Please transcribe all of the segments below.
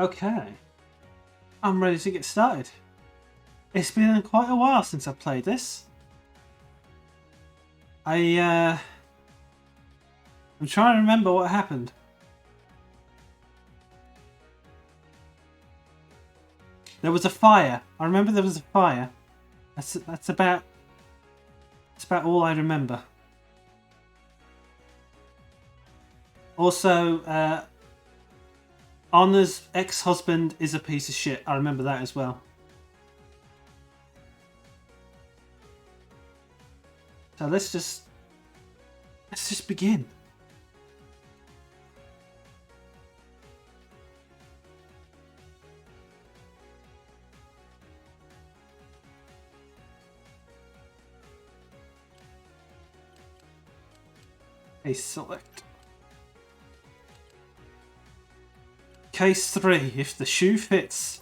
Okay. I'm ready to get started. It's been quite a while since I played this. I'm trying to remember what happened. There was a fire. I remember there was a fire. That's about all I remember. Also, Honor's ex-husband is a piece of shit. I remember that as well. So let's just begin. Select. Case 3, if the shoe fits.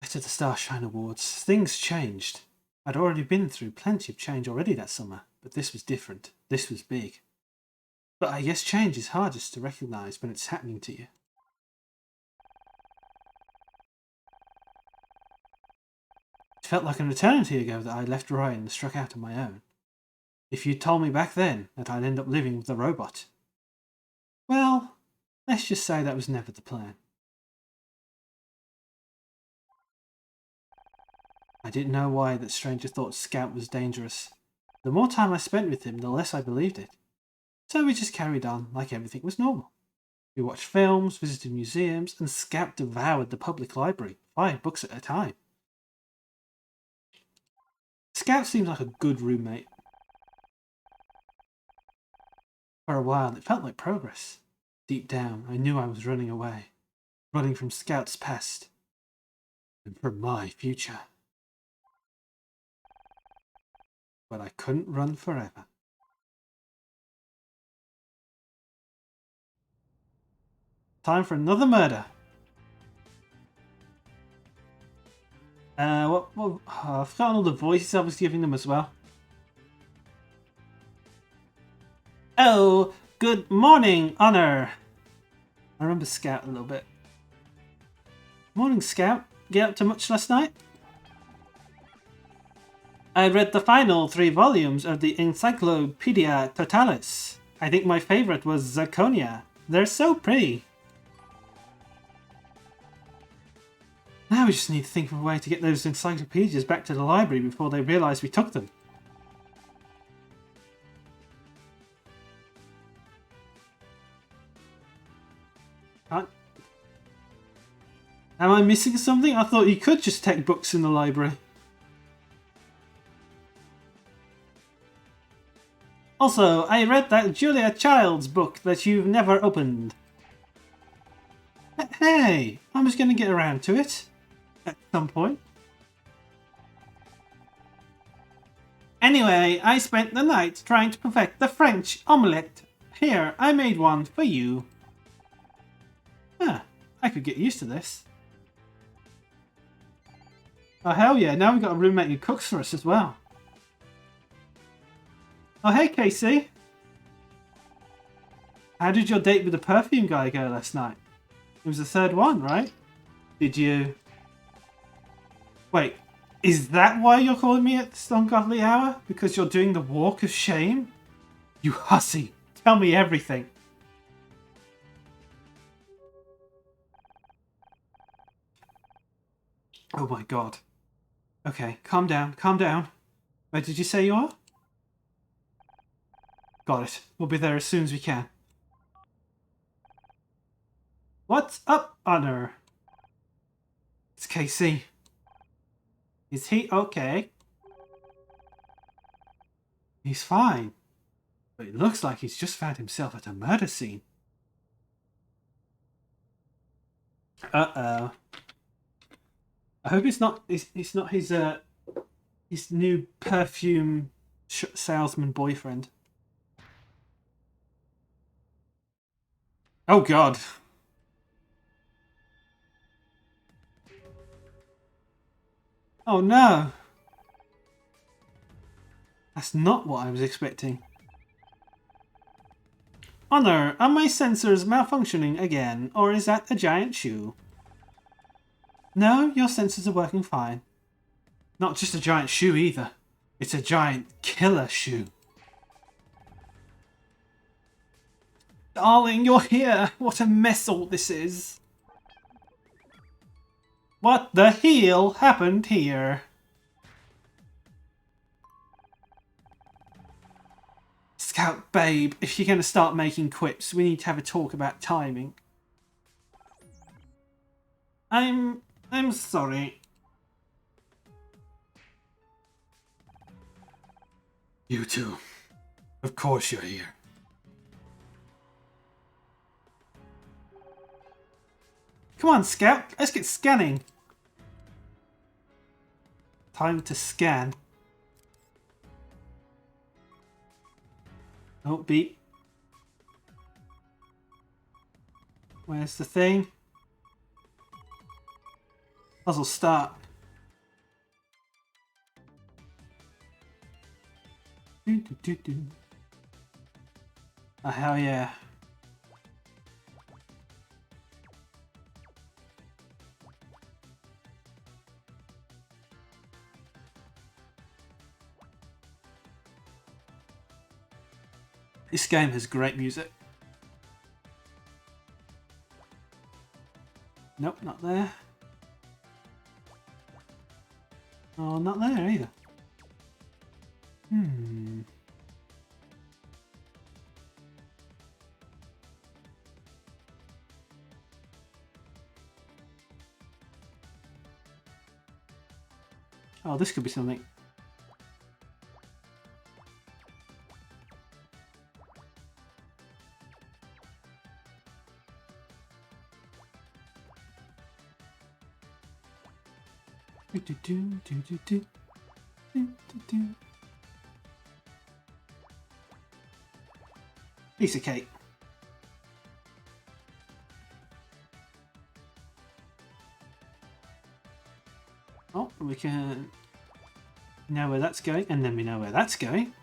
Better the Starshine Awards. Things changed. I'd already been through plenty of change already that summer, but this was different. This was big. But I guess change is hardest to recognise when it's happening to you. It felt like an eternity ago that I left Ryan and struck out on my own. If you'd told me back then that I'd end up living with a robot, well, let's just say that was never the plan. I didn't know why that stranger thought Scout was dangerous. The more time I spent with him, the less I believed it. So we just carried on like everything was normal. We watched films, visited museums, and Scout devoured the public library, 5 books at a time. Scout seems like a good roommate. For a while, it felt like progress. Deep down, I knew I was running away. Running from Scout's past. And from my future. But I couldn't run forever. Time for another murder. I've forgotten all the voices I was giving them as well. Oh, good morning, Honor. I remember Scout a little bit. Morning, Scout. Get up to much last night? I read the final 3 volumes of the Encyclopedia Totalis. I think my favourite was Zirconia. They're so pretty. Now we just need to think of a way to get those encyclopedias back to the library before they realise we took them. Am I missing something? I thought you could just take books in the library. Also, I read that Julia Child's book that you've never opened. Hey, I was going to get around to it. At some point. Anyway, I spent the night trying to perfect the French omelette. Here, I made one for you. I could get used to this. Oh hell yeah, now we've got a roommate who cooks for us as well. Oh hey Casey. How did your date with the perfume guy go last night? It was the 3rd one, right? Did you... Wait, is that why you're calling me at this ungodly hour? Because you're doing the walk of shame? You hussy, tell me everything. Oh my god. Okay, calm down, calm down. Where did you say you are? Got it. We'll be there as soon as we can. What's up, Honor? It's KC. Is he okay? He's fine. But it looks like he's just found himself at a murder scene. Uh-oh. I hope it's not his new perfume salesman boyfriend. Oh god. Oh no. That's not what I was expecting. Honor, are my sensors malfunctioning again, or is that a giant shoe? No, your sensors are working fine. Not just a giant shoe either. It's a giant killer shoe. Darling, you're here! What a mess all this is! What the hell happened here? Scout babe, if you're going to start making quips, we need to have a talk about timing. I'm sorry. You too. Of course you're here. Come on, Scout. Let's get scanning. Time to scan. Oh, beep. Where's the thing? Puzzle start. Oh, hell yeah. This game has great music. Nope, not there. Oh, not there either. Oh, this could be something. Piece of cake. Oh, we can know where that's going, and then we know where that's going.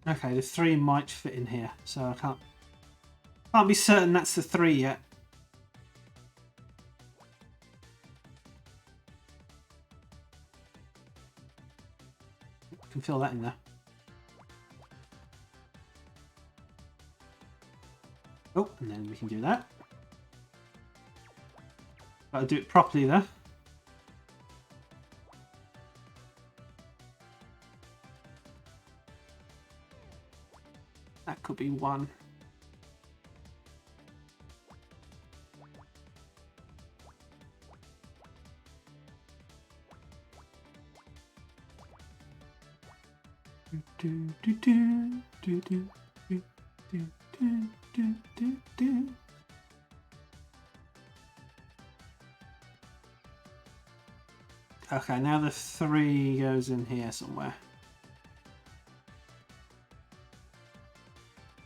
Okay, the 3 might fit in here, so I can't be certain that's the 3 yet. Can fill that in there. Oh, and then we can do that. Gotta do it properly though. That could be 1. Okay, now the 3 goes in here somewhere.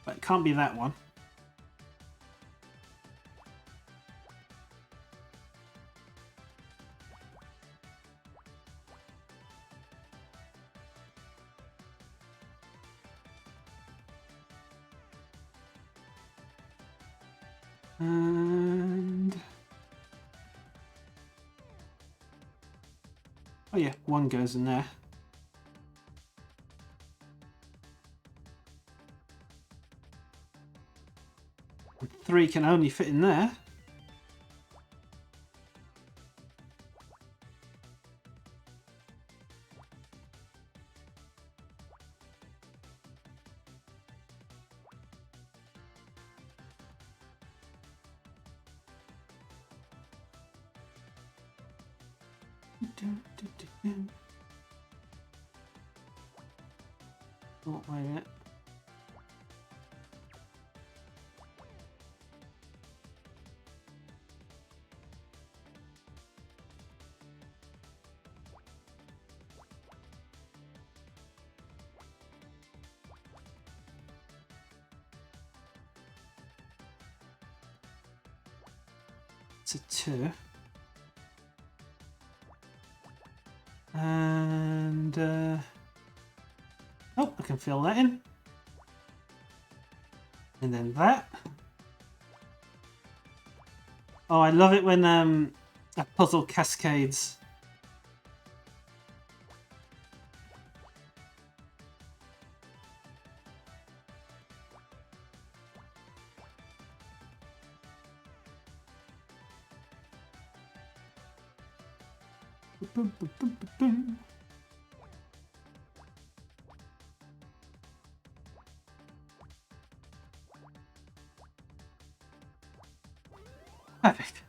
But it can't be that one. And oh yeah, 1 goes in there. And 3 can only fit in there. Oh, wait a minute. That's a 2. And oh, I can fill that in. And then that. Oh, I love it when a puzzle cascades. Boom, boom, boom, boom, boom. Perfect.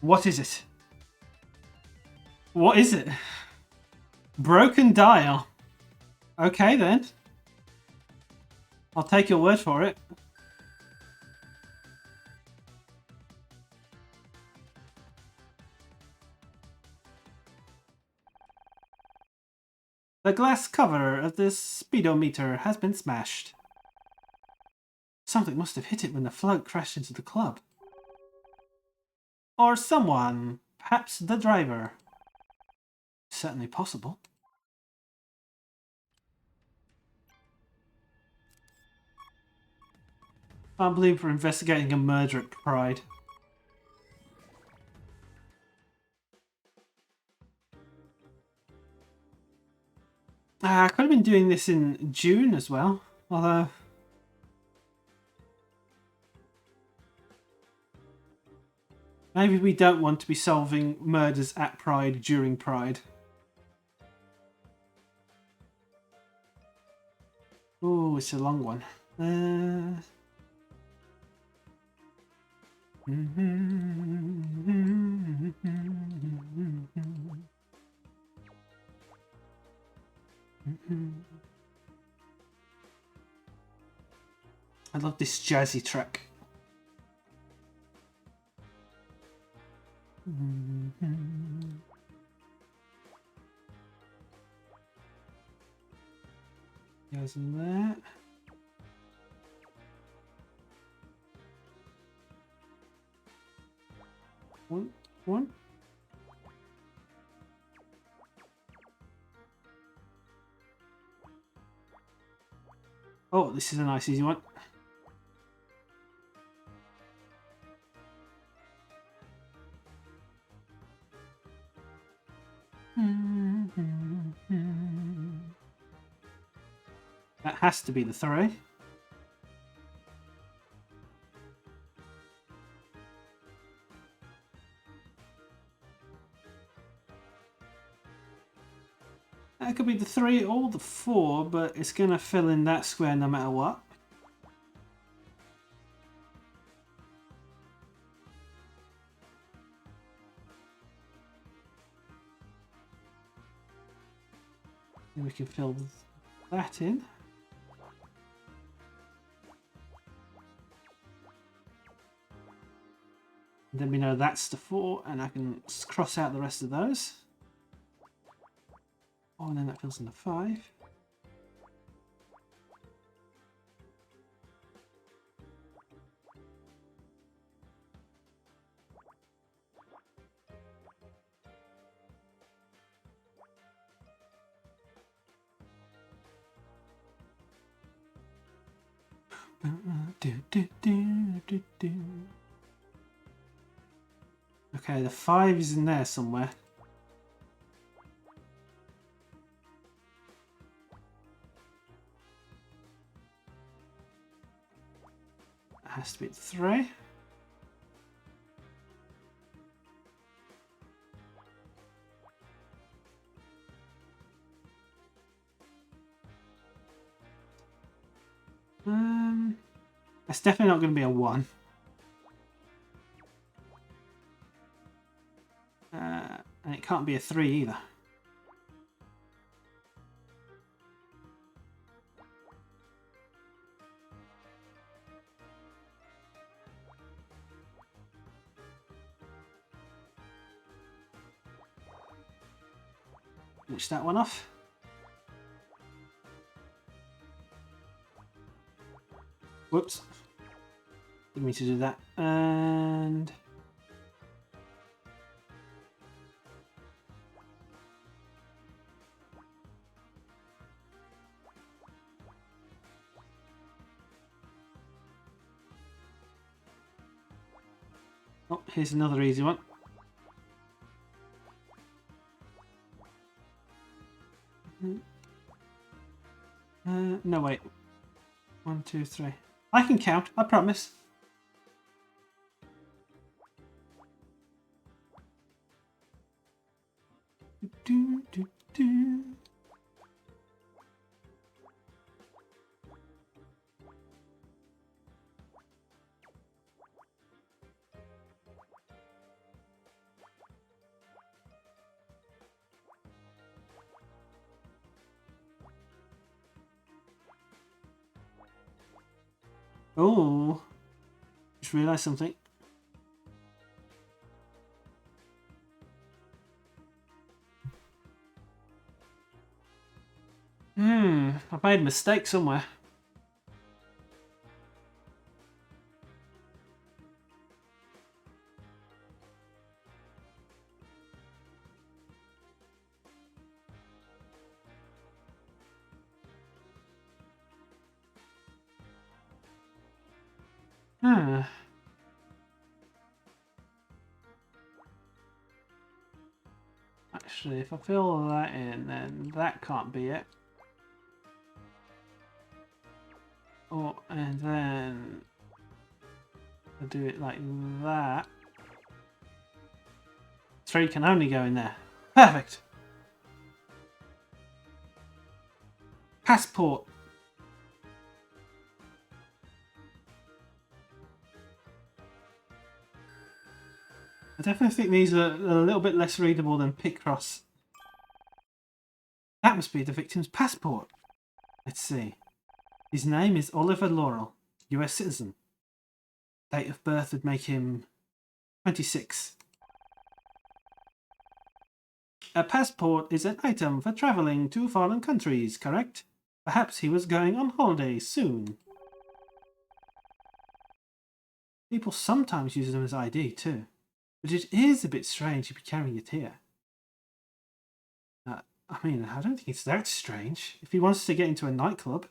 What is it? What is it? Broken dial. Okay then. I'll take your word for it. The glass cover of this speedometer has been smashed. Something must have hit it when the float crashed into the club. Or someone, perhaps the driver. Certainly possible. Can't believe we're investigating a murder at Pride. I could have been doing this in June as well, although... maybe we don't want to be solving murders at Pride during Pride. Oh, it's a long one. I love this jazzy track. Goes in there. One. Oh, this is a nice easy one. That has to be the 3. That could be the 3 or the 4, but it's going to fill in that square no matter what. And we can fill that in. And then we know that's the 4, and I can cross out the rest of those. Oh, and then that fills in the 5. Okay, the 5 is in there somewhere. It has to be the 3. That's definitely not going to be a 1. And it can't be a 3 either. Finish that one off. Whoops. Didn't mean to do that. And Oh, here's another easy one. No, wait. 1, 2, 3. I can count, I promise. Do, do, do. Oh, just realised something. I've made a mistake somewhere. Actually, if I fill that in, then that can't be it. Oh, and then I do it like that. 3 can only go in there. Perfect. Passport. I definitely think these are a little bit less readable than Picross. That must be the victim's passport. Let's see. His name is Oliver Laurel, US citizen. Date of birth would make him 26. A passport is an item for travelling to foreign countries, correct? Perhaps he was going on holiday soon. People sometimes use them as ID too, but it is a bit strange to be carrying it here. I mean, I don't think it's that strange. If he wants to get into a nightclub.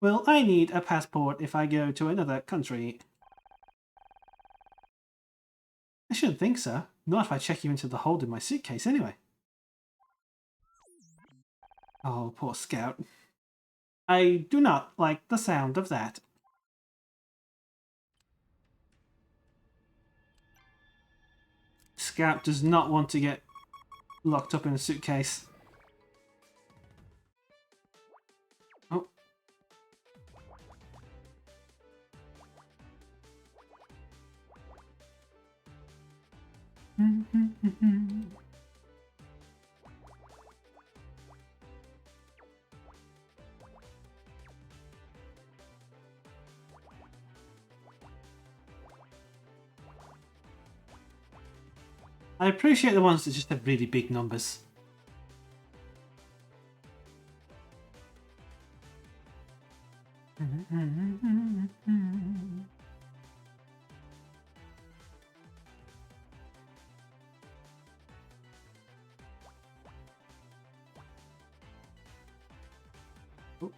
Well, I need a passport if I go to another country. I shouldn't think so. Not if I check you into the hold in my suitcase anyway. Oh, poor Scout. I do not like the sound of that. Scout does not want to get locked up in a suitcase. Oh. I appreciate the ones that just have really big numbers. Oh.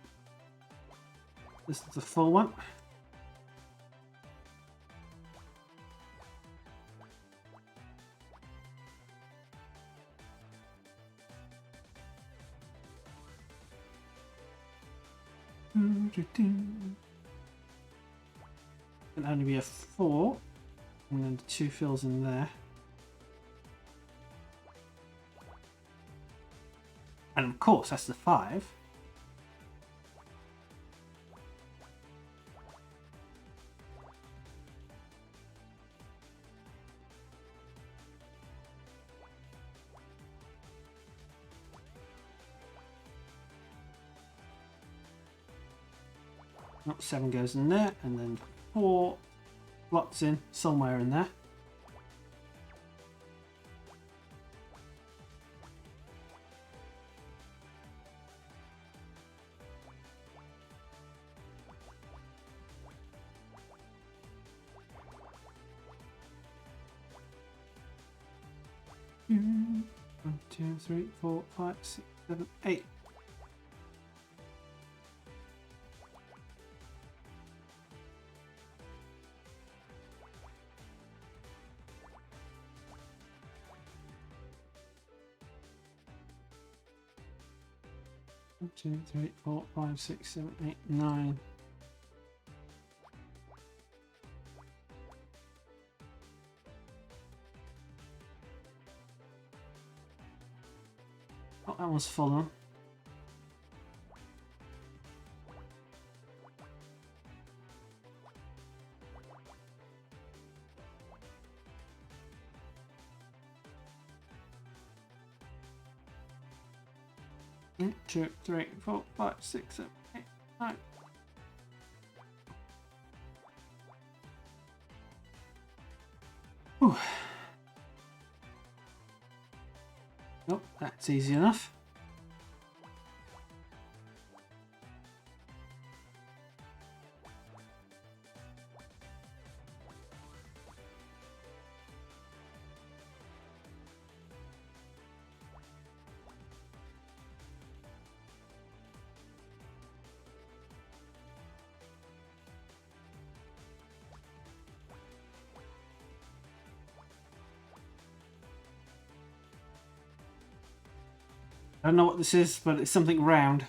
This is the full one. Can only be a 4, and then the 2 fills in there. And of course, that's the 5. Not 7 goes in there, and then 4 slots in somewhere in there. One, 2, 3, 4, 5, 6, 7, 8. 1, 2, 3, 4, 5, 6, 7, 8, 9. Oh, that one's full on. One, 2, 3, 4, 5, 6, 7, 8, 9. Whew. Nope, that's easy enough. I don't know what this is, but it's something round.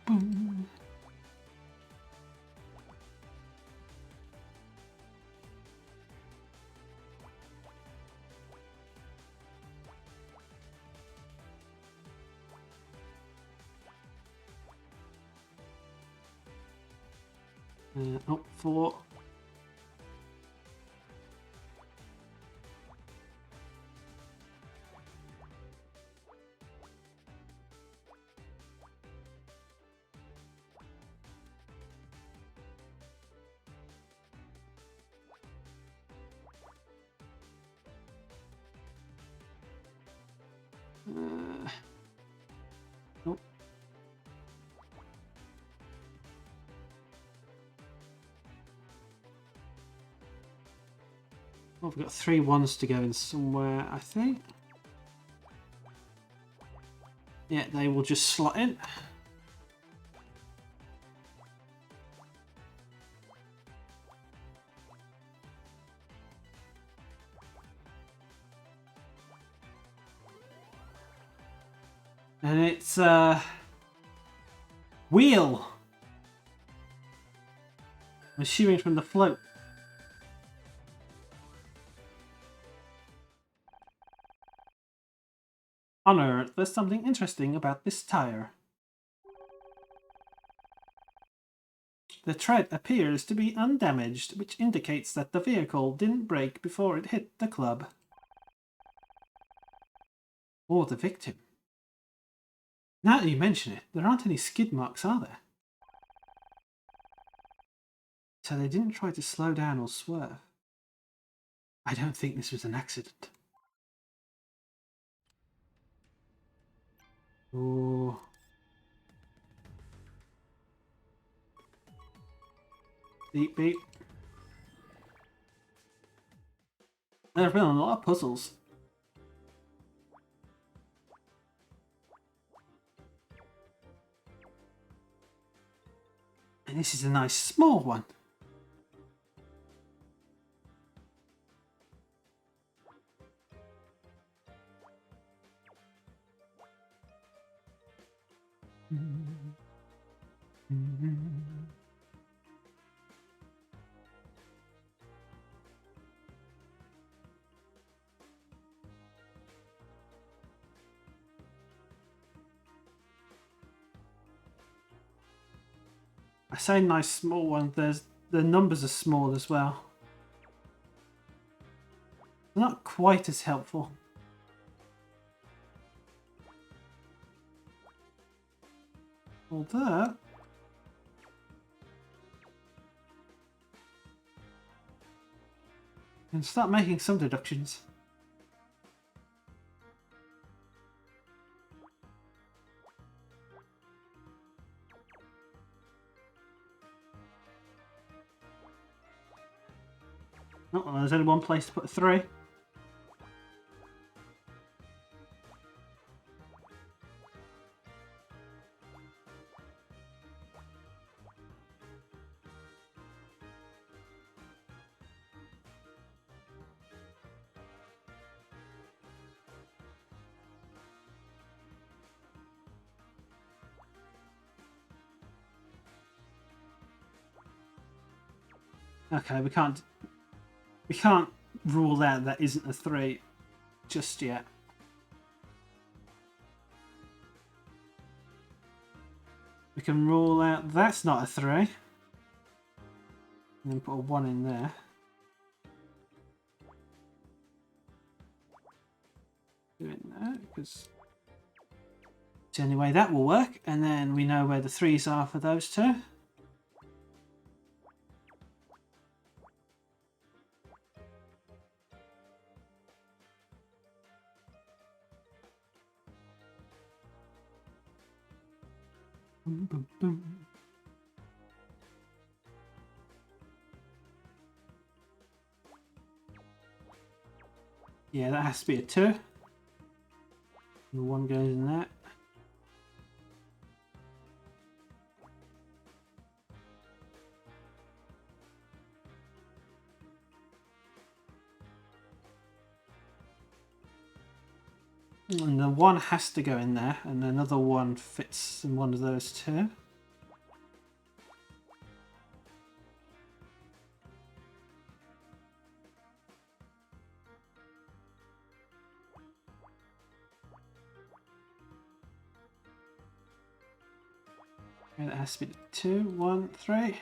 Boom. Oh, 4. Nope. Oh, we've got 3 ones to go in somewhere, I think. Yeah, they will just slot in. And it's wheel. I'm assuming from the float. Honor, there's something interesting about this tire. The tread appears to be undamaged, which indicates that the vehicle didn't break before it hit the club. Or the victim. Now that you mention it, there aren't any skid marks, are there? So they didn't try to slow down or swerve. I don't think this was an accident. Ooh. Beep beep. There have been a lot of puzzles. And this is a nice small one. I say nice small one, the numbers are small as well. Not quite as helpful. Although I can start making some deductions. Oh, well, there's only one place to put a 3. Okay, we can't rule out that isn't a 3 just yet. We can rule out that's not a 3. And then put a 1 in there. Doing that because it's the only way that will work. And then we know where the 3s are for those two. Boom, boom, boom. Yeah, that has to be a 2. And the 1 goes in that. And the 1 has to go in there, and another 1 fits in one of those 2. Okay, that has to be the 2, 1, 3.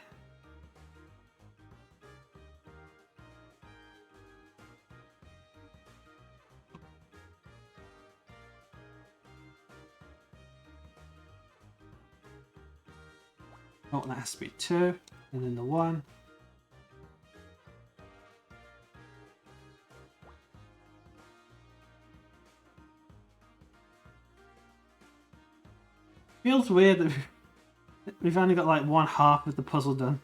Oh, that has to be 2, and then the 1. Feels weird that we've only got like 1/2 of the puzzle done.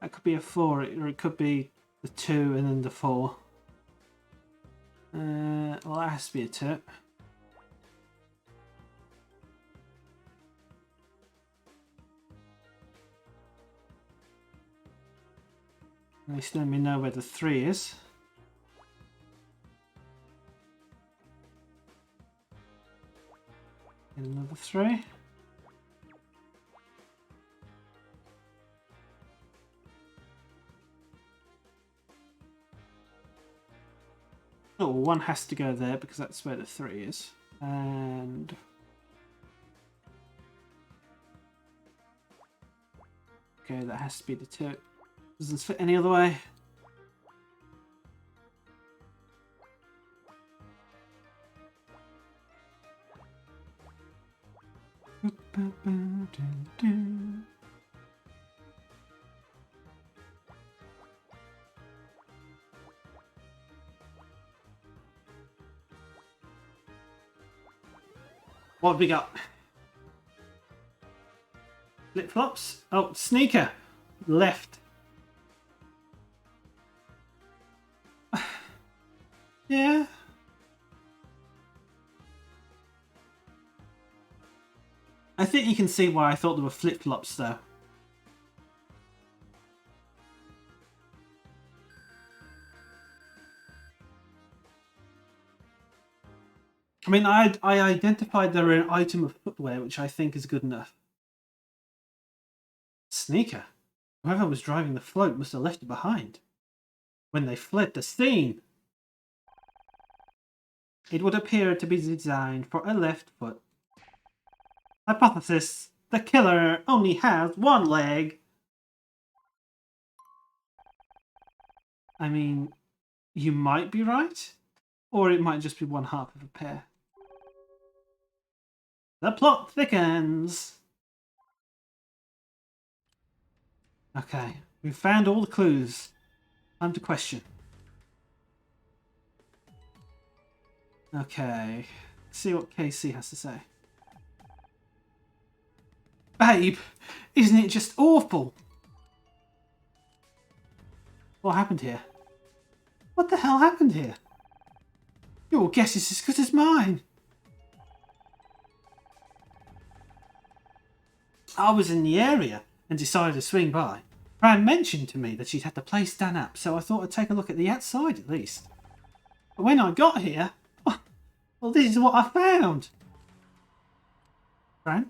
That could be a 4, or it could be the 2 and then the 4. Well, that has to be a 2. At least then we know where the 3 is. And another 3. Oh, 1 has to go there because that's where the 3 is. And okay, that has to be the 2. Doesn't fit any other way. What have we got? Flip-flops? Oh, sneaker. Left. Yeah. I think you can see why I thought there were flip-flops though. I mean, I identified they're an item of footwear, which I think is good enough. Sneaker. Whoever was driving the float must have left it behind when they fled the scene. It would appear to be designed for a left foot. Hypothesis: the killer only has 1 leg. I mean, you might be right, or it might just be 1/2 of a pair. The plot thickens. Okay, we've found all the clues. Time to question. Okay, let's see what KC has to say. Babe, isn't it just awful? What happened here? What the hell happened here? Your guess is as good as mine. I was in the area and decided to swing by. Fran mentioned to me that she'd had the place done up, so I thought I'd take a look at the outside at least. But when I got here, well, this is what I found. Fran?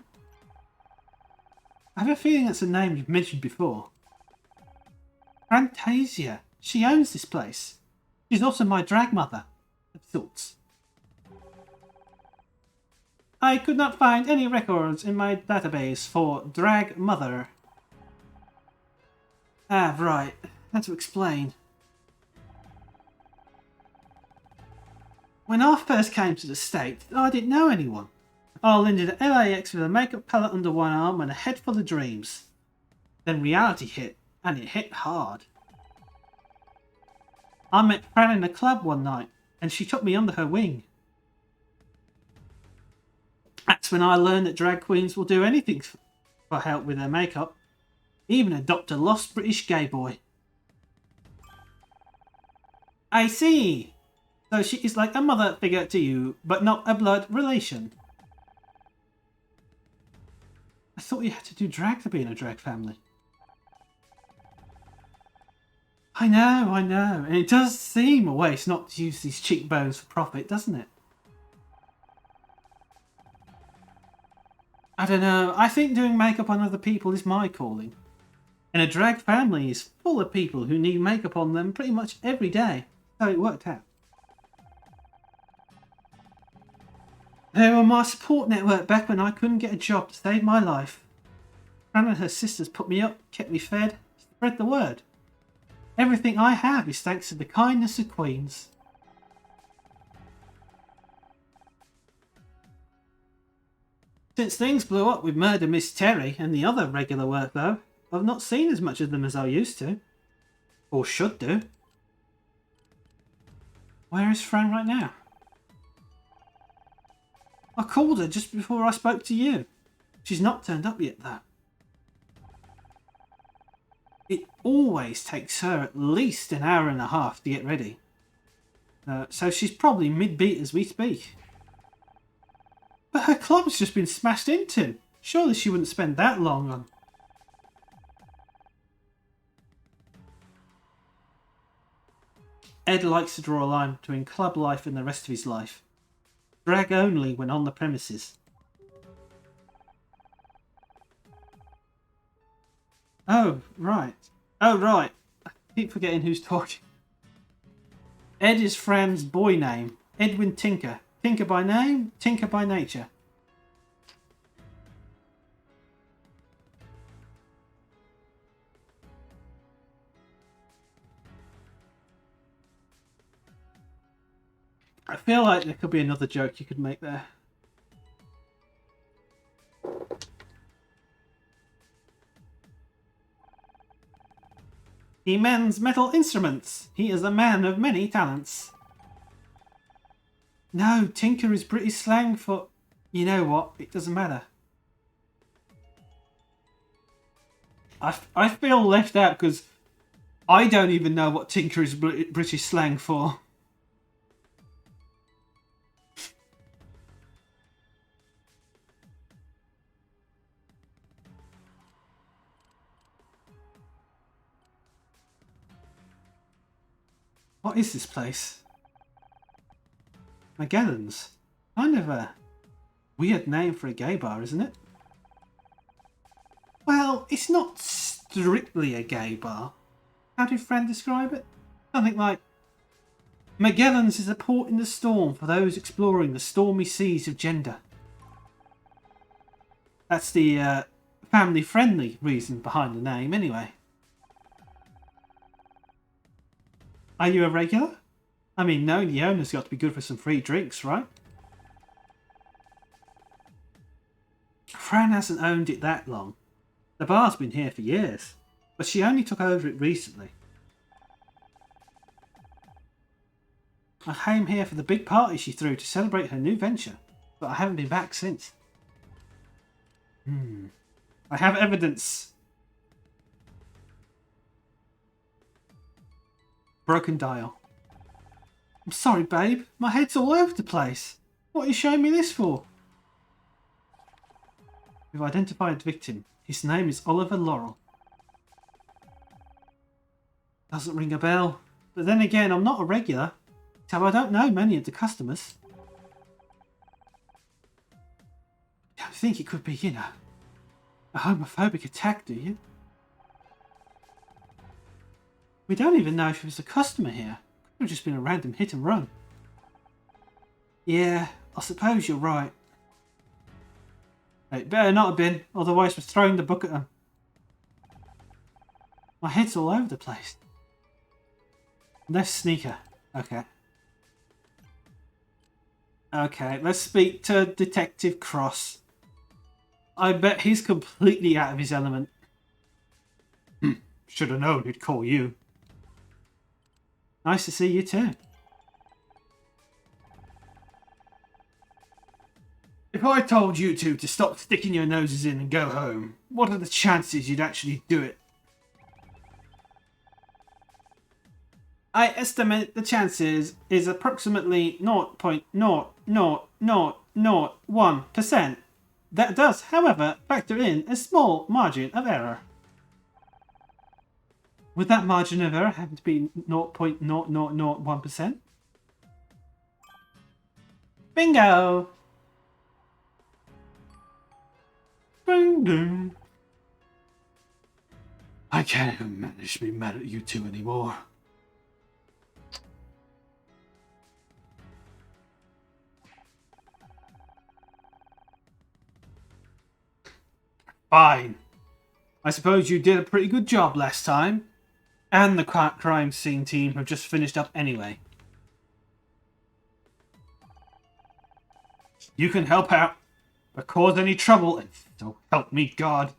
I have a feeling that's a name you've mentioned before. Fantasia. She owns this place. She's also my drag mother, of sorts. I could not find any records in my database for drag mother. Ah, right. Had to explain. When I first came to the States, I didn't know anyone. I landed at LAX with a makeup palette under one arm and a head full of dreams. Then reality hit, and it hit hard. I met Fran in a club one night, and she took me under her wing. That's when I learned that drag queens will do anything for help with their makeup. Even adopt a lost British gay boy. I see. So she is like a mother figure to you, but not a blood relation. I thought you had to do drag to be in a drag family. I know, and it does seem a waste not to use these cheekbones for profit, doesn't it? I don't know, I think doing makeup on other people is my calling. And a drag family is full of people who need makeup on them pretty much every day, so it worked out. They were my support network back when I couldn't get a job to save my life. Fran and her sisters put me up, kept me fed, spread the word. Everything I have is thanks to the kindness of queens. Since things blew up with Murder Miss Terry and the other regular work though, I've not seen as much of them as I used to. Or should do. Where is Fran right now? I called her just before I spoke to you. She's not turned up yet though. It always takes her at least an hour and a half to get ready. So she's probably mid-beat as we speak. But her club's just been smashed into. Surely she wouldn't spend that long on... Ed likes to draw a line between club life and the rest of his life. Drag only when on the premises. Oh, right. I keep forgetting who's talking. Ed is Fran's boy name. Edwin Tinker. Tinker by name, Tinker by nature. I feel like there could be another joke you could make there. He mends metal instruments. He is a man of many talents. No, tinker is British slang for... You know what? It doesn't matter. I feel left out because I don't even know what tinker is British slang for. What is this place? Magellan's. Kind of a weird name for a gay bar, isn't it? Well, it's not strictly a gay bar. How did Fran describe it? Something like, Magellan's is a port in the storm for those exploring the stormy seas of gender. That's the family-friendly reason behind the name, anyway. Are you a regular? I mean, knowing the owner's got to be good for some free drinks, right? Fran hasn't owned it that long. The bar's been here for years, but she only took over it recently. I came here for the big party she threw to celebrate her new venture, but I haven't been back since. I have evidence. Broken dial. I'm sorry, babe. My head's all over the place. What are you showing me this for? We've identified the victim. His name is Oliver Laurel. Doesn't ring a bell. But then again, I'm not a regular, so I don't know many of the customers. You don't think it could be, you know, a homophobic attack, do you? We don't even know if he was a customer here. Could have just been a random hit and run. Yeah, I suppose you're right. It better not have been, otherwise we're throwing the book at him. My head's all over the place. Left sneaker. Okay. Okay, let's speak to Detective Cross. I bet he's completely out of his element. Should have known he'd call you. Nice to see you too. If I told you two to stop sticking your noses in and go home, what are the chances you'd actually do it? I estimate the chances is approximately 0.00001%. That does, however, factor in a small margin of error. Would that margin of error happen to be 0.0001%? Bingo! Boom, boom. I can't even manage to be mad at you two anymore. Fine. I suppose you did a pretty good job last time. And the crime scene team have just finished up anyway. You can help out, but cause any trouble, and so help me God.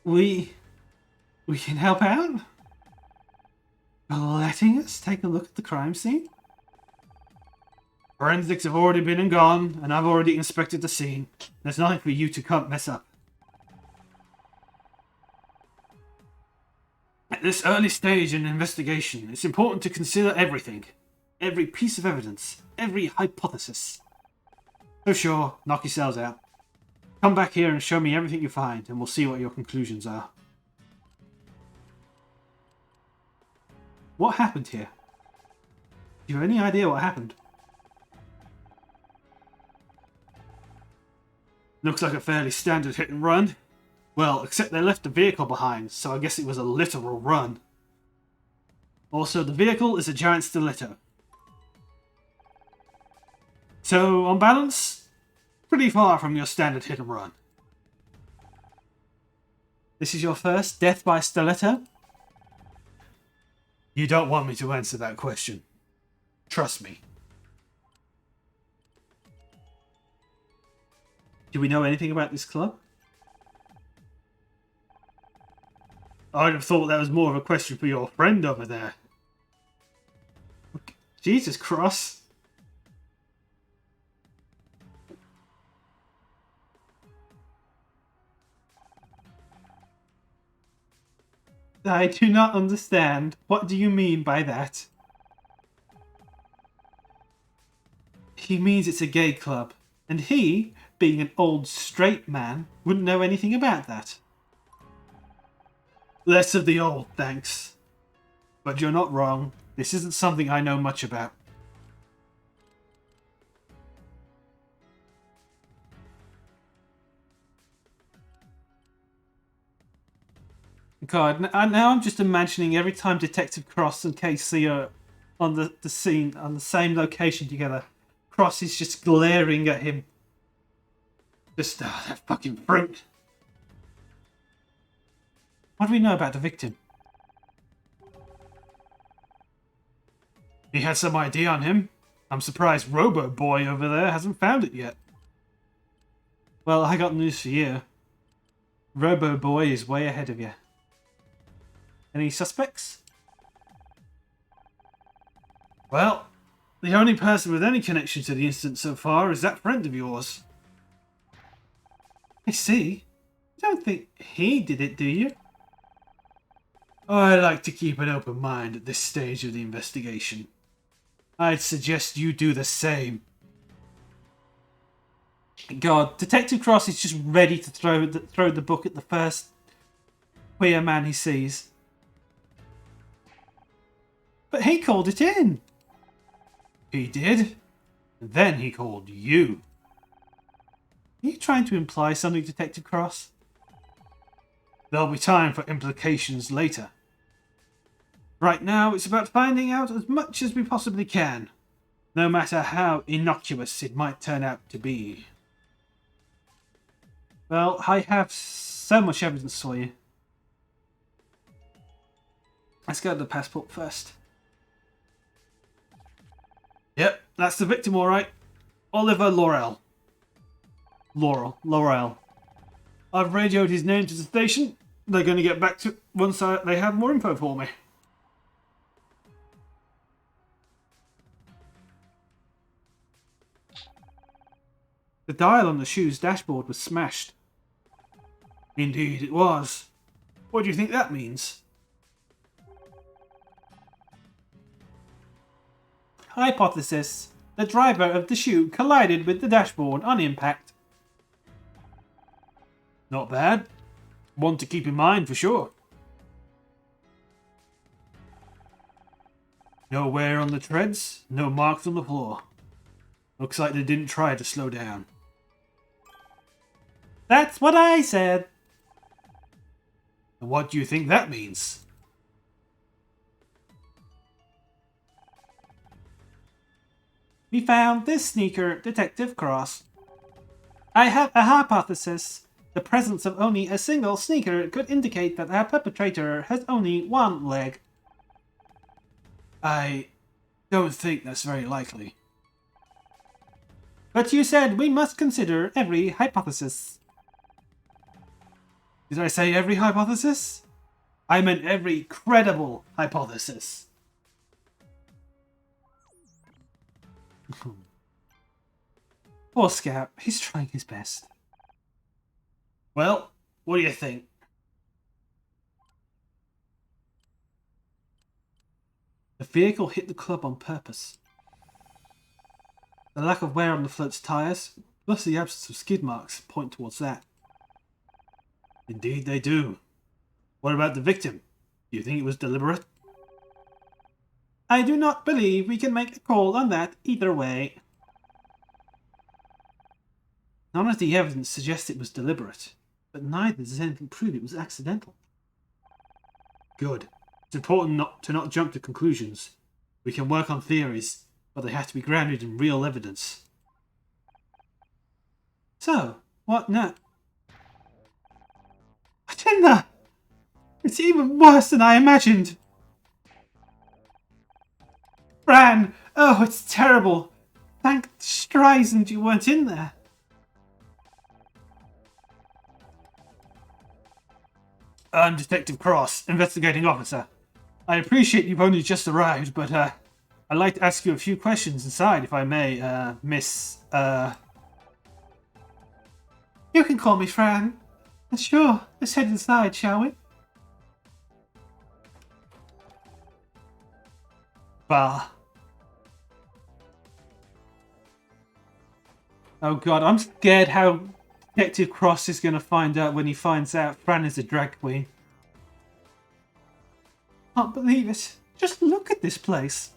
We can help out? By letting us take a look at the crime scene? Forensics have already been and gone, and I've already inspected the scene. There's nothing for you to come mess up. At this early stage in an investigation, it's important to consider everything. Every piece of evidence. Every hypothesis. So sure, knock yourselves out. Come back here and show me everything you find, and we'll see what your conclusions are. What happened here? Do you have any idea what happened? Looks like a fairly standard hit and run. Well, except they left the vehicle behind, so I guess it was a literal run. Also, the vehicle is a giant stiletto. So, on balance, pretty far from your standard hit and run. This is your first death by stiletto? You don't want me to answer that question. Trust me. Do we know anything about this club? I'd have thought that was more of a question for your friend over there. Jesus Cross. I do not understand. What do you mean by that? He means it's a gay club, and he, being an old straight man, wouldn't know anything about that. Less of the old, thanks. But you're not wrong. This isn't something I know much about. God, now I'm just imagining every time Detective Cross and Casey are on the scene, on the same location together, Cross is just glaring at him. Just, that fucking fruit. What do we know about the victim? He had some ID on him. I'm surprised Robo Boy over there hasn't found it yet. Well, I got news for you. Robo Boy is way ahead of you. Any suspects? Well, The only person with any connection to the incident so far is that friend of yours. I see. You don't think he did it, do you? I like to keep an open mind at this stage of the investigation. I'd suggest you do the same. God, Detective Cross is just ready to throw the book at the first queer man he sees. But he called it in. He did? And then he called you. Are you trying to imply something, Detective Cross? There'll be time for implications later. Right now, it's about finding out as much as we possibly can, no matter how innocuous it might turn out to be. Well, I have so much evidence for you. Let's go to the passport first. Yep, that's the victim, all right. Oliver Laurel. Laurel. I've radioed his name to the station. They're going to get back to once they have more info for me. The dial on the shoe's dashboard was smashed. Indeed it was. What do you think that means? Hypothesis. The driver of the shoe collided with the dashboard on impact. Not bad. One to keep in mind for sure. No wear on the treads, no marks on the floor. Looks like they didn't try to slow down. That's what I said. And what do you think that means? We found this sneaker, Detective Cross. I have a hypothesis. The presence of only a single sneaker could indicate that our perpetrator has only one leg. I don't think that's very likely. But you said we must consider every hypothesis. Did I say every hypothesis? I meant every credible hypothesis. Poor Scout, he's trying his best. Well, what do you think? The vehicle hit the club on purpose. The lack of wear on the float's tyres, plus the absence of skid marks, point towards that. Indeed they do. What about the victim? Do you think it was deliberate? I do not believe we can make a call on that either way. None of the evidence suggests it was deliberate, but neither does anything prove it was accidental. Good. It's important to not jump to conclusions. We can work on theories, but they have to be grounded in real evidence. So, what now? Attenda! It's even worse than I imagined! Fran! Oh, it's terrible! Thank Streisand you weren't in there. I'm Detective Cross, investigating officer. I appreciate you've only just arrived, but I'd like to ask you a few questions inside, if I may, Miss, You can call me Fran. Sure, let's head inside, shall we? Bah. Oh god, I'm scared how Detective Cross is going to find out when he finds out Fran is a drag queen. Can't believe it. Just look at this place.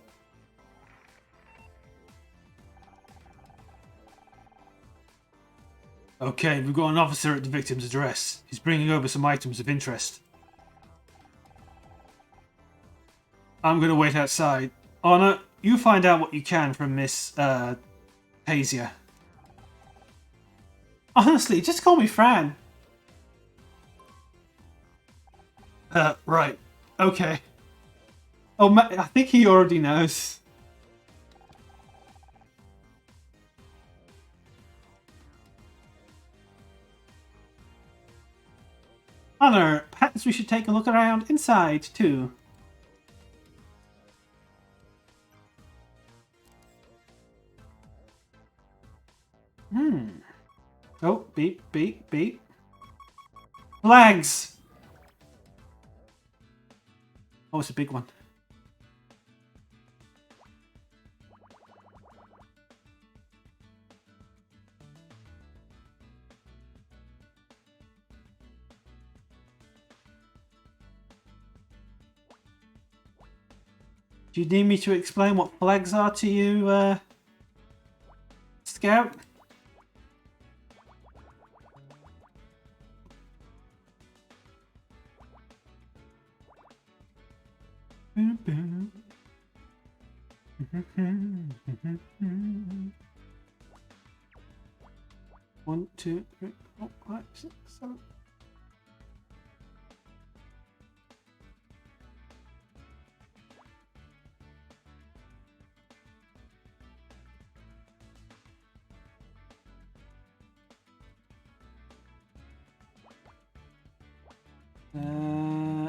Okay, we've got an officer at the victim's address. He's bringing over some items of interest. I'm going to wait outside. Honor, you find out what you can from Miss, Hazia. Honestly, just call me Fran. Right. Okay. Oh, I think he already knows. Honor, perhaps we should take a look around inside, too. Oh, beep, beep, beep. Flags! Oh, it's a big one. Do you need me to explain what flags are to you, Scout? One, two, three, four, 5, 6, 7.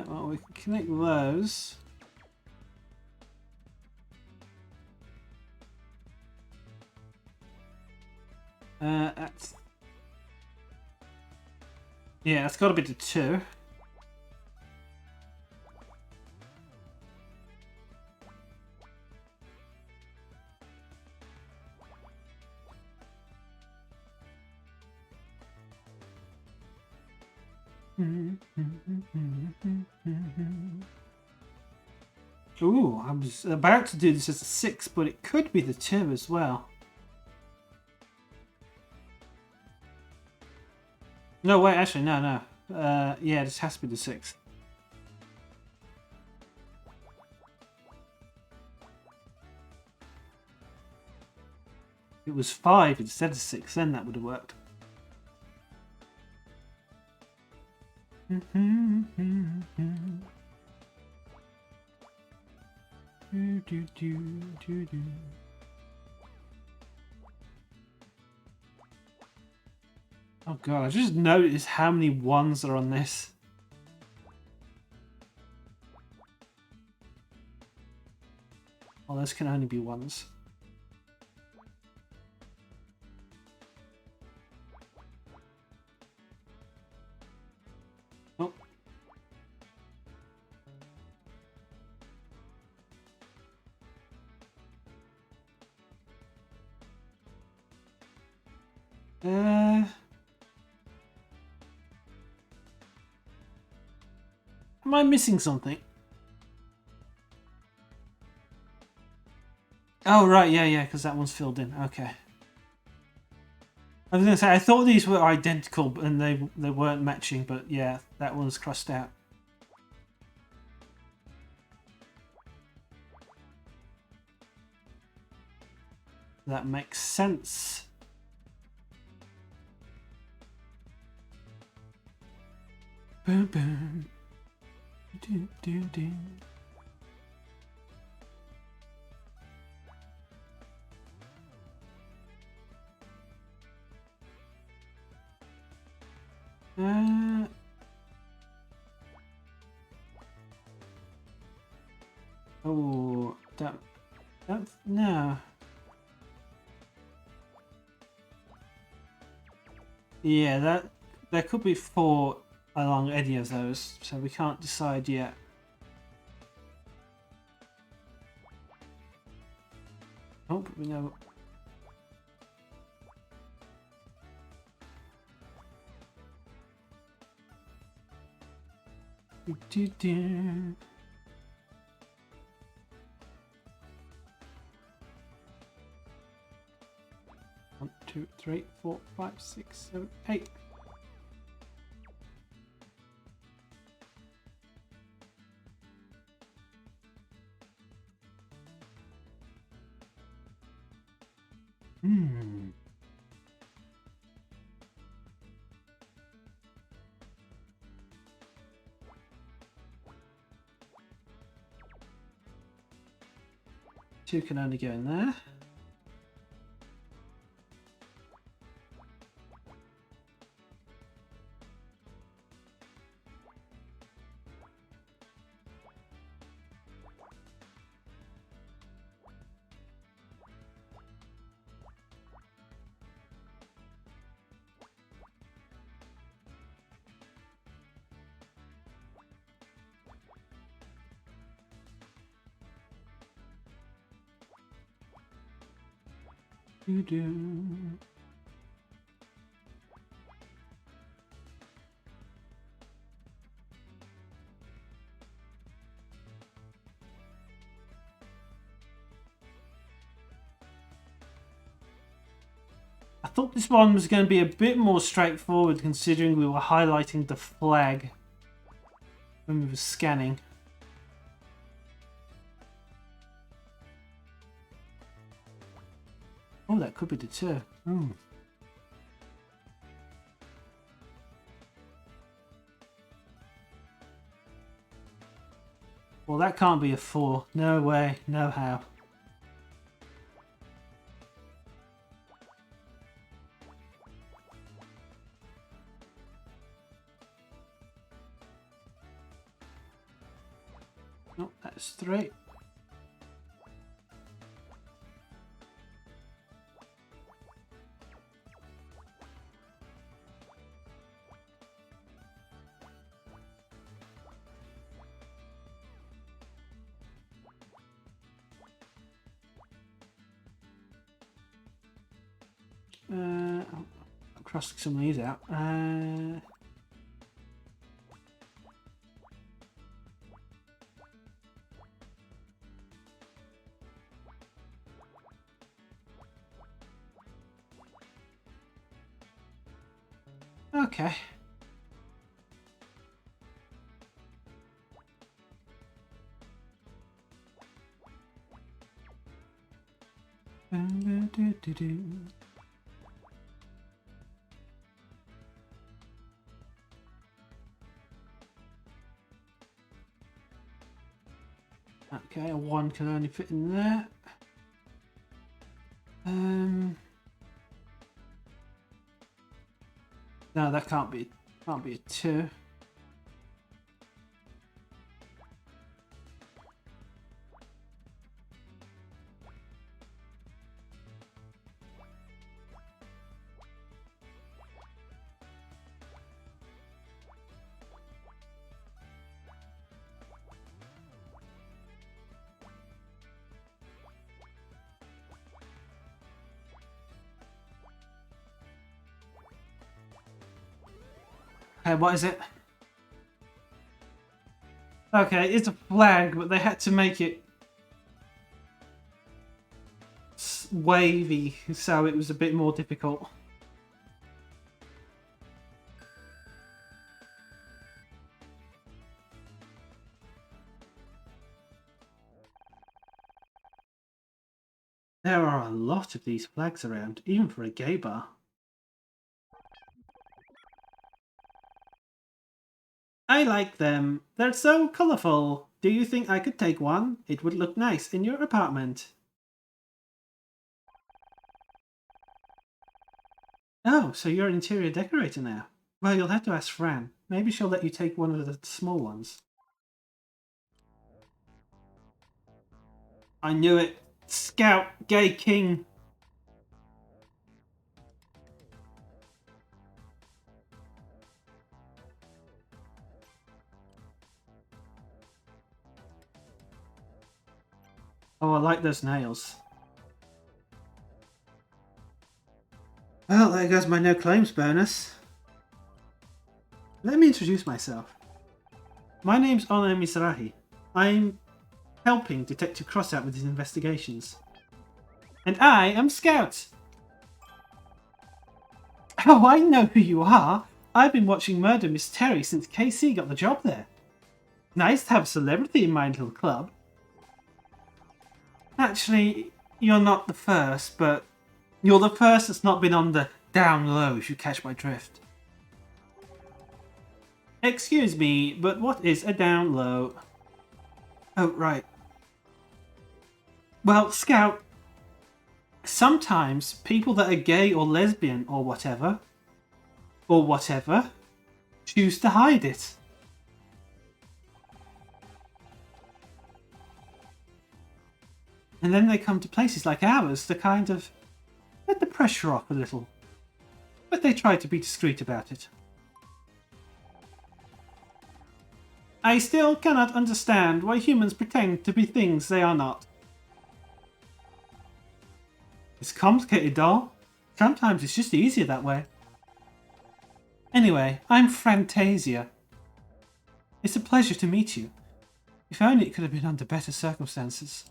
Well, we can connect those. That's... Yeah, that's got to be the 2. Ooh, I was about to do this as a 6, but it could be the 2 as well. No, wait, actually, no. Yeah, this has to be the 6. If it was 5 instead of 6, then that would have worked. Oh god, I just noticed how many 1s are on this. Well, those can only be 1s. Oh. Am I missing something? Oh, right, yeah, because that one's filled in. Okay. I was going to say, I thought these were identical and they weren't matching, but yeah, that one's crossed out. That makes sense. Boom, boom. Do, do, do. Oh, that's no. Yeah, there could be 4 along any of those, so we can't decide yet. Oh, but we know. Do. 1, 2, 3, 4, 5, 6, 7, 8. Two can only go in there. Do-do. I thought this one was going to be a bit more straightforward considering we were highlighting the flag when we were scanning. Oh, that could be the two. Well, that can't be a 4. No way, no how. No, that's 3. I'll cross some of these out. Okay. Okay, a 1 can only fit in there. No, that can't be a 2. Okay, what is it? Okay, it's a flag, but they had to make it wavy, so it was a bit more difficult. There are a lot of these flags around, even for a gay bar. I like them. They're so colourful. Do you think I could take one? It would look nice in your apartment. Oh, so you're an interior decorator now. Well, you'll have to ask Fran. Maybe she'll let you take one of the small ones. I knew it. Scout, gay king. Oh, I like those nails. Well, there goes my no claims bonus. Let me introduce myself. My name's Honor Mizrahi. I'm helping Detective Crossout with his investigations. And I am Scout. Oh, I know who you are. I've been watching Murder Mystery since KC got the job there. Nice to have a celebrity in my little club. Actually, you're not the first, but you're the first that's not been on the down low, if you catch my drift. Excuse me, but what is a down low? Oh, right. Well, Scout, sometimes people that are gay or lesbian or whatever, choose to hide it. And then they come to places like ours to kind of let the pressure off a little. But they try to be discreet about it. I still cannot understand why humans pretend to be things they are not. It's complicated, doll. Sometimes it's just easier that way. Anyway, I'm Fantasia. It's a pleasure to meet you. If only it could have been under better circumstances.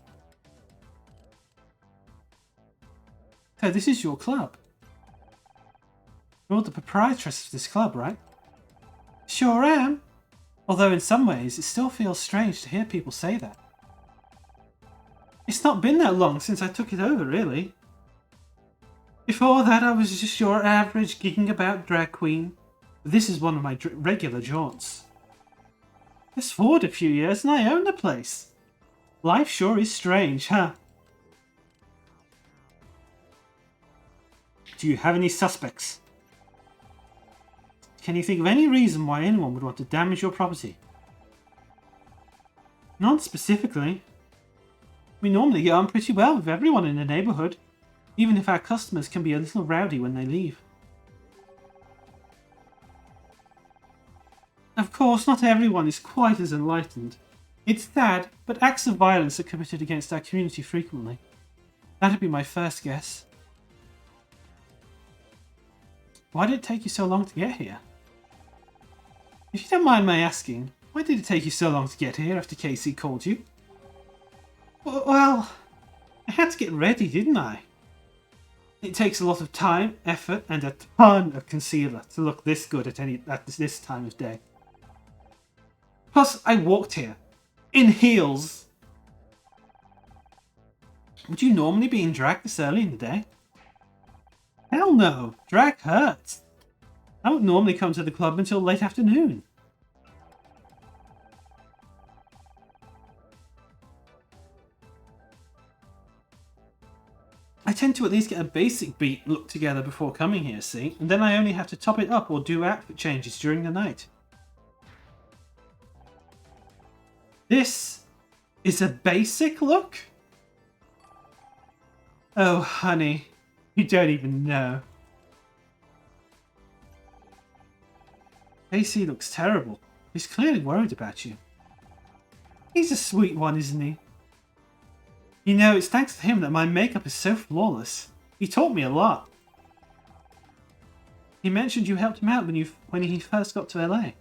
So this is your club. You're the proprietress of this club, right? Sure am. Although in some ways it still feels strange to hear people say that. It's not been that long since I took it over, really. Before that I was just your average gigging about drag queen. But this is one of my regular jaunts. Fast forward a few years and I own the place. Life sure is strange, huh? Do you have any suspects? Can you think of any reason why anyone would want to damage your property? Not specifically. We normally get on pretty well with everyone in the neighbourhood, even if our customers can be a little rowdy when they leave. Of course, not everyone is quite as enlightened. It's sad, but acts of violence are committed against our community frequently. That'd be my first guess. Why did it take you so long to get here? If you don't mind my asking, why did it take you so long to get here after Casey called you? Well, I had to get ready, didn't I? It takes a lot of time, effort, and a ton of concealer to look this good at this time of day. Plus, I walked here. In heels. Would you normally be in drag this early in the day? Hell no. Drag hurts. I don't normally come to the club until late afternoon. I tend to at least get a basic beat look together before coming here, see? And then I only have to top it up or do outfit changes during the night. This is a basic look? Oh, honey, you don't even know. AC looks terrible. He's clearly worried about you. He's a sweet one, isn't he? You know, it's thanks to him that my makeup is so flawless. He taught me a lot. He mentioned you helped him out when he first got to LA.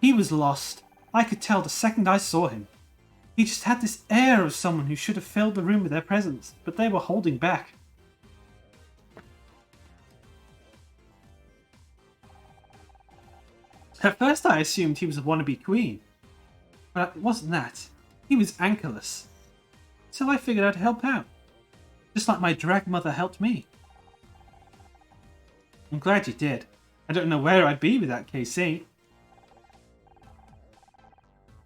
He was lost. I could tell the second I saw him. He just had this air of someone who should have filled the room with their presence, but they were holding back. At first I assumed he was a wannabe queen, but it wasn't that. He was anchorless. So I figured I'd help out, just like my drag mother helped me. I'm glad you did. I don't know where I'd be without KC.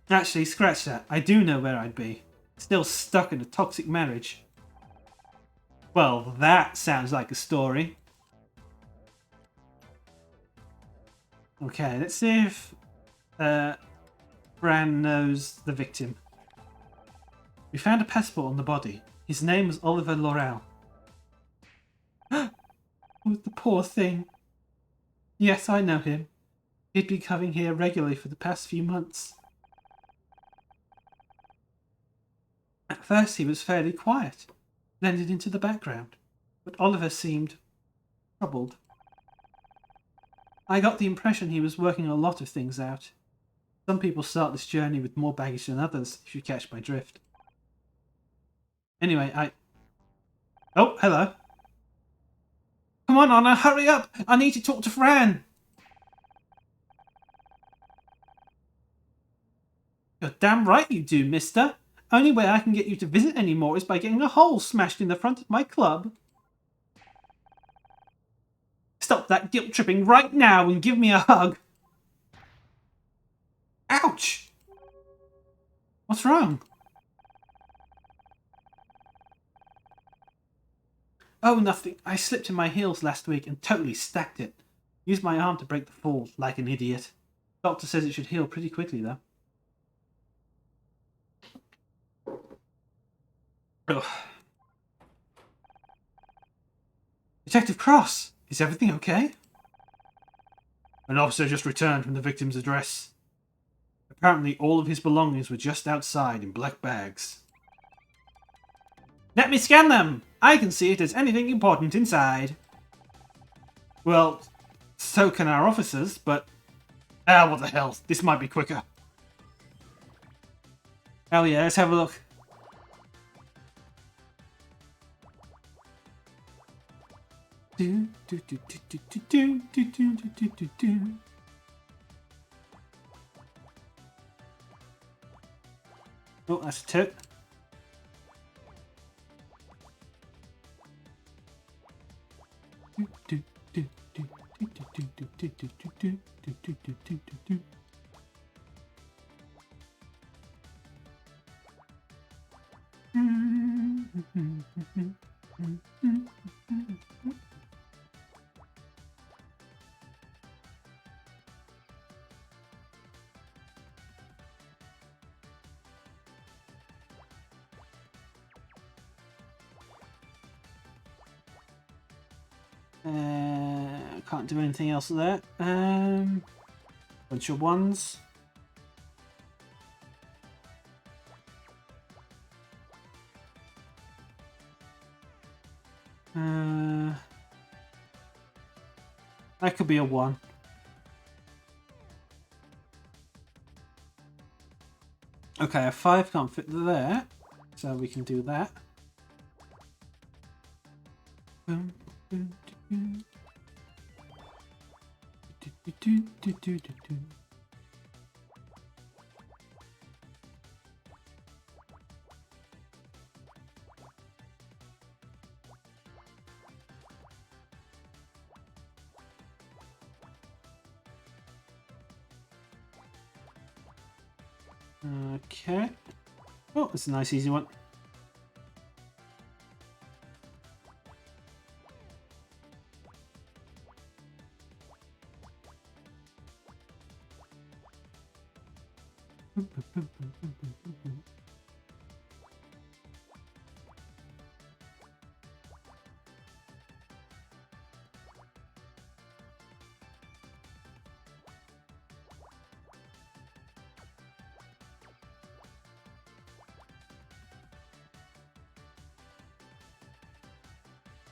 Actually, scratch that. I do know where I'd be. Still stuck in a toxic marriage. Well, that sounds like a story. Okay, let's see if Bran knows the victim. We found a passport on the body. His name was Oliver Laurel. Oh, the poor thing. Yes, I know him. He'd been coming here regularly for the past few months. At first he was fairly quiet, blended into the background, but Oliver seemed troubled. I got the impression he was working a lot of things out. Some people start this journey with more baggage than others, if you catch my drift. Anyway, Oh, hello. Come on, Honor, hurry up! I need to talk to Fran! You're damn right you do, mister. Only way I can get you to visit anymore is by getting a hole smashed in the front of my club. Stop that guilt tripping right now and give me a hug. Ouch! What's wrong? Oh, nothing. I slipped in my heels last week and totally stacked it. Used my arm to break the fall, like an idiot. Doctor says it should heal pretty quickly, though. Ugh. Detective Cross, is everything okay? An officer just returned from the victim's address. Apparently all of his belongings were just outside in black bags. Let me scan them! I can see if there's anything important inside. Well, so can our officers, but... Ah, what the hell. This might be quicker. Hell yeah, let's have a look. Oh, that's a tip. Can't do anything else there. Bunch of ones. That could be a 1. Okay, a 5 can't fit there, so we can do that. Okay. Oh, that's a nice easy one.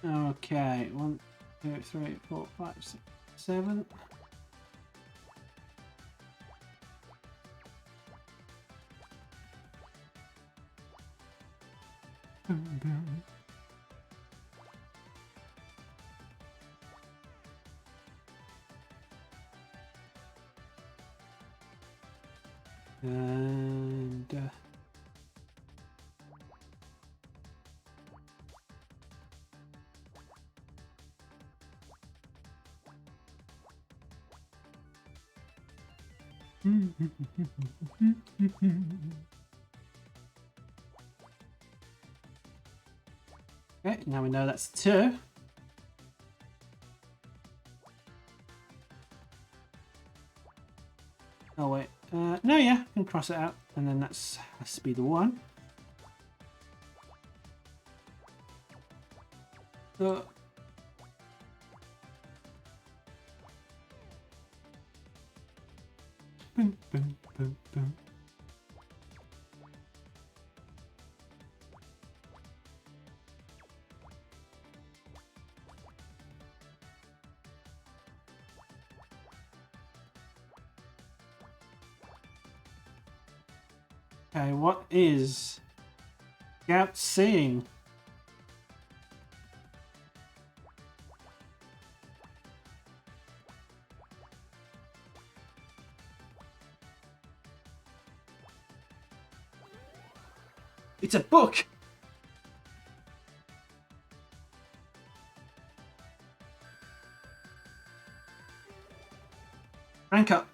Okay, 1, 2, 3, 4, 5, 6, 7. And okay, now we know that's 2. Oh wait, no, yeah, I can cross it out, and then that's has to be the 1. Boom, boom, boom, boom. Okay, what is Scout seeing? It's a book! Rank up.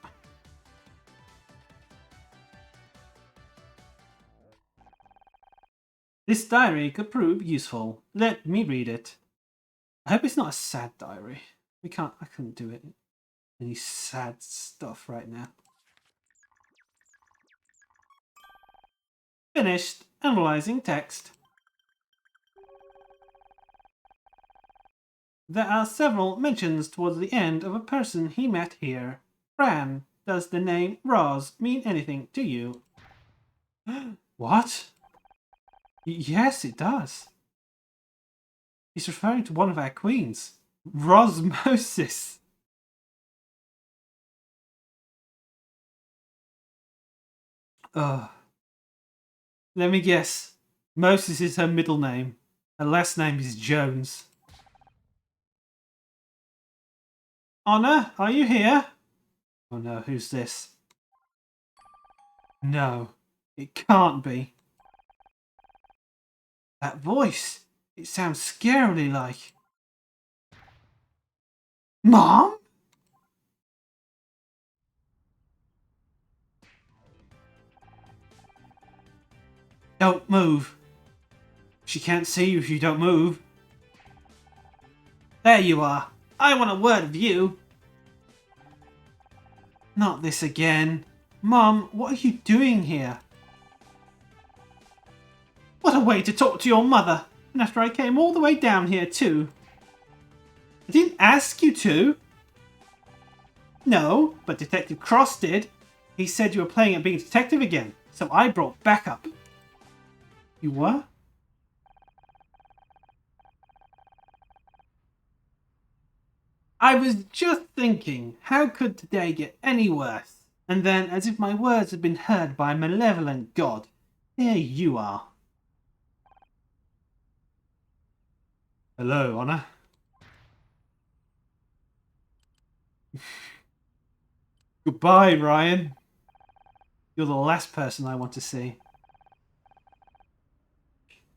This diary could prove useful. Let me read it. I hope it's not a sad diary. I couldn't do it. Any sad stuff right now. Finished analyzing text. There are several mentions towards the end of a person he met here. Fran, does the name Roz mean anything to you? What? Yes, it does. He's referring to one of our queens, Rosmosis. Ugh. Let me guess. Moses is her middle name. Her last name is Jones. Honor, are you here? Oh no, who's this? No, it can't be. That voice, it sounds scarily like... Mom? Don't move. She can't see you if you don't move. There you are. I want a word with you. Not this again. Mom, what are you doing here? What a way to talk to your mother. And after I came all the way down here too. I didn't ask you to. No, but Detective Cross did. He said you were playing at being a detective again, so I brought backup. You were? I was just thinking, how could today get any worse? And then, as if my words had been heard by a malevolent god, here you are. Hello, Honor. Goodbye, Ryan. You're the last person I want to see.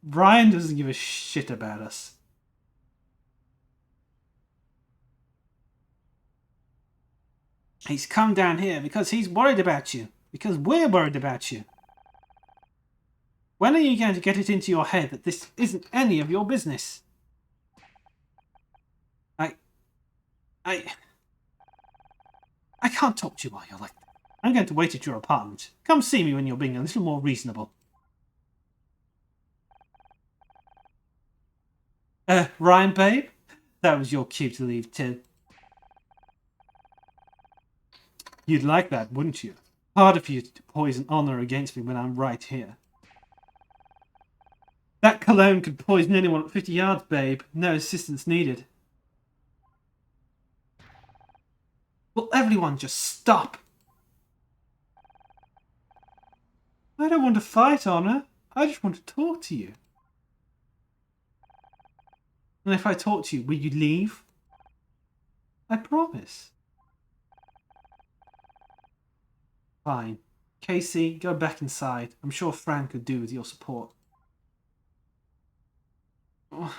Ryan doesn't give a shit about us. He's come down here because he's worried about you. Because we're worried about you. When are you going to get it into your head that this isn't any of your business? I can't talk to you while you're like that. I'm going to wait at your apartment. Come see me when you're being a little more reasonable. Ryan, babe? That was your cue to leave too. You'd like that, wouldn't you? Harder for you to poison Honor against me when I'm right here. That cologne could poison anyone at 50 yards, babe. No assistance needed. Will everyone just stop? I don't want to fight, Honor. I just want to talk to you. And if I talk to you, will you leave? I promise. Fine. Casey, go back inside. I'm sure Fran could do with your support. Oh.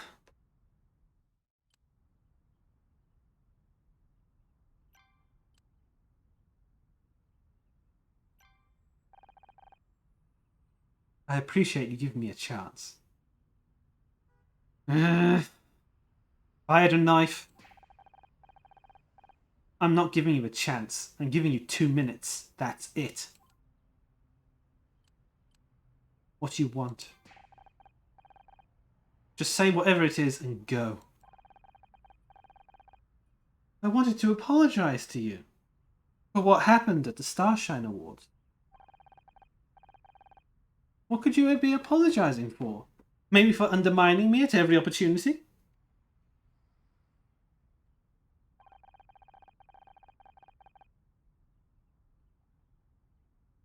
I appreciate you giving me a chance. If I had a knife, I'm not giving you a chance. I'm giving you 2 minutes. That's it. What you want. Just say whatever it is and go. I wanted to apologize to you for what happened at the Starshine Awards. What could you be apologizing for? Maybe for undermining me at every opportunity?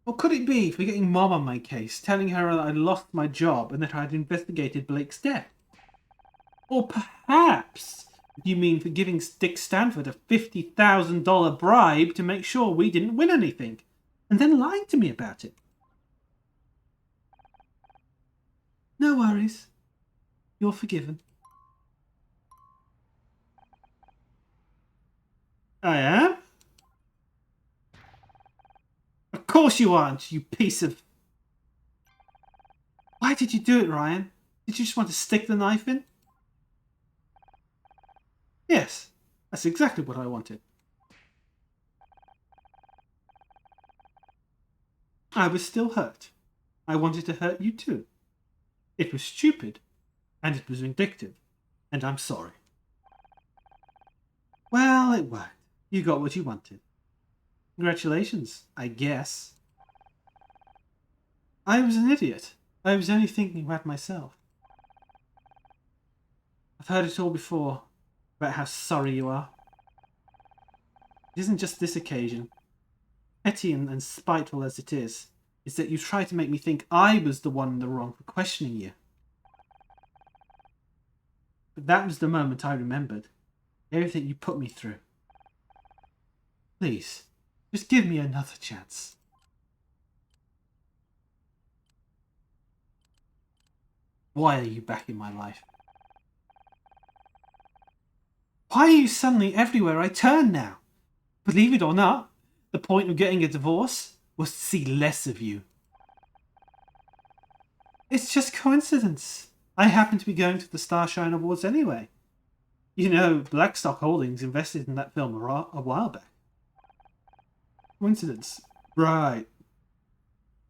Or could it be for getting Mom on my case, telling her that I'd lost my job and that I'd investigated Blake's death? Or perhaps you mean for giving Dick Stanford a $50,000 bribe to make sure we didn't win anything, and then lying to me about it? No worries. You're forgiven. I am? Of course you aren't, you piece of... Why did you do it, Ryan? Did you just want to stick the knife in? Yes, that's exactly what I wanted. I was still hurt. I wanted to hurt you too. It was stupid, and it was vindictive, and I'm sorry. Well, it worked. You got what you wanted. Congratulations, I guess. I was an idiot. I was only thinking about myself. I've heard it all before about how sorry you are. It isn't just this occasion. Petty and spiteful as it is that you tried to make me think I was the one in the wrong for questioning you. But that was the moment I remembered. Everything you put me through. Please, just give me another chance. Why are you back in my life? Why are you suddenly everywhere I turn now? Believe it or not, the point of getting a divorce was to see less of you. It's just coincidence. I happen to be going to the Starshine Awards anyway. You know, Blackstock Holdings invested in that film a while back. Coincidence. Right.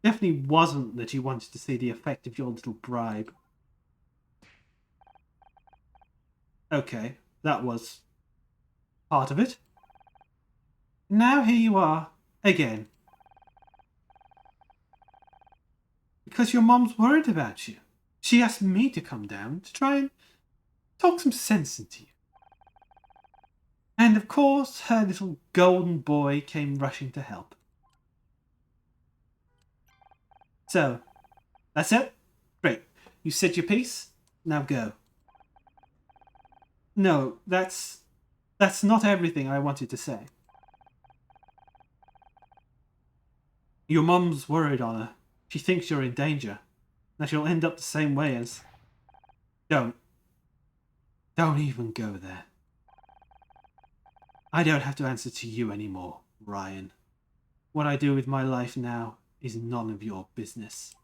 Definitely wasn't that you wanted to see the effect of your little bribe. Okay, that was part of it. Now here you are, again. Because your mom's worried about you. She asked me to come down to try and talk some sense into you. And of course, her little golden boy came rushing to help. So, that's it? Great. You said your piece? Now go. No, that's not everything I wanted to say. Your mum's worried, Honor. She thinks you're in danger. That you'll end up the same way as... Don't even go there. I don't have to answer to you anymore, Ryan. What I do with my life now is none of your business.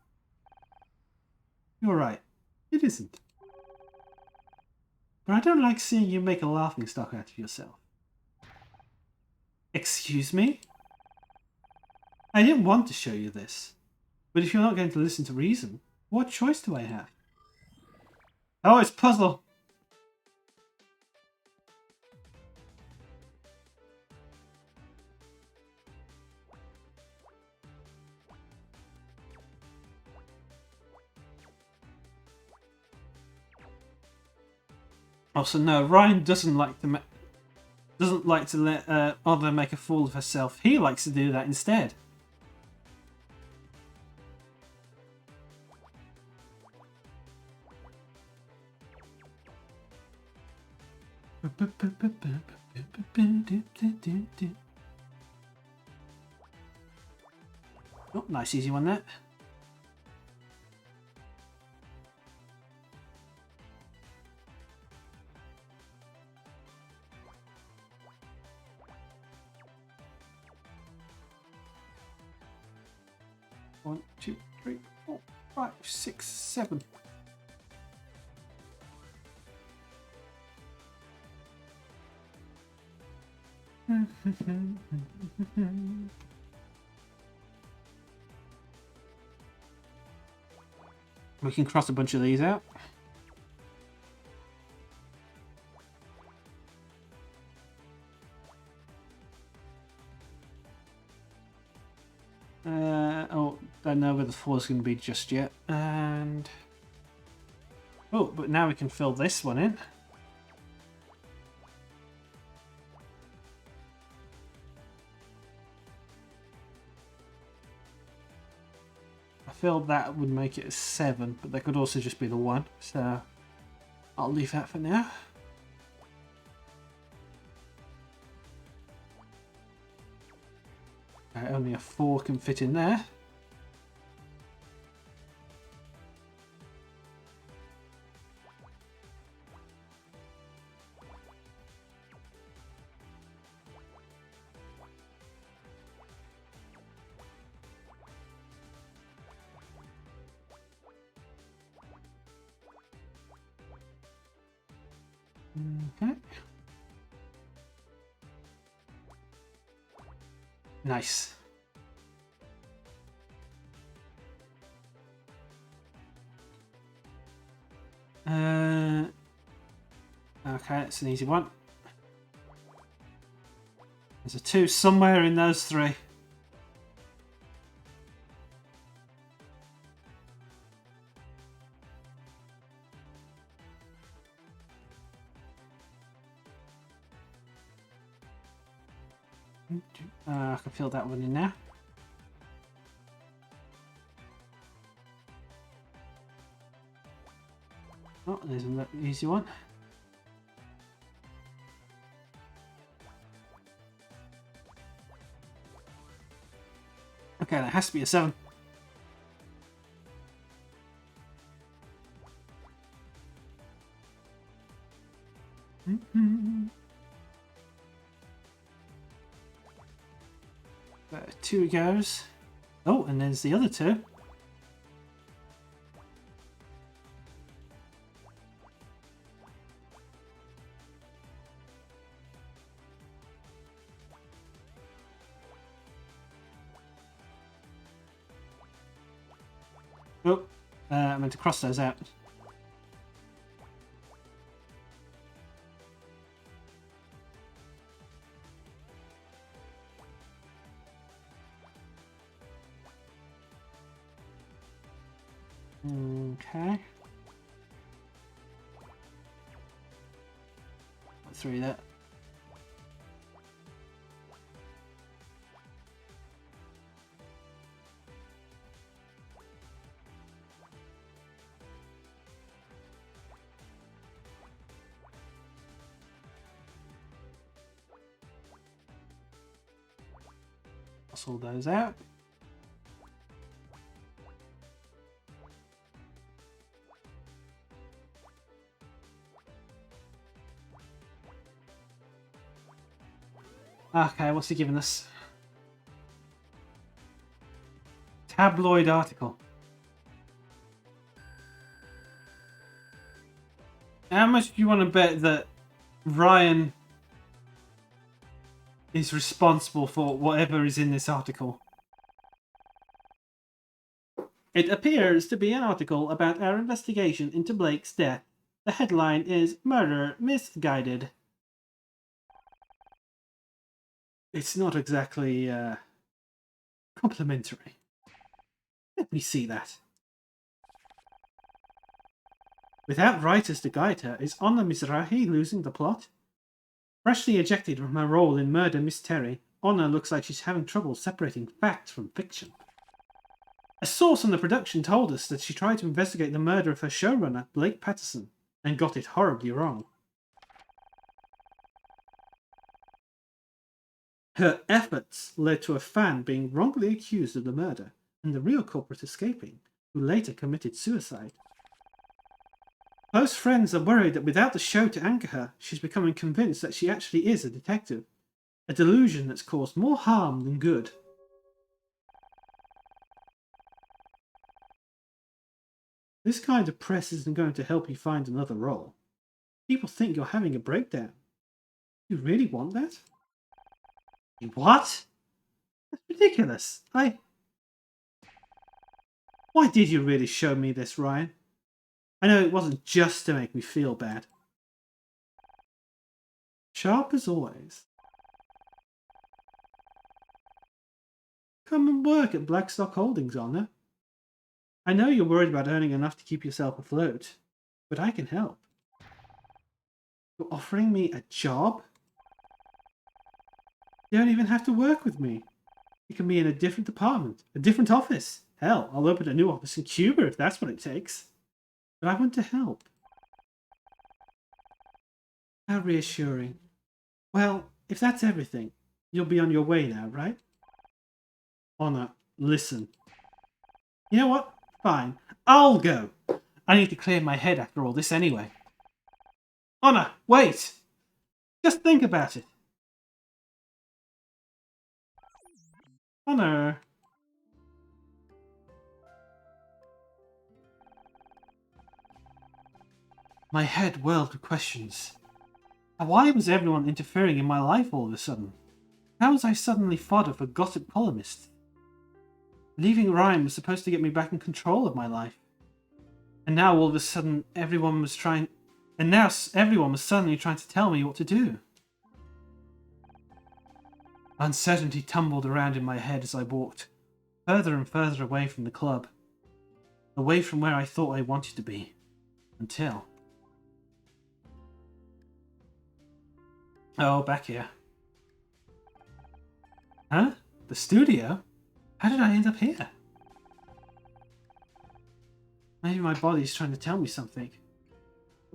You're right. It isn't. But I don't like seeing you make a laughingstock out of yourself. Excuse me? I didn't want to show you this. But if you're not going to listen to reason, what choice do I have? Oh, it's puzzle! Also, no, Ryan doesn't like to let Otter make a fool of herself. He likes to do that instead. Oh, nice easy one there. One, two, three, 4, 5, 6, 7. We can cross a bunch of these out. Oh, don't know where the 4 is going to be just yet. And oh, but now we can fill this one in. I feel that would make it a 7, but that could also just be the 1. So I'll leave that for now. Only a 4 can fit in there. Okay. Nice. Okay, it's an easy one. There's a 2 somewhere in those 3. I can fill that one in now. Oh, there's an easy one. Okay, that has to be a 7. Two goes. Oh, and there's the other 2. Oh, I meant to cross those out. Okay. Put 3 there. Toss all those out. Okay, what's he giving us? Tabloid article. How much do you want to bet that Ryan is responsible for whatever is in this article? It appears to be an article about our investigation into Blake's death. The headline is Murder Misguided. It's not exactly complimentary. Let me see that. Without writers to guide her, is Honor Mizrahi losing the plot? Freshly ejected from her role in Murder Mystery, Honor looks like she's having trouble separating fact from fiction. A source on the production told us that she tried to investigate the murder of her showrunner, Blake Patterson, and got it horribly wrong. Her efforts led to a fan being wrongly accused of the murder, and the real culprit escaping, who later committed suicide. Close friends are worried that without the show to anchor her, she's becoming convinced that she actually is a detective. A delusion that's caused more harm than good. This kind of press isn't going to help you find another role. People think you're having a breakdown. You really want that? What? That's ridiculous. Why did you really show me this, Ryan? I know it wasn't just to make me feel bad. Sharp as always. Come and work at Blackstock Holdings, Honor. I know you're worried about earning enough to keep yourself afloat, but I can help. You're offering me a job? You don't even have to work with me. You can be in a different department, a different office. Hell, I'll open a new office in Cuba if that's what it takes. But I want to help. How reassuring. Well, if that's everything, you'll be on your way now, right? Honor, listen. You know what? Fine. I'll go. I need to clear my head after all this anyway. Honor, wait! Just think about it. Honor. My head whirled with questions. Why was everyone interfering in my life all of a sudden? How was I suddenly fodder for gossip columnists? Leaving Ryan was supposed to get me back in control of my life. And now all of a sudden everyone was suddenly trying to tell me what to do. Uncertainty tumbled around in my head as I walked, further and further away from the club. Away from where I thought I wanted to be. Until... Oh, back here. Huh? The studio? How did I end up here? Maybe my body's trying to tell me something.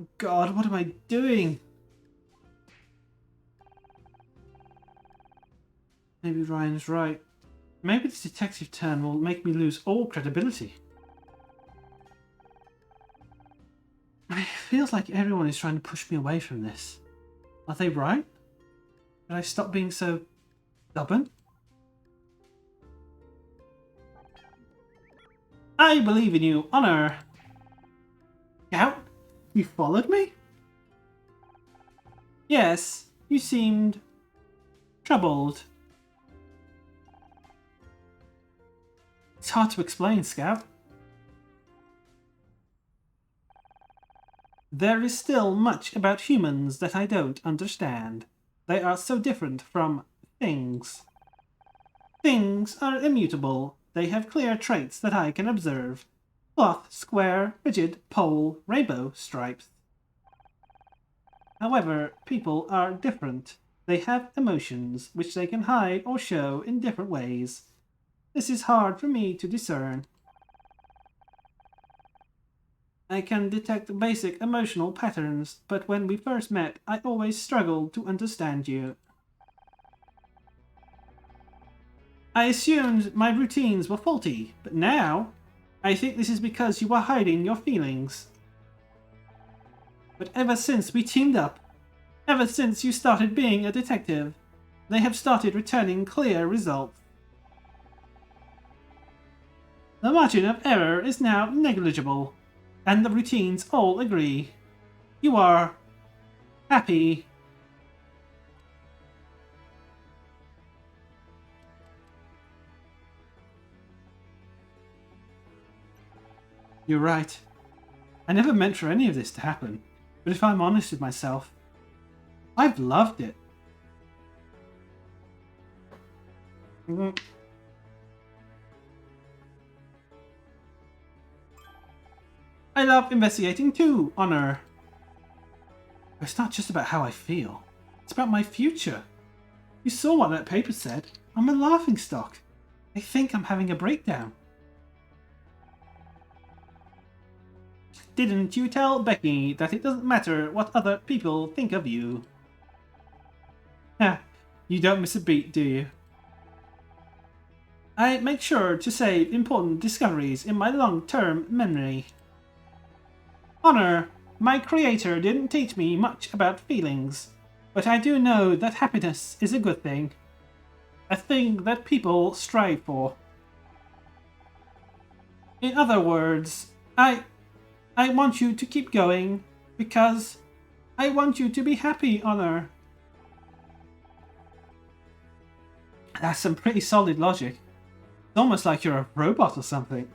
Oh God, what am I doing? Maybe Ryan's right. Maybe this detective turn will make me lose all credibility. It feels like everyone is trying to push me away from this. Are they right? Should I stop being so stubborn? I believe in you, Honor. Scout? You followed me? Yes, you seemed troubled. It's hard to explain, Scout. There is still much about humans that I don't understand. They are so different from things. Things are immutable. They have clear traits that I can observe. Cloth, square, rigid, pole, rainbow, stripes. However, people are different. They have emotions, which they can hide or show in different ways. This is hard for me to discern. I can detect basic emotional patterns, but when we first met, I always struggled to understand you. I assumed my routines were faulty, but now I think this is because you are hiding your feelings. But ever since we teamed up, ever since you started being a detective, they have started returning clear results. The margin of error is now negligible, and the routines all agree. You are happy. You're right. I never meant for any of this to happen, but if I'm honest with myself, I've loved it. I love investigating too, Honor. But it's not just about how I feel. It's about my future. You saw what that paper said. I'm a laughingstock. They think I'm having a breakdown. Didn't you tell Becky that it doesn't matter what other people think of you? Ha, you don't miss a beat, do you? I make sure to save important discoveries in my long-term memory. Honor, my creator didn't teach me much about feelings, but I do know that happiness is a good thing. A thing that people strive for. In other words, I want you to keep going, because I want you to be happy, Honor. That's some pretty solid logic. It's almost like you're a robot or something.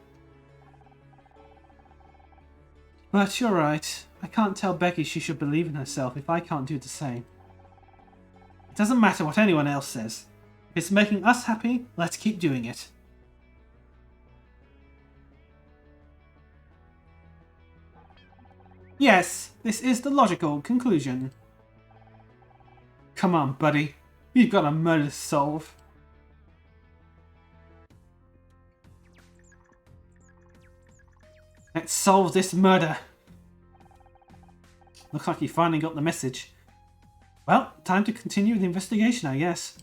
But you're right. I can't tell Becky she should believe in herself if I can't do the same. It doesn't matter what anyone else says. If it's making us happy, let's keep doing it. Yes, this is the logical conclusion. Come on, buddy. You've got a murder to solve. Let's solve this murder. Looks like you finally got the message. Well, time to continue the investigation, I guess.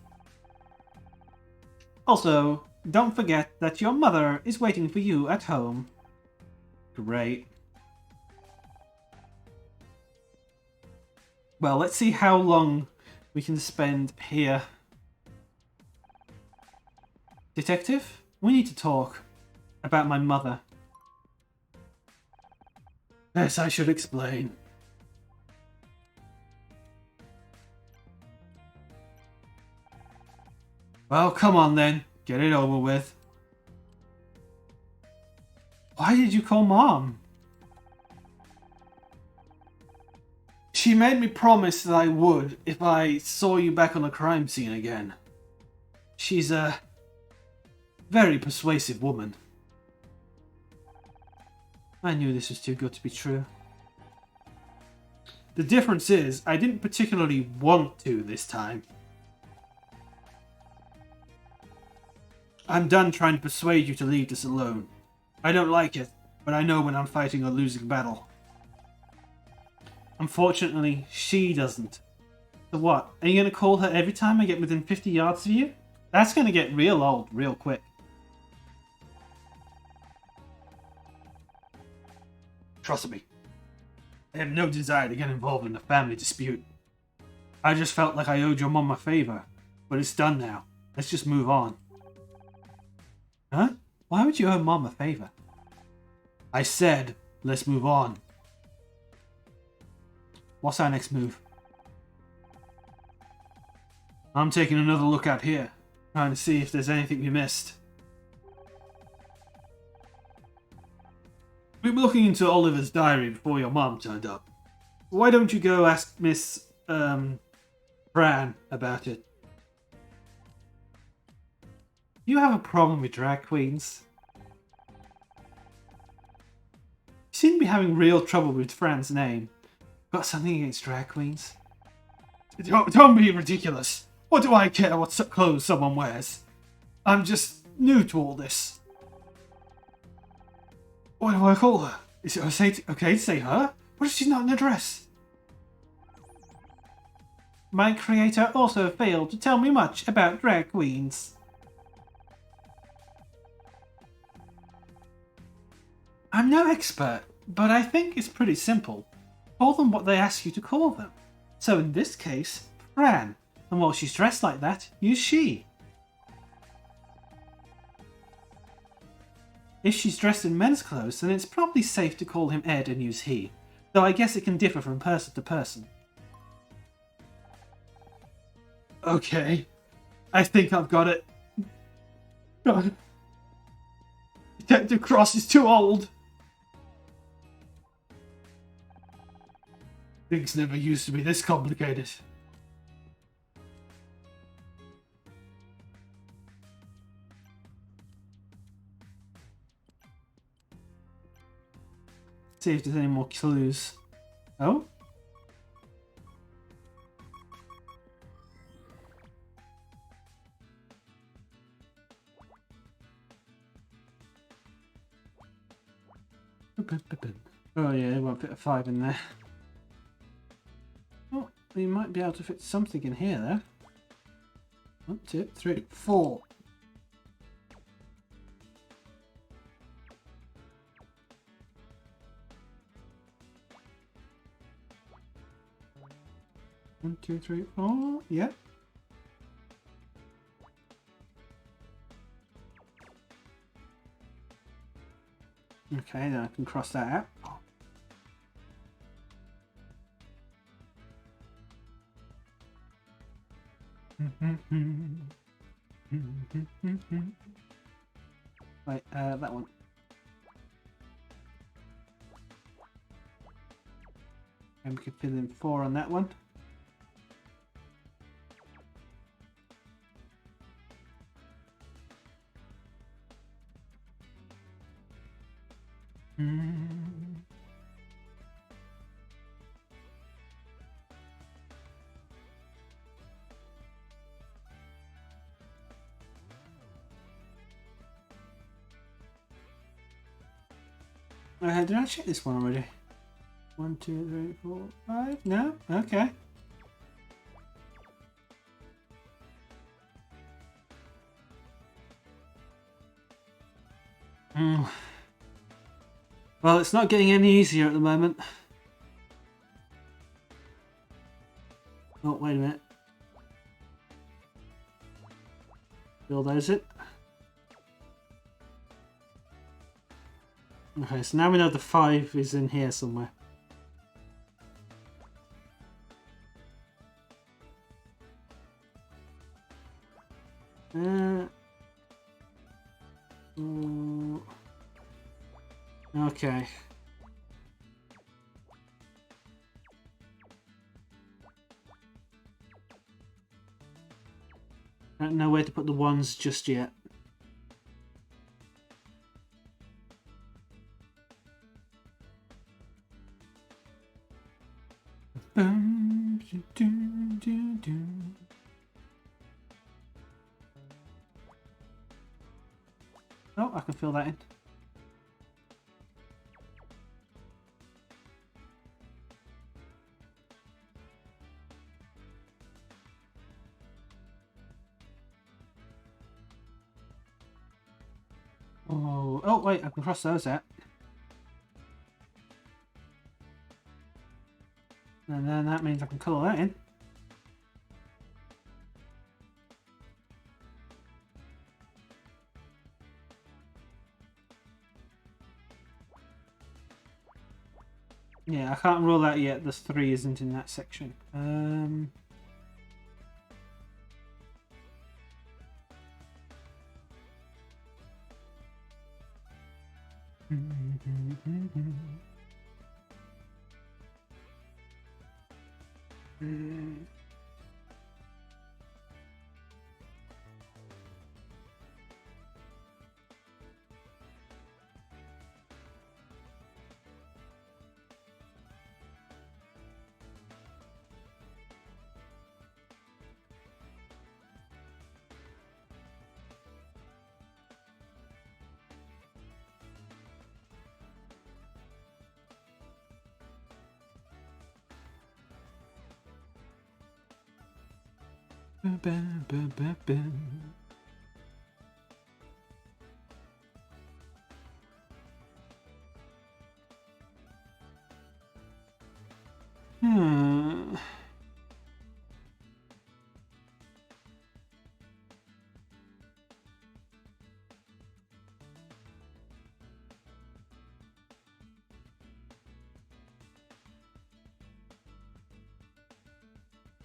Also, don't forget that your mother is waiting for you at home. Great. Well, let's see how long we can spend here. Detective, we need to talk about my mother. Yes, I should explain. Well, come on then. Get it over with. Why did you call Mom? She made me promise that I would if I saw you back on the crime scene again. She's a very persuasive woman. I knew this was too good to be true. The difference is, I didn't particularly want to this time. I'm done trying to persuade you to leave this alone. I don't like it, but I know when I'm fighting a losing battle. Unfortunately, she doesn't. So what? Are you going to call her every time I get within 50 yards of you? That's going to get real old real quick. Trust me. I have no desire to get involved in a family dispute. I just felt like I owed your mom a favor. But it's done now. Let's just move on. Huh? Why would you owe mom a favor? I said, let's move on. What's our next move? I'm taking another look out here, trying to see if there's anything we missed. We were looking into Oliver's diary before your mom turned up. Why don't you go ask Miss, Fran about it? You have a problem with drag queens? You seem to be having real trouble with Fran's name. Got something against drag queens? Don't be ridiculous. What do I care what clothes someone wears? I'm just new to all this. What do I call her? Is it okay to say her? What if she's not in a dress? My creator also failed to tell me much about drag queens. I'm no expert, but I think it's pretty simple. Call them what they ask you to call them. So in this case, Fran. And while she's dressed like that, use she. If she's dressed in men's clothes, then it's probably safe to call him Ed and use he. Though I guess it can differ from person to person. Okay. I think I've got it. God. Detective Cross is too old. Things never used to be this complicated. See if there's any more clues. Oh? Oh yeah, they won't fit a 5 in there. Oh, we might be able to fit something in here though. 1, 2, 3, 4. One, two, three, four. Yeah. Okay, then I can cross that out. Right, that one. And we can fill in 4 on that one. Did I check this one already? 1, 2, 3, 4, 5. No? Okay. Well, it's not getting any easier at the moment. Oh, wait a minute. Build is it? Okay, so now we know the 5 is in here somewhere. Okay. I don't know where to put the 1s just yet. Oh, I can fill that in. Oh, wait, I can cross those out. And then that means I can colour that in. Yeah, I can't rule out yet the 3 isn't in that section.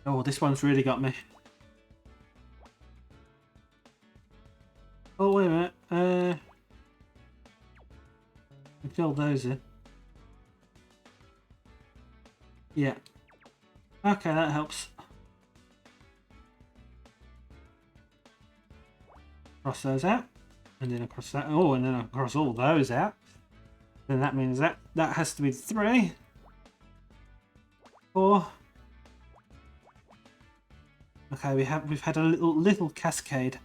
Oh, this one's really got me. Oh, wait a minute. Fill those in. Yeah. Okay, that helps. Cross those out. And then across that. Oh, and then across all those out. Then that means that has to be 3. 4. Okay, we've had a little cascade.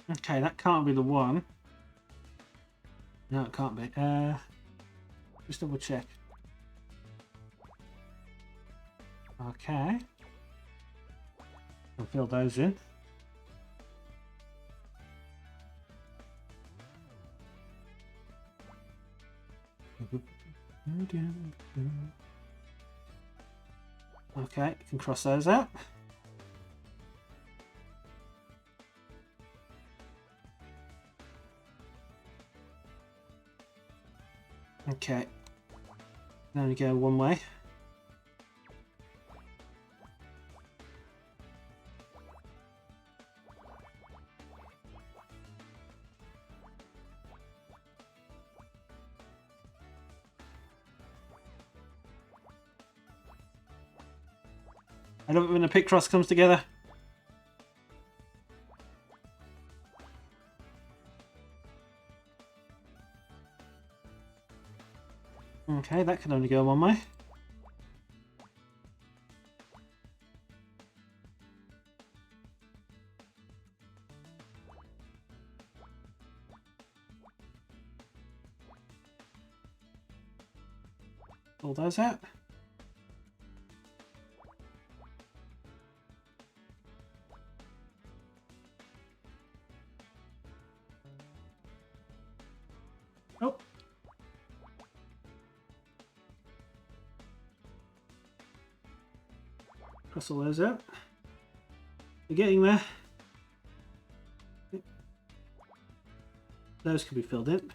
Okay, that can't be the 1. No, it can't be. Just double check. Okay. I'll fill those in. Okay, you can cross those out. Okay. Now we go one way. I love it when a Picross comes together. Okay, that can only go one way. Pull those out. Oh. Cross all those out. We're getting there. Those can be filled in.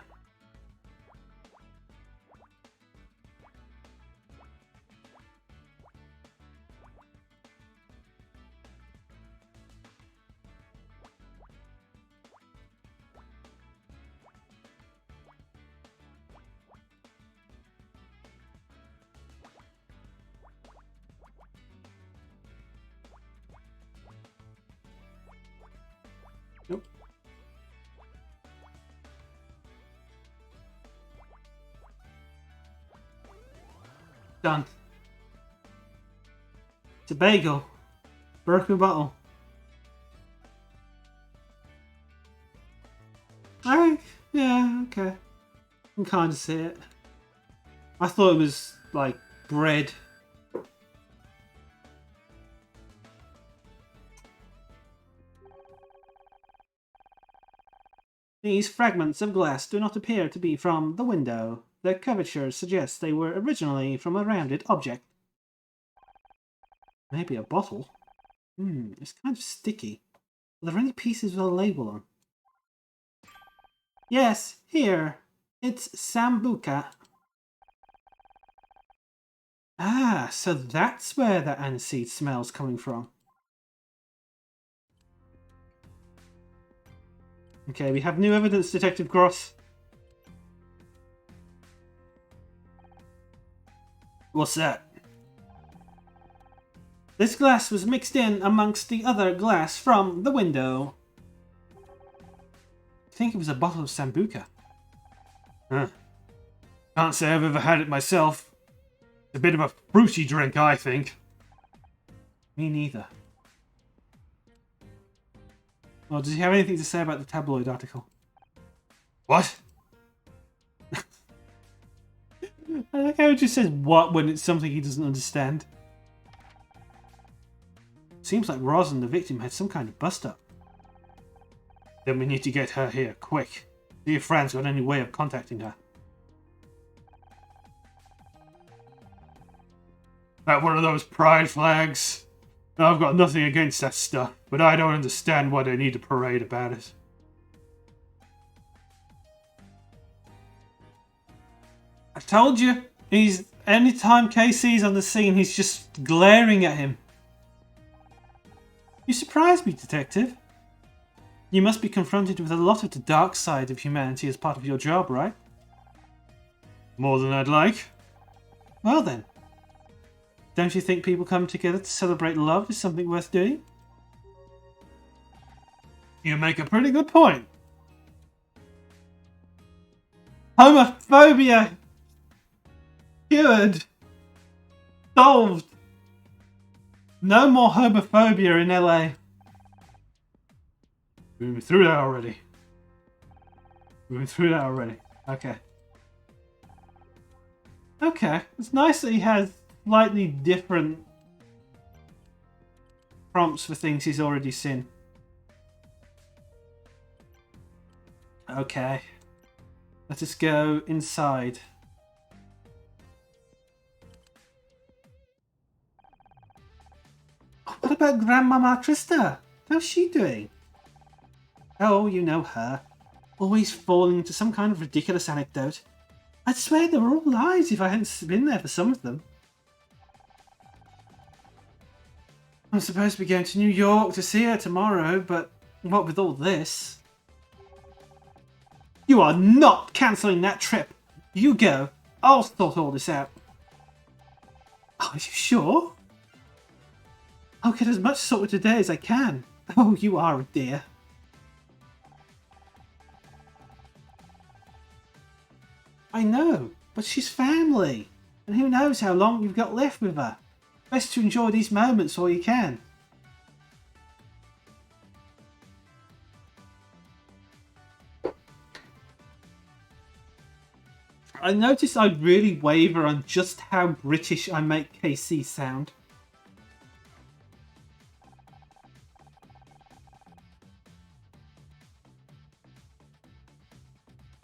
Nope. Done. It's a bagel. Broken bottle. Yeah, okay. I can kind of see it. I thought it was like bread. These fragments of glass do not appear to be from the window. Their curvature suggests they were originally from a rounded object. Maybe a bottle? It's kind of sticky. Are there any pieces with a label on? Yes, here. It's Sambuca. Ah, so that's where the aniseed smell's coming from. Okay, we have new evidence, Detective Gross. What's that? This glass was mixed in amongst the other glass from the window. I think it was a bottle of Sambuca. Huh. Can't say I've ever had it myself. It's a bit of a fruity drink, I think. Me neither. Well, does he have anything to say about the tabloid article? What? I like how he just says what when it's something he doesn't understand. Seems like Roz and the victim had some kind of bust-up. Then we need to get her here, quick. See if Fran's got any way of contacting her. That one of those pride flags? I've got nothing against that stuff, but I don't understand why they need a parade about it. I told you, anytime KC's on the scene, he's just glaring at him. You surprised me, Detective. You must be confronted with a lot of the dark side of humanity as part of your job, right? More than I'd like. Well then. Don't you think people coming together to celebrate love is something worth doing? You make a pretty good point. Homophobia! Cured! Solved! No more homophobia in LA. We've been through that already. Okay. Okay. It's nice that he has slightly different prompts for things he's already seen. Okay. Let us go inside. What about Grandmama Trista? How's she doing? Oh, you know her. Always falling into some kind of ridiculous anecdote. I'd swear they were all lies if I hadn't been there for some of them. I'm supposed to be going to New York to see her tomorrow, but what with all this? You are not cancelling that trip. You go. I'll sort all this out. Are you sure? I'll get as much sorted today as I can. Oh, you are a dear. I know, but she's family. And who knows how long you've got left with her. Best to enjoy these moments while you can. I noticed I really waver on just how British I make KC sound.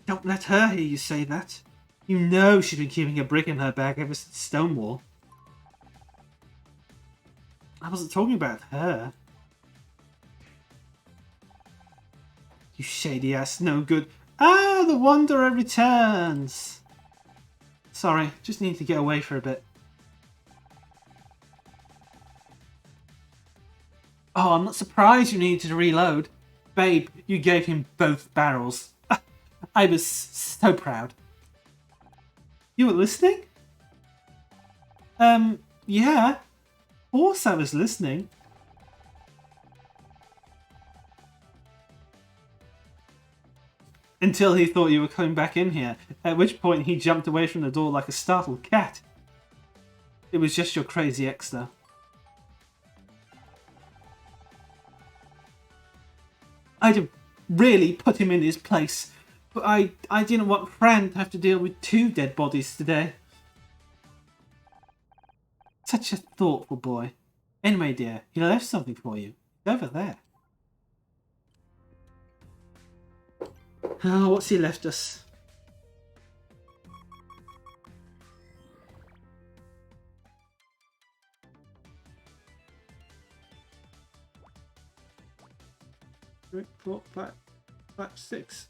Don't let her hear you say that. You know she's been keeping a brick in her bag ever since Stonewall. I wasn't talking about her. You shady ass no good. Ah, the Wanderer returns. Sorry, just need to get away for a bit. Oh, I'm not surprised you needed to reload. Babe, you gave him both barrels. I was so proud. You were listening? Yeah. Of course I was listening. Until he thought you were coming back in here, at which point he jumped away from the door like a startled cat. It was just your crazy ex, though. I'd have really put him in his place. But I didn't want Fran to have to deal with 2 dead bodies today. Such a thoughtful boy. Anyway, dear, he left something for you. It's over there. Oh, what's he left us? Three, 4, 5, 6.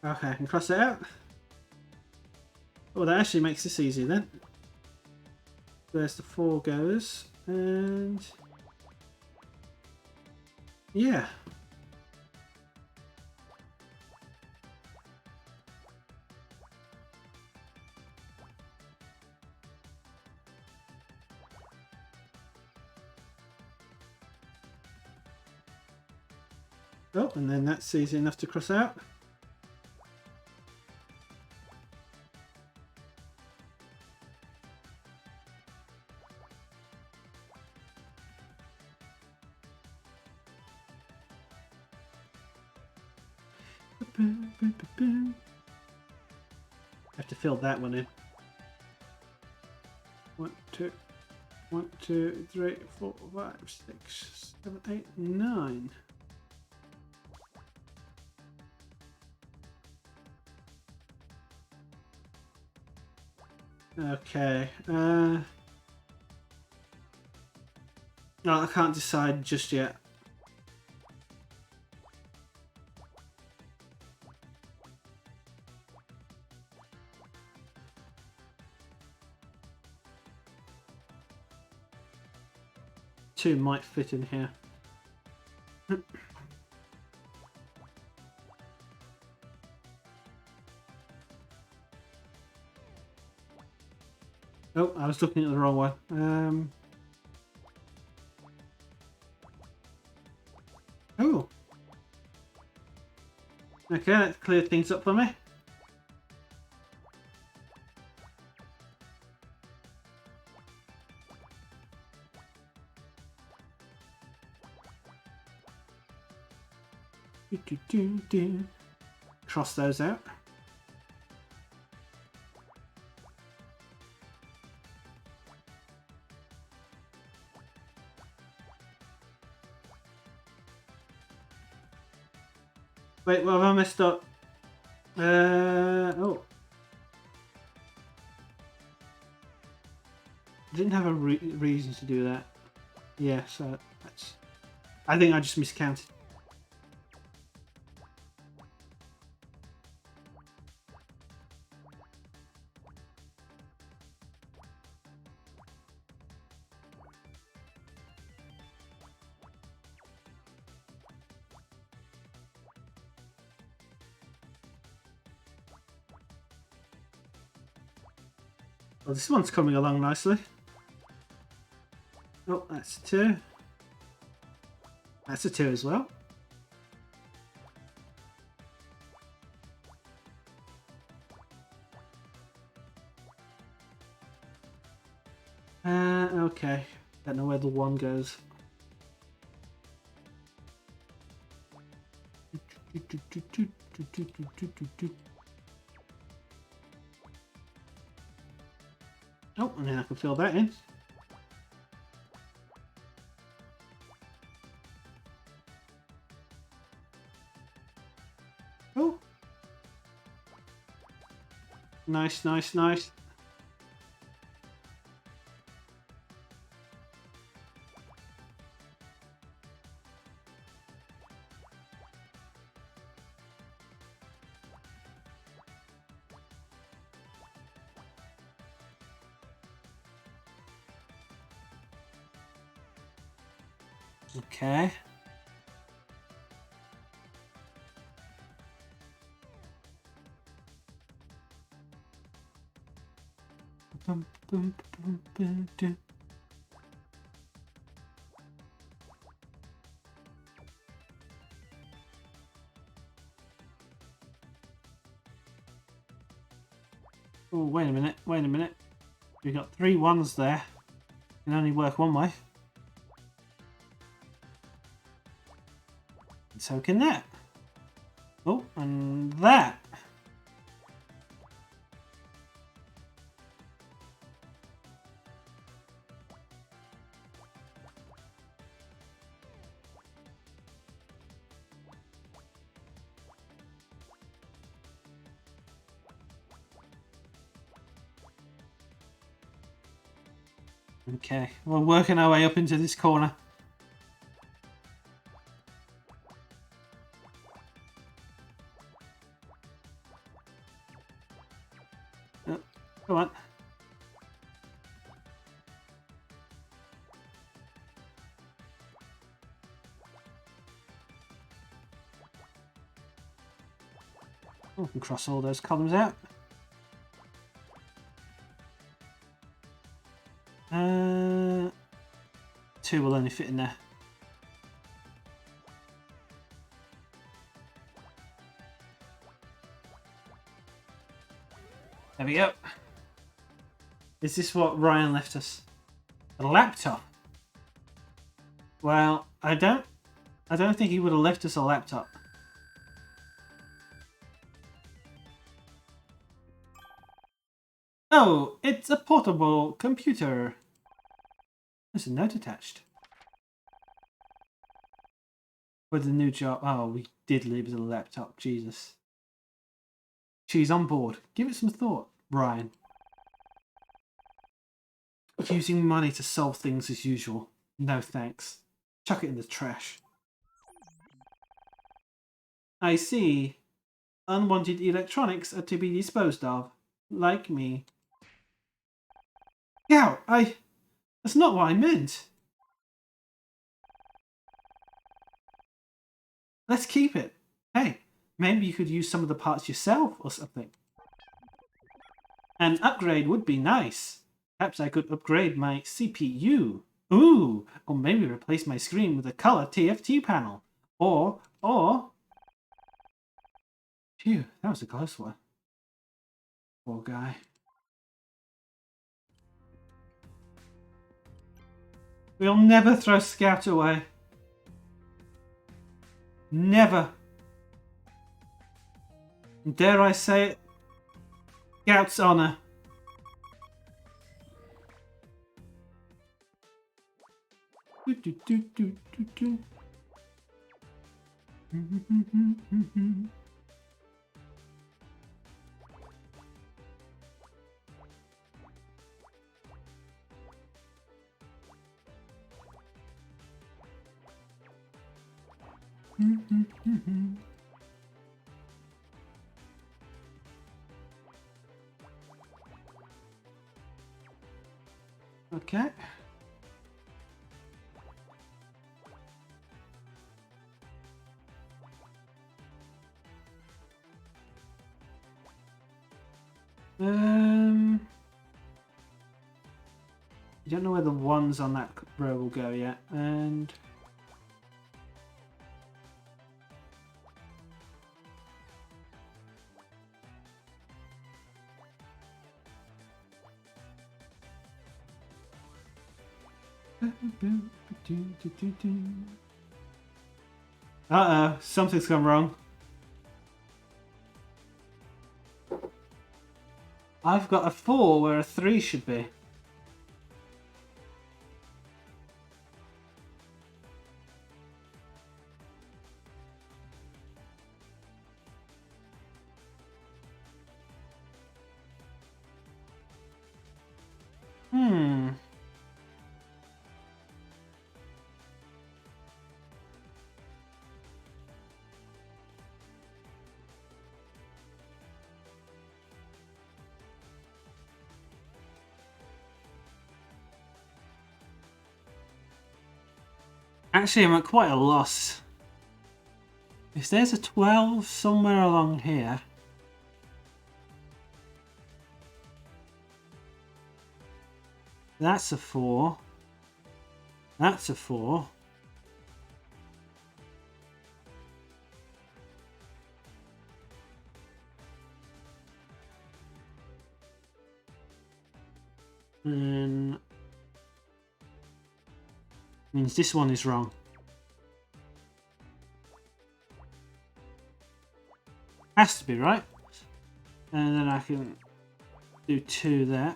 Okay, I can cross it out. Oh, that actually makes this easy then. There's the 4 goes, and yeah. Oh, and then that's easy enough to cross out. Have to fill that one in. 1, 2, 1, 2, 3, 4, 5, 6, 7, 8, 9. Okay. No, I can't decide just yet. Two might fit in here. Oh, I was looking at the wrong one. Oh. Okay, that cleared things up for me. Cross those out. Wait, what have I messed up? Oh. I didn't have a reason to do that. Yeah, so that's... I think I just miscounted. Well, this one's coming along nicely. Oh, that's a 2. That's a 2 as well. Okay. Don't know where the 1 goes. Oh, and then I can fill that in. Oh. Nice, nice, nice. Okay. Oh, wait a minute, wait a minute. We've got 3 ones there. Can only work one way. And so can that. Oh, and that. Okay, we're working our way up into this corner. Oh, come on. Oh, we can cross all those columns out. 2 will only fit in there. There we go. Is this what Ryan left us? A laptop? Well, I don't think he would have left us a laptop. Oh, it's a portable computer. There's a note attached. For the new job. Oh, we did leave us a laptop. Jesus. She's on board. Give it some thought, Ryan. Using money to solve things as usual. No thanks. Chuck it in the trash. I see. Unwanted electronics are to be disposed of. Like me. Yeah, that's not what I meant. Let's keep it. Hey, maybe you could use some of the parts yourself or something. An upgrade would be nice. Perhaps I could upgrade my CPU. Ooh, or maybe replace my screen with a color TFT panel. Or... Phew, that was a close one. Poor guy. We'll never throw Scout away. Never. Dare I say it? Scout's honor. Okay. I don't know where the ones on that row will go yet, and uh-oh, something's gone wrong. I've got a 4 where a 3 should be. Actually, I'm at quite a loss. If there's a 12 somewhere along here... That's a 4. That's a 4. And means this one is wrong. Has to be right. And then I can do 2 there.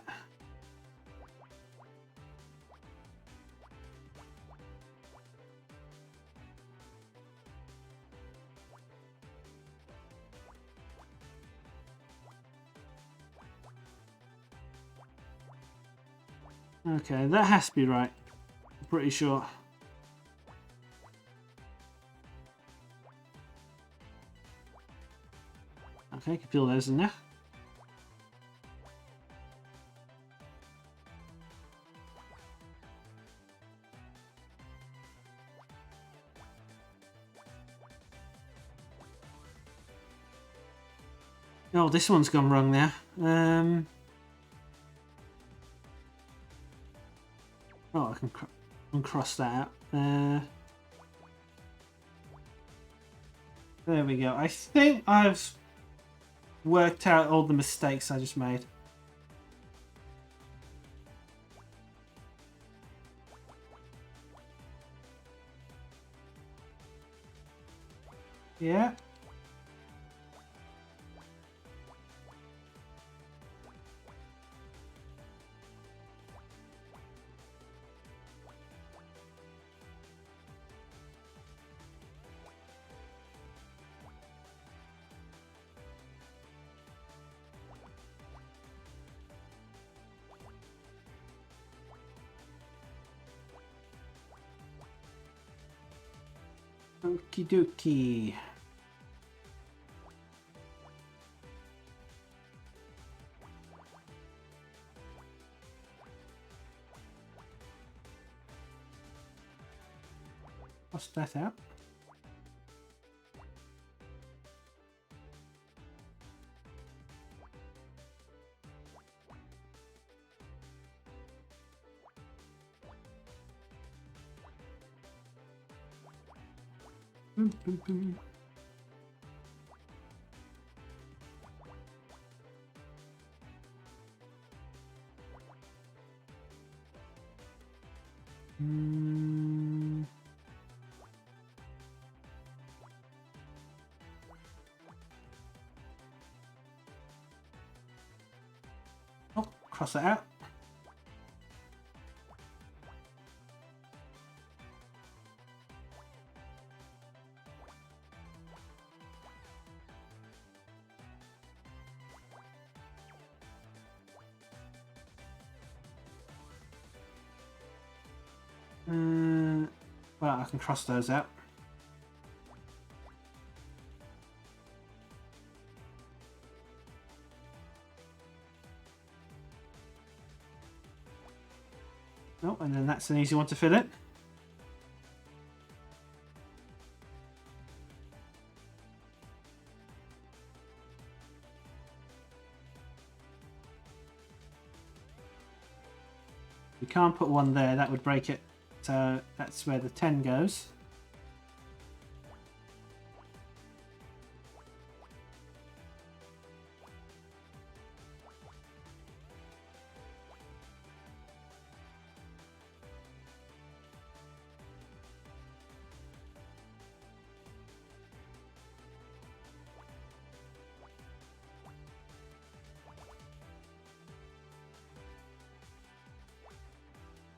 Okay, that has to be right. I'm pretty sure. Okay, can fill those in there. Oh, this one's gone wrong there. Oh, I can cross that out. There we go. I think I've worked out all the mistakes I just made. Yeah. Okie dokie. Cross that out. Boom, boom, boom. Oh, cross it out. Well, I can cross those out. Oh, and then that's an easy one to fill in. You can't put one there, that would break it. So that's where the 10 goes.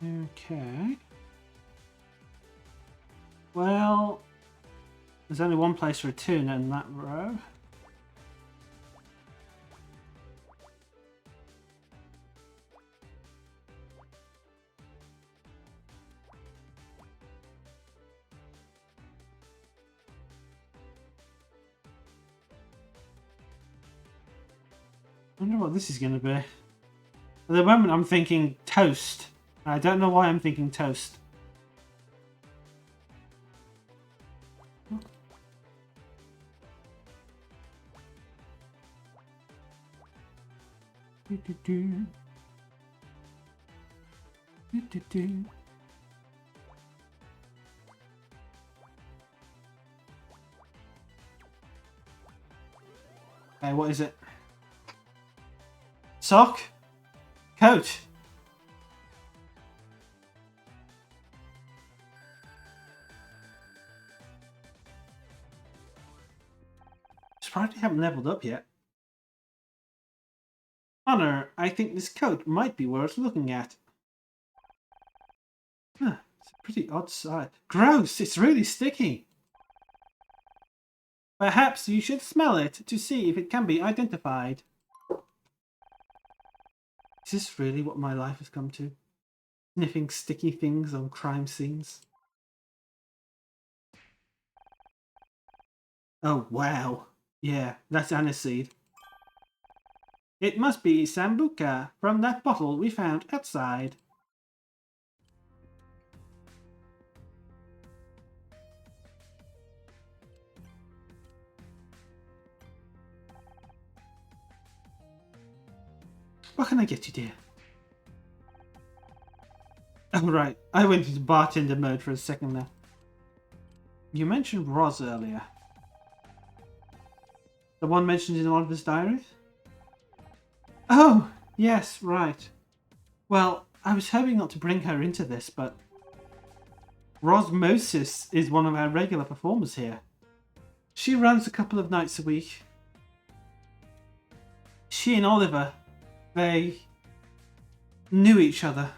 Okay. Well, there's only one place for a 2 in that row. I wonder what this is going to be. At the moment I'm thinking toast. I don't know why I'm thinking toast. Do-do-do. Okay, what is it? Sock? Coat? Surprised we haven't leveled up yet. Honor, I think this coat might be worth looking at. Huh, it's a pretty odd size. Gross, it's really sticky. Perhaps you should smell it to see if it can be identified. Is this really what my life has come to? Sniffing sticky things on crime scenes? Oh, wow. Yeah, that's aniseed. It must be Sambuca from that bottle we found outside. What can I get you, dear? Oh, right. I went into bartender mode for a second there. You mentioned Roz earlier. The one mentioned in one of his diaries? Oh, yes, right. Well, I was hoping not to bring her into this, but Rosmosis is one of our regular performers here. She runs a couple of nights a week. She and Oliver, they knew each other.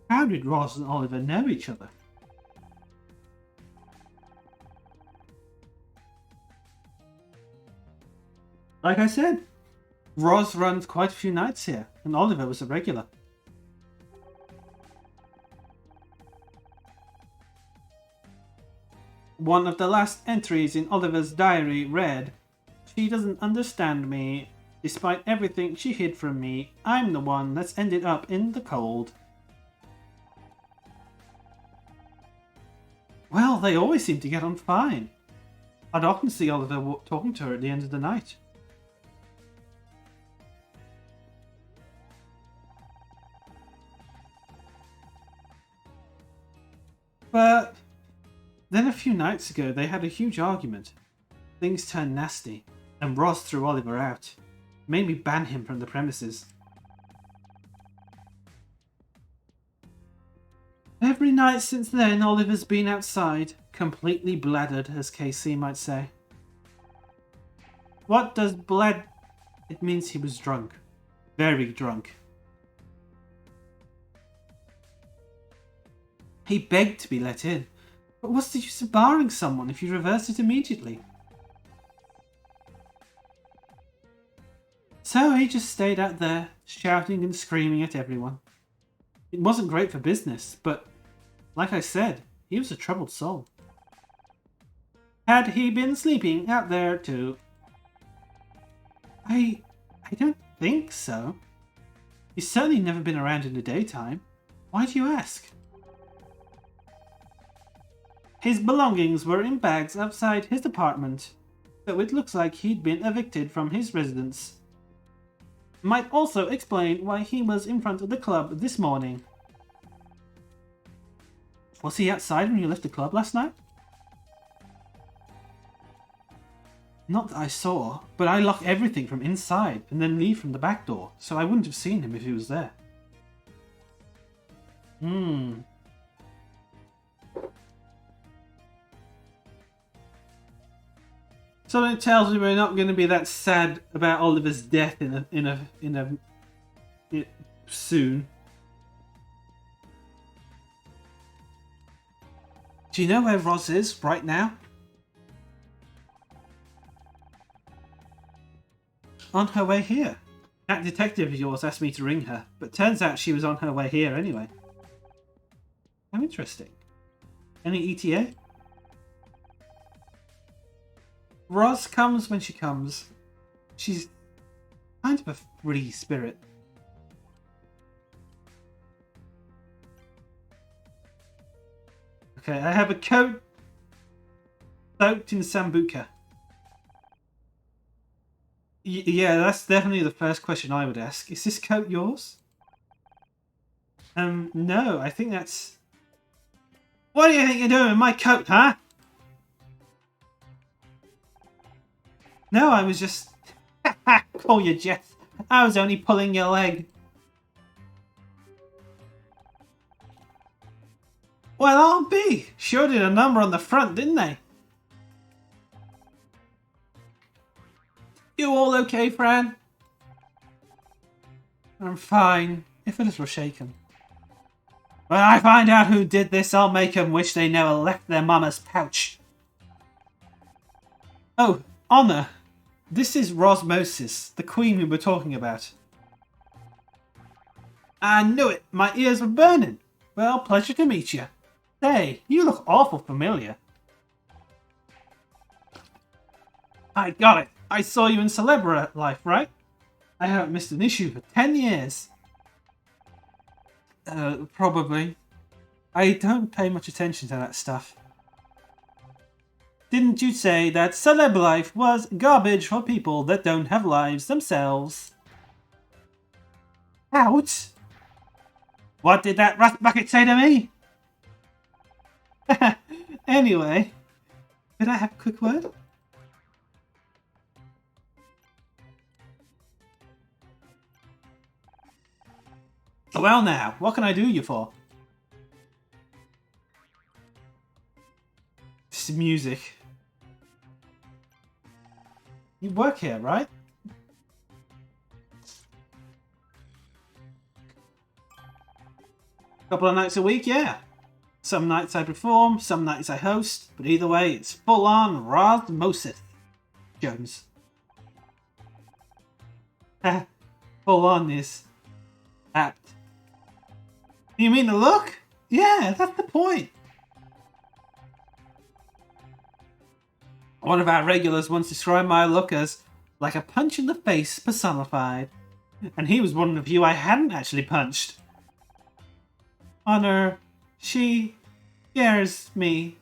How did Roz and Oliver know each other? Like I said, Roz runs quite a few nights here, and Oliver was a regular. One of the last entries in Oliver's diary read, "She doesn't understand me. Despite everything she hid from me, I'm the one that's ended up in the cold." Well, they always seem to get on fine. I'd often see Oliver talking to her at the end of the night. But then a few nights ago, they had a huge argument. Things turned nasty, and Roz threw Oliver out. Made me ban him from the premises. Every night since then, Oliver's been outside, completely bladdered, as KC might say. What does blad... It means he was drunk. Very drunk. He begged to be let in. But what's the use of barring someone if you reverse it immediately? So he just stayed out there, shouting and screaming at everyone. It wasn't great for business, but like I said, he was a troubled soul. Had he been sleeping out there too? I don't think so. He's certainly never been around in the daytime. Why do you ask? His belongings were in bags outside his apartment, so it looks like he'd been evicted from his residence. Might also explain why he was in front of the club this morning. Was he outside when you left the club last night? Not that I saw, but I lock everything from inside and then leave from the back door, so I wouldn't have seen him if he was there. Something tells me we're not going to be that sad about Oliver's death soon. Do you know where Roz is right now? On her way here. That detective of yours asked me to ring her, but turns out she was on her way here anyway. How interesting. Any ETA? Roz comes when she comes. She's kind of a free spirit. Okay, I have a coat soaked in Sambuca. Yeah, that's definitely the first question I would ask. Is this coat yours? No, I think that's... What do you think you're doing with my coat, huh? No, I was just... Call you Jess. I was only pulling your leg. Well, I'll be. Sure did a number on the front, didn't they? You all okay, Fran? I'm fine, if a little shaken. When I find out who did this, I'll make them wish they never left their mama's pouch. Oh, Honor. This is Rosmosis, the queen we were talking about. I knew it. My ears were burning. Well, pleasure to meet you. Hey, you look awful familiar. I got it. I saw you in Celebra Life, right? I haven't missed an issue for 10 years. Probably. I don't pay much attention to that stuff. Didn't you say that Celeb Life was garbage for people that don't have lives themselves? Out? What did that rust bucket say to me? Anyway, could I have a quick word? Well now, what can I do you for? This is music. You work here, right? Couple of nights a week, yeah. Some nights I perform, some nights I host, but either way, it's full-on Rosmosis. Jones. Full-on is apt. You mean the look? Yeah, that's the point. One of our regulars once described my look as like a punch in the face personified. And he was one of you I hadn't actually punched. Honor, she scares me.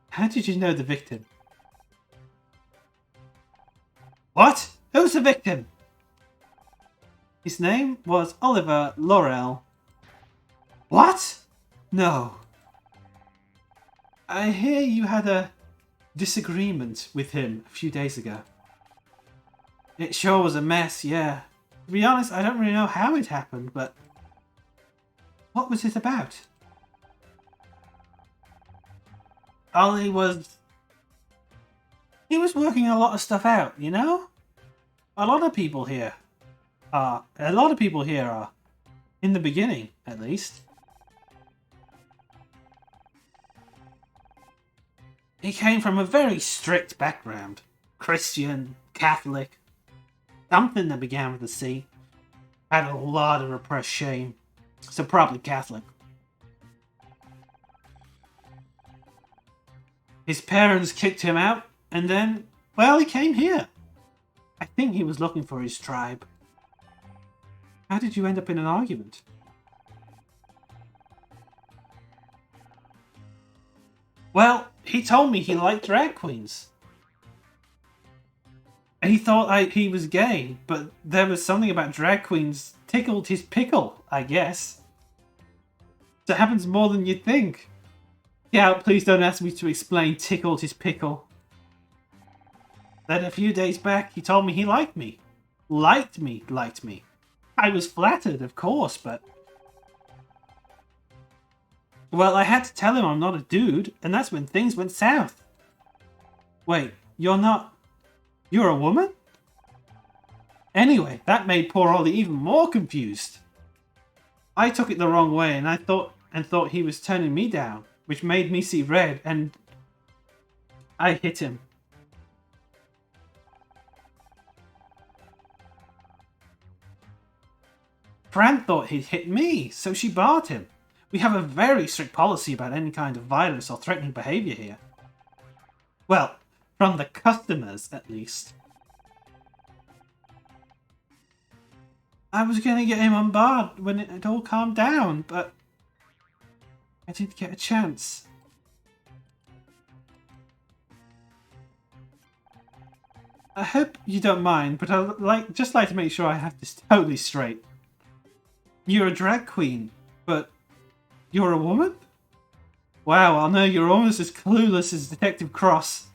How did you know the victim? What? Who's the victim? His name was Oliver Laurel. What? No. I hear you had a disagreement with him a few days ago. It sure was a mess, yeah. To be honest, I don't really know how it happened, but... What was it about? Ollie was... He was working a lot of stuff out, you know? A lot of people here are. In the beginning, at least. He came from a very strict background. Christian, Catholic. Something that began with a C. Had a lot of repressed shame. So probably Catholic. His parents kicked him out, and then, well, he came here. I think he was looking for his tribe. How did you end up in an argument? Well, he told me he liked drag queens. And he thought he was gay, but there was something about drag queens tickled his pickle, I guess. So it happens more than you'd think. Yeah, please don't ask me to explain tickled his pickle. Then a few days back, he told me he liked me. Liked me. I was flattered, of course, but... Well, I had to tell him I'm not a dude, and that's when things went south. Wait, you're not... You're a woman? Anyway, that made poor Ollie even more confused. I took it the wrong way, and I thought he was turning me down, which made me see red, and I hit him. Fran thought he'd hit me, so she barred him. We have a very strict policy about any kind of violence or threatening behaviour here. Well, from the customers, at least. I was going to get him unbarred when it had all calmed down, but I didn't get a chance. I hope you don't mind, but I'd just like to make sure I have this totally straight. You're a drag queen, but you're a woman? Wow, I know you're almost as clueless as Detective Cross.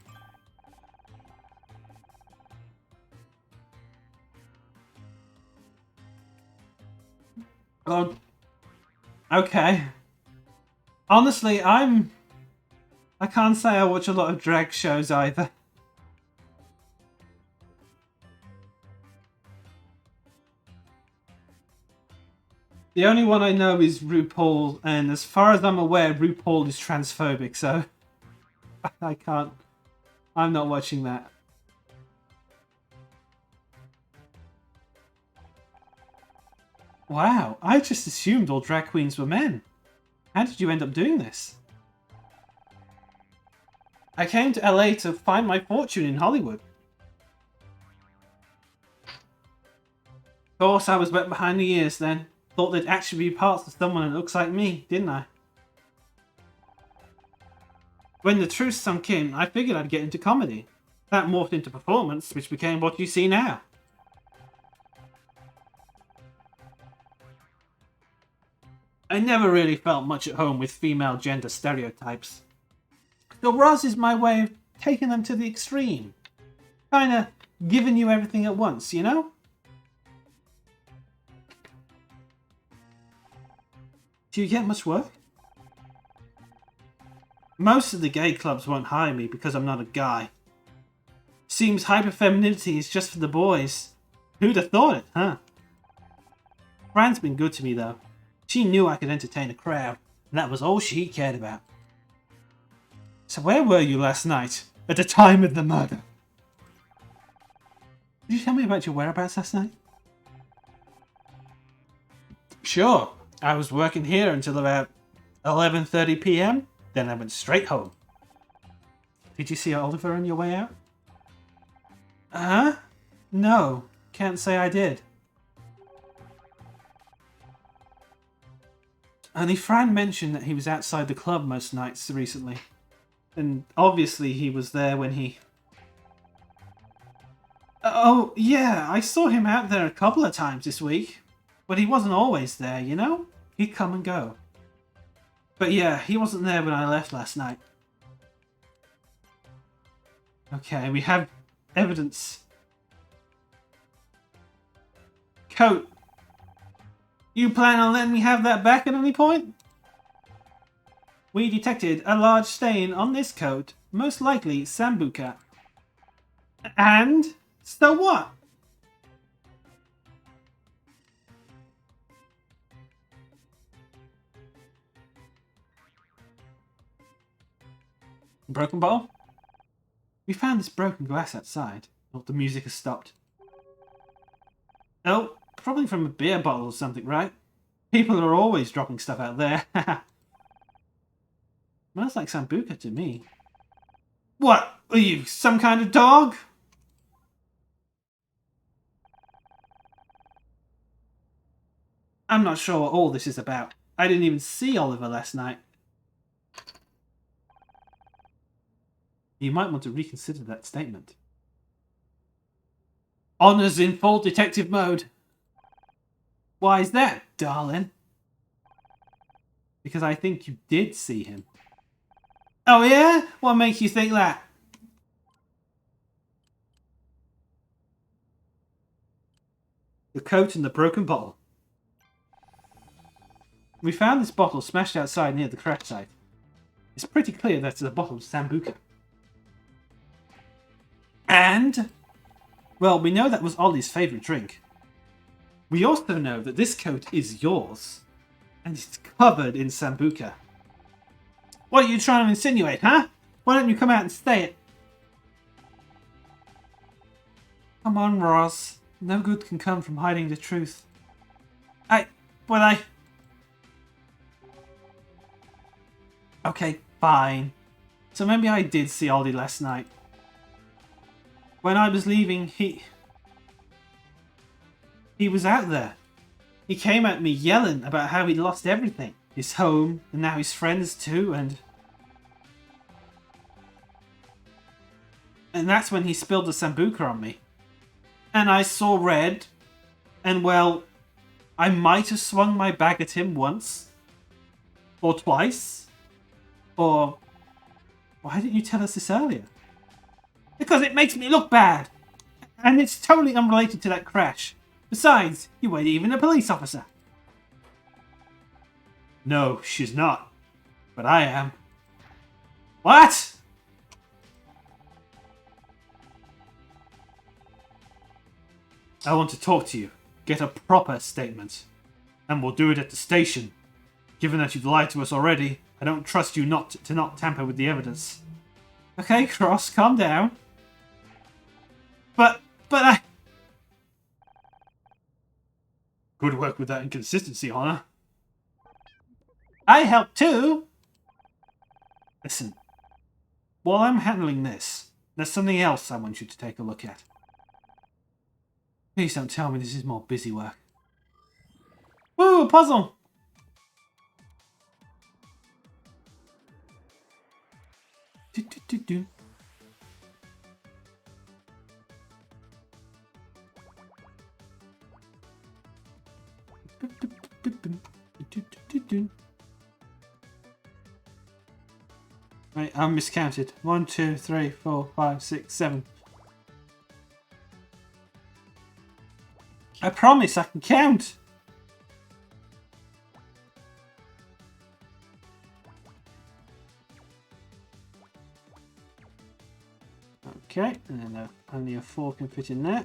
Oh, okay. Honestly, I can't say I watch a lot of drag shows either. The only one I know is RuPaul, and as far as I'm aware, RuPaul is transphobic, so I can't. I'm not watching that. Wow, I just assumed all drag queens were men. How did you end up doing this? I came to LA to find my fortune in Hollywood. Of course, I was wet behind the ears then. Thought there'd actually be parts of someone that looks like me, didn't I? When the truth sunk in, I figured I'd get into comedy. That morphed into performance, which became what you see now. I never really felt much at home with female gender stereotypes. So Roz is my way of taking them to the extreme. Kinda giving you everything at once, you know? Do you get much work? Most of the gay clubs won't hire me because I'm not a guy. Seems hyperfemininity is just for the boys. Who'd have thought it, huh? Fran's been good to me though. She knew I could entertain a crowd, and that was all she cared about. So where were you last night, at the time of the murder? Did you tell me about your whereabouts last night? Sure. I was working here until about 11:30 p.m. Then I went straight home. Did you see Oliver on your way out? No. Can't say I did. Only Fran mentioned that he was outside the club most nights recently. And obviously he was there when he... Oh, yeah, I saw him out there a couple of times this week. But he wasn't always there, you know? He'd come and go. But yeah, he wasn't there when I left last night. Okay, we have evidence. Coat. You plan on letting me have that back at any point? We detected a large stain on this coat, most likely Sambuca. And? So what? Broken bottle? We found this broken glass outside. Oh, the music has stopped. Oh, probably from a beer bottle or something, right? People are always dropping stuff out there. Smells like Sambuca to me. What? Are you some kind of dog? I'm not sure what all this is about. I didn't even see Oliver last night. You might want to reconsider that statement. Honor's in full detective mode. Why is that, darling? Because I think you did see him. Oh yeah? What makes you think that? The coat and the broken bottle. We found this bottle smashed outside near the crash site. It's pretty clear that it's a bottle of Sambuca. And, well, we know that was Ollie's favourite drink. We also know that this coat is yours, and it's covered in Sambuca. What are you trying to insinuate, huh? Why don't you come out and say it? Come on, Ross. No good can come from hiding the truth. Okay, fine. So maybe I did see Ollie last night. When I was leaving, he was out there. He came at me yelling about how he'd lost everything. His home, and now his friends too, and And that's when he spilled the Sambuca on me. And I saw red. And well, I might have swung my bag at him once. Or twice. Or... Why didn't you tell us this earlier? Because it makes me look bad. And it's totally unrelated to that crash. Besides, you weren't even a police officer. No, she's not. But I am. What? I want to talk to you. Get a proper statement. And we'll do it at the station. Given that you've lied to us already, I don't trust you not to not tamper with the evidence. Okay, Cross, calm down. But I... Good work with that inconsistency, Honor. I helped too! Listen. While I'm handling this, there's something else I want you to take a look at. Please don't tell me this is more busy work. Woo, a puzzle! Do. Right, I'm miscounted. 1, 2, 3, 4, 5, 6, 7. I promise I can count. Okay, and then only a 4 can fit in there.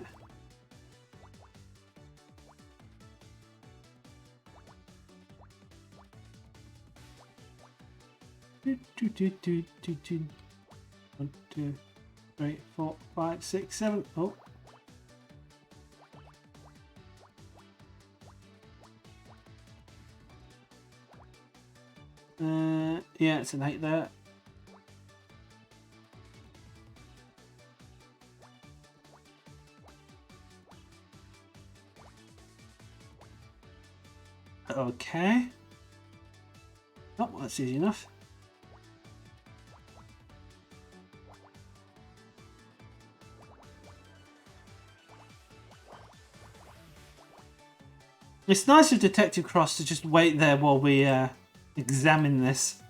Do. 1, 2, 3, 4, 5, 6, 7. Oh. Yeah, it's an 8 there. Okay. Oh, well, that's easy enough. It's nice of Detective Cross to just wait there while we examine this.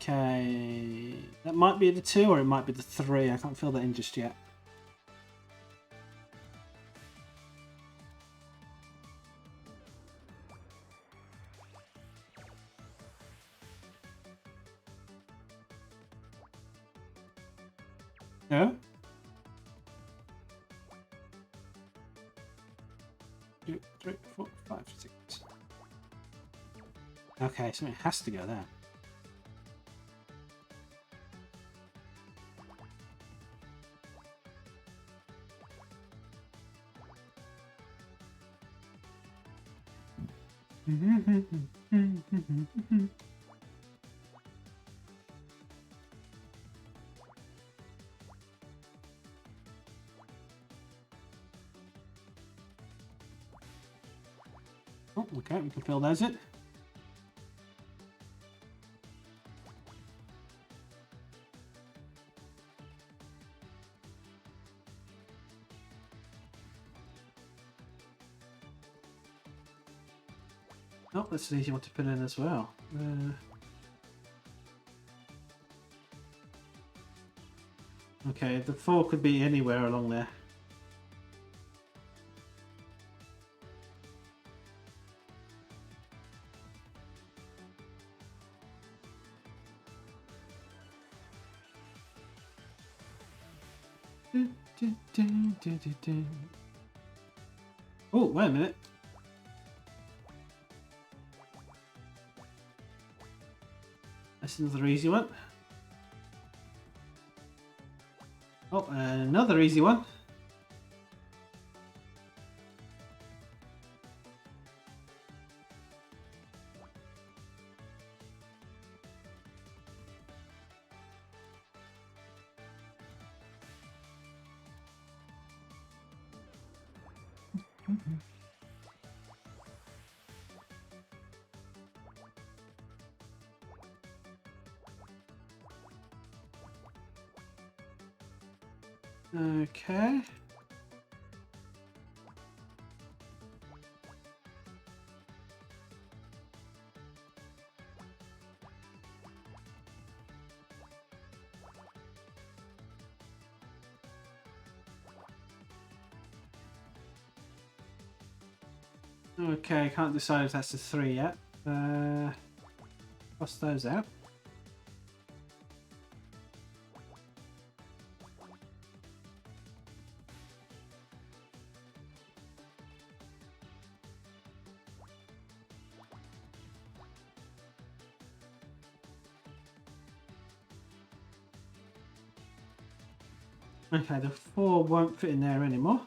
Okay, that might be the 2 or it might be the 3. I can't fill that in just yet. No? 2, 3, 4, 5, 6. Okay, so it has to go there. Oh, okay, we can fill those in. Oh, that's an easy one to put in as well. Okay, the 4 could be anywhere along there. Oh, wait a minute. That's another easy one. Oh, another easy one. Okay. Okay, can't decide if that's a 3 yet. Cross those out. Okay, the 4 won't fit in there anymore.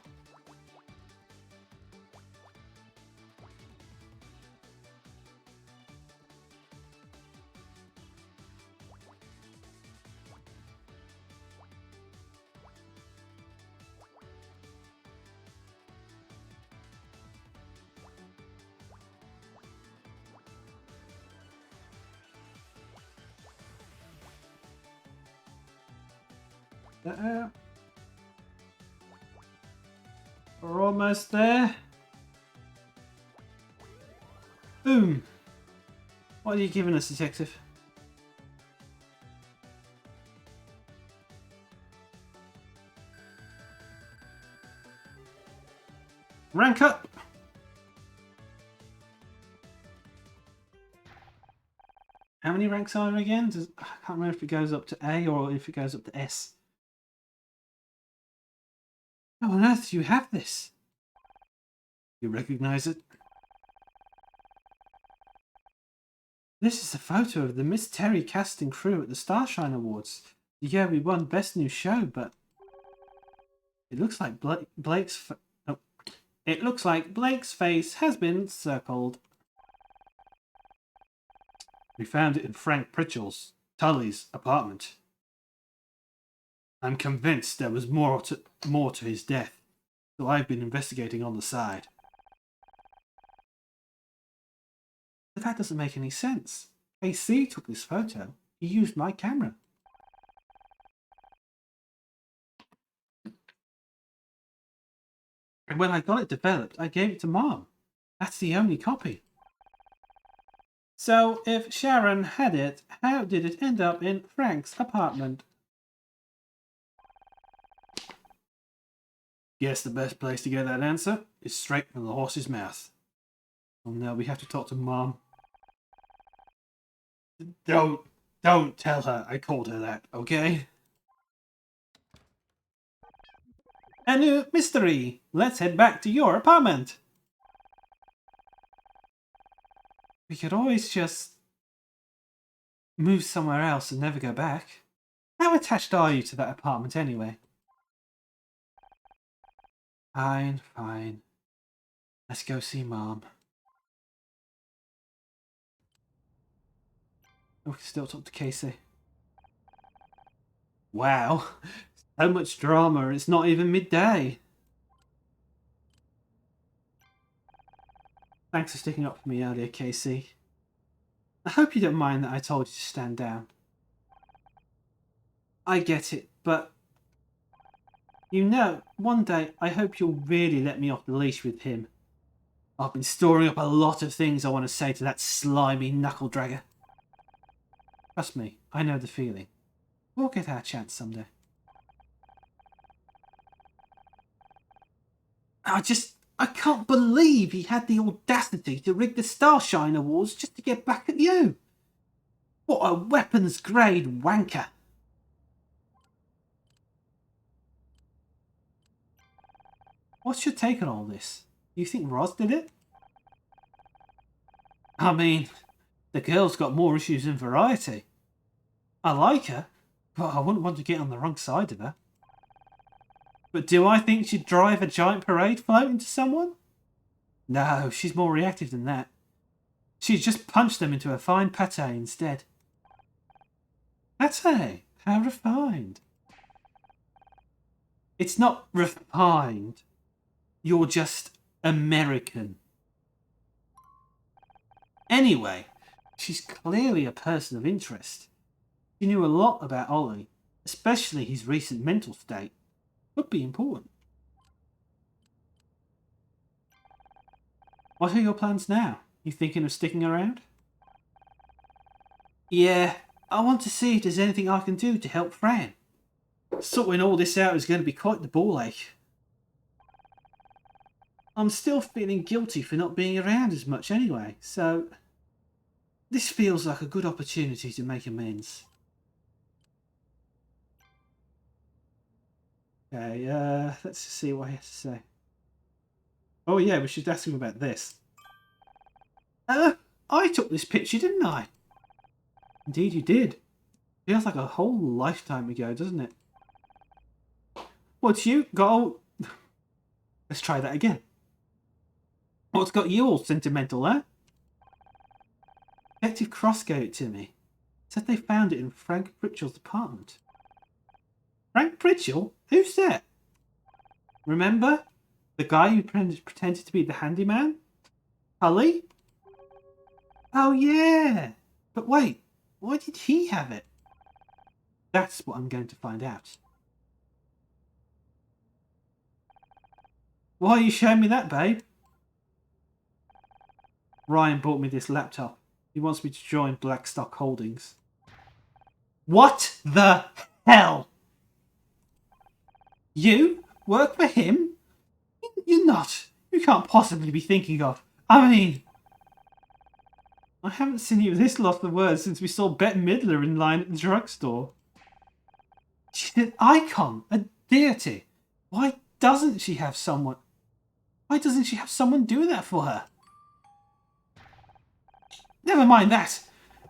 That out. We're almost there. Boom. What are you giving us, detective? Rank up. How many ranks are there again? I can't remember if it goes up to A or if it goes up to S. How on earth do you have this? You recognize it? This is a photo of the Miss Terry cast and crew at the Starshine Awards. Yeah, we won Best New Show, but it looks like Blake's face has been circled. We found it in Frank Tully's apartment. I'm convinced there was more to his death, so I've been investigating on the side. But that doesn't make any sense. AC took this photo. He used my camera. And when I got it developed, I gave it to Mom. That's the only copy. So, if Sharon had it, how did it end up in Frank's apartment? Guess the best place to get that answer is straight from the horse's mouth. Oh no, we have to talk to Mom. Don't tell her I called her that, okay? A new mystery! Let's head back to your apartment! We could always just move somewhere else and never go back. How attached are you to that apartment anyway? Fine, fine. Let's go see Mom. We can still talk to Casey. Wow, so much drama, it's not even midday. Thanks for sticking up for me earlier, Casey. I hope you don't mind that I told you to stand down. I get it, but you know, one day I hope you'll really let me off the leash with him. I've been storing up a lot of things I want to say to that slimy knuckle dragger. Trust me, I know the feeling. We'll get our chance someday. I can't believe he had the audacity to rig the Starshine Awards just to get back at you. What a weapons-grade wanker. What's your take on all this? You think Roz did it? I mean, the girl's got more issues than variety. I like her, but I wouldn't want to get on the wrong side of her. But do I think she'd drive a giant parade float into someone? No, she's more reactive than that. She'd just punch them into a fine pate instead. Pate? How refined. It's not refined. You're just American. Anyway, she's clearly a person of interest. She knew a lot about Ollie, especially his recent mental state. Could be important. What are your plans now? You thinking of sticking around? Yeah, I want to see if there's anything I can do to help Fran. Sorting all this out is going to be quite the ball ache. I'm still feeling guilty for not being around as much anyway, so this feels like a good opportunity to make amends. Okay, let's see what he has to say. Oh yeah, we should ask him about this. I took this picture, didn't I? Indeed you did. Feels like a whole lifetime ago, doesn't it? What's you got all... Let's try that again. What's got you all sentimental, eh? Detective Cross gave it to me. Said they found it in Frank Pritchell's apartment. Frank Pritchell? Who's that? Remember? The guy who pretended to be the handyman? Tully? Oh yeah! But wait, why did he have it? That's what I'm going to find out. Why are you showing me that, babe? Ryan bought me this laptop. He wants me to join Blackstock Holdings. What the hell? You work for him? You're not. You can't possibly be thinking of... I mean... I haven't seen you this lost of words since we saw Bette Midler in line at the drugstore. She's an icon, a deity. Why doesn't she have someone do that for her? Never mind that.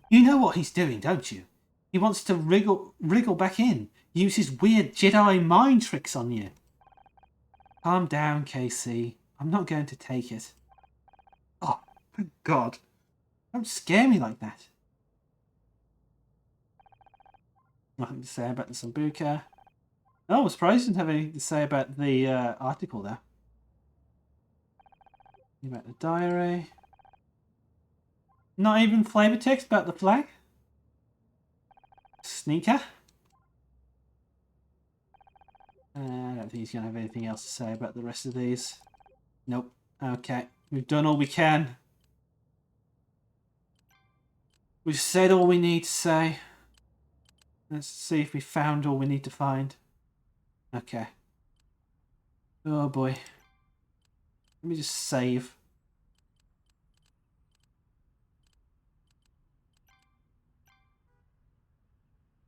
You know what he's doing, don't you? He wants to wriggle back in. Use his weird Jedi mind tricks on you. Calm down, KC. I'm not going to take it. Oh, thank God. Don't scare me like that. Nothing to say about the Sambuca. Oh, I'm surprised you didn't have anything to say about the article there. About the diary. Not even flavor text about the flag? Sneaker? I don't think he's going to have anything else to say about the rest of these. Nope. Okay. We've done all we can. We've said all we need to say. Let's see if we found all we need to find. Okay. Oh boy. Let me just save.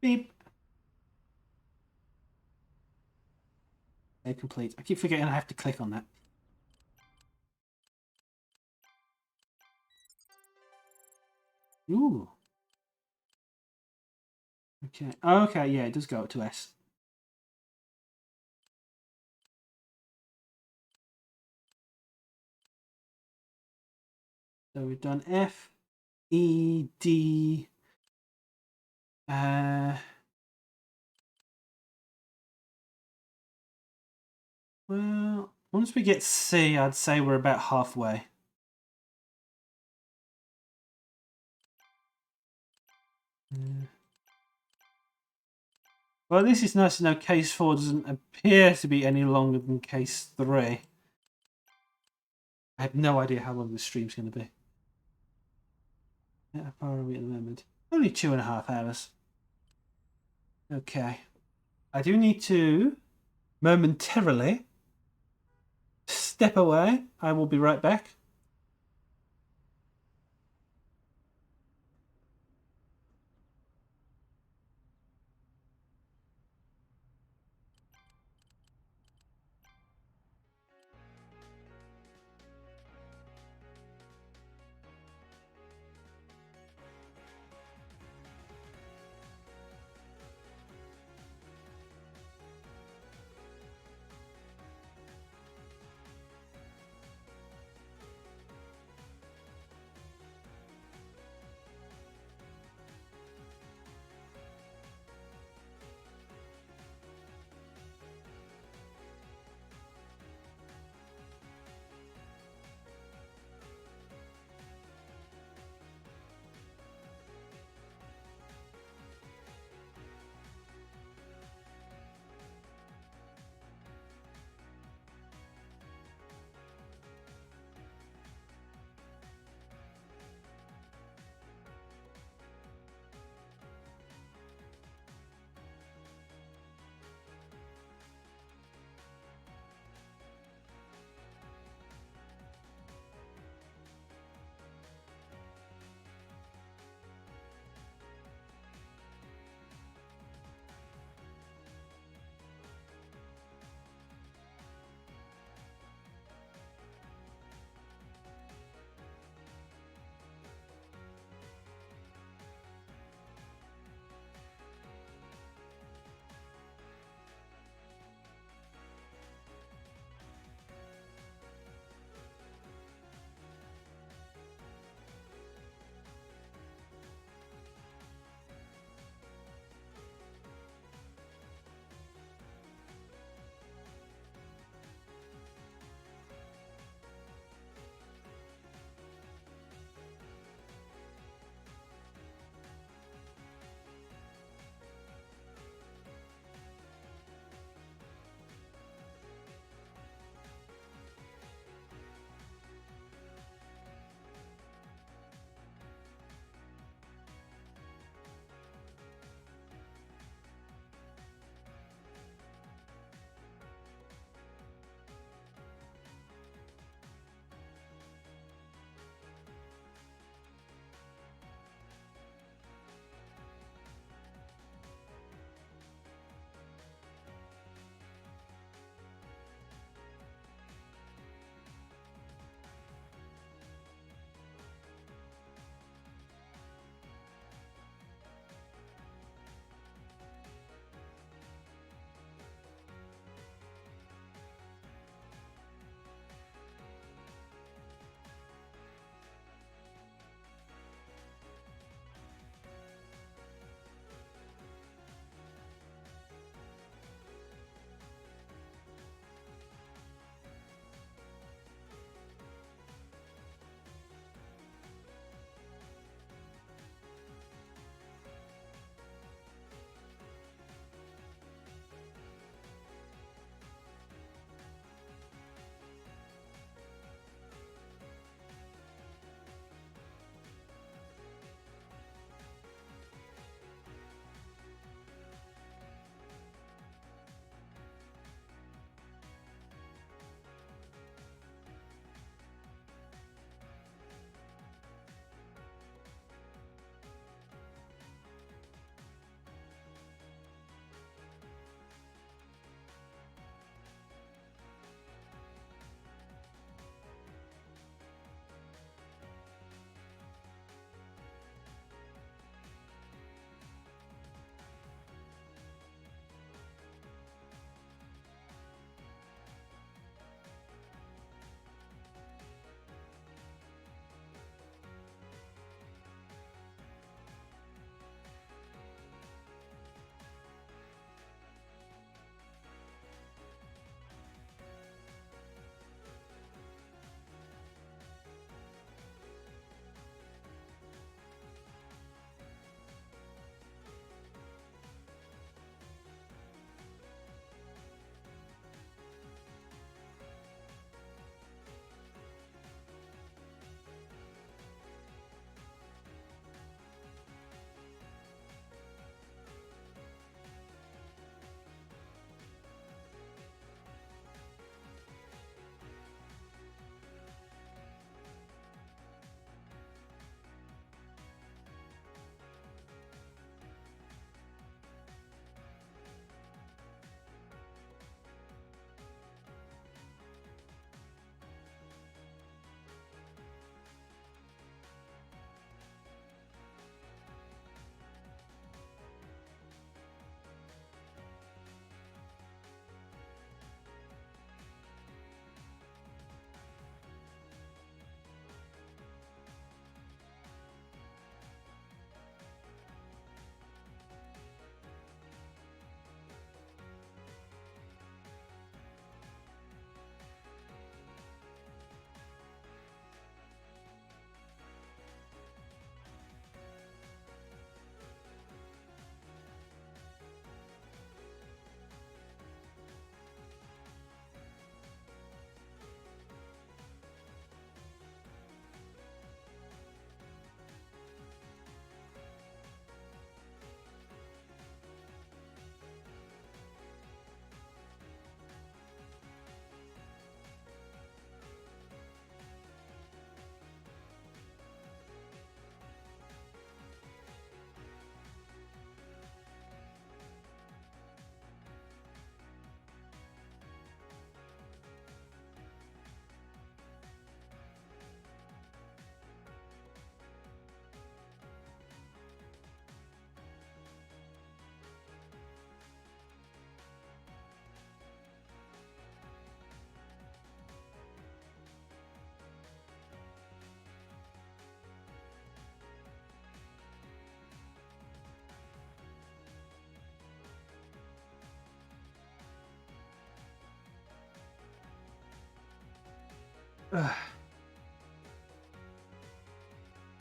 Beep. Save complete. I keep forgetting I have to click on that. Ooh. Okay. Oh, okay, yeah, it does go up to S. So we've done F, E, D. Well, once we get C, I'd say we're about halfway. Well, this is nice to know case 4 doesn't appear to be any longer than case 3. I have no idea how long this stream's going to be. How far are we at the moment? Only 2.5 hours. Okay. I do need to momentarily step away. I will be right back.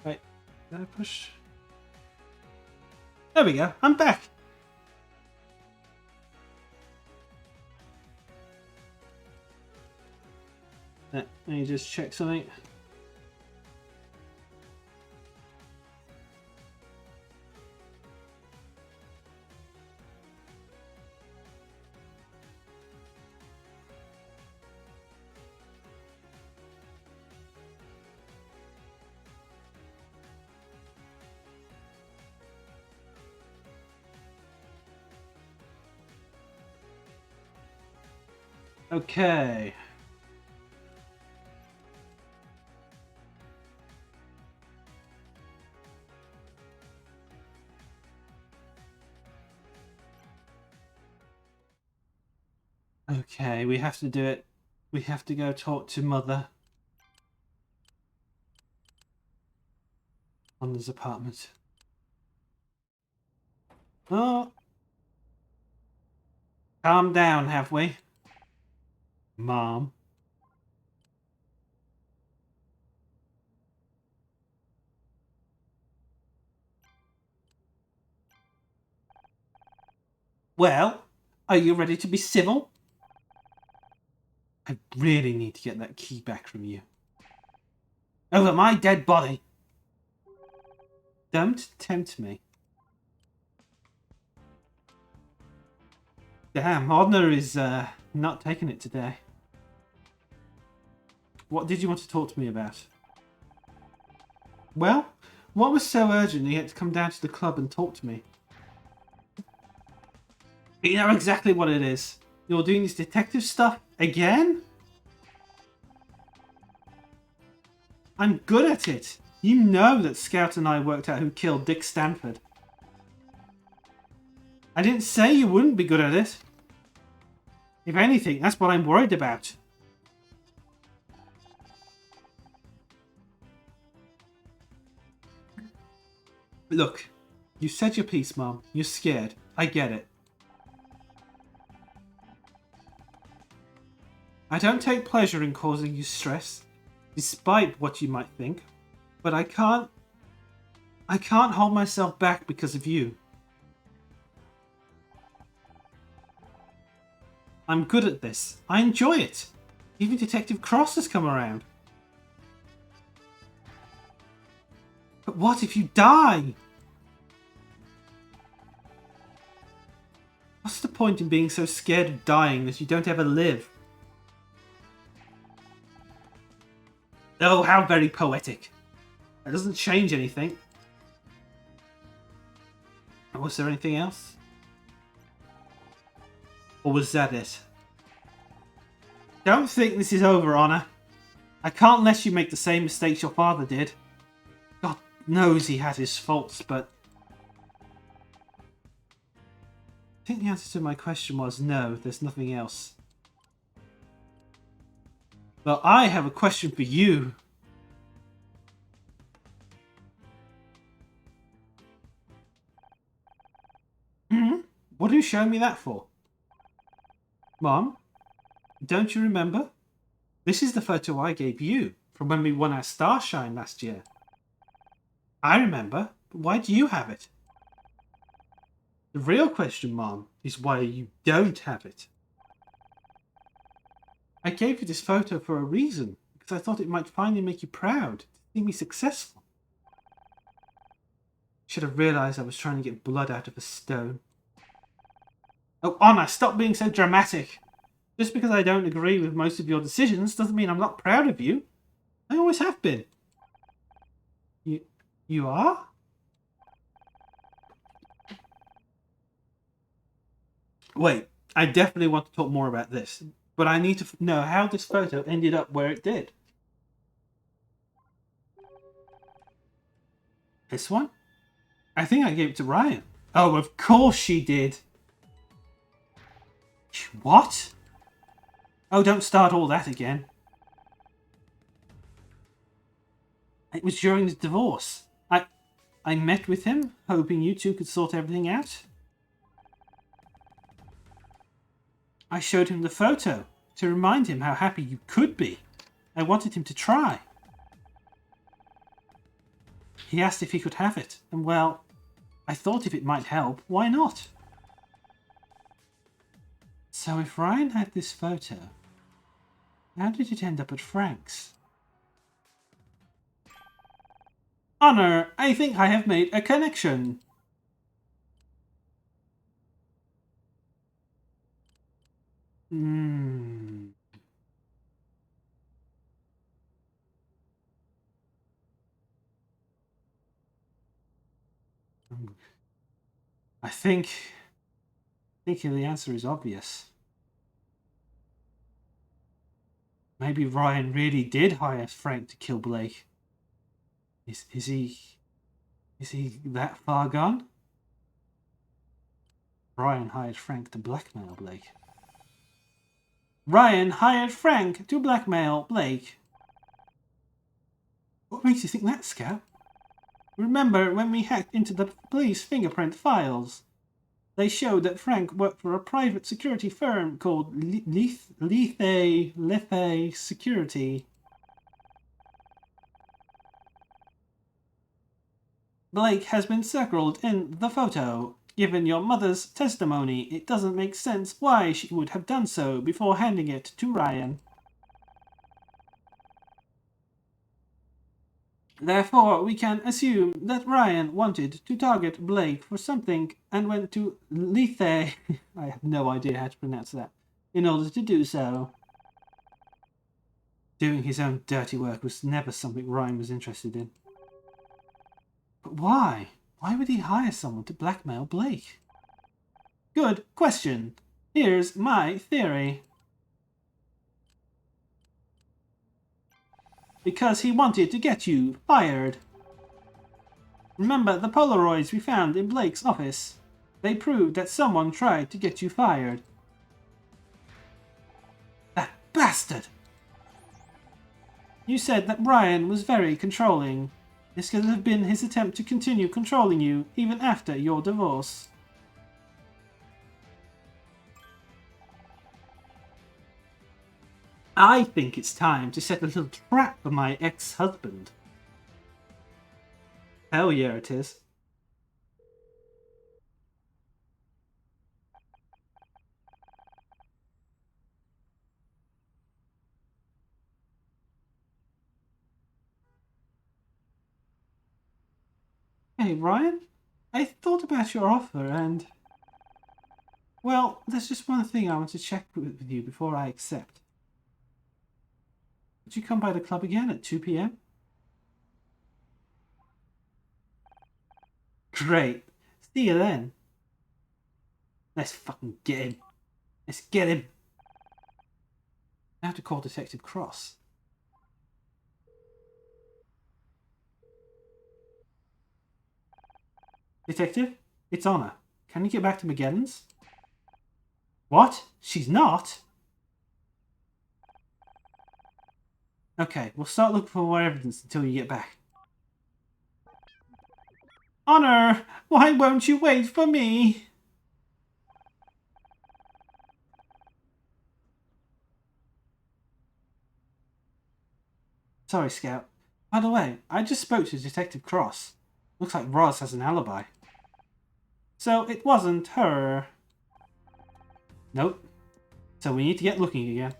Wait, did I push? There we go. I'm back. Let me just check something. Okay. Okay, we have to do it. We have to go talk to Mother. Honor's apartment. Oh. Calm down, have we? Mom. Well, are you ready to be civil? I really need to get that key back from you. Over my dead body. Don't tempt me. Damn, Honor is not taking it today. What did you want to talk to me about? Well, what was so urgent you had to come down to the club and talk to me? You know exactly what it is. You're doing this detective stuff again? I'm good at it. You know that Scout and I worked out who killed Dick Stanford. I didn't say you wouldn't be good at it. If anything, that's what I'm worried about. Look, you said your piece, Mom. You're scared. I get it. I don't take pleasure in causing you stress, despite what you might think, but I can't hold myself back because of you. I'm good at this. I enjoy it. Even Detective Cross has come around. But what if you die? What's the point in being so scared of dying that you don't ever live? Oh, how very poetic. That doesn't change anything. Was there anything else? Or was that it? Don't think this is over, Honor. I can't let you make the same mistakes your father did. God knows he had his faults, but... I think the answer to my question was no, there's nothing else. Well, I have a question for you. What are you showing me that for? Mom, don't you remember? This is the photo I gave you from when we won our Starshine last year. I remember, but why do you have it? The real question, Mom, is why you don't have it. I gave you this photo for a reason, because I thought it might finally make you proud to see me successful. Should have realised I was trying to get blood out of a stone. Oh, Honor, stop being so dramatic. Just because I don't agree with most of your decisions doesn't mean I'm not proud of you. I always have been. You are? Wait, I definitely want to talk more about this, but I need to know how this photo ended up where it did. This one? I think I gave it to Ryan. Oh, of course she did. What? Oh, don't start all that again. It was during the divorce. I met with him, hoping you two could sort everything out. I showed him the photo to remind him how happy you could be. I wanted him to try. He asked if he could have it, and well, I thought if it might help, why not? So if Ryan had this photo, how did it end up at Frank's? Honor, I think I have made a connection. I think the answer is obvious. Maybe Ryan really did hire Frank to kill Blake. Is he that far gone? Ryan hired Frank to blackmail Blake. Ryan hired Frank to blackmail Blake. What makes you think that, Scout? Remember when we hacked into the police fingerprint files? They showed that Frank worked for a private security firm called Lethe Security. Blake has been circled in the photo. Given your mother's testimony, it doesn't make sense why she would have done so before handing it to Ryan. Therefore, we can assume that Ryan wanted to target Blake for something and went to Lethe, I have no idea how to pronounce that, in order to do so. Doing his own dirty work was never something Ryan was interested in. But why? Why would he hire someone to blackmail Blake? Good question. Here's my theory. Because he wanted to get you fired. Remember the Polaroids we found in Blake's office? They proved that someone tried to get you fired. That bastard! You said that Ryan was very controlling. This could have been his attempt to continue controlling you even after your divorce. I think it's time to set a little trap for my ex-husband. Hell yeah, it is. Hey, Ryan? I thought about your offer and... Well, there's just one thing I want to check with you before I accept. Would you come by the club again at 2 p.m? Great. See you then. Let's fucking get him. Let's get him. I have to call Detective Cross. Detective, it's Honor. Can you get back to Magellan's? What? She's not? Okay, we'll start looking for more evidence until you get back. Honor, why won't you wait for me? Sorry, Scout. By the way, I just spoke to Detective Cross. Looks like Roz has an alibi. So it wasn't her. Nope. So we need to get looking again.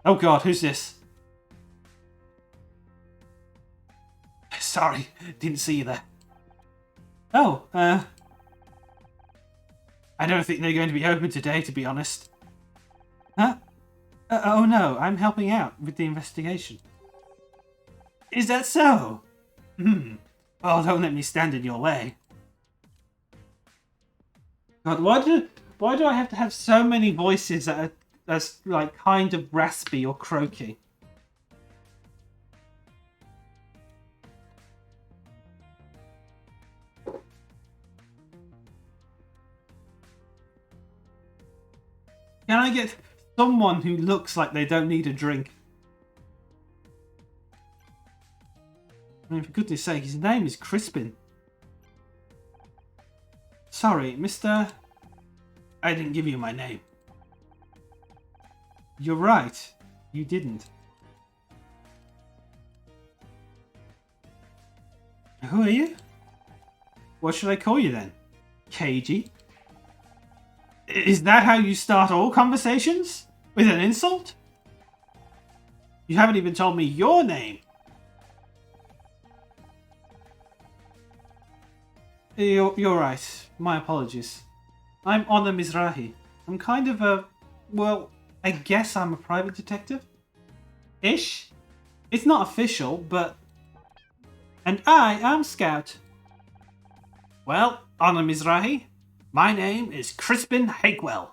Oh god, who's this? Sorry, didn't see you there. Oh, I don't think they're going to be open today, to be honest. Huh? Oh no, I'm helping out with the investigation. Is that so? Oh, don't let me stand in your way. God, why do I have to have so many voices that are like kind of raspy or croaky? Can I get someone who looks like they don't need a drink? I mean, for goodness sake, his name is Crispin. Sorry, Mr... I didn't give you my name. You're right, you didn't. Who are you? What should I call you then? Cagey? Is that how you start all conversations? With an insult? You haven't even told me your name. You're right. My apologies. I'm Honor Mizrahi. I'm kind of a... well, I guess I'm a private detective? Ish? It's not official, but... And I am Scout. Well, Honor Mizrahi, my name is Crispin Hakewell.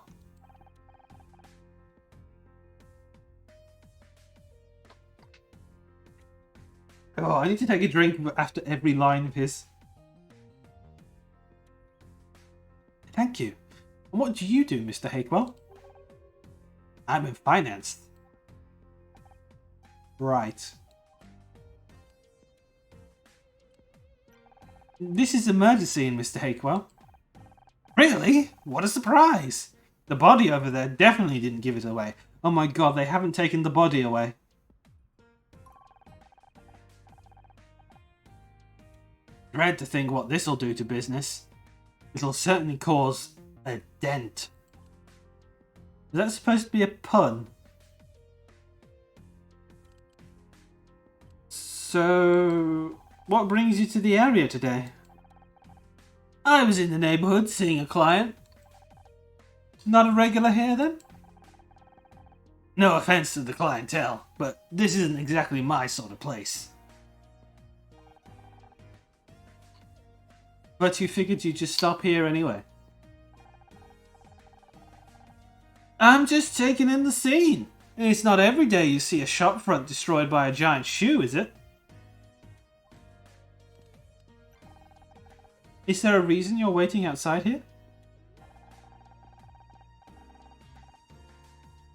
Oh, I need to take a drink after every line of his. Thank you. And what do you do, Mr. Hakewell? I'm in finance. Right. This is a murder scene, Mr. Hakewell. Really? What a surprise! The body over there definitely didn't give it away. Oh my god, they haven't taken the body away. Dread to think what this'll do to business. It'll certainly cause a dent. Is that supposed to be a pun? So, what brings you to the area today? I was in the neighborhood seeing a client. Not a regular here then? No offense to the clientele, but this isn't exactly my sort of place. But you figured you'd just stop here anyway. I'm just taking in the scene. It's not every day you see a shop front destroyed by a giant shoe, is it? Is there a reason you're waiting outside here?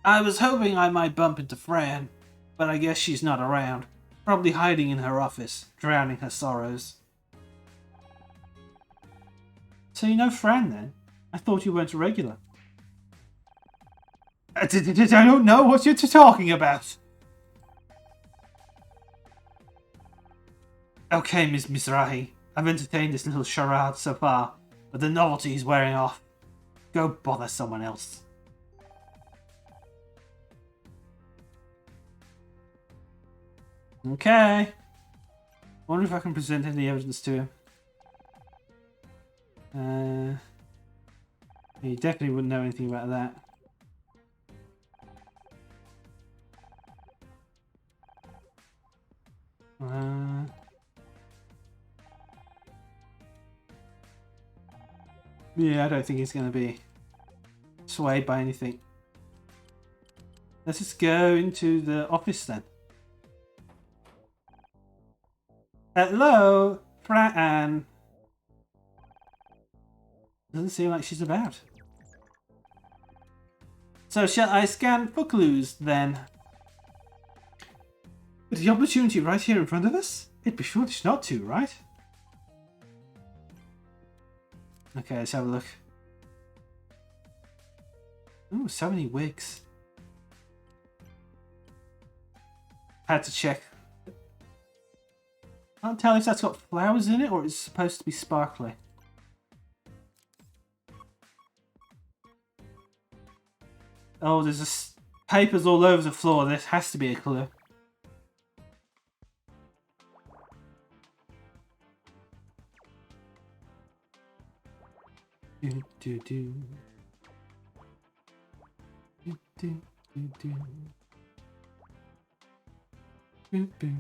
I was hoping I might bump into Fran, but I guess she's not around. Probably hiding in her office, drowning her sorrows. So you know Fran then? I thought you weren't a regular. I don't know what you're talking about. Okay, Ms. Mizrahi. I've entertained this little charade so far, but the novelty is wearing off. Go bother someone else. Okay. I wonder if I can present any evidence to him. He definitely wouldn't know anything about that. Yeah, I don't think he's going to be swayed by anything. Let's just go into the office then. Hello, Fran. Doesn't seem like she's about. So shall I scan for clues then? With the opportunity right here in front of us? It'd be foolish not to, right? Okay, let's have a look. Ooh, so many wigs. Had to check. Can't tell if that's got flowers in it or it's supposed to be sparkly. Oh, there's papers all over the floor. This has to be a clue. Do do do. Do do do do. Do do.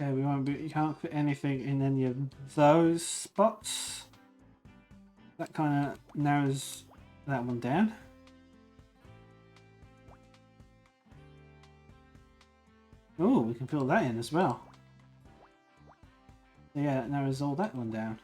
Okay, we won't be. You can't fit anything in any of those spots. That kind of narrows that one down. Oh, we can fill that in as well. So yeah, that narrows all that one down.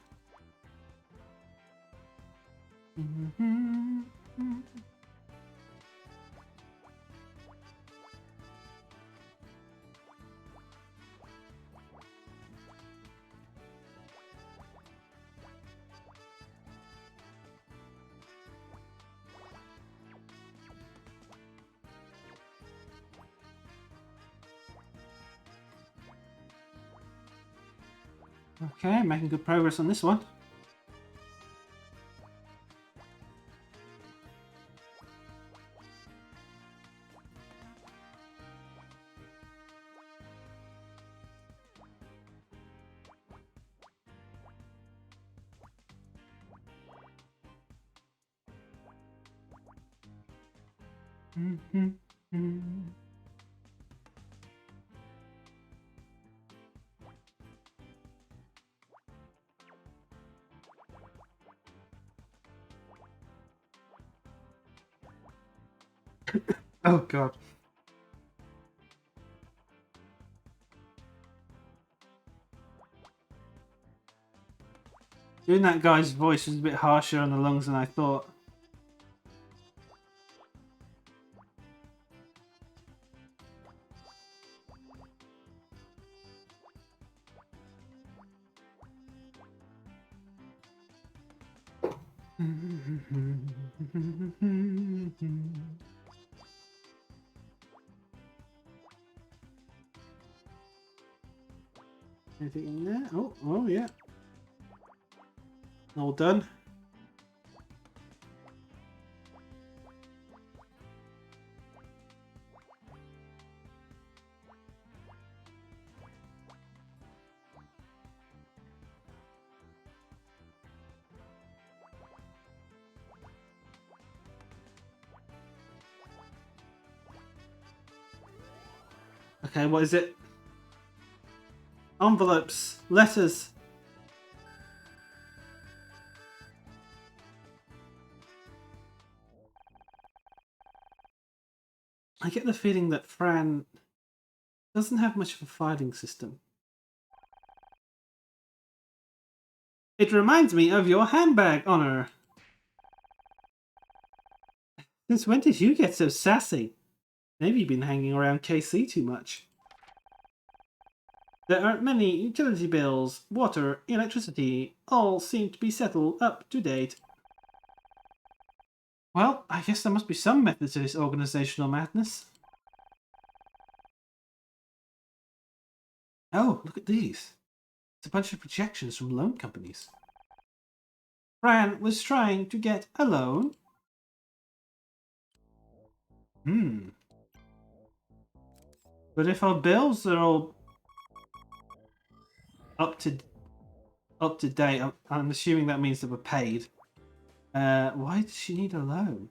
Okay, making good progress on this one. Oh god. Doing that guy's voice was a bit harsher on the lungs than I thought. Anything in there? Oh yeah. All done. Okay, what is it? Envelopes, letters. I get the feeling that Fran doesn't have much of a filing system. It reminds me of your handbag, Honor. Since when did you get so sassy? Maybe you've been hanging around KC too much. There aren't many utility bills, water, electricity, all seem to be settled up to date. Well, I guess there must be some method to this organizational madness. Oh, look at these. It's a bunch of projections from loan companies. Fran was trying to get a loan. But if our bills are all up to date, I'm assuming that means that we're paid. Why does she need a loan?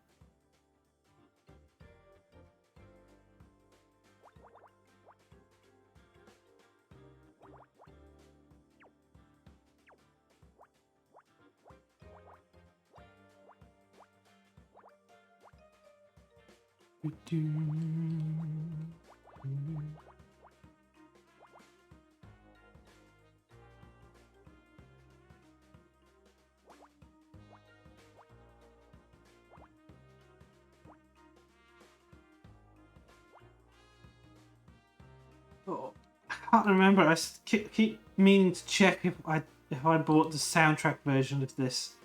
Oh, I can't remember. I keep meaning to check if I bought the soundtrack version of this.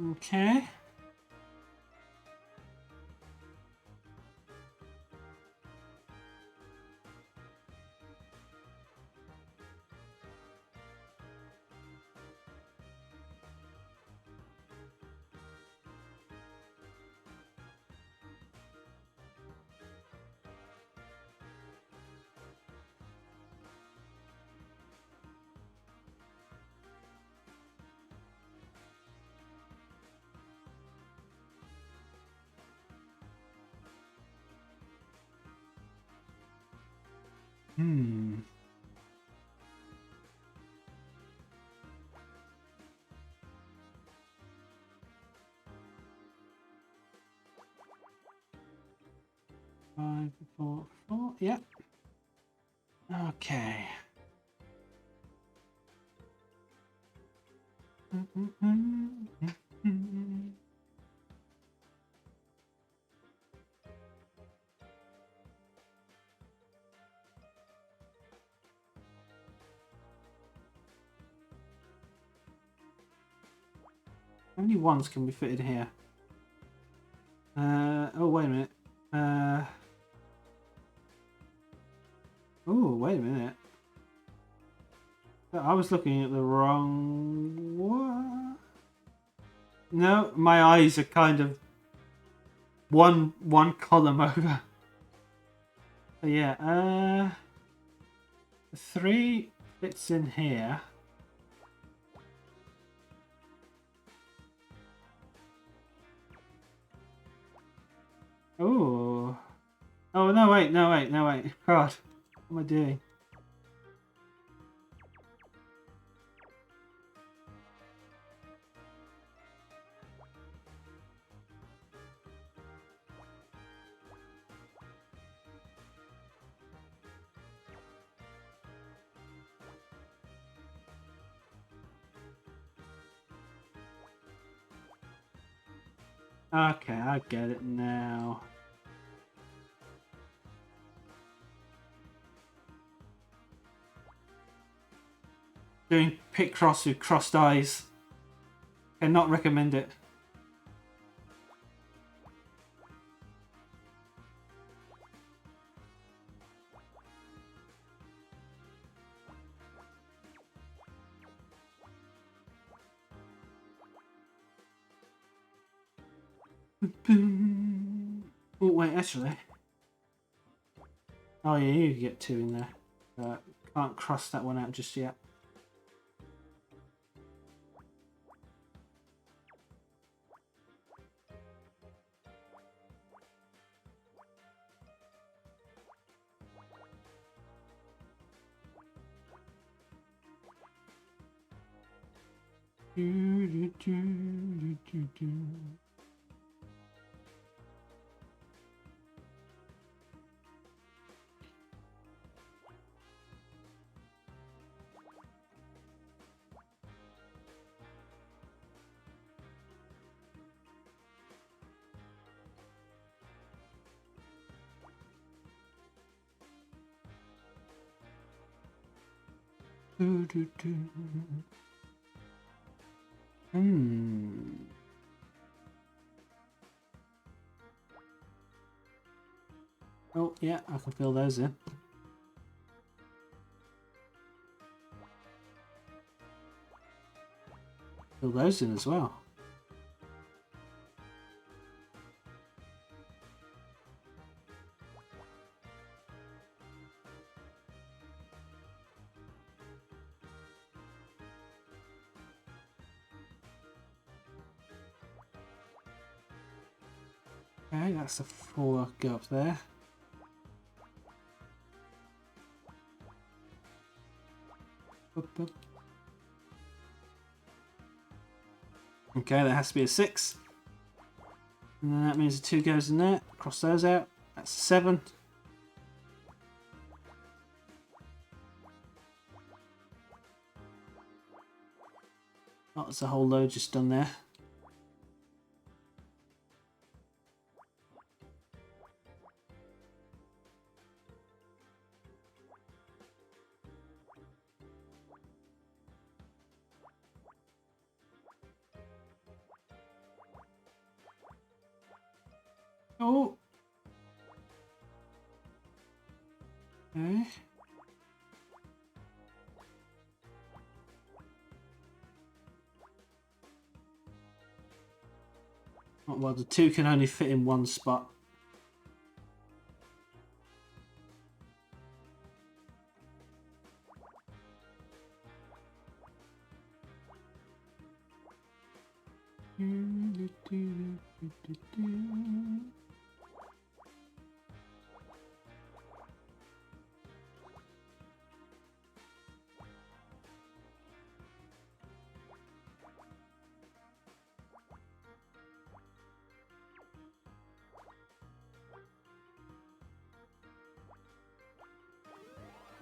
Okay. Hmm. 5, 4, 4. Yep. Okay. How many ones can we fit in here? Oh, wait a minute. Oh, wait a minute. I was looking at the wrong one. No, my eyes are kind of one column over. But yeah, 3 fits in here. Oh. Oh, no, wait. God, what am I doing? Okay, I get it now. Doing Picross with crossed eyes. Cannot recommend it. Oh, wait, actually. Oh, yeah, you get 2 in there. Can't cross that one out just yet. Oh, yeah, I can fill those in. Fill those in as well. Okay, that's the 4 go up there. Okay, that has to be a 6. And then that means a 2 goes in there. Cross those out. That's 7. Oh, there's a whole load just done there. Oh. Okay. Oh, well, the 2 can only fit in one spot.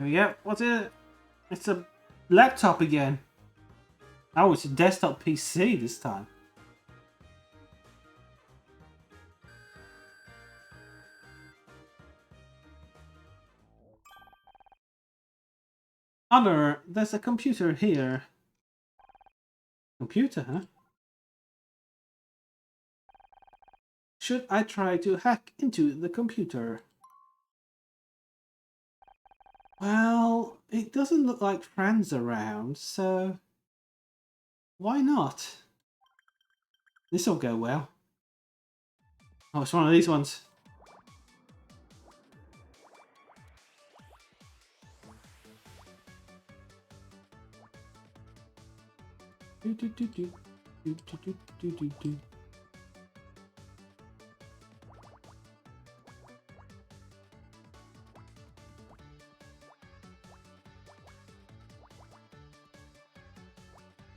There we go. What's it? It's a laptop again. Oh, it's a desktop PC this time. Honor, there's a computer here. Computer, huh? Should I try to hack into the computer? Well, it doesn't look like friends around, so why not? This'll go well. Oh, it's one of these ones. Do, do, do, do. Do, do, do, do, do, do.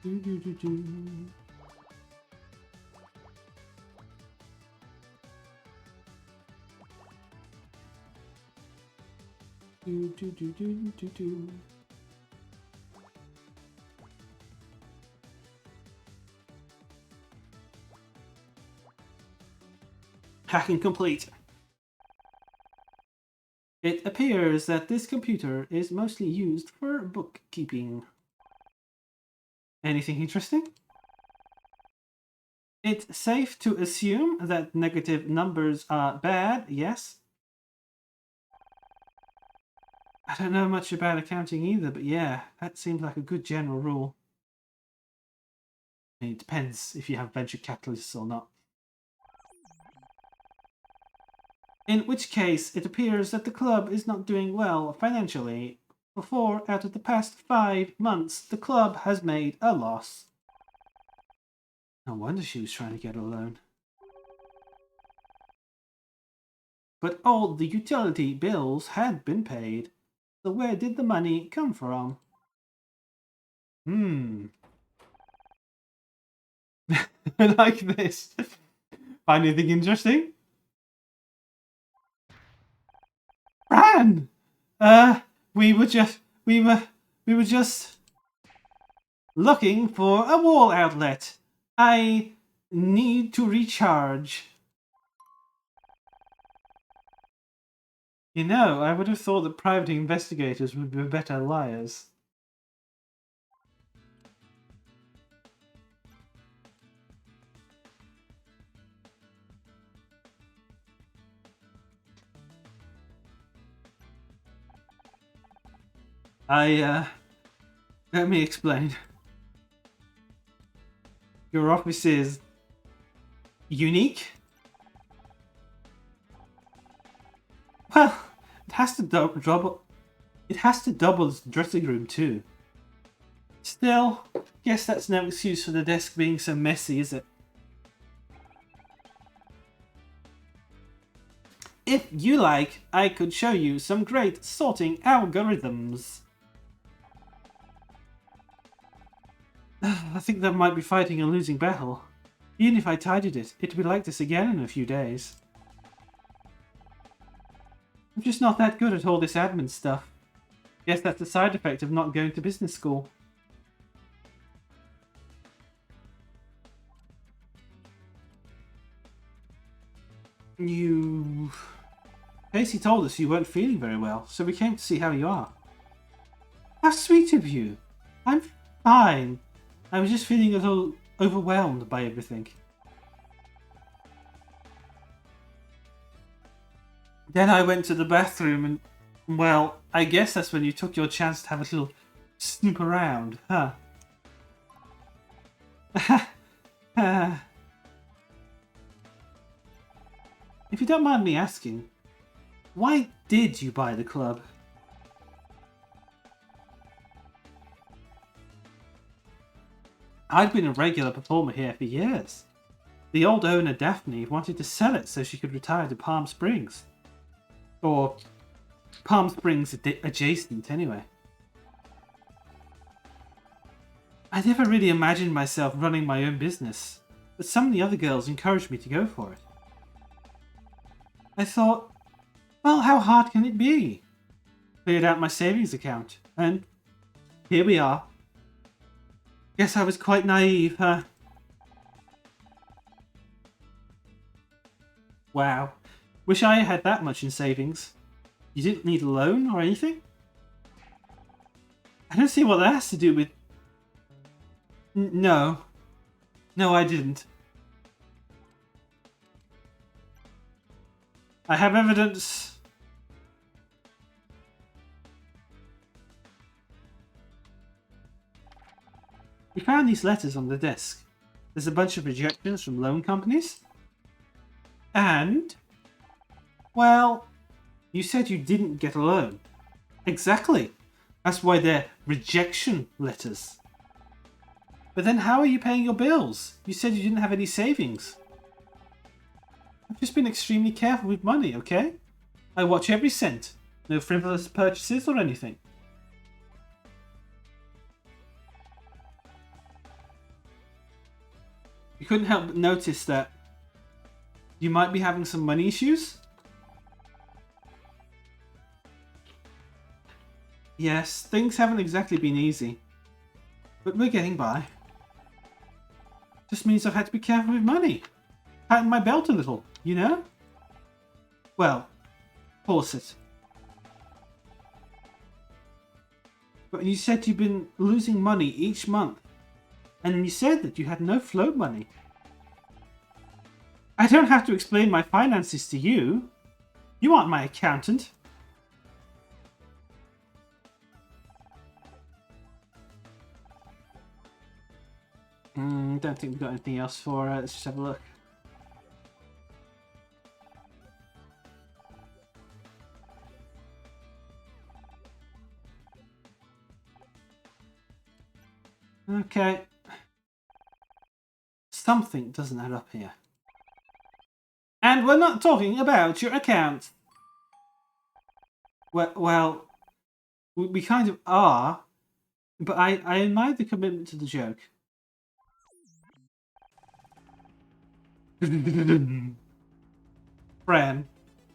Do, do, do, do. Do, do, do, do, do, do. Hacking complete. It appears that this computer is mostly used for bookkeeping. Anything interesting? It's safe to assume that negative numbers are bad, yes? I don't know much about accounting either, but yeah, that seems like a good general rule. I mean, it depends if you have venture capitalists or not. In which case, it appears that the club is not doing well financially. For 4 out of the past 5 months, the club has made a loss. No wonder she was trying to get a loan. But all the utility bills had been paid. So where did the money come from? Like this. Find anything interesting? Bran! We were just looking for a wall outlet. I need to recharge. You know, I would have thought that private investigators would be better liars. Let me explain. Your office is unique? Well, it has to double as the dressing room too. Still, guess that's no excuse for the desk being so messy, is it? If you like, I could show you some great sorting algorithms. I think that might be fighting a losing battle. Even if I tidied it, it'd be like this again in a few days. I'm just not that good at all this admin stuff. Guess that's a side effect of not going to business school. Casey told us you weren't feeling very well, so we came to see how you are. How sweet of you. I'm fine. I was just feeling a little overwhelmed by everything. Then I went to the bathroom and, well, I guess that's when you took your chance to have a little snoop around, huh? If you don't mind me asking, why did you buy the club? I'd been a regular performer here for years. The old owner, Daphne, wanted to sell it so she could retire to Palm Springs. Or Palm Springs adjacent, anyway. I never really imagined myself running my own business, but some of the other girls encouraged me to go for it. I thought, well, how hard can it be? cleared out my savings account. And here we are. Guess I was quite naive, huh? Wow. Wish I had that much in savings. You didn't need a loan or anything? I don't see what that has to do with... No. No, I didn't. I have evidence. We found these letters on the desk. There's a bunch of rejections from loan companies. And... well, you said you didn't get a loan. Exactly. That's why they're rejection letters. But then how are you paying your bills? You said you didn't have any savings. I've just been extremely careful with money, okay? I watch every cent. No frivolous purchases or anything. You couldn't help but notice that you might be having some money issues? Yes, things haven't exactly been easy. But we're getting by. Just means I've had to be careful with money. Tighten my belt a little, you know? Well, force it. But you said you've been losing money each month. And you said that you had no float money. I don't have to explain my finances to you. You aren't my accountant. Don't think we've got anything else for her. Let's just have a look. Okay. Something doesn't add up here. And we're not talking about your account. Well, we kind of are, but I admire the commitment to the joke. Fran,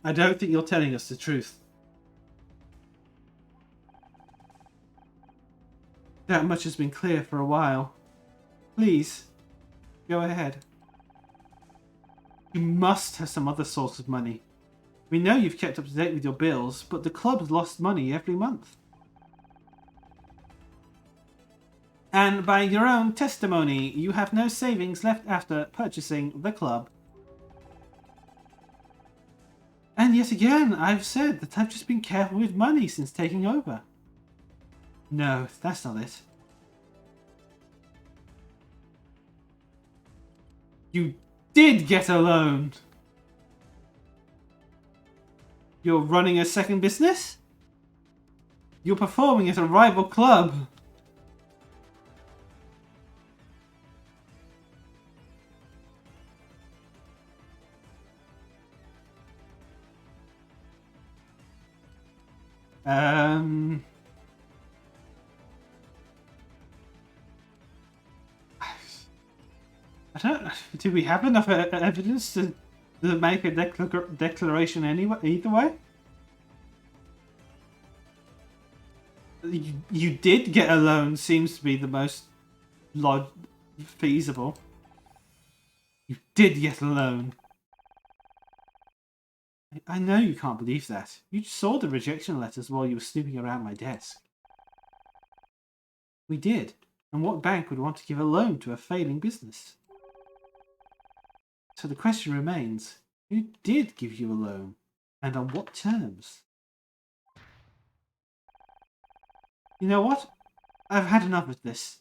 I don't think you're telling us the truth. That much has been clear for a while. Please, go ahead. You must have some other source of money. We know you've kept up to date with your bills, but the club's lost money every month. And by your own testimony, you have no savings left after purchasing the club. And yet again, I've said that I've just been careful with money since taking over. No, that's not it. You did get a loan. You're running a second business? You're performing at a rival club. I don't know. Do we have enough evidence to make a declaration anyway? Either way, you did get a loan. Seems to be the most feasible. You did get a loan. I know you can't believe that. You saw the rejection letters while you were snooping around my desk. We did. And what bank would want to give a loan to a failing business? So the question remains, who did give you a loan? And on what terms? You know what? I've had enough of this.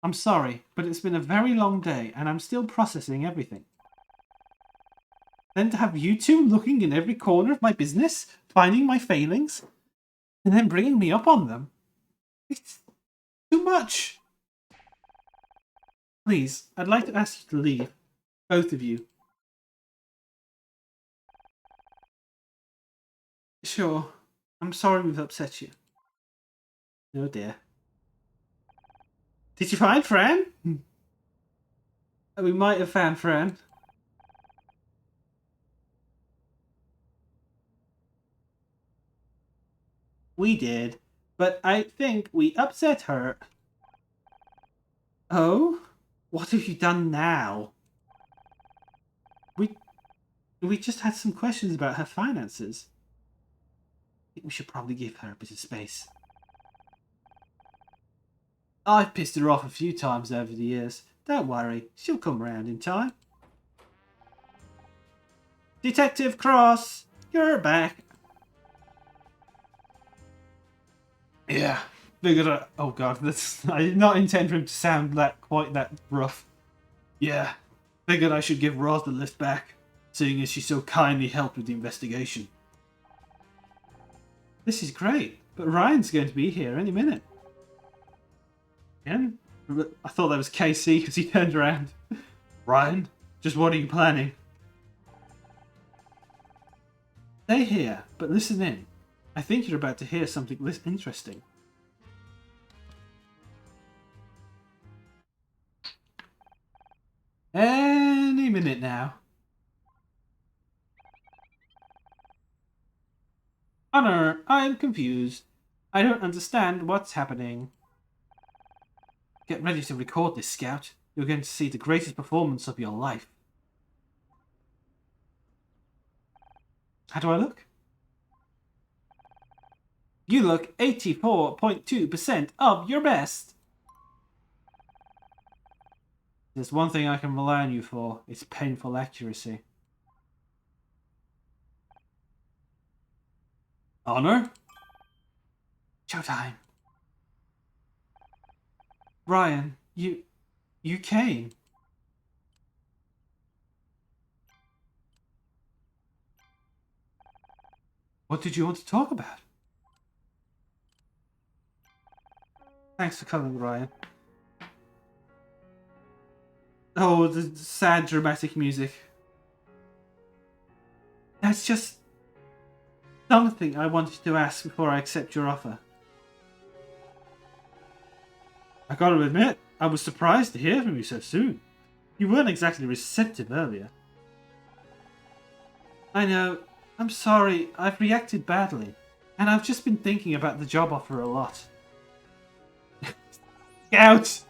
I'm sorry, but it's been a very long day and I'm still processing everything. Then to have you two looking in every corner of my business, finding my failings, and then bringing me up on them. It's too much. Please, I'd like to ask you to leave. Both of you. Sure. I'm sorry we've upset you. Oh dear. Did you find Fran? We might have found Fran. We did, but I think we upset her. Oh? What have you done now? We just had some questions about her finances. I think we should probably give her a bit of space. I've pissed her off a few times over the years. Don't worry, she'll come round in time. Detective Cross, you're back. Yeah, figured oh god, I did not intend for him to sound quite that rough. Yeah, figured I should give Roz the lift back, seeing as she so kindly helped with the investigation. This is great, but Ryan's going to be here any minute. Again? I thought that was KC because he turned around. Ryan, just what are you planning? Stay here, but listen in. I think you're about to hear something interesting. Any minute now. Honor, I am confused. I don't understand what's happening. Get ready to record this, Scout. You're going to see the greatest performance of your life. How do I look? You look 84.2% of your best. There's one thing I can rely on you for. It's painful accuracy. Honor? Showtime. Ryan, you came. What did you want to talk about? Thanks for coming, Ryan. Oh, the sad dramatic music. That's just something I wanted to ask before I accept your offer. I gotta admit, I was surprised to hear from you so soon. You weren't exactly receptive earlier. I know. I'm sorry. I've reacted badly. And I've just been thinking about the job offer a lot. Scout!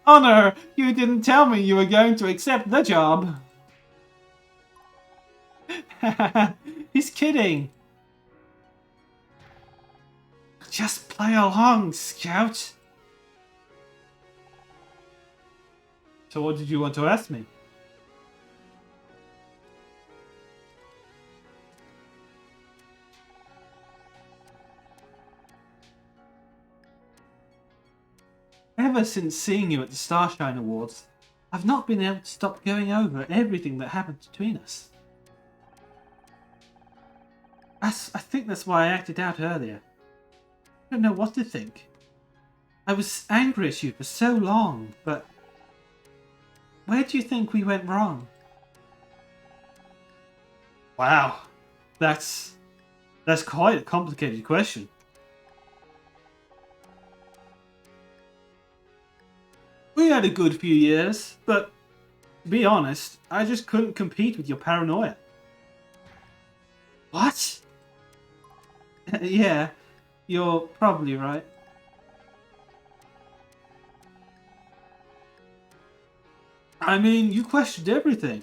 Honor, you didn't tell me you were going to accept the job. He's kidding. Just play along, Scout. So what did you want to ask me? Ever since seeing you at the Starshine Awards, I've not been able to stop going over everything that happened between us. I think that's why I acted out earlier. I don't know what to think. I was angry at you for so long, but where do you think we went wrong? Wow, that's quite a complicated question. We had a good few years, but to be honest, I just couldn't compete with your paranoia. What? Yeah, you're probably right. I mean, you questioned everything.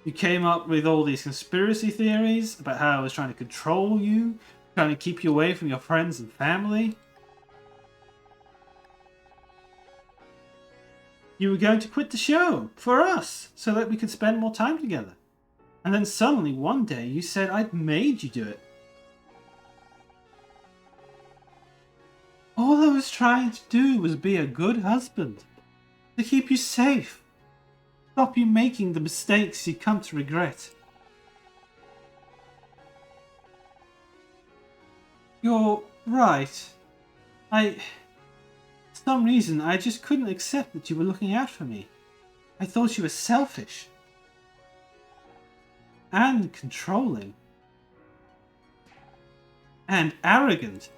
You came up with all these conspiracy theories about how I was trying to control you, trying to keep you away from your friends and family. You were going to quit the show for us so that we could spend more time together. And then suddenly one day you said I'd made you do it. All I was trying to do was be a good husband. To keep you safe. Stop you making the mistakes you come to regret. You're right. For some reason, I just couldn't accept that you were looking out for me. I thought you were selfish. And controlling. And arrogant.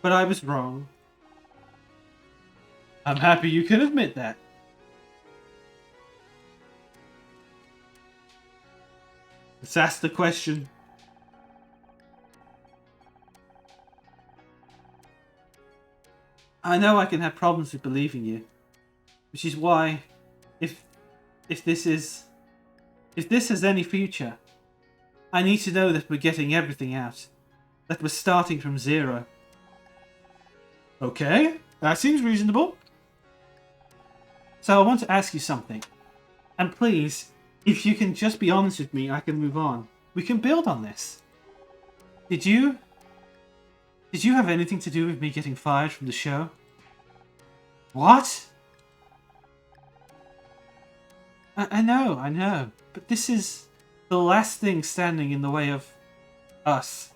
But I was wrong. I'm happy you can admit that. Let's ask the question. I know I can have problems with believing you. Which is why, if this has any future, I need to know that we're getting everything out. That we're starting from zero. Okay, that seems reasonable. So I want to ask you something. And please, if you can just be honest with me, I can move on. We can build on this. Did you have anything to do with me getting fired from the show? What? I know. But this is the last thing standing in the way of us.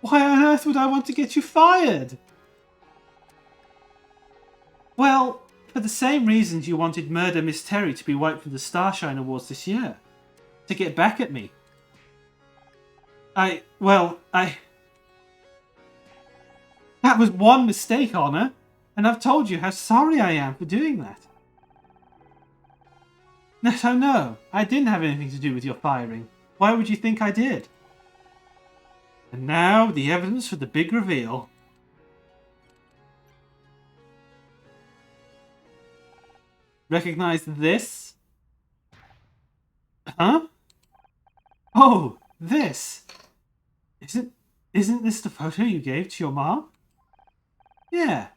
Why on earth would I want to get you fired? Well, for the same reasons you wanted Murder Miss Terry to be wiped from the Starshine Awards this year. To get back at me. That was one mistake, Honor. And I've told you how sorry I am for doing that. No, I didn't have anything to do with your firing. Why would you think I did? And now, the evidence for the big reveal. Recognize this? Huh? Oh, this! Isn't this the photo you gave to your mom? Yeah.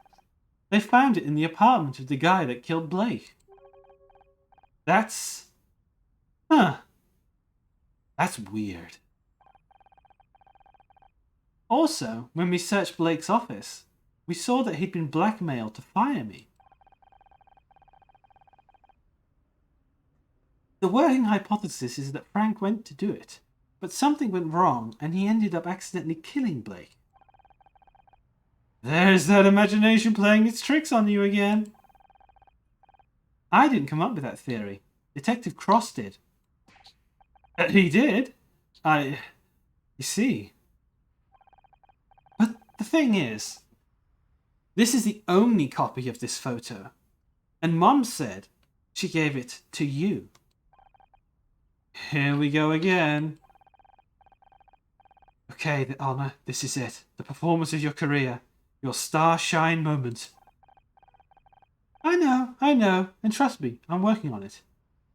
They found it in the apartment of the guy that killed Blake. That's... Huh. That's weird. Also, when we searched Blake's office, we saw that he'd been blackmailed to fire me. The working hypothesis is that Frank went to do it, but something went wrong and he ended up accidentally killing Blake. There's that imagination playing its tricks on you again. I didn't come up with that theory. Detective Cross did. He did? You see. But the thing is, this is the only copy of this photo, and Mom said she gave it to you. Here we go again. Okay, Honor, this is it. The performance of your career. Your starshine moment. I know. And trust me, I'm working on it.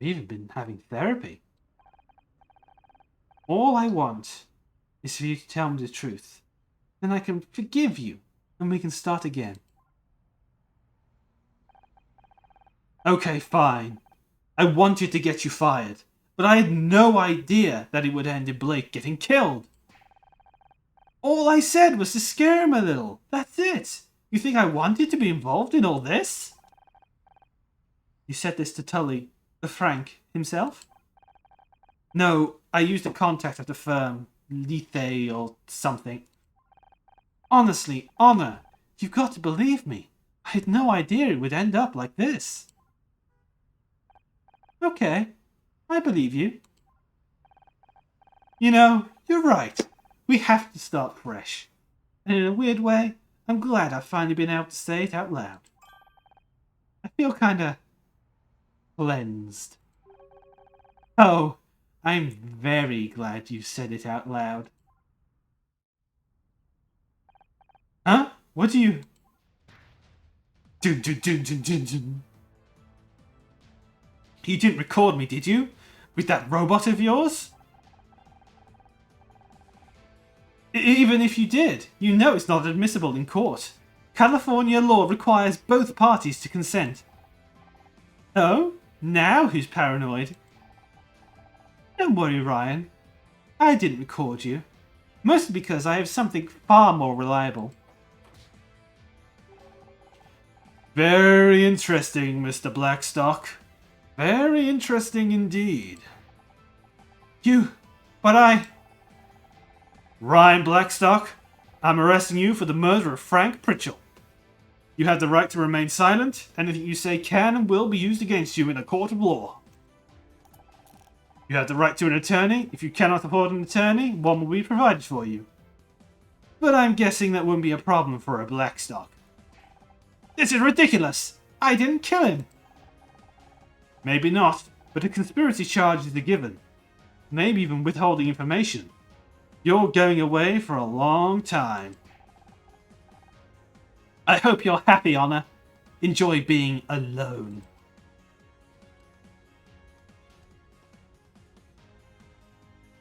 I've even been having therapy. All I want is for you to tell me the truth. Then I can forgive you, and we can start again. Okay, fine. I wanted to get you fired. But I had no idea that it would end in Blake getting killed. All I said was to scare him a little. That's it. You think I wanted to be involved in all this? You said this to Tully, Frank himself? No, I used a contact at the firm, Lethe or something. Honestly, Honor, you've got to believe me. I had no idea it would end up like this. Okay. I believe you. You know, you're right. We have to start fresh. And in a weird way, I'm glad I've finally been able to say it out loud. I feel kinda... cleansed. Oh, I'm very glad you said it out loud. Huh? What do you... Dun, dun, dun, dun, dun, dun. You didn't record me, did you? With that robot of yours? Even if you did, you know it's not admissible in court. California law requires both parties to consent. Oh? Now who's paranoid? Don't worry, Ryan. I didn't record you. Mostly because I have something far more reliable. Very interesting, Mr. Blackstock. Very interesting indeed. Ryan Blackstock, I'm arresting you for the murder of Frank Pritchell. You have the right to remain silent. Anything you say can and will be used against you in a court of law. You have the right to an attorney. If you cannot afford an attorney, one will be provided for you. But I'm guessing that wouldn't be a problem for a Blackstock. This is ridiculous! I didn't kill him! Maybe not, but a conspiracy charge is a given. Maybe even withholding information. You're going away for a long time. I hope you're happy, Honor. Enjoy being alone.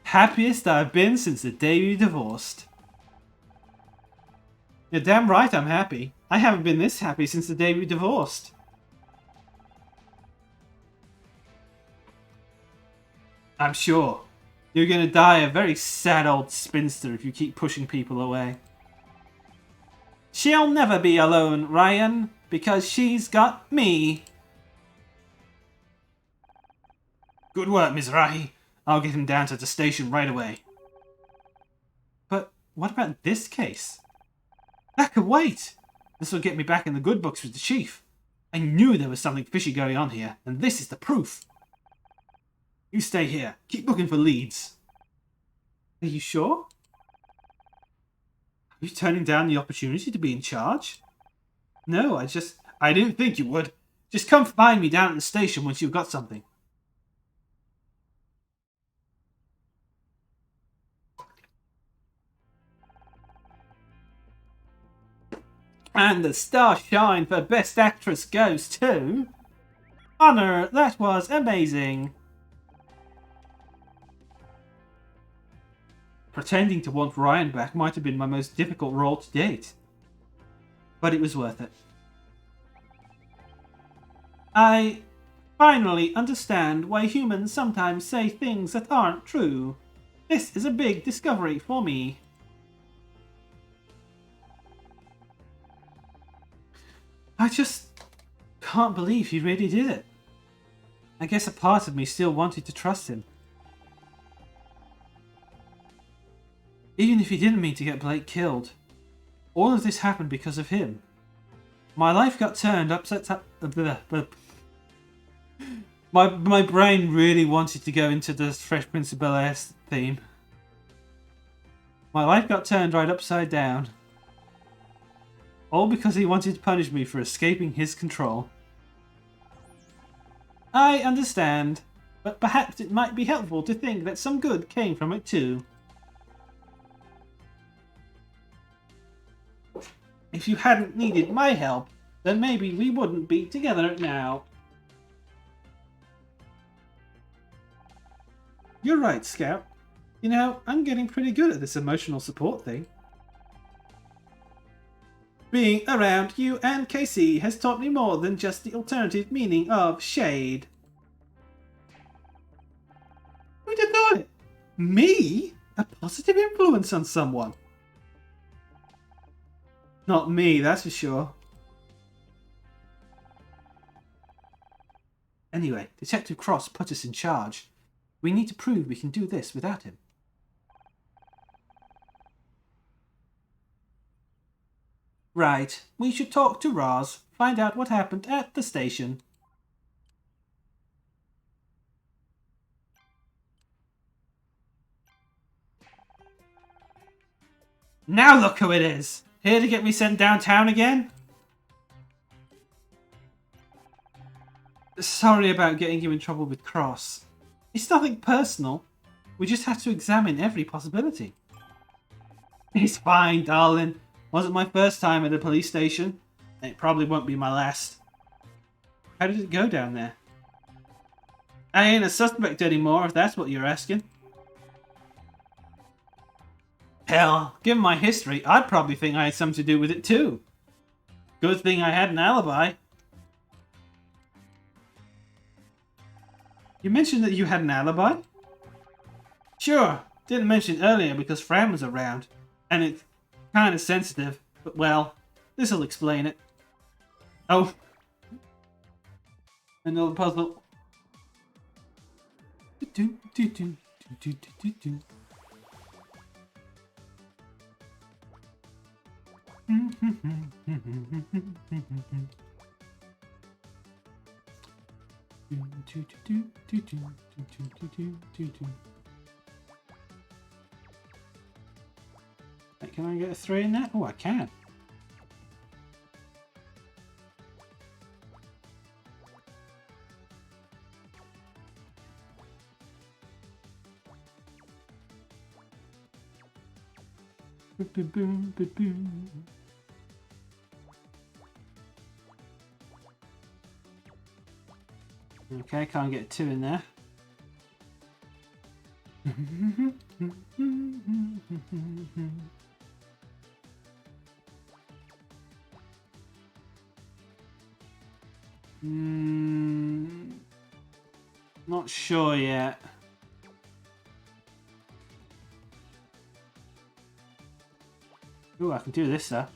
Happiest I've been since the day we divorced. You're damn right I'm happy. I haven't been this happy since the day we divorced. I'm sure. You're gonna die a very sad old spinster if you keep pushing people away. She'll never be alone, Ryan, because she's got me. Good work, Mizrahi. I'll get him down to the station right away. But what about this case? That could wait. This will get me back in the good books with the chief. I knew there was something fishy going on here, and this is the proof. You stay here. Keep looking for leads. Are you sure? Are you turning down the opportunity to be in charge? No, I didn't think you would. Just come find me down at the station once you've got something. And the star shine for Best Actress goes to... Honor, that was amazing. Pretending to want Ryan back might have been my most difficult role to date. But it was worth it. I finally understand why humans sometimes say things that aren't true. This is a big discovery for me. I just can't believe he really did it. I guess a part of me still wanted to trust him. Even if he didn't mean to get Blake killed, all of this happened because of him. My life got turned upside down. My brain really wanted to go into the Fresh Prince of Bel-Air theme. My life got turned right upside down. All because he wanted to punish me for escaping his control. I understand, but perhaps it might be helpful to think that some good came from it too. If you hadn't needed my help, then maybe we wouldn't be together now. You're right, Scout. You know, I'm getting pretty good at this emotional support thing. Being around you and KC has taught me more than just the alternative meaning of shade. Who did that? Me? A positive influence on someone? Not me, that's for sure. Anyway, Detective Cross put us in charge. We need to prove we can do this without him. Right, we should talk to Roz, find out what happened at the station. Now look who it is! Here to get me sent downtown again? Sorry about getting you in trouble with Cross. It's nothing personal. We just have to examine every possibility. It's fine, darling. Wasn't my first time at a police station, and it probably won't be my last. How did it go down there? I ain't a suspect anymore, if that's what you're asking. Hell, given my history, I'd probably think I had something to do with it too. Good thing I had an alibi. You mentioned that you had an alibi? Sure, didn't mention earlier because Fran was around, and it's kind of sensitive, but well, this'll explain it. Oh. Another puzzle. Can I get a 3 in that? Oh, I can. Okay, can't get 2 in there. Not sure yet. Ooh, I can do this though.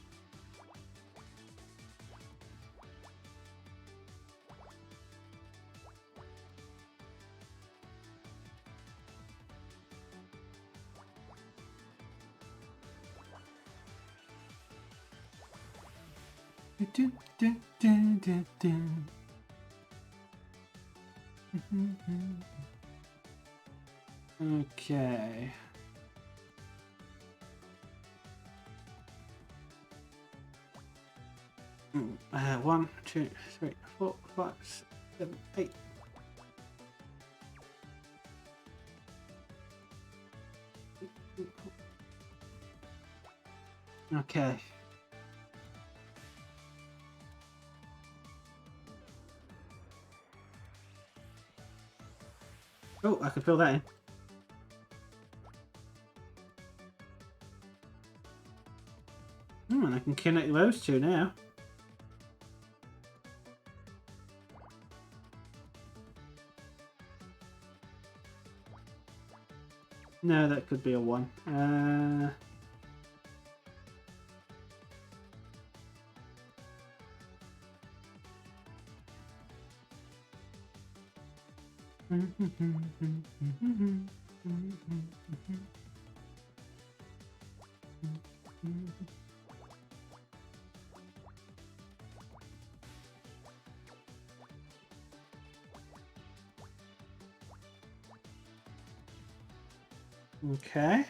Okay. One, two, three, 4, 5, 6, 7, 8. Okay. Oh, I can fill that in. And I can connect those 2 now. No, that could be a 1. Okay.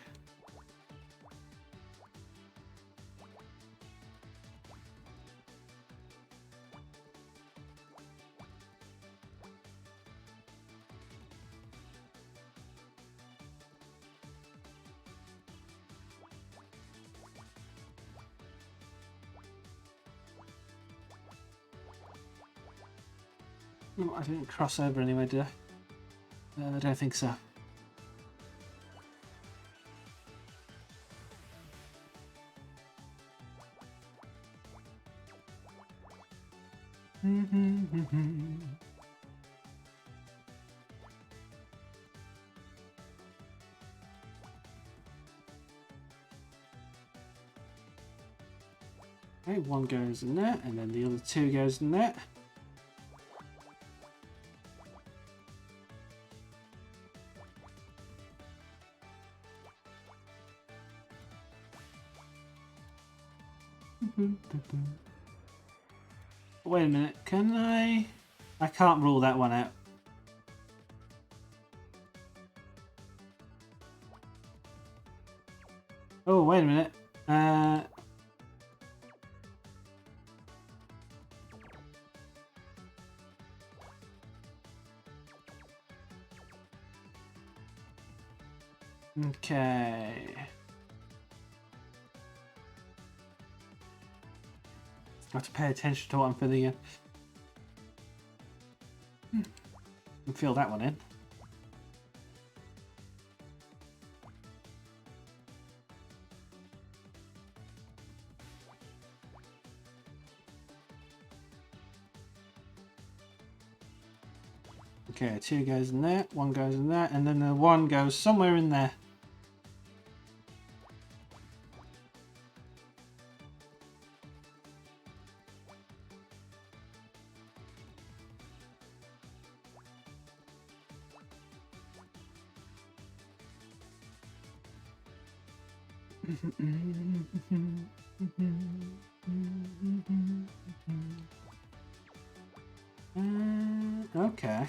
Oh, I didn't cross over anyway, did I? I don't think so. Okay, 1 goes in there, and then the other 2 goes in there. Wait a minute, can I? I can't rule that one out. Oh, wait a minute. Okay. I have to pay attention to what I'm filling in. And fill that one in. Okay, 2 goes in there, 1 goes in there, and then the 1 goes somewhere in there. Okay.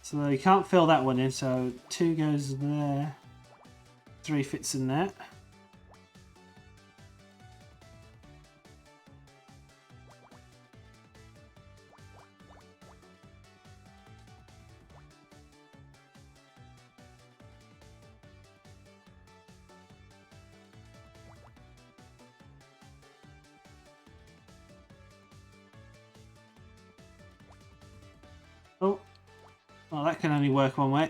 So you can't fill that one in, so 2 goes there, 3 fits in there. Oh, that can only work one way.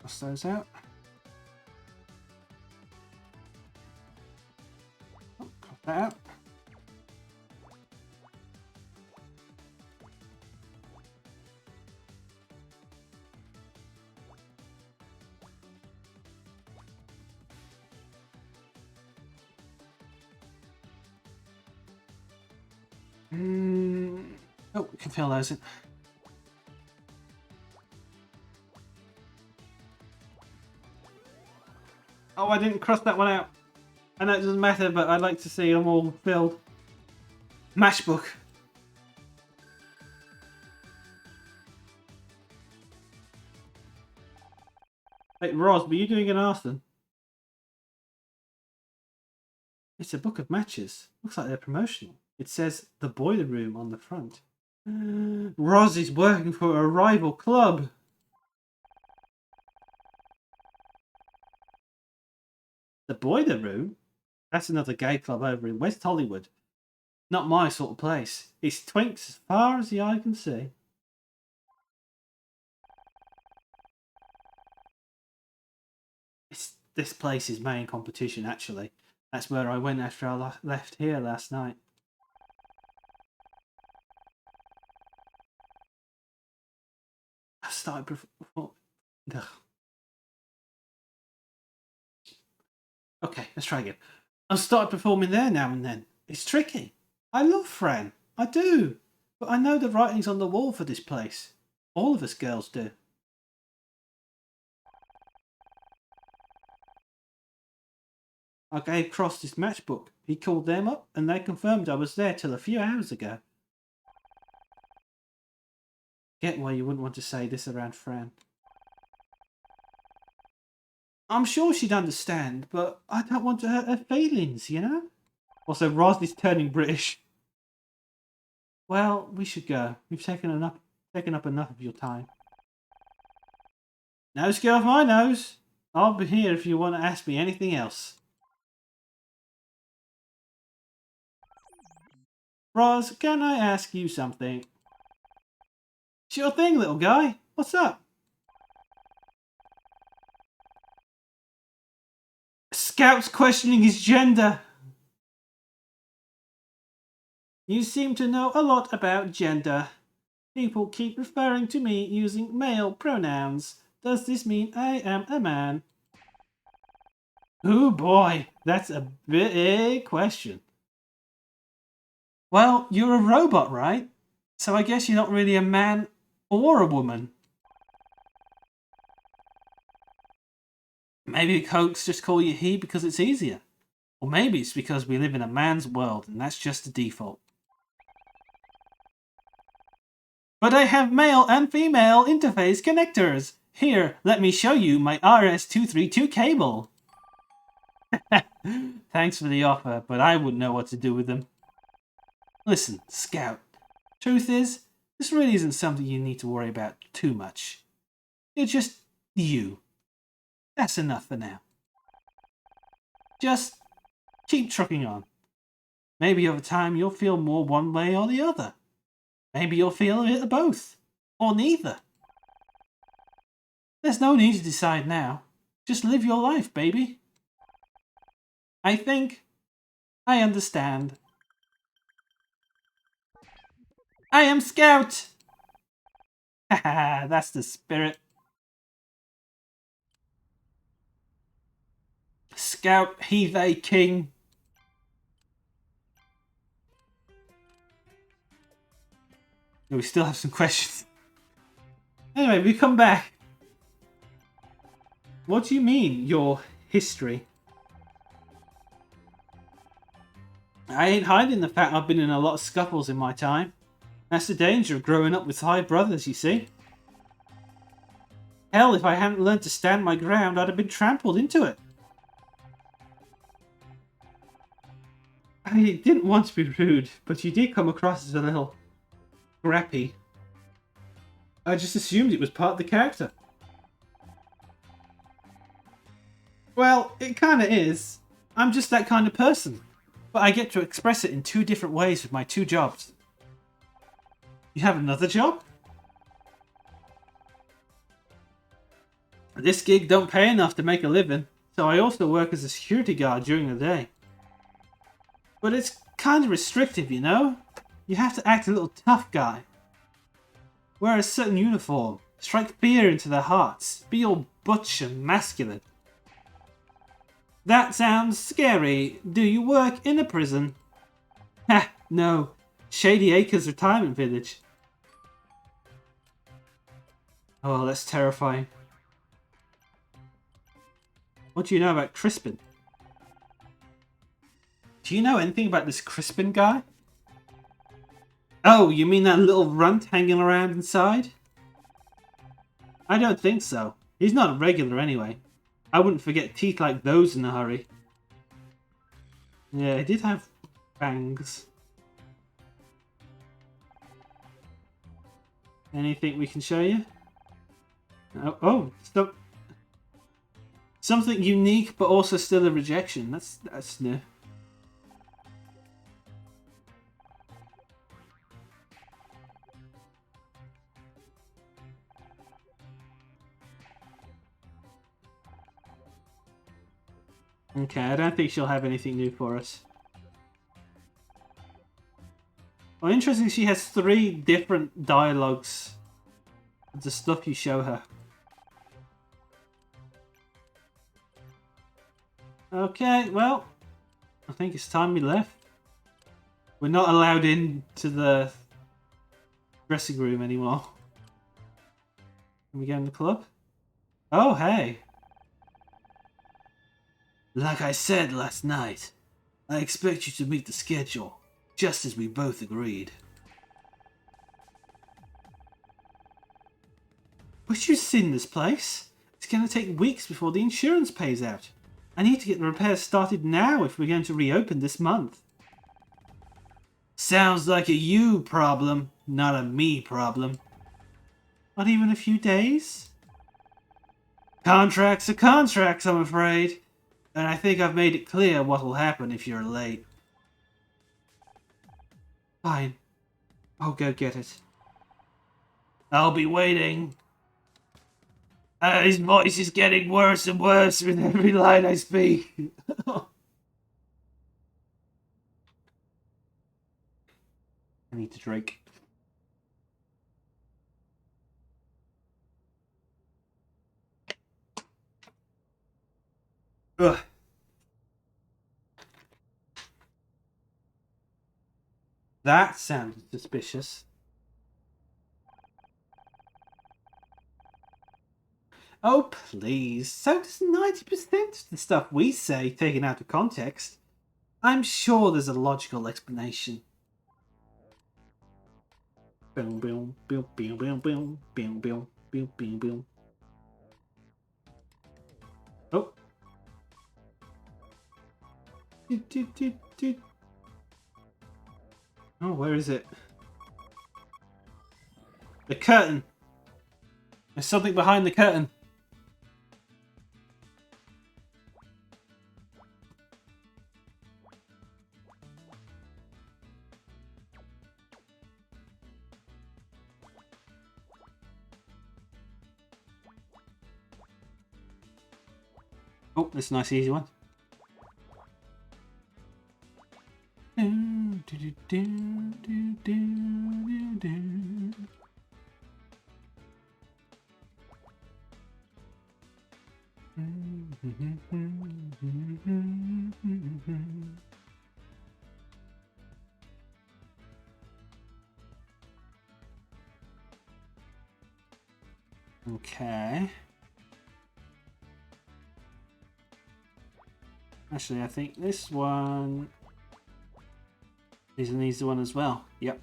Cross those out. Oh, cross that out. Oh, we can fill those in. Oh, I didn't cross that one out. I know it doesn't matter, but I'd like to see them all filled. Matchbook. Wait, Roz, were you doing an arson? It's a book of matches. Looks like they're promotional. It says the boiler room on the front. Roz is working for a rival club. The boiler room? That's another gay club over in West Hollywood. Not my sort of place. It's twinks as far as the eye can see. It's this place's main competition, actually. That's where I went after I left here last night. I started before... Okay, let's try again. I've started performing there now and then. It's tricky. I love Fran. I do. But I know the writing's on the wall for this place. All of us girls do. I gave Cross this matchbook. He called them up and they confirmed I was there till a few hours ago. Get why you wouldn't want to say this around Fran. I'm sure she'd understand, but I don't want to hurt her feelings, you know? Also, Rosley's turning British. Well, we should go. We've taken up enough of your time. Nose go off my nose. I'll be here if you want to ask me anything else. Roz, can I ask you something? Sure thing, little guy. What's up? Scout's questioning his gender. You seem to know a lot about gender. People keep referring to me using male pronouns. Does this mean I am a man? Oh boy, that's a big question. Well, you're a robot, right? So I guess you're not really a man or a woman. Maybe Cokes just call you he because it's easier. Or maybe it's because we live in a man's world and that's just the default. But I have male and female interface connectors. Here, let me show you my RS-232 cable. Thanks for the offer, but I wouldn't know what to do with them. Listen, Scout. Truth is, this really isn't something you need to worry about too much. You're just you. That's enough for now. Just keep trucking on. Maybe over time you'll feel more one way or the other. Maybe you'll feel a bit of both. Or neither. There's no need to decide now. Just live your life, baby. I think I understand. I am Scout! Haha, that's the spirit. Scout, he, they, king. We still have some questions. Anyway, we come back. What do you mean, your history? I ain't hiding the fact I've been in a lot of scuffles in my time. That's the danger of growing up with high brothers, you see. Hell, if I hadn't learned to stand my ground, I'd have been trampled into it. I didn't want to be rude, but you did come across as a little scrappy. I just assumed it was part of the character. Well, it kinda is. I'm just that kind of person. But I get to express it in 2 different ways with my 2 jobs. You have another job? This gig don't pay enough to make a living, so I also work as a security guard during the day. But it's kind of restrictive, you know? You have to act a little tough guy. Wear a certain uniform, strike fear into their hearts, be all butch and masculine. That sounds scary. Do you work in a prison? Ha, no. Shady Acres Retirement Village. Oh, that's terrifying. What do you know about Crispin? Do you know anything about this Crispin guy? Oh, you mean that little runt hanging around inside? I don't think so. He's not a regular anyway. I wouldn't forget teeth like those in a hurry. Yeah, he did have fangs. Anything we can show you? Oh, stop. Something unique, but also still a rejection. That's new. Okay, I don't think she'll have anything new for us. Well, interesting, she has 3 different dialogues of the stuff you show her. Okay, well, I think it's time we left. We're not allowed into the dressing room anymore. Can we go in the club? Oh, hey. Like I said last night, I expect you to meet the schedule, just as we both agreed. But you've seen this place. It's going to take weeks before the insurance pays out. I need to get the repairs started now if we're going to reopen this month. Sounds like a you problem, not a me problem. Not even a few days? Contracts are contracts, I'm afraid. And I think I've made it clear what'll happen if you're late. Fine. I'll go get it. I'll be waiting. His voice is getting worse and worse with every line I speak. I need to drink. Ugh. That sounded suspicious. Oh, please. So does 90% of the stuff we say taken out of context. I'm sure there's a logical explanation. Boom, boom, boom, boom, boom, boom, boom, boom, boom, boom, boom. Oh. Oh, where is it? The curtain. There's something behind the curtain. Oh, this is a nice easy one. Okay. Actually, I think this one is an easy one as well. Yep.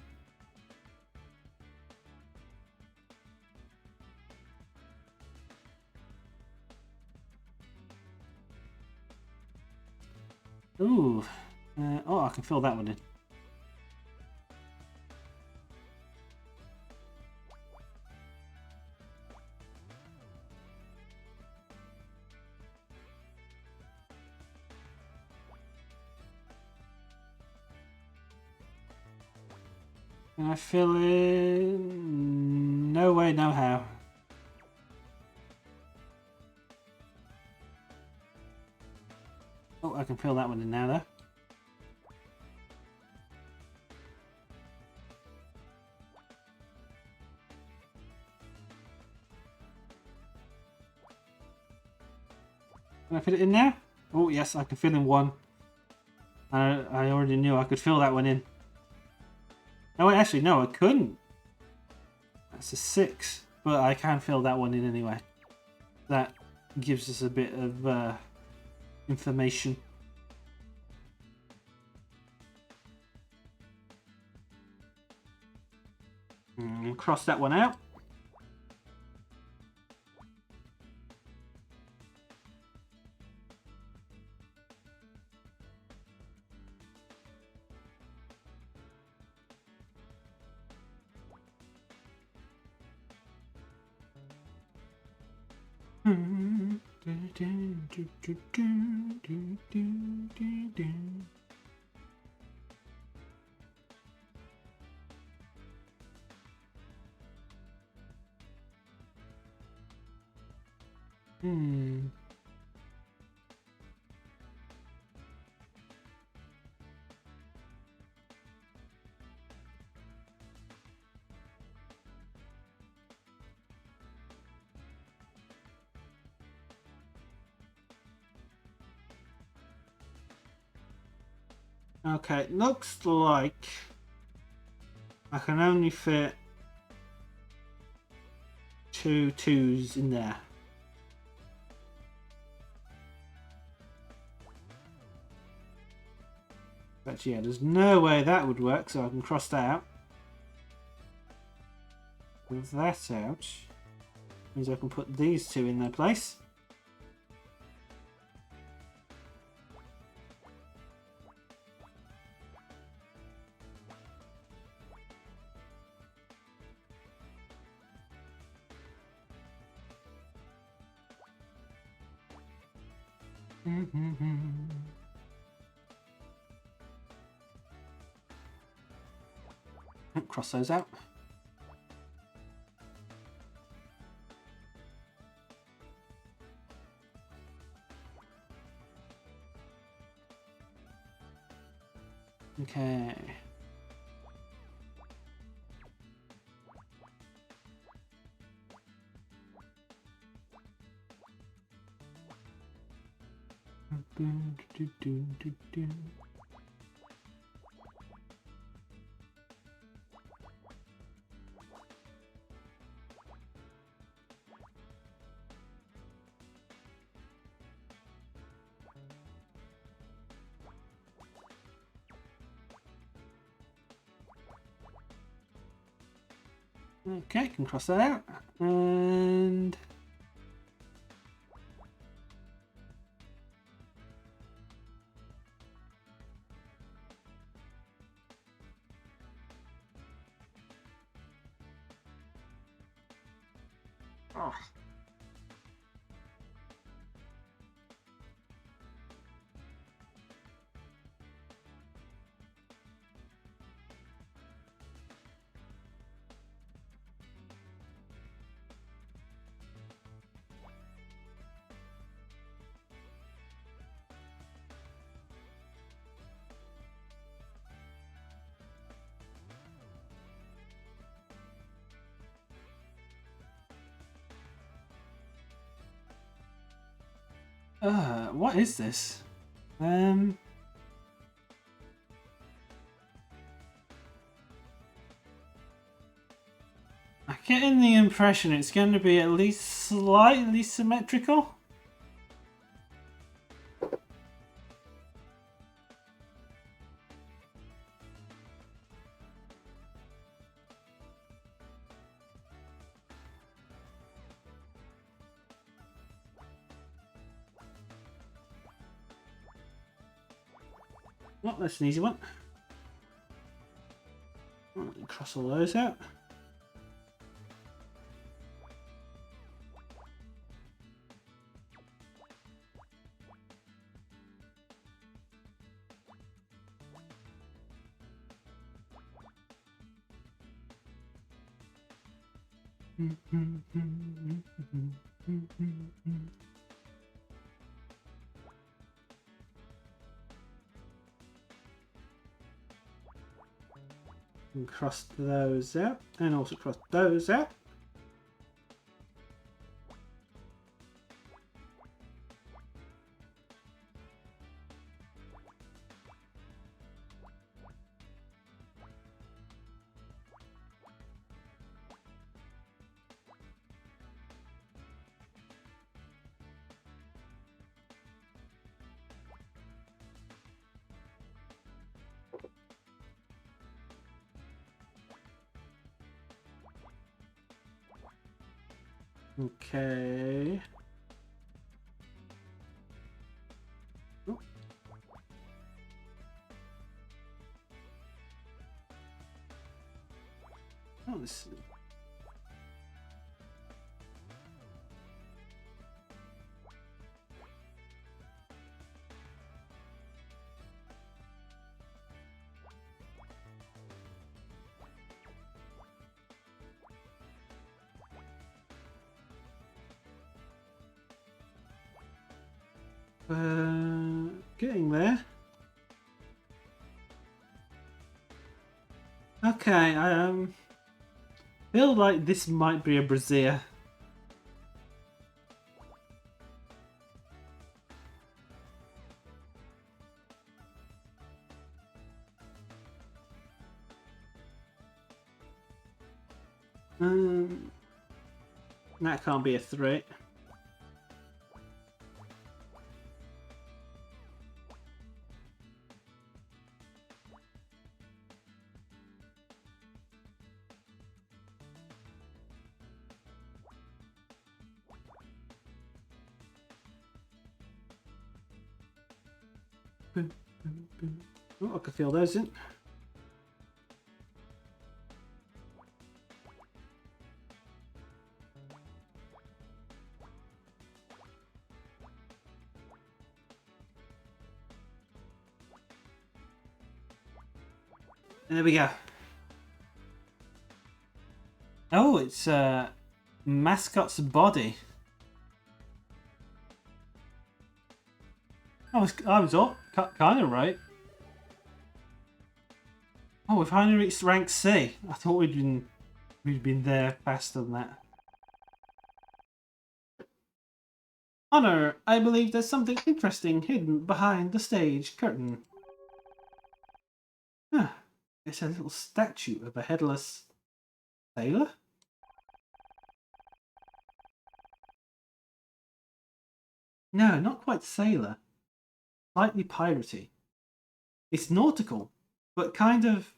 Ooh. Oh, I can fill that one in. Can I fill in? No way, no how. Oh, I can fill that one in now, though. Can I fit it in now? Oh, yes, I can fill in one. I already knew I could fill that one in. Oh, wait, actually, no, I couldn't. That's a 6, but I can fill that one in anyway. That gives us a bit of information. Cross that one out. Okay, it looks like I can only fit 2 2s in there. But yeah, there's no way that would work, so I can cross that out. With that out, means I can put these 2 in their place. Cross those out. Okay. Okay, can cross that out. And oh. What is this? I'm getting the impression it's going to be at least slightly symmetrical. Well, that's an easy one. Cross all those out. And cross those out, and also cross those out. Okay. Oh. Oh, this. Getting there. Okay, I feel like this might be a brazier. That can't be a threat. Oh, I can feel those in. There we go. Oh, it's mascot's body. I was all kind of right. Oh, we've finally reached rank C. I thought we'd been there faster than that. Honor, I believe there's something interesting hidden behind the stage curtain. Huh. It's a little statue of a headless sailor? No, not quite sailor. Slightly piratey. It's nautical, but kind of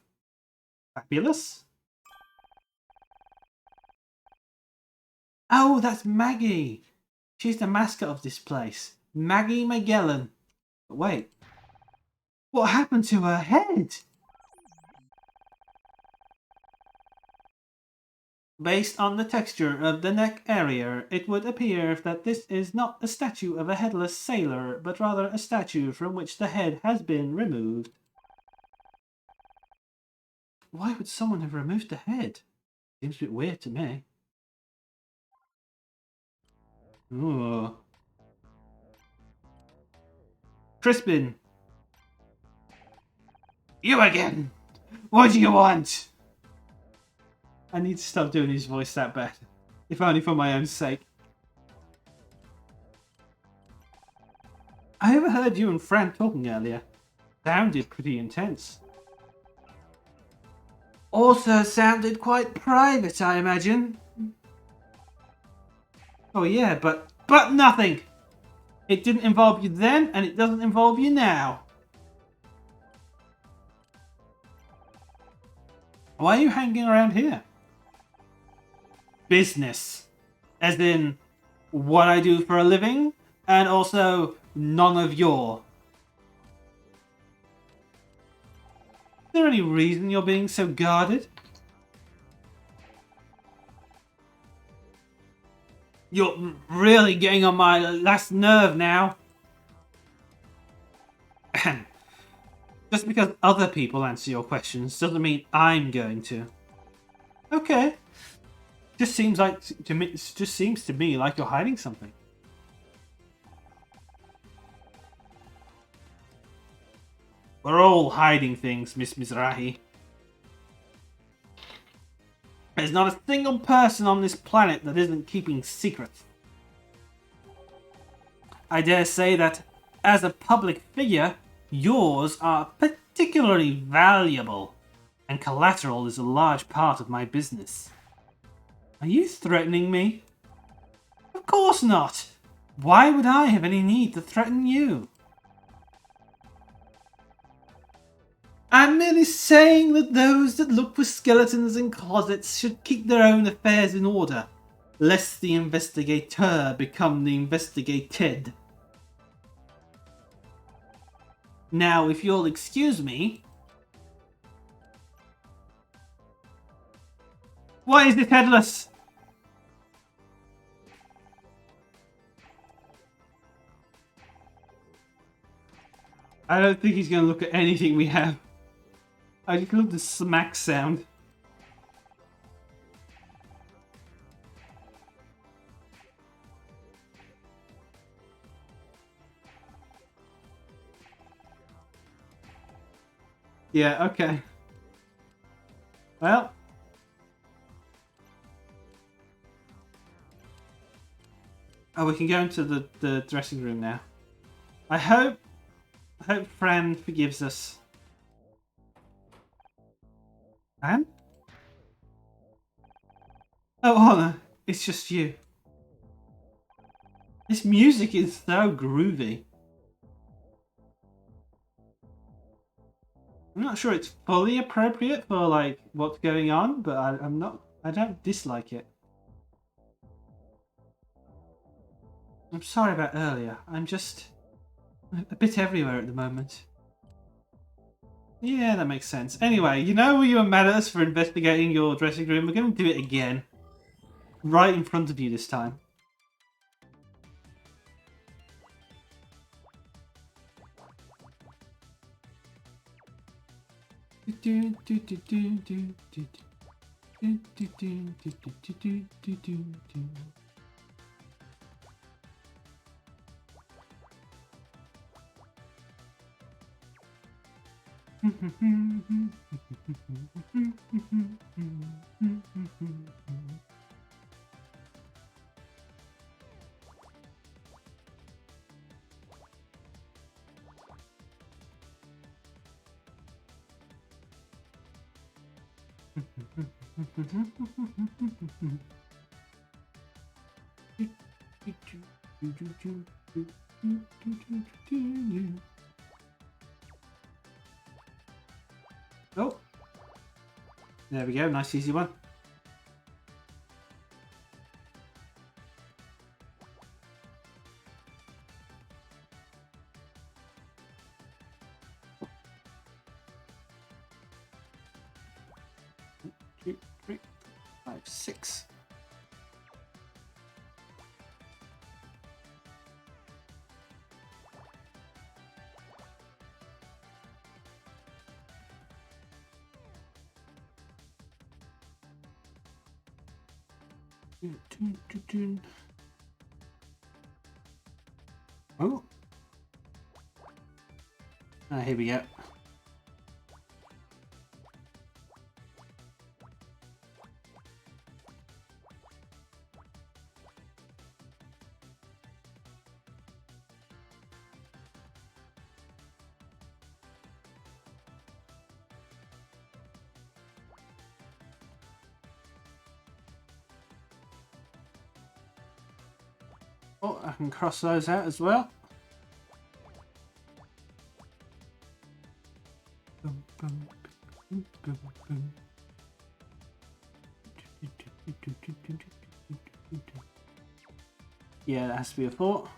fabulous. Oh, that's Maggie. She's the mascot of this place. Maggie Magellan. But wait. What happened to her head? Based on the texture of the neck area, it would appear that this is not a statue of a headless sailor, but rather a statue from which the head has been removed. Why would someone have removed the head? Seems a bit weird to me. Ooh. Crispin! You again! What do you want? I need to stop doing his voice that bad. If only for my own sake. I overheard you and Fran talking earlier. Sounded pretty intense. Also sounded quite private, I imagine. Oh yeah, but nothing! It didn't involve you then, and it doesn't involve you now. Why are you hanging around here? Business. As in, what I do for a living, and also none of your. there any reason you're being so guarded? You're really getting on my last nerve now. Just because other people answer your questions doesn't mean I'm going to. Okay. Just seems to me like you're hiding something. We're all hiding things, Miss Mizrahi. There's not a single person on this planet that isn't keeping secrets. I dare say that, as a public figure, yours are particularly valuable, and collateral is a large part of my business. Are you threatening me? Of course not! Why would I have any need to threaten you? I'm merely saying that those that look for skeletons in closets should keep their own affairs in order, lest the investigator become the investigated. Now, if you'll excuse me... Why is it headless? I don't think he's going to look at anything we have. I just love the smack sound. Yeah, okay. Well. Oh, we can go into the dressing room now. I hope Fran forgives us. Fran? Oh, Honor, it's just you. This music is so groovy. I'm not sure it's fully appropriate for like what's going on, but I don't dislike it. I'm sorry about earlier. I'm just a bit everywhere at the moment. Yeah, that makes sense. Anyway, you know you were mad at us for investigating your dressing room? We're going to do it again. Right in front of you this time. Oh, there we go. Nice, easy one. One, two, three, 5, 6. Oh. Here we go. Oh, I can cross those out as well. Yeah, that has to be a 4.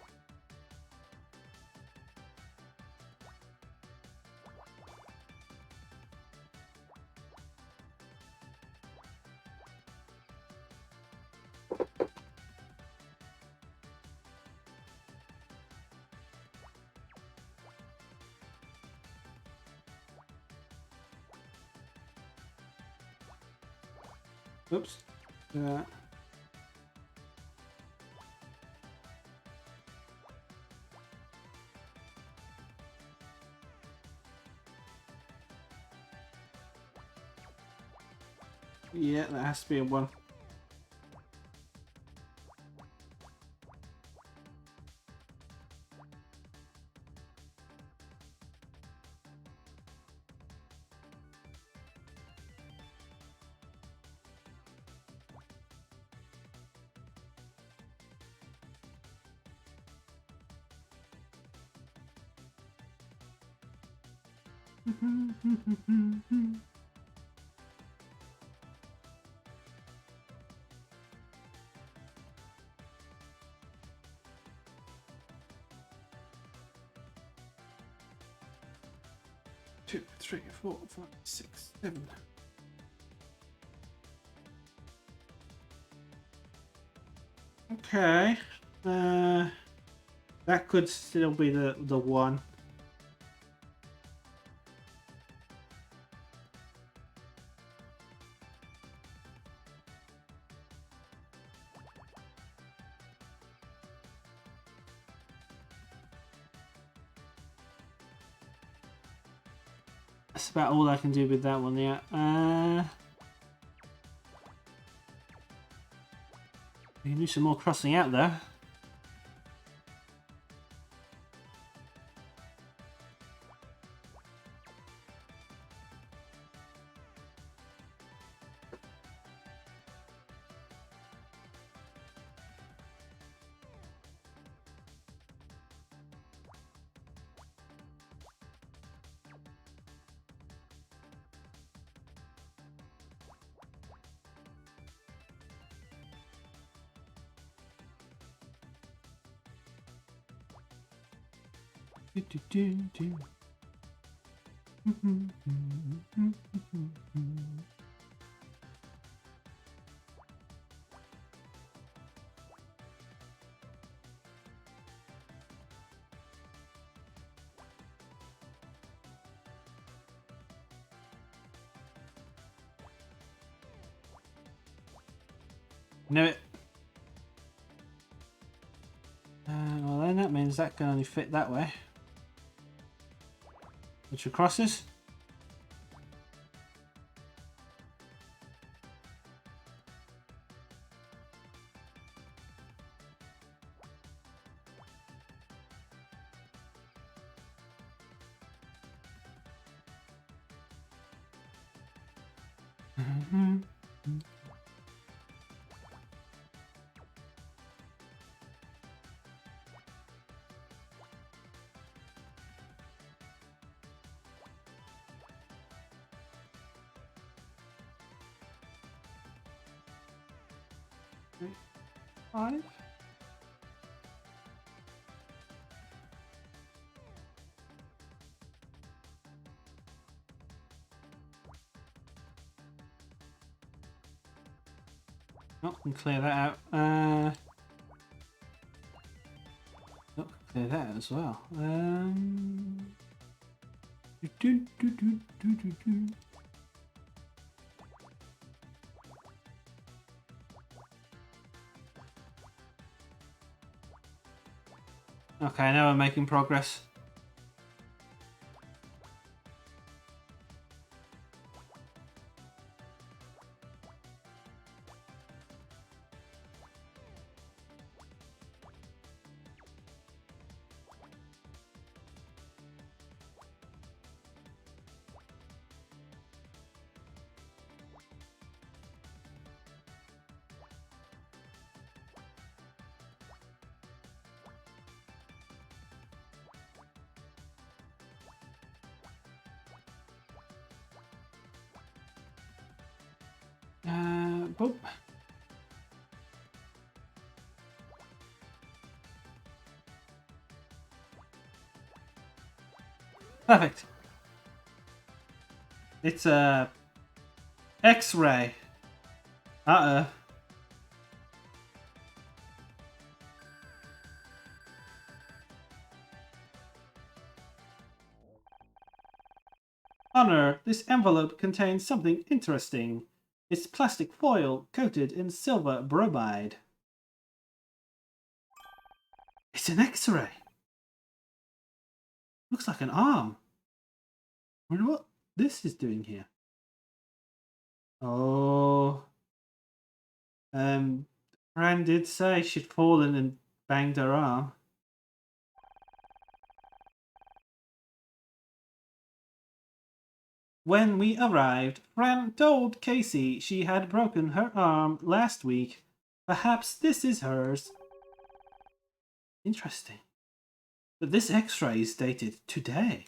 Oops. Yeah, that has to be a 1. Two, three, 4, 5, 6, 7. Okay. That could still be the 1. That's about all I can do with that one, yeah. We can do some more crossing out there. Know it. Well then that means that can only fit that way. Which are crosses. Five. Oh, can clear that out. Oh, can clear that out as well. Okay, now we're making progress. Boop. Perfect. It's a X-ray. Uh-oh. Honor, this envelope contains something interesting. It's plastic foil coated in silver bromide. It's an X-ray. Looks like an arm. I wonder what this is doing here. Oh. Fran did say she'd fallen and banged her arm. When we arrived, Fran told Casey she had broken her arm last week. Perhaps this is hers. Interesting. But this X-ray is dated today.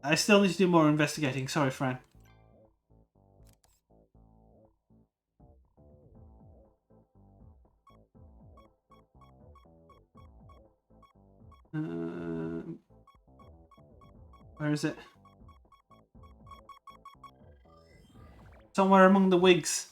I still need to do more investigating. Sorry, Fran. Where is it? Somewhere among the wigs.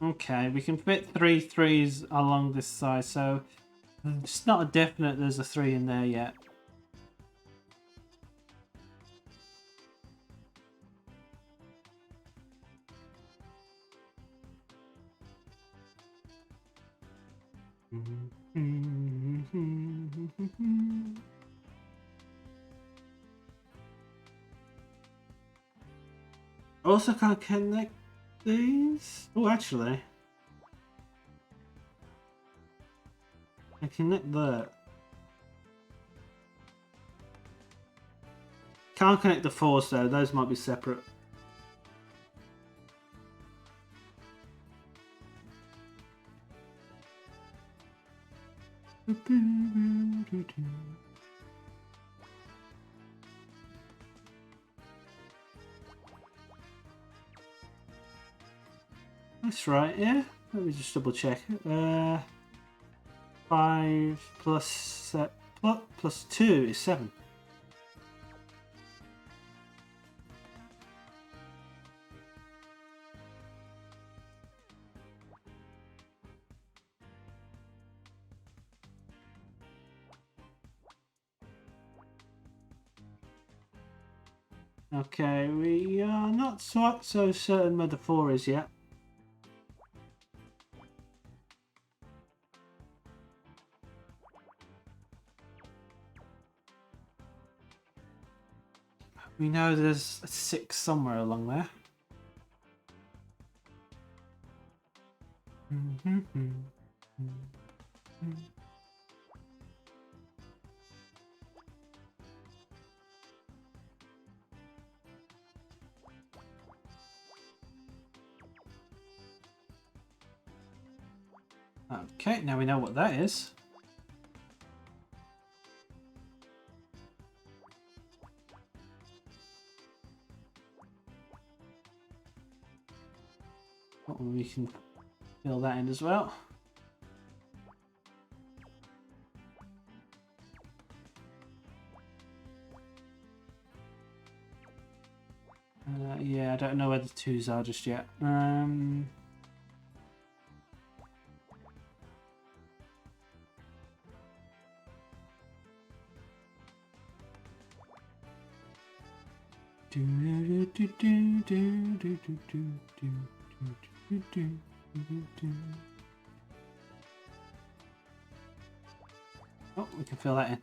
Okay, we can fit 3 3s along this side, so it's not a definite there's a 3 in there yet. Also can't connect these. Oh, actually, I connect that. Can't connect the 4s though. Those might be separate. That's right, yeah. Let me just double check. 5 plus 2 is 7. Okay, we are not so certain where the 4 is yet. We know there's a 6 somewhere along there. Okay, now we know what that is. Oh, we can fill that in as well. Yeah, I don't know where the 2s are just yet. Oh, we can fill that in.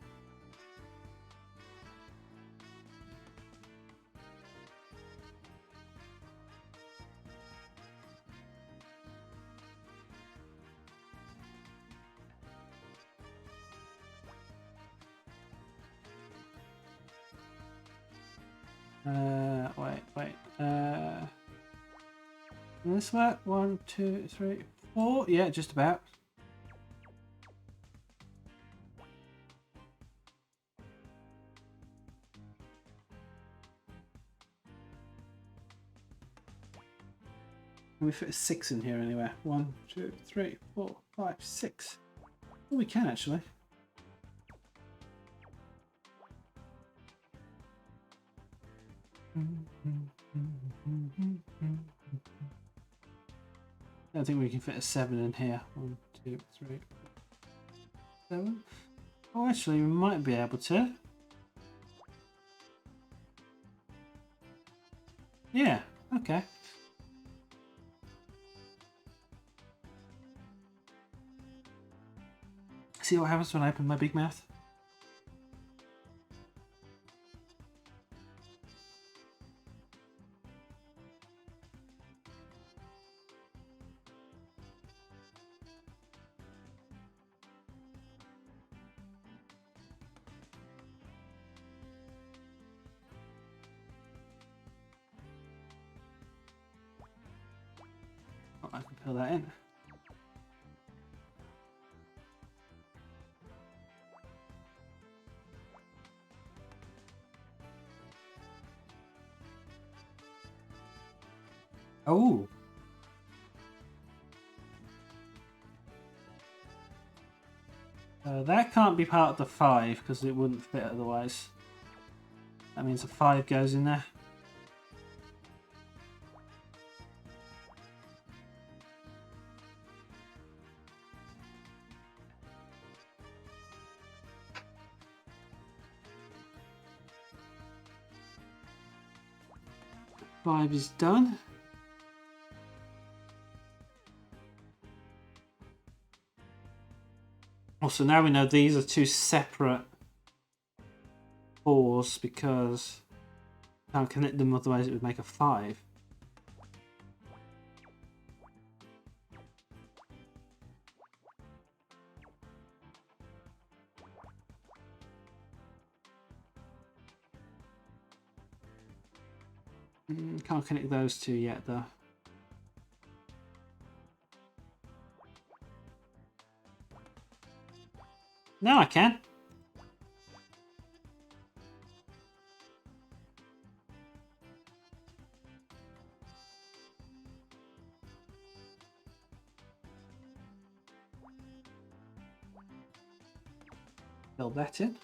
Wait. This way? 1, 2, 3, 4. Yeah, just about. Can we fit a 6 in here anywhere? 1, 2, 3, 4, 5, 6. Oh, we can actually. I don't think we can fit a 7 in here. 1, 2, 3, 7. Oh, actually, we might be able to. Yeah, okay. See what happens when I open my big mouth? Oh, I can fill that in. Oh. That can't be part of the 5 because it wouldn't fit otherwise. That means a 5 goes in there. Five is done. Also, now we know these are 2 separate 4s because I can't connect them, otherwise it would make a 5. Can't connect those 2 yet though. Now I can. Fill that in.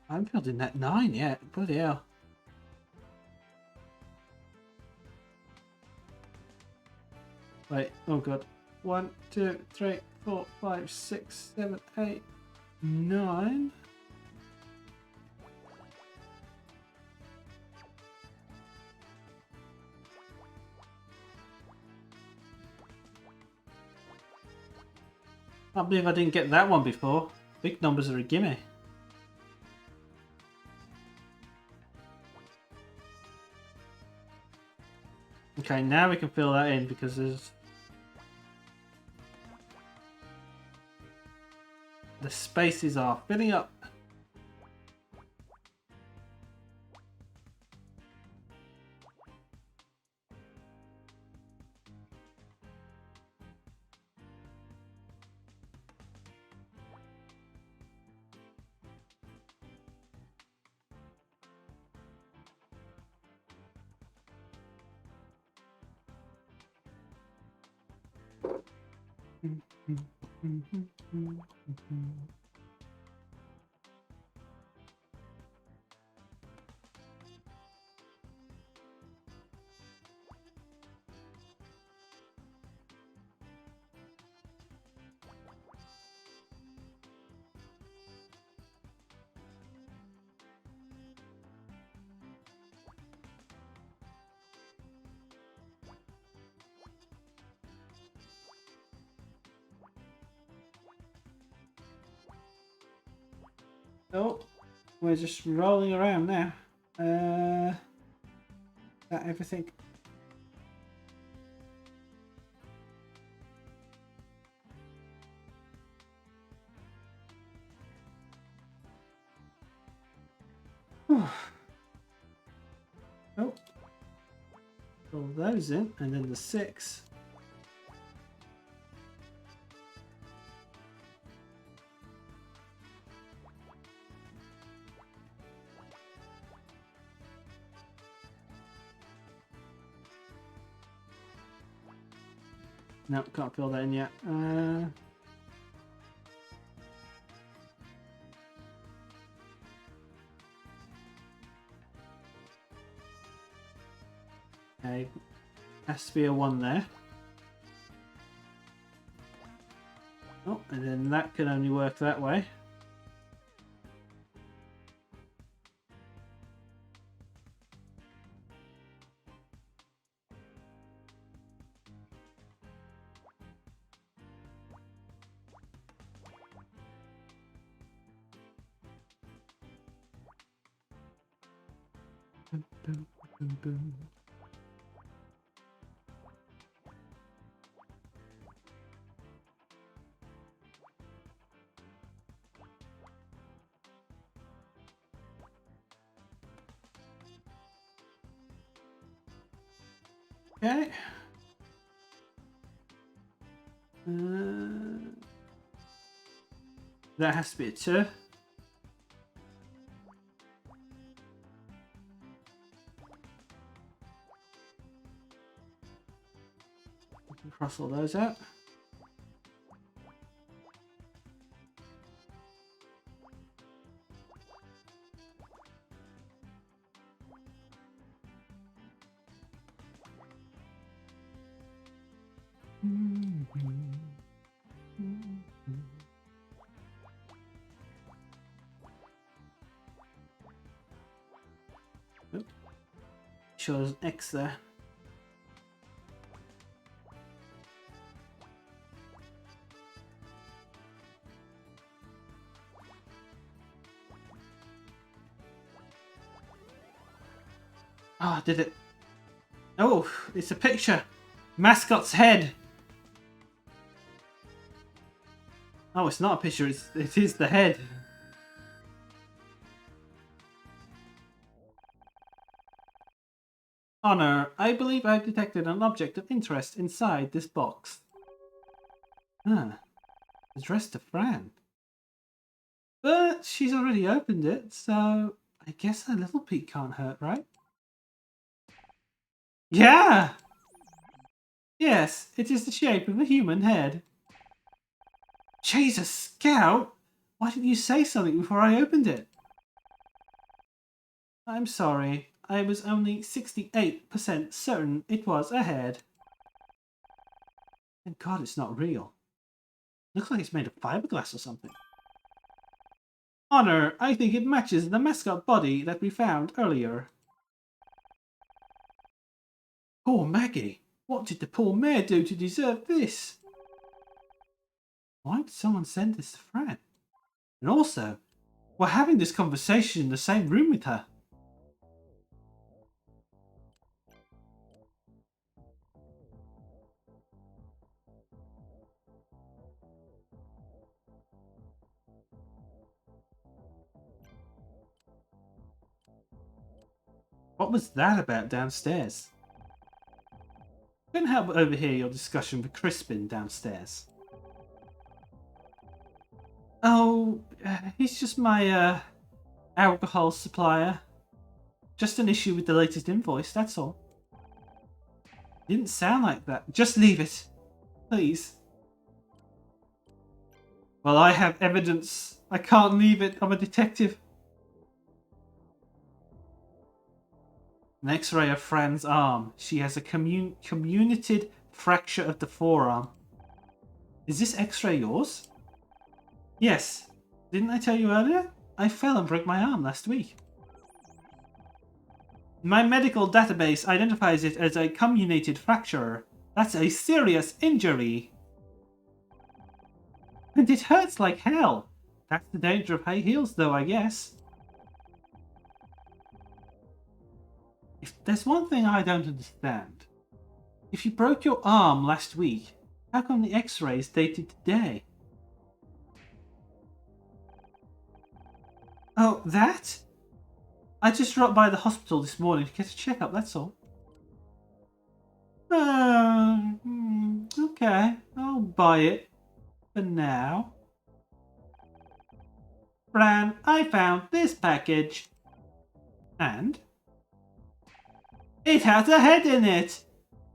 I haven't filled in that 9 yet. Bloody hell. Wait, oh god. 1, 2, 3, 4, 5, 6, 7, 8, 9. I can't believe I didn't get that one before. Big numbers are a gimme. Okay, now we can fill that in because there's... the spaces are filling up. Oh, we're just rolling around now. That everything. Oh, roll those in, and then the 6. No, can't fill that in yet. Okay, has to be a 1 there. Oh, and then that can only work that way. Boom, boom, boom, boom. Okay. That has to be a 2. Cross all those out. Sure, there's an X there. Oh, I did it. Oh, it's a picture. Mascot's head. Oh, it's not a picture, it is the head. Honor, I believe I've detected an object of interest inside this box. Addressed to Fran. But she's already opened it, so I guess a little peek can't hurt, right? Yeah! Yes, it is the shape of a human head. Jesus, Scout! Why didn't you say something before I opened it? I'm sorry. I was only 68% certain it was a head. Thank God it's not real. Looks like it's made of fiberglass or something. Honor, I think it matches the mascot body that we found earlier. Poor Maggie. What did the poor mare do to deserve this? Why did someone send this to Fran? And also, we're having this conversation in the same room with her. What was that about downstairs? Couldn't help but overhear your discussion with Crispin downstairs. Oh, he's just my alcohol supplier. Just an issue with the latest invoice, that's all. Didn't sound like that. Just leave it. Please. Well, I have evidence. I can't leave it. I'm a detective. An X-ray of Fran's arm. She has a communicated fracture of the forearm. Is this X-ray yours? Yes. Didn't I tell you earlier? I fell and broke my arm last week. My medical database identifies it as a comminuted fracture. That's a serious injury. And it hurts like hell. That's the danger of high heels though, I guess. If there's one thing I don't understand. If you broke your arm last week, how come the X-ray is dated today? Oh, that? I just dropped by the hospital this morning to get a checkup, that's all. Okay, I'll buy it for now. Fran, I found this package. And? It has a head in it!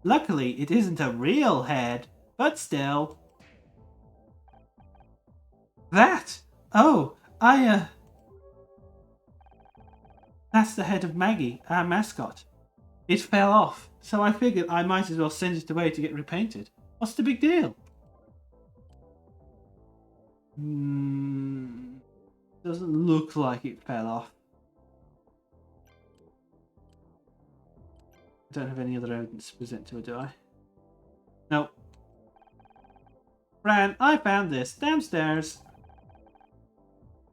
Luckily, it isn't a real head, but still. That? Oh, that's the head of Maggie, our mascot. It fell off, so I figured I might as well send it away to get repainted. What's the big deal? Doesn't look like it fell off. I don't have any other evidence to present to her, do I? Nope. Fran, I found this downstairs.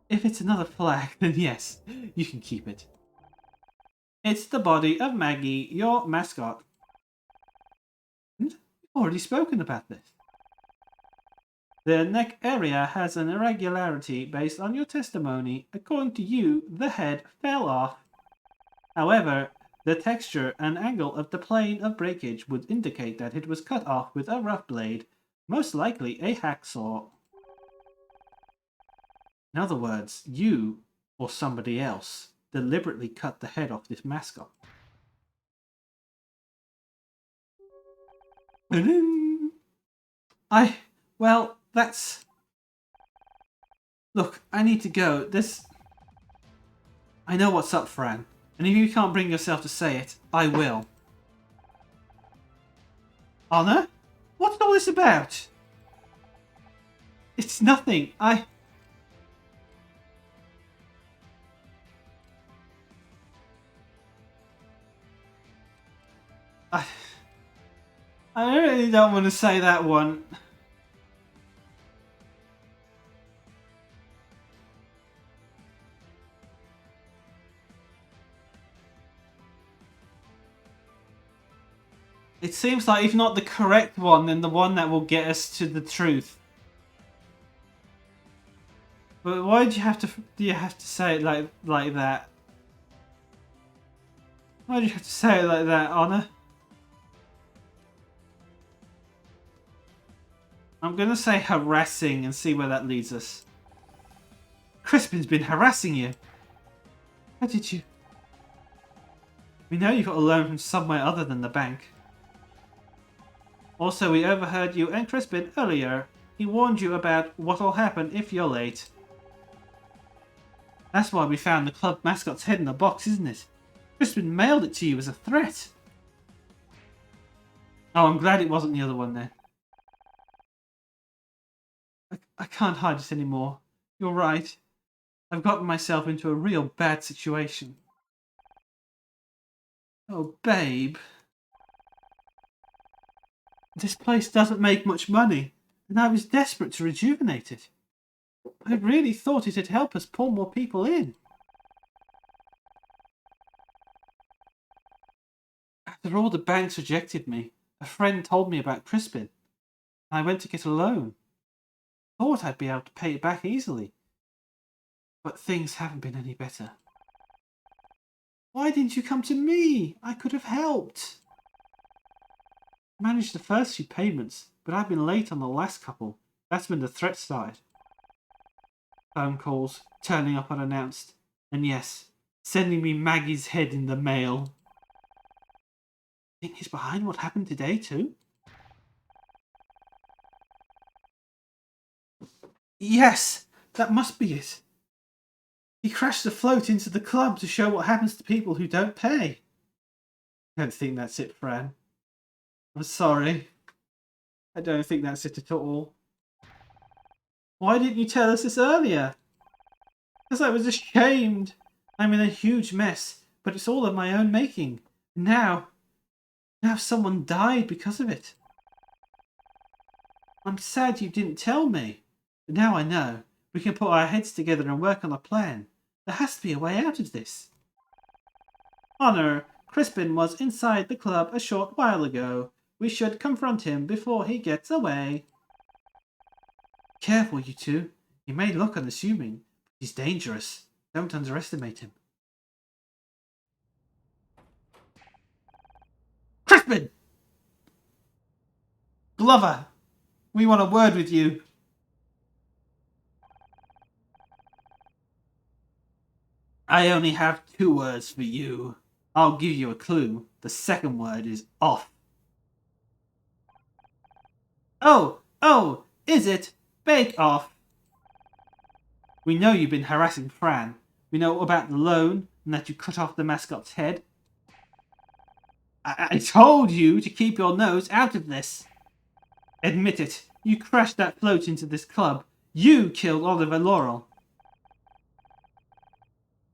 If it's another flag, then yes, you can keep it. It's the body of Maggie, your mascot. We've already spoken about this. The neck area has an irregularity based on your testimony. According to you, the head fell off. However, the texture and angle of the plane of breakage would indicate that it was cut off with a rough blade, most likely a hacksaw. In other words, you, or somebody else, deliberately cut the head off this mascot. Well, that's... Look, I need to go. I know what's up, Fran. And if you can't bring yourself to say it, I will. Honor? What's all this about? It's nothing. I really don't want to say that one. It seems like if not the correct one, then the one that will get us to the truth. But why do you have to say it like that? Why do you have to say it like that, Honor? I'm gonna say harassing and see where that leads us. Crispin's been harassing you. How did you? We know you got a loan from somewhere other than the bank. Also, we overheard you and Crispin earlier. He warned you about what'll happen if you're late. That's why we found the club mascot's head in a box, isn't it? Crispin mailed it to you as a threat. Oh, I'm glad it wasn't the other one then. I can't hide it anymore. You're right. I've gotten myself into a real bad situation. Oh, babe. This place doesn't make much money, and I was desperate to rejuvenate it. I really thought it'd help us pull more people in. After all the banks rejected me, a friend told me about Crispin. I went to get a loan. Thought I'd be able to pay it back easily. But things haven't been any better. Why didn't you come to me? I could have helped. I managed the first few payments, but I've been late on the last couple. That's when the threat started. Phone calls, turning up unannounced, and yes, sending me Maggie's head in the mail. Think he's behind what happened today too? Yes, that must be it. He crashed the float into the club to show what happens to people who don't pay. I don't think that's it, Fran. I'm sorry. I don't think that's it at all. Why didn't you tell us this earlier? Because I was ashamed. I'm in a huge mess, but it's all of my own making. Now someone died because of it. I'm sad you didn't tell me. But now I know. We can put our heads together and work on a plan. There has to be a way out of this. Honor, Crispin was inside the club a short while ago. We should confront him before he gets away. Careful, you two. He may look unassuming, but he's dangerous. Don't underestimate him. Crispin! Glover, we want a word with you. I only have 2 words for you. I'll give you a clue. The second word is off. Oh, is it? Bake off. We know you've been harassing Fran. We know about the loan and that you cut off the mascot's head. I told you to keep your nose out of this. Admit it. You crashed that float into this club. You killed Oliver Laurel.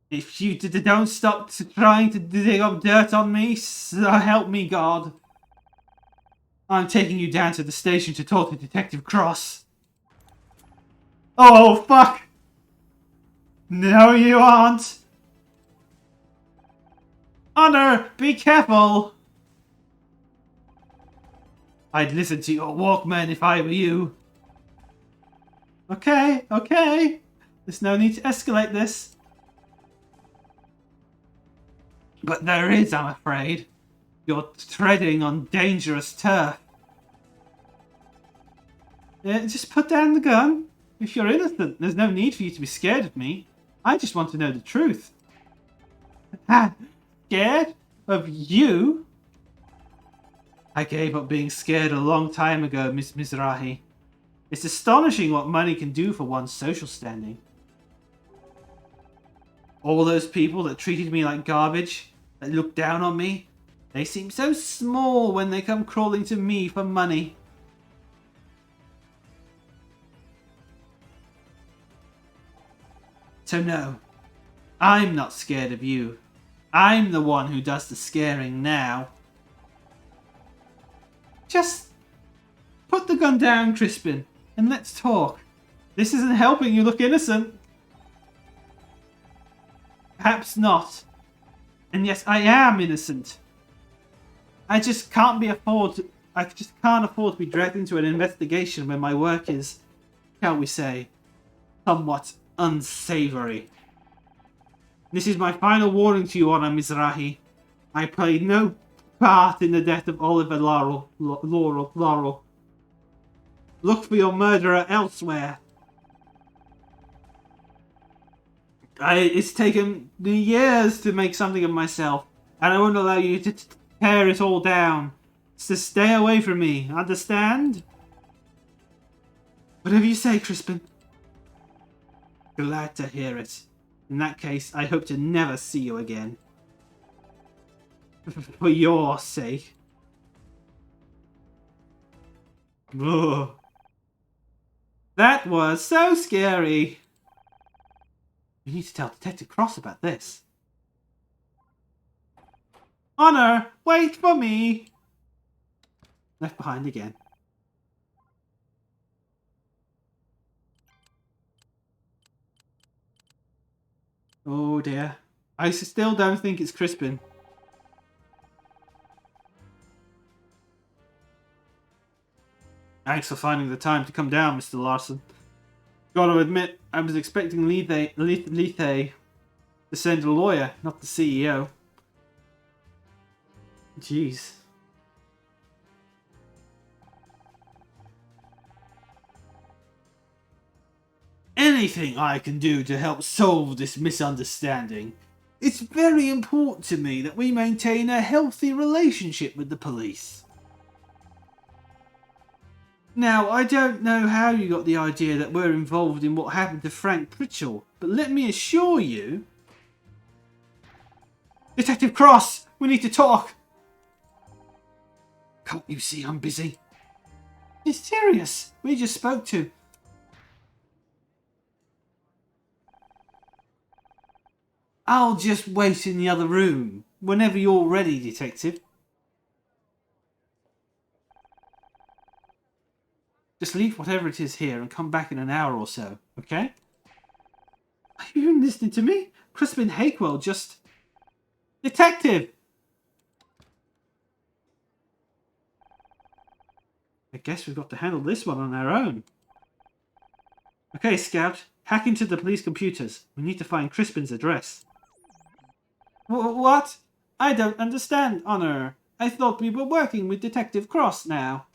If you don't stop trying to dig up dirt on me, so help me God. I'm taking you down to the station to talk to Detective Cross. Oh, fuck! No, you aren't! Honor, be careful! I'd listen to your Walkman if I were you. Okay. There's no need to escalate this. But there is, I'm afraid. You're treading on dangerous turf. Just put down the gun. If you're innocent, there's no need for you to be scared of me. I just want to know the truth. Scared? Of you? I gave up being scared a long time ago, Miss Mizrahi. It's astonishing what money can do for one's social standing. All those people that treated me like garbage, that looked down on me, they seem so small when they come crawling to me for money. So no, I'm not scared of you. I'm the one who does the scaring now. Just put the gun down, Crispin, and let's talk. This isn't helping you look innocent. Perhaps not. And yes, I am innocent. I just can't afford to be dragged into an investigation when my work is, shall we say, somewhat unsavory. This is my final warning to you, Honor Mizrahi. I played no part in the death of Oliver Laurel. Look for your murderer elsewhere. It's taken me years to make something of myself, and I won't allow you to tear it all down. So stay away from me, understand? Whatever you say, Crispin. Glad to hear it. In that case, I hope to never see you again. For your sake. Ugh. That was so scary. We need to tell Detective Cross about this. Honor, wait for me. Left behind again. Oh dear. I still don't think it's Crispin. Thanks for finding the time to come down, Mr. Larson. Gotta admit, I was expecting Lethe to send a lawyer, not the CEO. Jeez. Anything I can do to help solve this misunderstanding. It's very important to me that we maintain a healthy relationship with the police. Now, I don't know how you got the idea that we're involved in what happened to Frank Pritchell, but let me assure you... Detective Cross! We need to talk! Can't you see I'm busy? It's serious. We just spoke to... I'll just wait in the other room. Whenever you're ready, Detective. Just leave whatever it is here and come back in an hour or so, okay? Are you even listening to me? Crispin Hakewell just... Detective! I guess we've got to handle this one on our own. Okay, Scout. Hack into the police computers. We need to find Crispin's address. What? I don't understand, Honor. I thought we were working with Detective Cross now.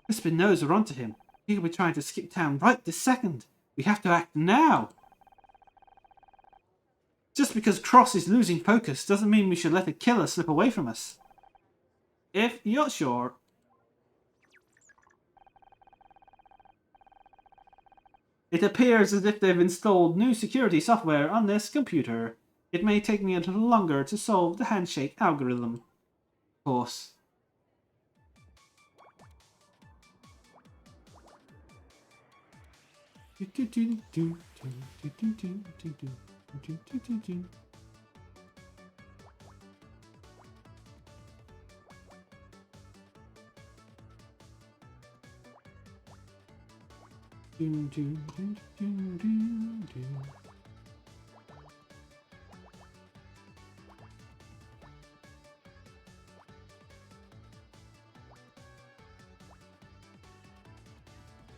Crispin knows we're onto him. He could be trying to skip town right this second. We have to act now. Just because Cross is losing focus doesn't mean we should let a killer slip away from us. If you're sure. It appears as if they've installed new security software on this computer. It may take me a little longer to solve the handshake algorithm. Of course.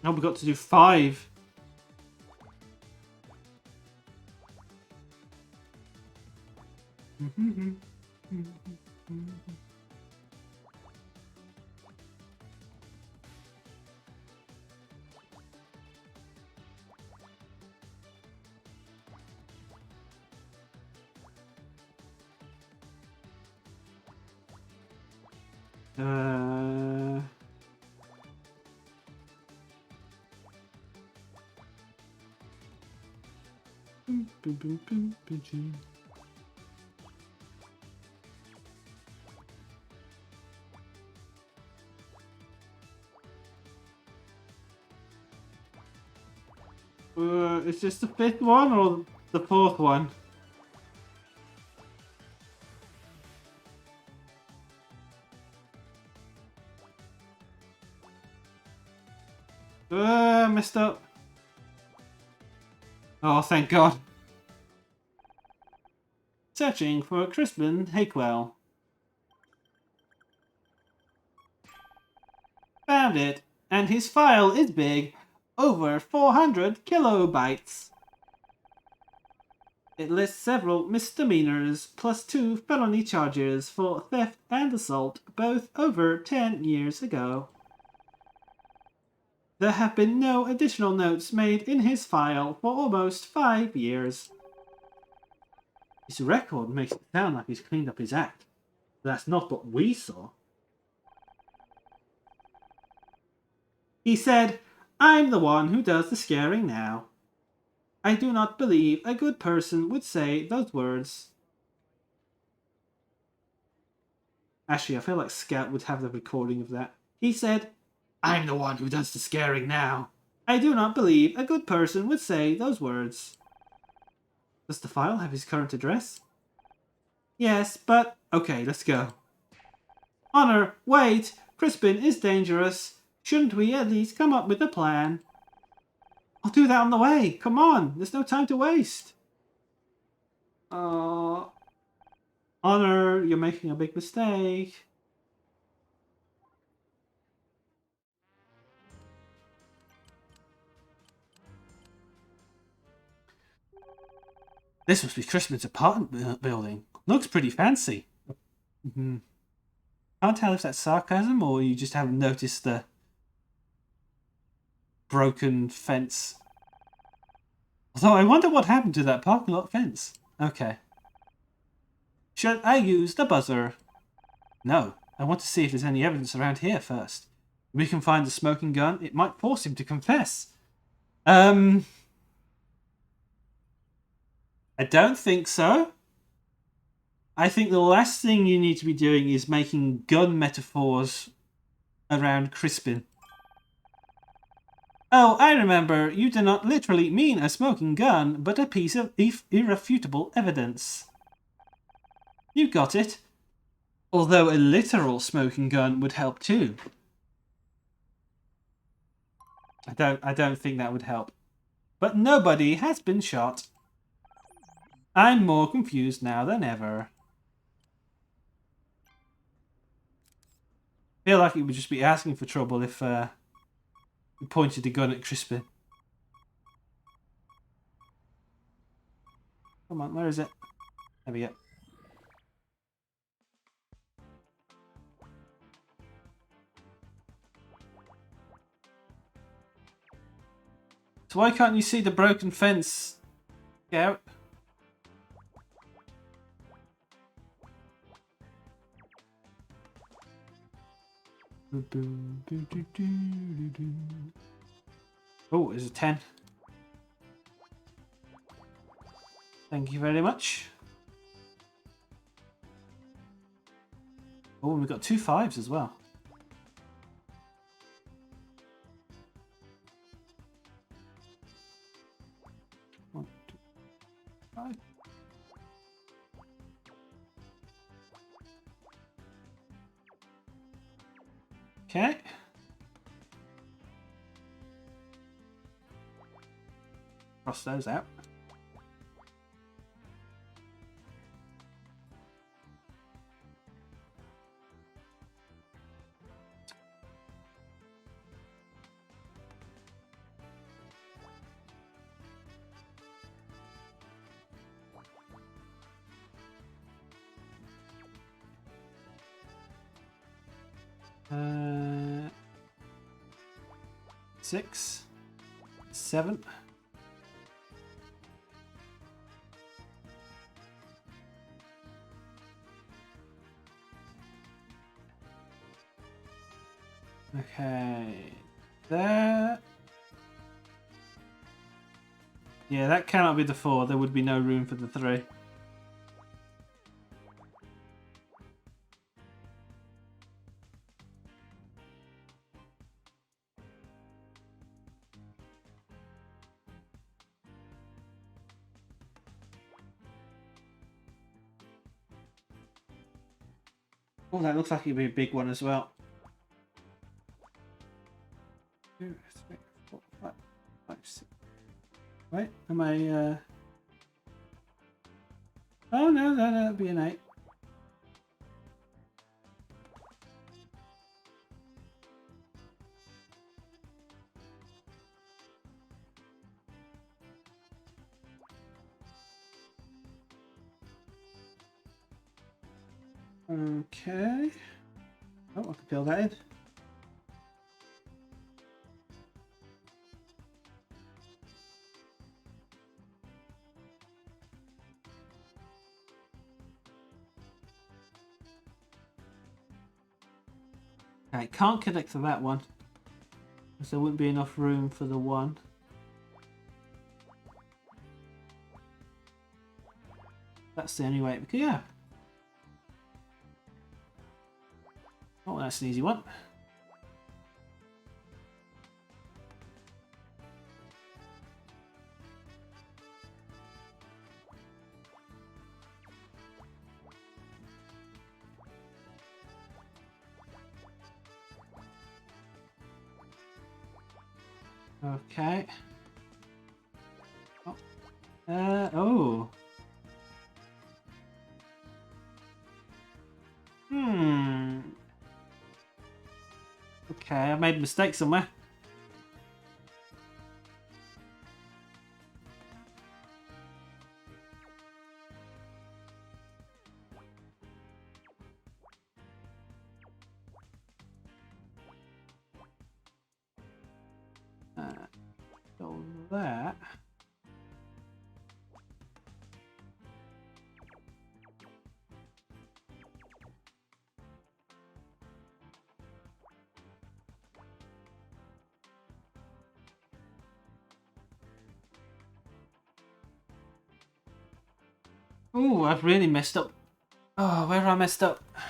Now we've got to do 5. Is this the 5th one or the 4th one? Messed up. Oh, thank God. Searching for Crispin Hakewell. Found it, and his file is big, over 400 kilobytes. It lists several misdemeanors plus 2 felony charges for theft and assault, both over 10 years ago. There have been no additional notes made in his file for almost 5 years. His record makes it sound like he's cleaned up his act. But that's not what we saw. He said, "I'm the one who does the scaring now. I do not believe a good person would say those words." Actually, I feel like Scout would have the recording of that. He said, "I'm the one who does the scaring now. I do not believe a good person would say those words." Does the file have his current address? Yes, but... Okay, let's go. Honor, wait! Crispin is dangerous. Shouldn't we at least come up with a plan? I'll do that on the way. Come on, there's no time to waste. Honor, you're making a big mistake. This must be Crispin's apartment building. Looks pretty fancy. Can't tell if that's sarcasm or you just haven't noticed the broken fence. Although I wonder what happened to that parking lot fence. Okay. Should I use the buzzer? No. I want to see if there's any evidence around here first. If we can find the smoking gun, it might force him to confess. I don't think so. I think the last thing you need to be doing is making gun metaphors around Crispin. Oh, I remember. You do not literally mean a smoking gun, but a piece of irrefutable evidence. You got it. Although a literal smoking gun would help too. I don't think that would help. But nobody has been shot. I'm more confused now than ever. I feel like it would just be asking for trouble if we pointed the gun at Crispin. Come on, where is it? There we go. So why can't you see the broken fence, Scout? Oh, there's a 10. Thank you very much. Oh, and we've got 2 5s as well. One, two, 5. Okay. Cross those out. Uh, 6, 7. Okay, there. Yeah, that cannot be the 4. There would be no room for the 3. Oh, that looks like it'd be a big one as well. 2, 3, 4, 5, 5, 6. Wait, am I? Oh no, that'd be an 8. Okay. Oh, I can fill that in. Okay, can't connect to that one, because there wouldn't be enough room for the 1. That's the only way. Yeah. Oh, that's an easy one. Okay. Oh. Oh. Okay, I made a mistake somewhere. So that. Oh, I've really messed up. Oh, where have I messed up? I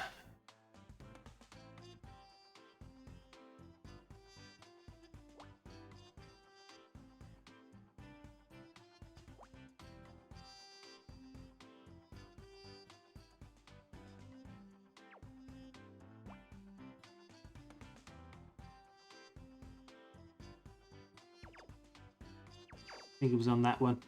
think it was on that one.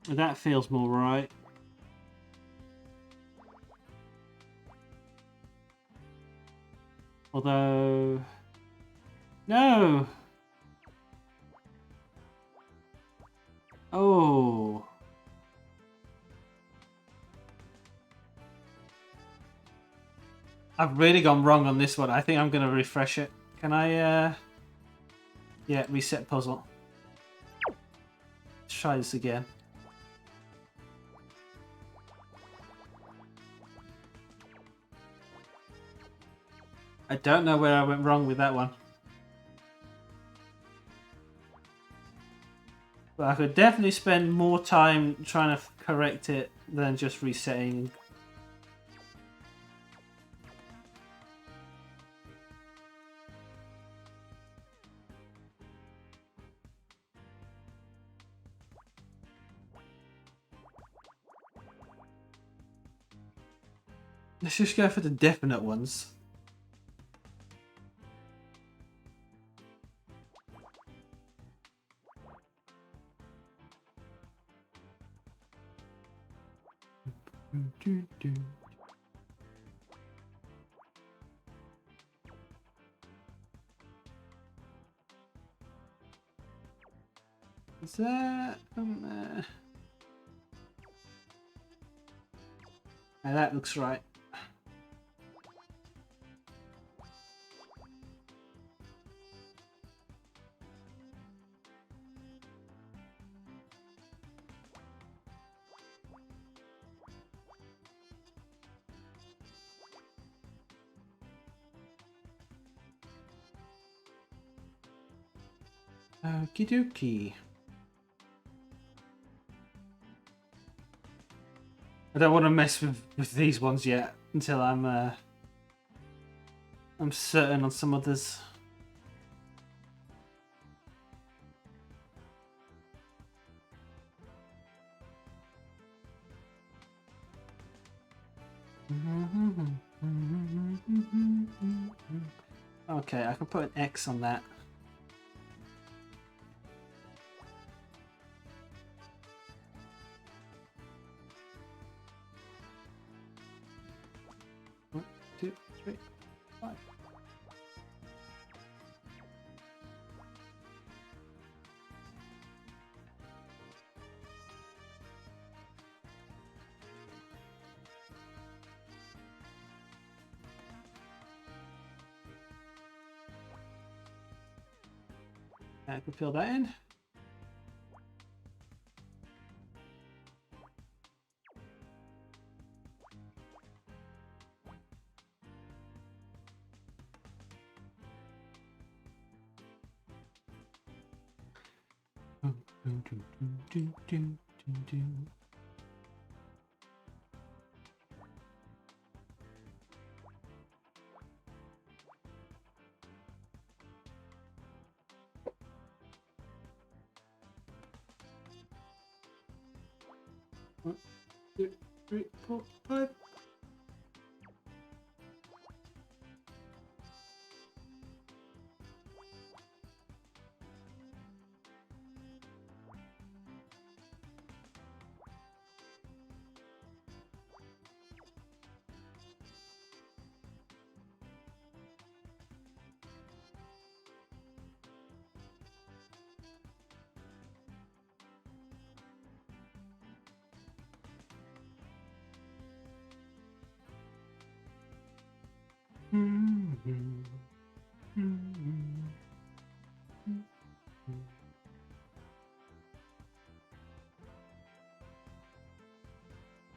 That feels more right. Although... No! Oh... I've really gone wrong on this one. I think I'm going to refresh it. Can I, yeah, reset puzzle. Let's try this again. I don't know where I went wrong with that one. But I could definitely spend more time trying to correct it than just resetting. Let's just go for the definite ones. Is that now that looks right. Okie dokie. I don't want to mess with these ones yet until I'm certain on some others. Okay, I can put an X on that. One, 2, 3, 5. I can fill that in. One, 2, 3, 4, 5.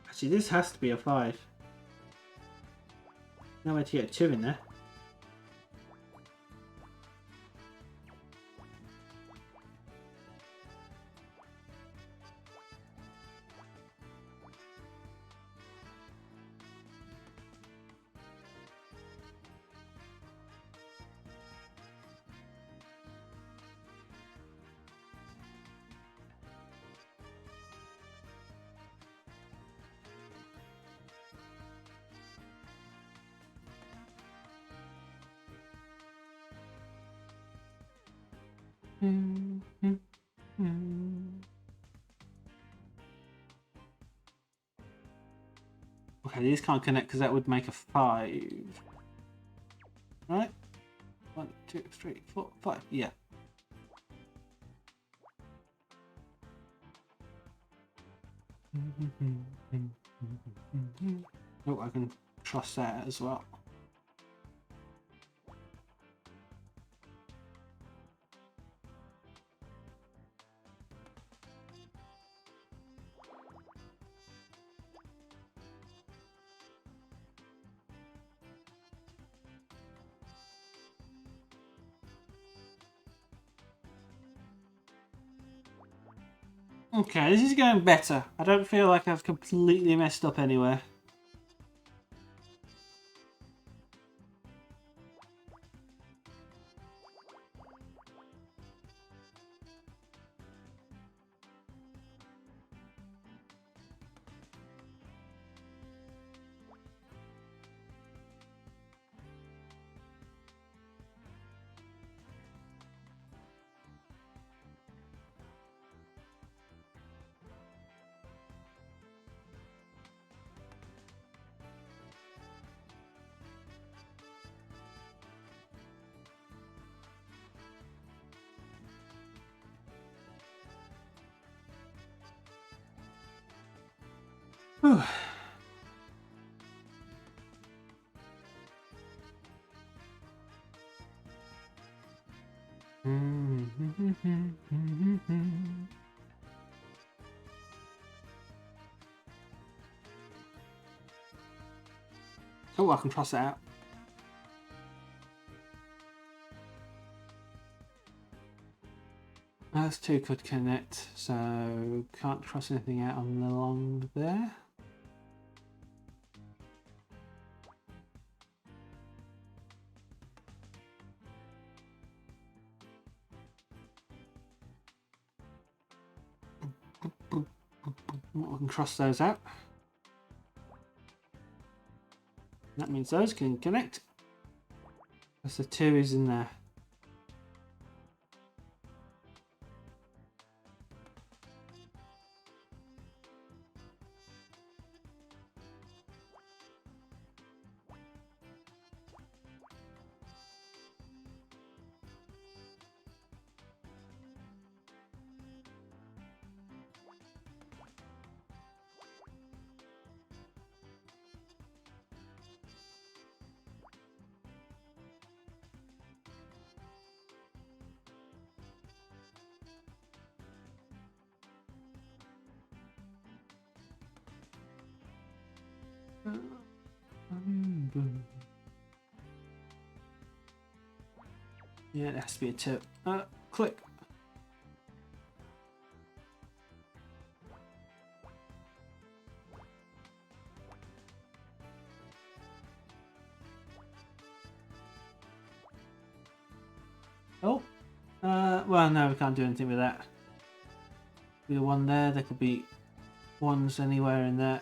Actually, this has to be a 5. No way to get 2 in there. Okay, these can't connect because that would make a 5. Right? 1, 2, 3, 4, 5. Yeah. Oh, I can trust that as well. Okay, this is going better. I don't feel like I've completely messed up anywhere. Whew. Oh, I can cross it out. Those two could connect, so can't cross anything out on the along there. I can cross those out. That means those can connect. Because the 2 is in there. Yeah, it has to be a 2. Click. Oh. Well, no, we can't do anything with that. Be a 1 there. There could be 1s anywhere in there.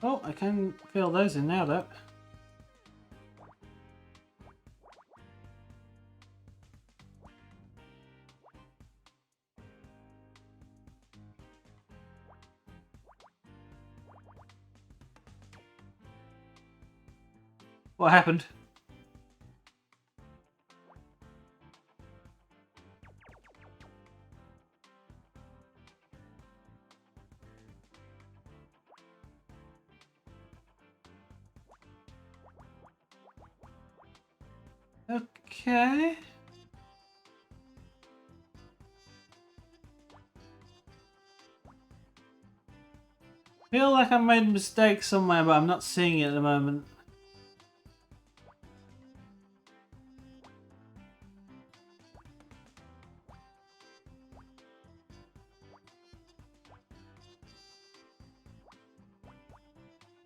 Oh, I can fill those in now, though. What happened? Okay. Feel like I made a mistake somewhere, but I'm not seeing it at the moment.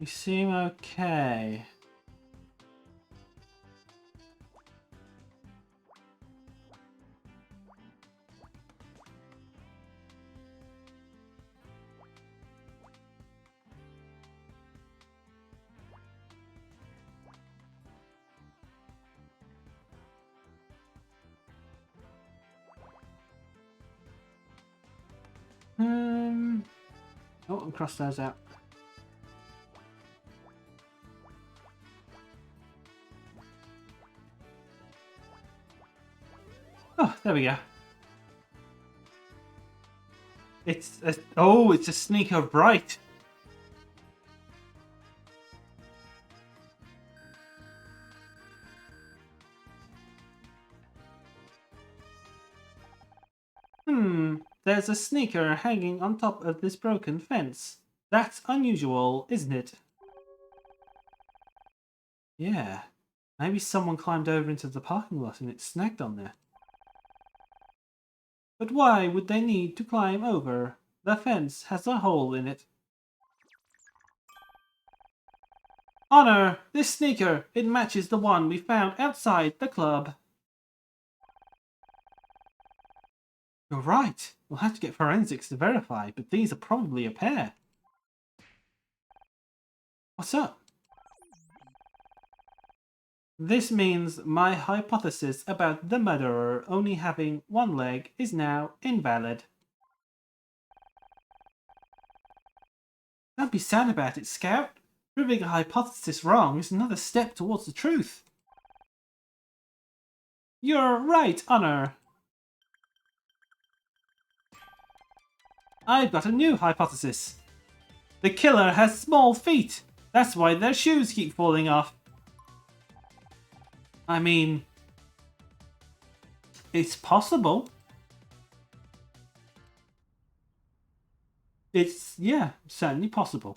You seem okay. Oh, and cross those out. Oh, there we go. It's a, oh, it's a sneaker bright. There's a sneaker hanging on top of this broken fence. That's unusual, isn't it? Yeah. Maybe someone climbed over into the parking lot and it snagged on there. But why would they need to climb over? The fence has a hole in it. Honor, this sneaker, it matches the one we found outside the club. You're right. We'll have to get forensics to verify, but these are probably a pair. What's up? This means my hypothesis about the murderer only having one leg is now invalid. Don't be sad about it, Scout. Proving a hypothesis wrong is another step towards the truth. You're right, Honor. I've got a new hypothesis. The killer has small feet. That's why their shoes keep falling off. I mean, it's possible. It's, yeah, certainly possible.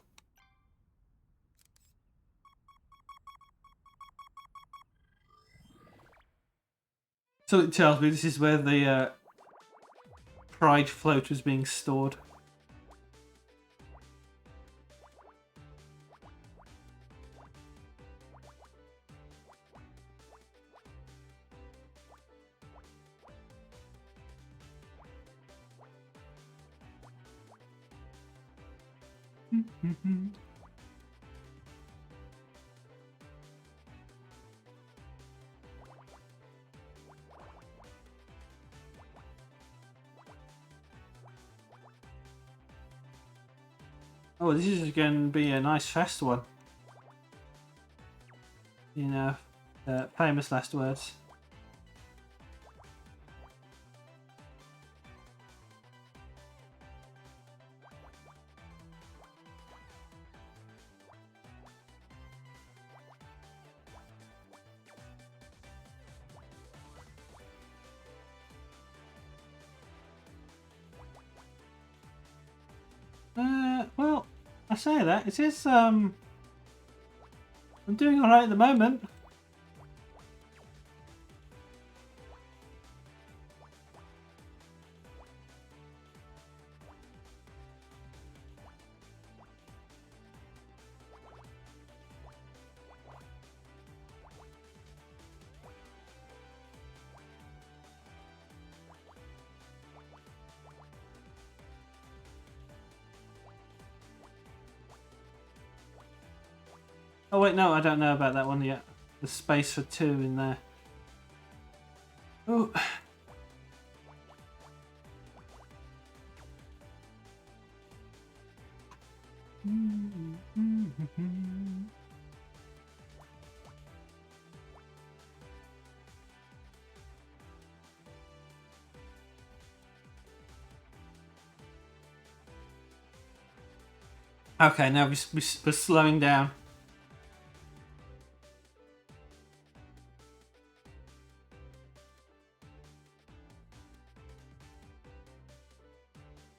So it tells me this is where the Pride float was being stored. Oh, this is going to be a nice fast one. You know, famous last words. Well, I say that, it is, I'm doing alright at the moment. Oh wait, no, I don't know about that one yet. There's space for 2 in there. Oh. Okay, now we're slowing down.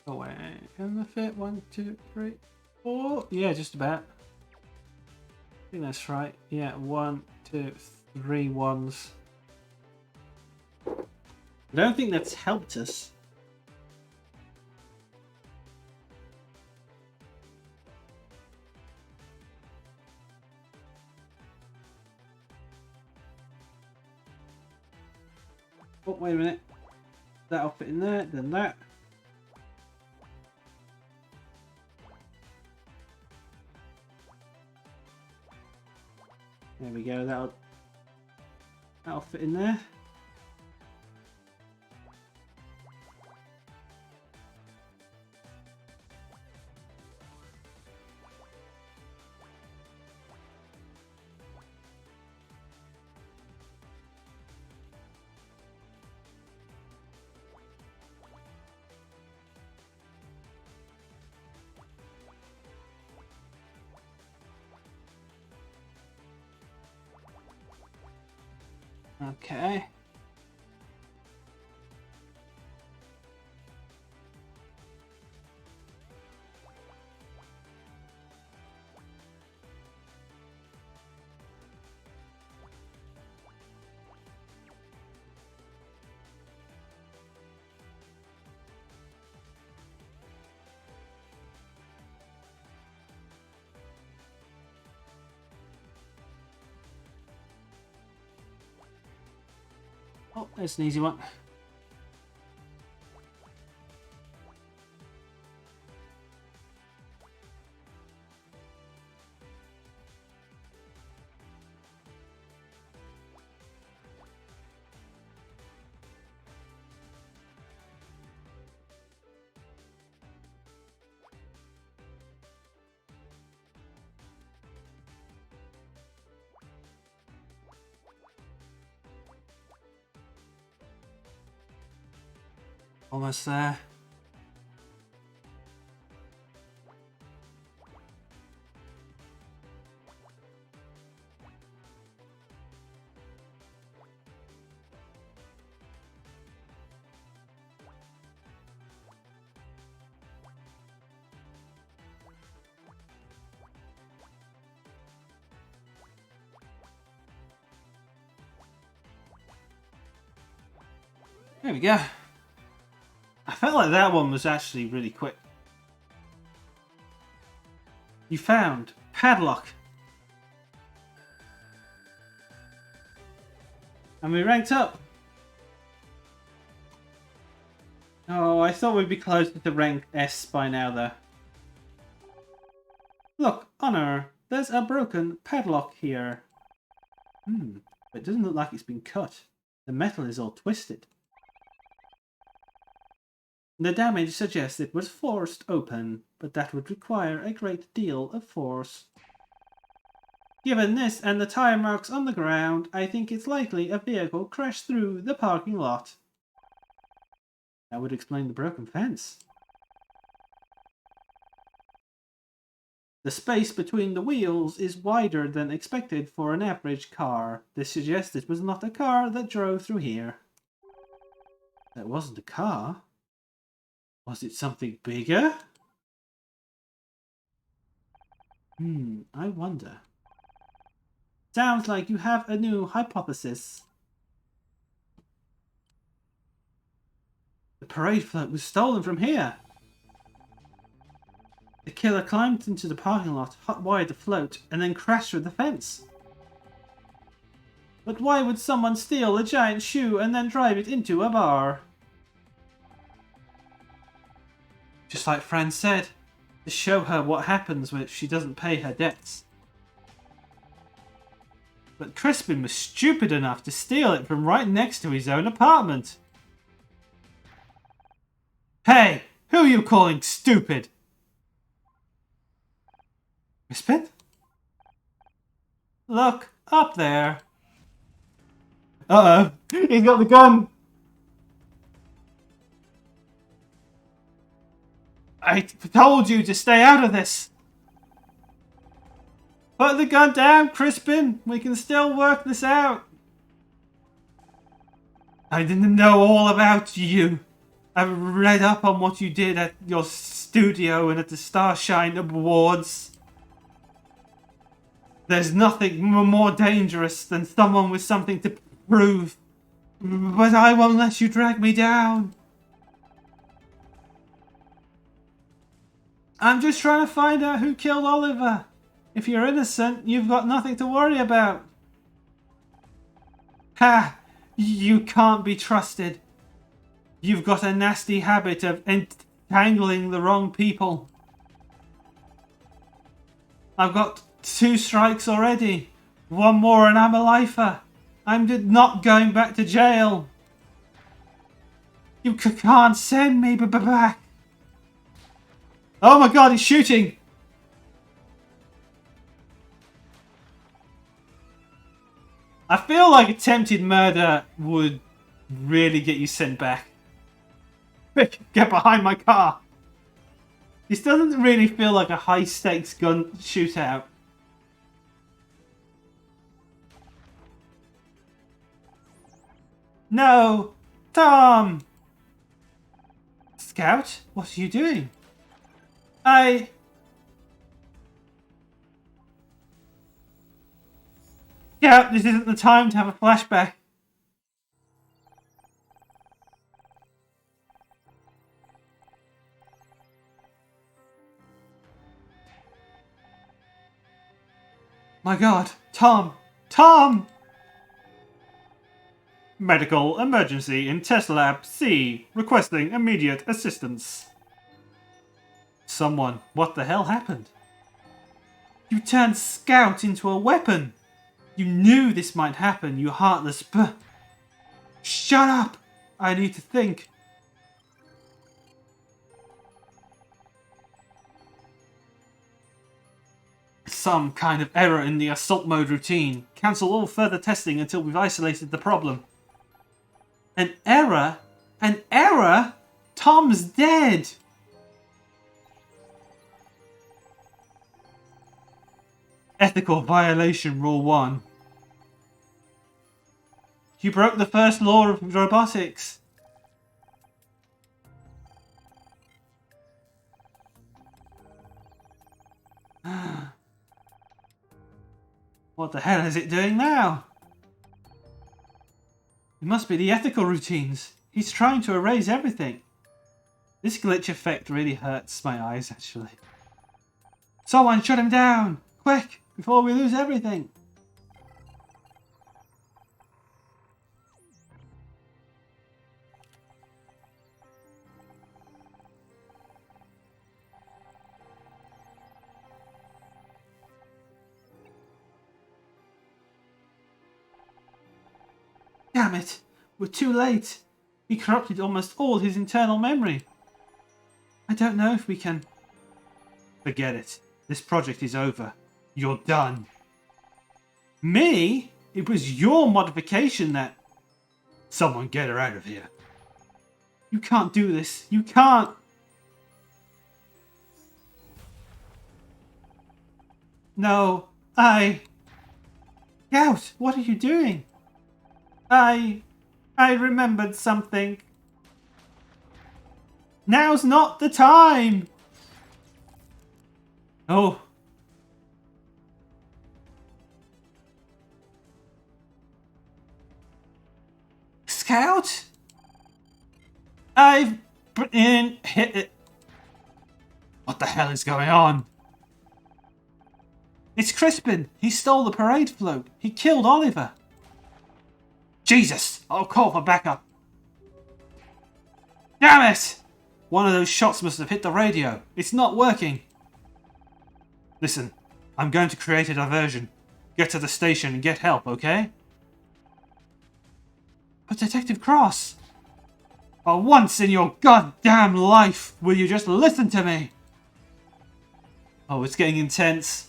Oh wait, can I fit 1, 2, 3, 4? Yeah, just about. I think that's right. Yeah, 1, 2, 3 ones. I don't think that's helped us. Oh, wait a minute. That'll fit in there, then that. There we go, that'll fit in there. Okay. That's an easy one. Almost there. There we go. I felt like that one was actually really quick. You found padlock. And we ranked up. Oh, I thought we'd be closer to rank S by now though. Look, Honor, there's a broken padlock here. It doesn't look like it's been cut. The metal is all twisted. The damage suggests it was forced open, but that would require a great deal of force. Given this and the tire marks on the ground, I think it's likely a vehicle crashed through the parking lot. That would explain the broken fence. The space between the wheels is wider than expected for an average car. This suggests it was not a car that drove through here. That wasn't a car. Was it something bigger? I wonder. Sounds like you have a new hypothesis. The parade float was stolen from here. The killer climbed into the parking lot, hotwired the float, and then crashed through the fence. But why would someone steal a giant shoe and then drive it into a bar? Just like Fran said, to show her what happens when she doesn't pay her debts. But Crispin was stupid enough to steal it from right next to his own apartment. Hey, who are you calling stupid? Crispin? Look, up there. Uh-oh, he's got the gun. I told you to stay out of this. Put the gun down, Crispin. We can still work this out. I didn't know all about you. I've read up on what you did at your studio and at the Starshine Awards. There's nothing more dangerous than someone with something to prove. But I won't let you drag me down. I'm just trying to find out who killed Oliver. If you're innocent, you've got nothing to worry about. Ha! You can't be trusted. You've got a nasty habit of entangling the wrong people. I've got 2 strikes already. 1 more and I'm a lifer. I'm not going back to jail. You can't send me back. Oh my god, he's shooting! I feel like attempted murder would really get you sent back. Quick, get behind my car! This doesn't really feel like a high-stakes gun shootout. No! Tom! Scout, what are you doing? Yeah, this isn't the time to have a flashback. My god, Tom! Tom! Medical emergency in test lab C. Requesting immediate assistance. Someone, what the hell happened? You turned Scout into a weapon. You knew this might happen, you heartless Shut up! I need to think. Some kind of error in the assault mode routine. Cancel all further testing until we've isolated the problem. An error? An error? Tom's dead! Ethical violation rule 1. You broke the first law of robotics. What the hell is it doing now? It must be the ethical routines. He's trying to erase everything. This glitch effect really hurts my eyes, actually. Someone shut him down! Quick! Before we lose everything! Damn it! We're too late! He corrupted almost all his internal memory. I don't know if we can... Forget it. This project is over. You're done. Me? It was your modification that... Someone get her out of here. You can't do this. You can't. No, Scout, what are you doing? I remembered something. Now's not the time. Oh. Scout? I've been hit. What the hell is going on? It's Crispin. He stole the parade float. He killed Oliver. Jesus! I'll call for backup. Damn it! One of those shots must have hit the radio. It's not working. Listen, I'm going to create a diversion. Get to the station and get help, okay? But Detective Cross! For once in your goddamn life, will you just listen to me? Oh, it's getting intense.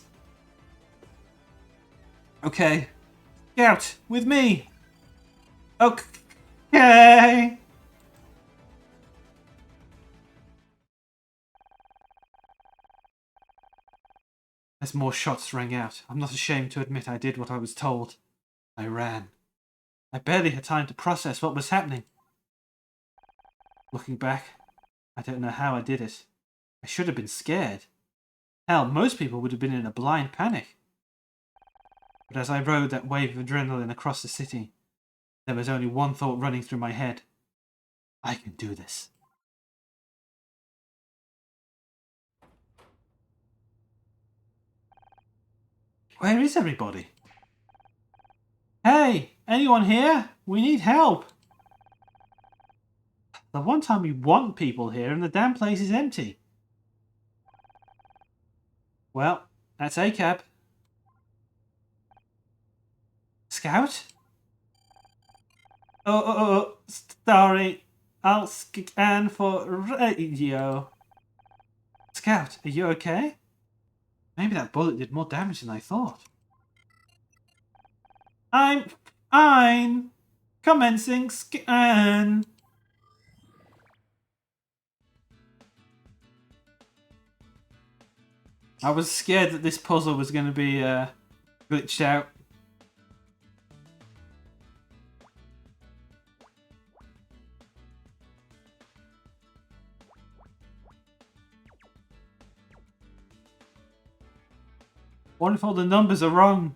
Okay. Scout, with me. Okay. As more shots rang out, I'm not ashamed to admit I did what I was told. I ran. I barely had time to process what was happening. Looking back, I don't know how I did it. I should have been scared. Hell, most people would have been in a blind panic. But as I rode that wave of adrenaline across the city, there was only one thought running through my head. I can do this. Where is everybody? Hey, anyone here? We need help. The one time we want people here and the damn place is empty. Well, that's ACAB. Scout? Oh, sorry. I'll scan for radio. Scout, are you okay? Maybe that bullet did more damage than I thought. I'm fine. Commencing scan. I was scared that this puzzle was going to be glitched out. What if all the numbers are wrong?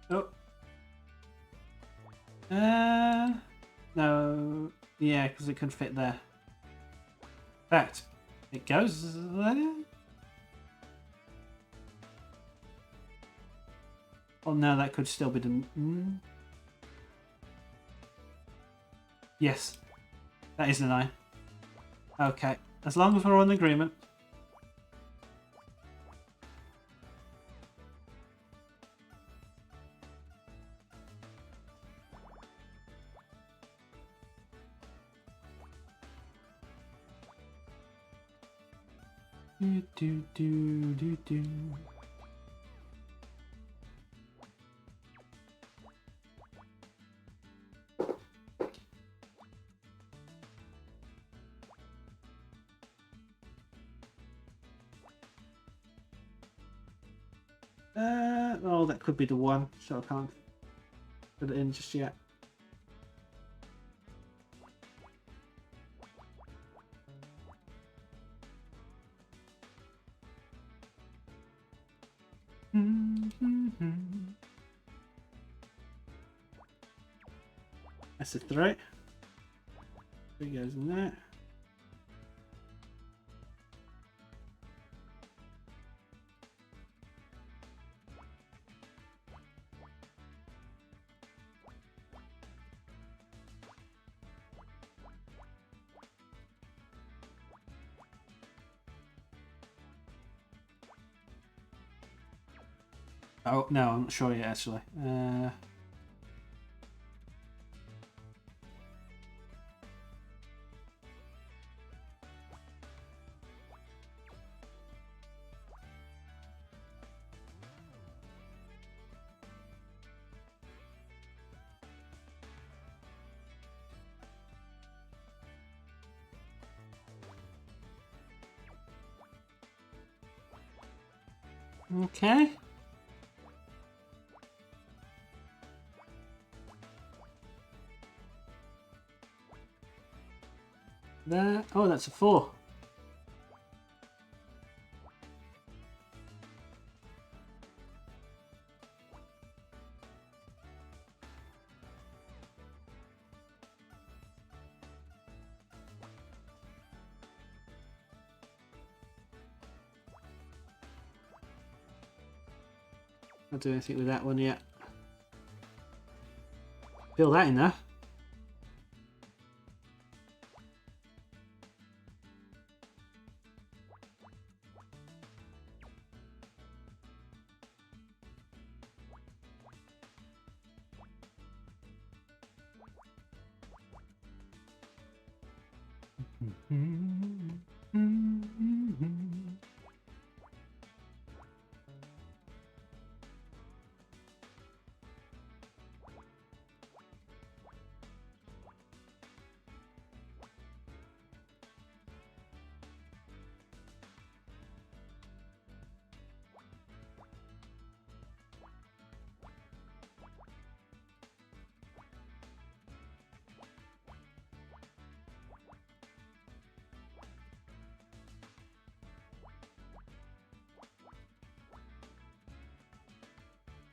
Oh. No. Yeah, because it can fit there. In fact, it goes there? Oh no, that could still be done. Yes. That is the 9. Okay. As long as we're on agreement. Do. Oh, that could be the 1, so I can't put it in just yet. That's a 3. 3 goes in there. Oh, no, I'm not sure yet, actually. Okay. There. Oh, that's a 4. Not do anything with that one yet. Fill that in there.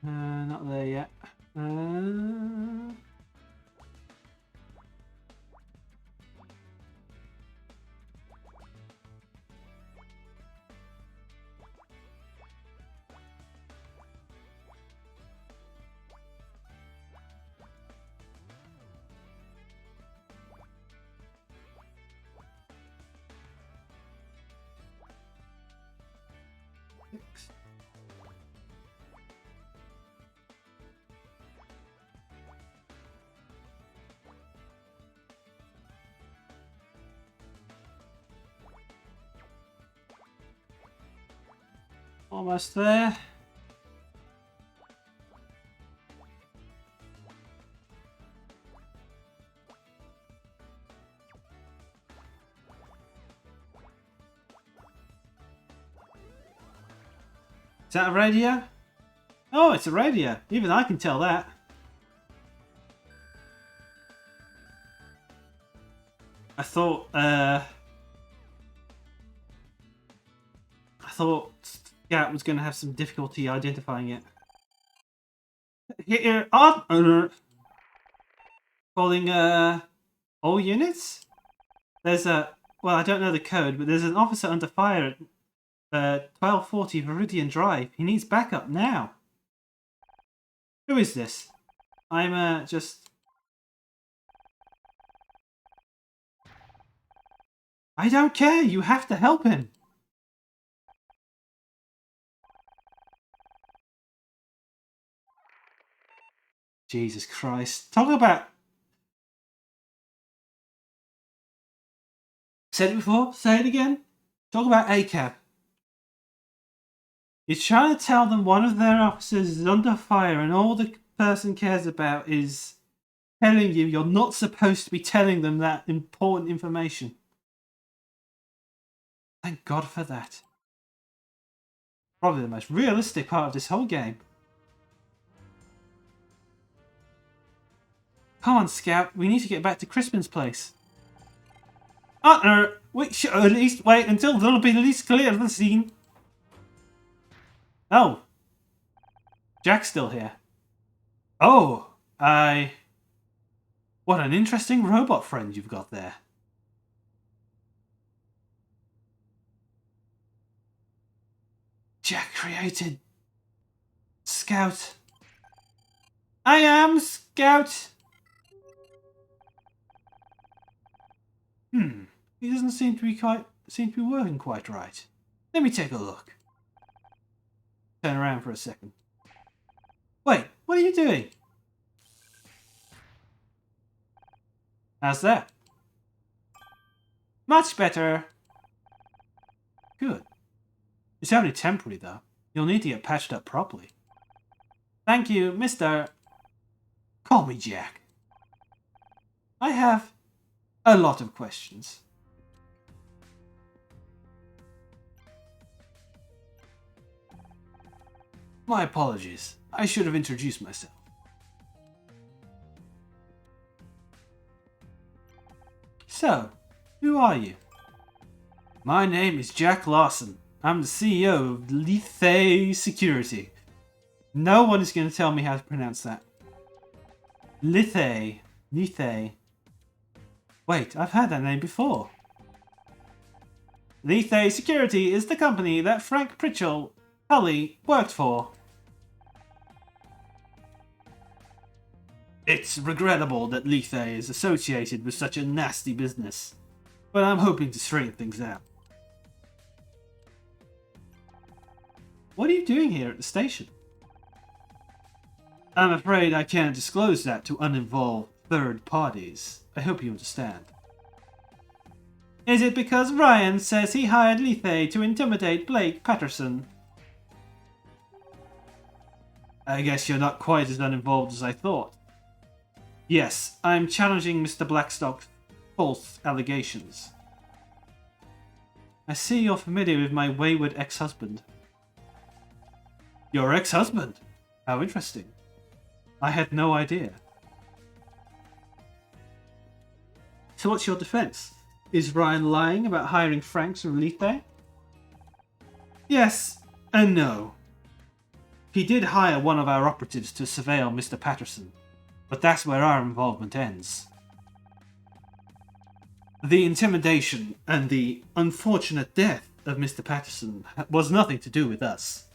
Not there yet. Six. Almost there. Is that a radio? Oh, it's a radio. Even I can tell that. I thought Scout was going to have some difficulty identifying it. Here, calling all units. There's a I don't know the code, but there's an officer under fire at 1240 Viridian Drive. He needs backup now. Who is this? I'm just... I don't care. You have to help him. Jesus Christ. Talk about... Said it before, say it again. Talk about ACAB. You're trying to tell them one of their officers is under fire and all the person cares about is telling you you're not supposed to be telling them that important information. Thank God for that. Probably the most realistic part of this whole game. Come on, Scout. We need to get back to Crispin's place. We should at least wait until they'll be at least clear of the scene. Oh. Jack's still here. Oh, what an interesting robot friend you've got there. Jack created Scout. I am Scout. He doesn't seem to be working quite right. Let me take a look. Turn around for a second. Wait, what are you doing? How's that? Much better. Good. It's only temporary though. You'll need to get patched up properly. Thank you, Mr. Call me Jack. I have a lot of questions. My apologies. I should have introduced myself. So, who are you? My name is Jack Lawson. I'm the CEO of Lethe Security. No one is going to tell me how to pronounce that. Lethe. Wait, I've heard that name before. Lethe Security is the company that Frank Pritchell Tully worked for. It's regrettable that Lethe is associated with such a nasty business, but I'm hoping to straighten things out. What are you doing here at the station? I'm afraid I can't disclose that to uninvolved third parties. I hope you understand. Is it because Ryan says he hired Lethe to intimidate Blake Patterson? I guess you're not quite as uninvolved as I thought. Yes, I'm challenging Mr. Blackstock's false allegations. I see you're familiar with my wayward ex-husband. Your ex-husband? How interesting. I had no idea. So what's your defense? Is Ryan lying about hiring Franks from Lethe? Yes and no. He did hire one of our operatives to surveil Mr. Patterson, but that's where our involvement ends. The intimidation and the unfortunate death of Mr. Patterson was nothing to do with us.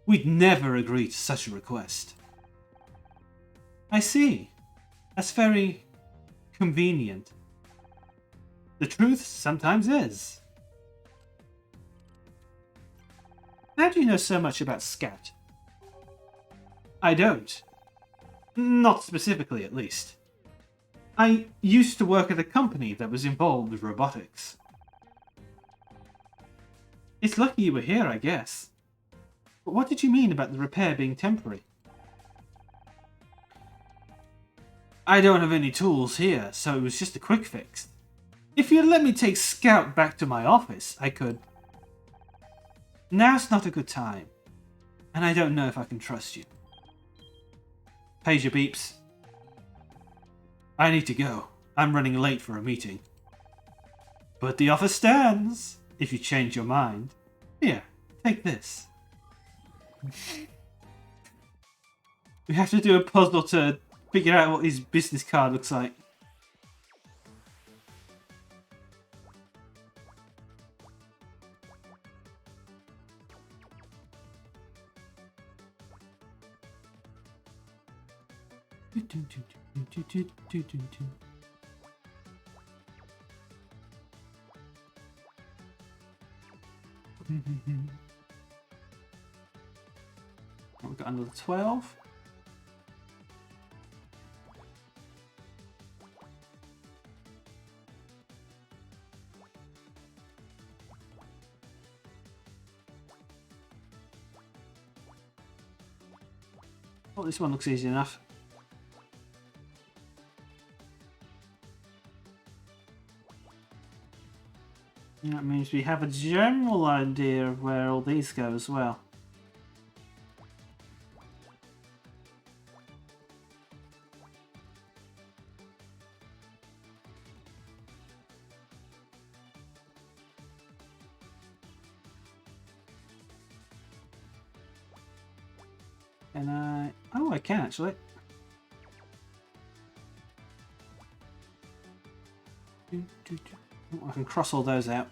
We'd never agree to such a request. I see. That's very convenient. The truth sometimes is. How do you know so much about SCOUT? I don't. Not specifically, at least. I used to work at a company that was involved with robotics. It's lucky you were here, I guess. But what did you mean about the repair being temporary? I don't have any tools here, so it was just a quick fix. If you'd let me take Scout back to my office, I could. Now's not a good time, and I don't know if I can trust you. Pager beeps. I need to go. I'm running late for a meeting. But the offer stands, if you change your mind. Here, take this. We have to do a puzzle to figure out what his business card looks like. We've got another 12. Oh, this one looks easy enough. That means we have a general idea of where all these go as well. Can I? Oh, I can actually. Oh, I can cross all those out.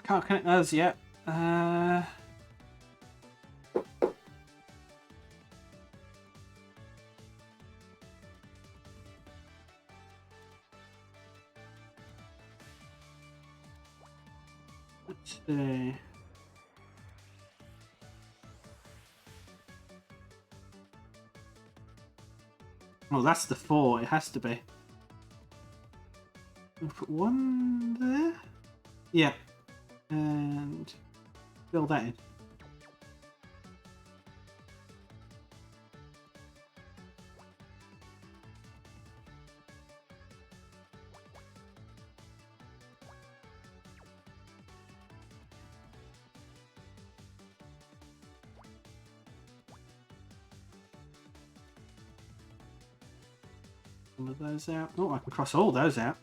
Can't connect those yet. Let's see. Oh, that's the 4. It has to be. We'll put one there. Yeah. And fill that in. Some of those out. Oh, I can cross all those out.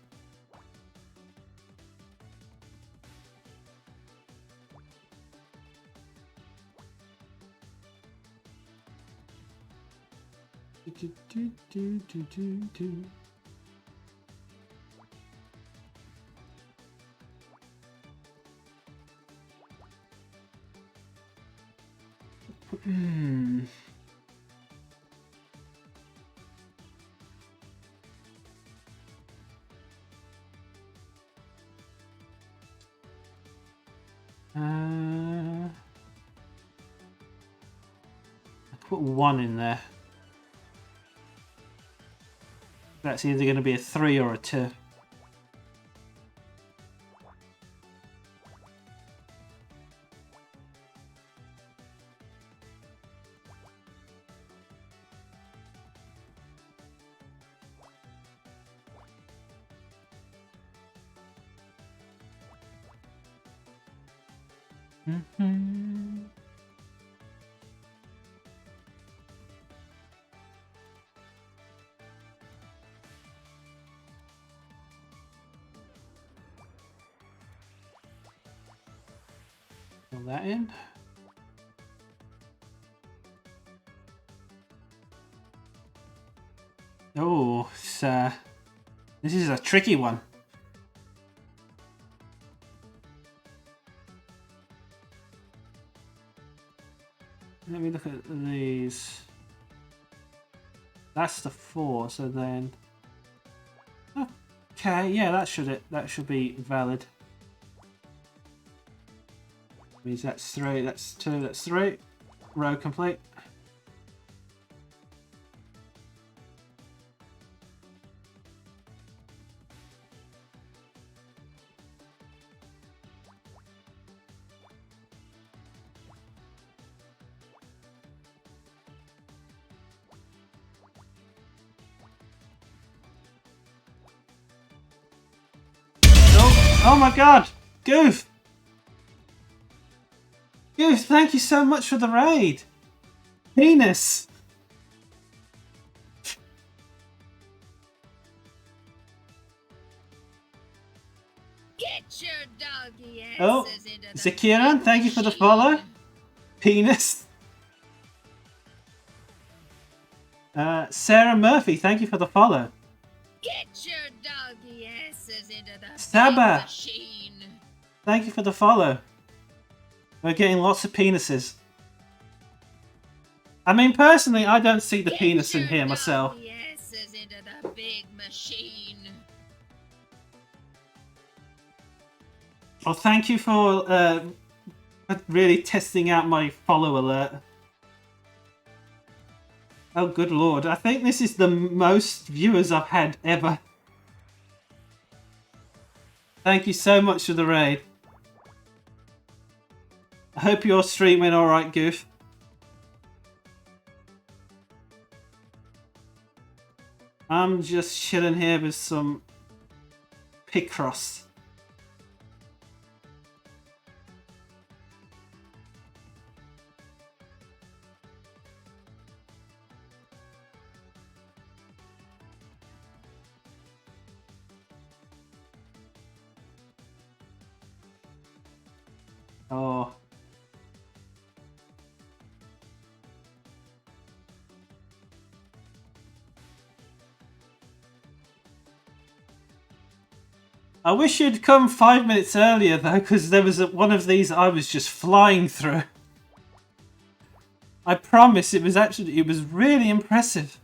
Put 1 in there. That's either going to be a 3 or a 2. Fill that in. Oh, this is a tricky one. Let me look at these. That's the 4, so then. Okay, yeah, that should be valid. Means that's 3, that's 2, that's 3. Row complete. Oh my god! Goof! Goof, thank you so much for the raid! Penis! Get your doggy asses Oh, into the Zakiran, thank you for the follow. Penis. Sarah Murphy, thank you for the follow. Get your doggy asses into the Saba, machine. thank you for the follow. We're getting lots of penises. I mean, personally, I don't see the penis in here myself. Get your doggy asses into the big machine. Well, thank you for really testing out my follow alert. Oh, good lord. I think this is the most viewers I've had ever. Thank you so much for the raid. I hope your stream went alright, Goof. I'm just chilling here with some Picross. Oh. I wish you'd come 5 minutes earlier though, because there was one of these I was just flying through. I promise it was really impressive.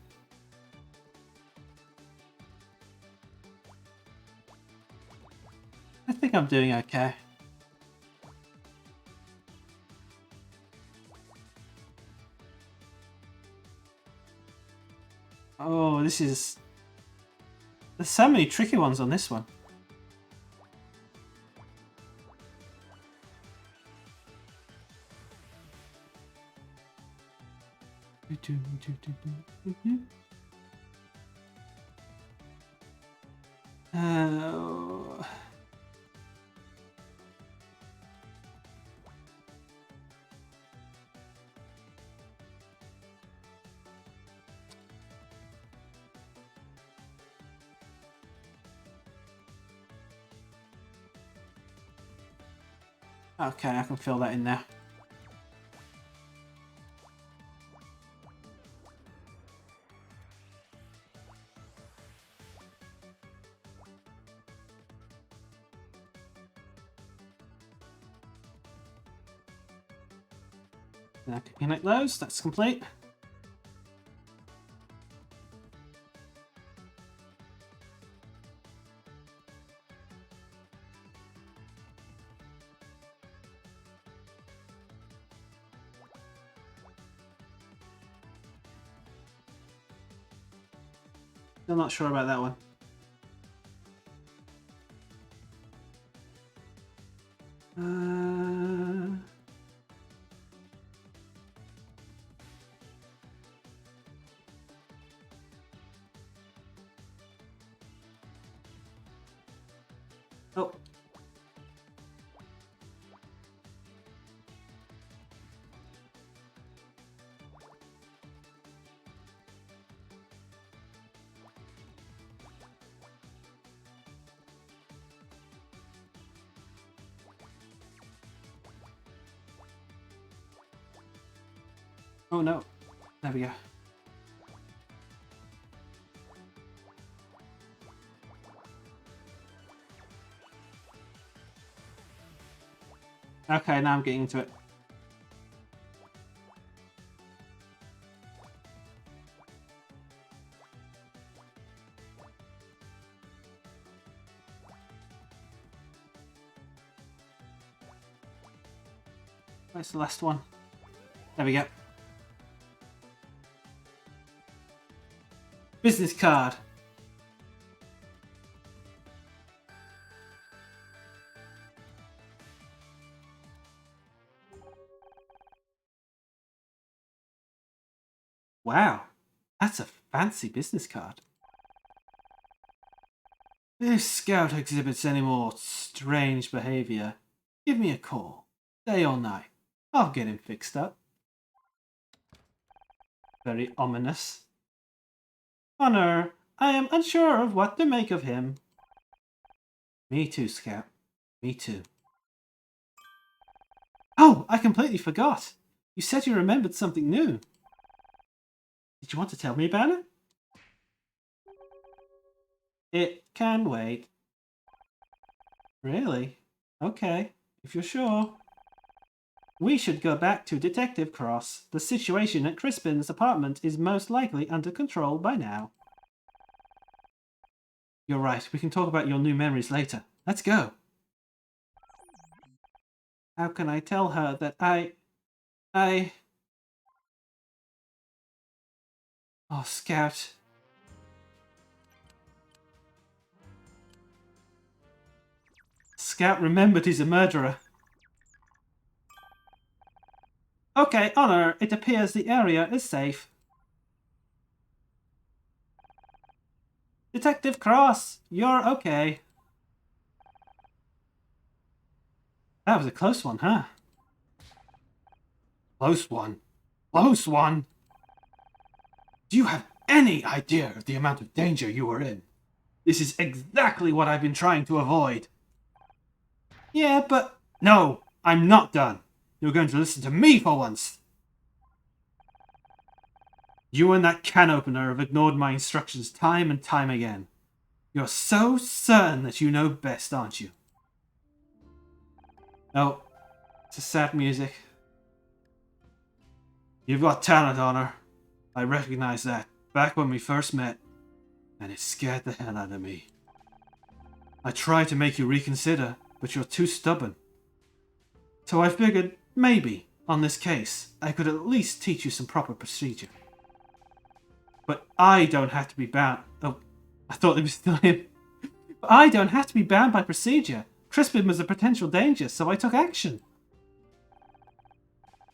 I think I'm doing okay. Oh, there's so many tricky ones on this one. Oh. Okay, I can fill that in now. I can connect those, that's complete. Still not sure about that one. Oh. Oh no. There we go. Okay, now I'm getting into it. Where's the last one? There we go. Business card. Wow, that's a fancy business card. If Scout exhibits any more strange behavior, give me a call, day or night. I'll get him fixed up. Very ominous. Honor, I am unsure of what to make of him. Me too, Scout. Me too. Oh, I completely forgot. You said you remembered something new. Did you want to tell me about it? It can wait. Really? Okay, if you're sure. We should go back to Detective Cross. The situation at Crispin's apartment is most likely under control by now. You're right, we can talk about your new memories later. Let's go. How can I tell her that Oh, Scout. Scout remembered he's a murderer. Okay, Honor, it appears the area is safe. Detective Cross, you're okay. That was a close one, huh? Close one? Close one? Do you have any idea of the amount of danger you were in? This is exactly what I've been trying to avoid. Yeah, but... No, I'm not done. You're going to listen to me for once. You and that can opener have ignored my instructions time and time again. You're so certain that you know best, aren't you? Oh, it's a sad music. You've got talent, Honor. I recognize that back when we first met, and it scared the hell out of me. I tried to make you reconsider, but you're too stubborn. So I figured, maybe, on this case, I could at least teach you some proper procedure. But I don't have to be bound... Oh, I thought it was still him. But I don't have to be bound by procedure. Crispin was a potential danger, so I took action.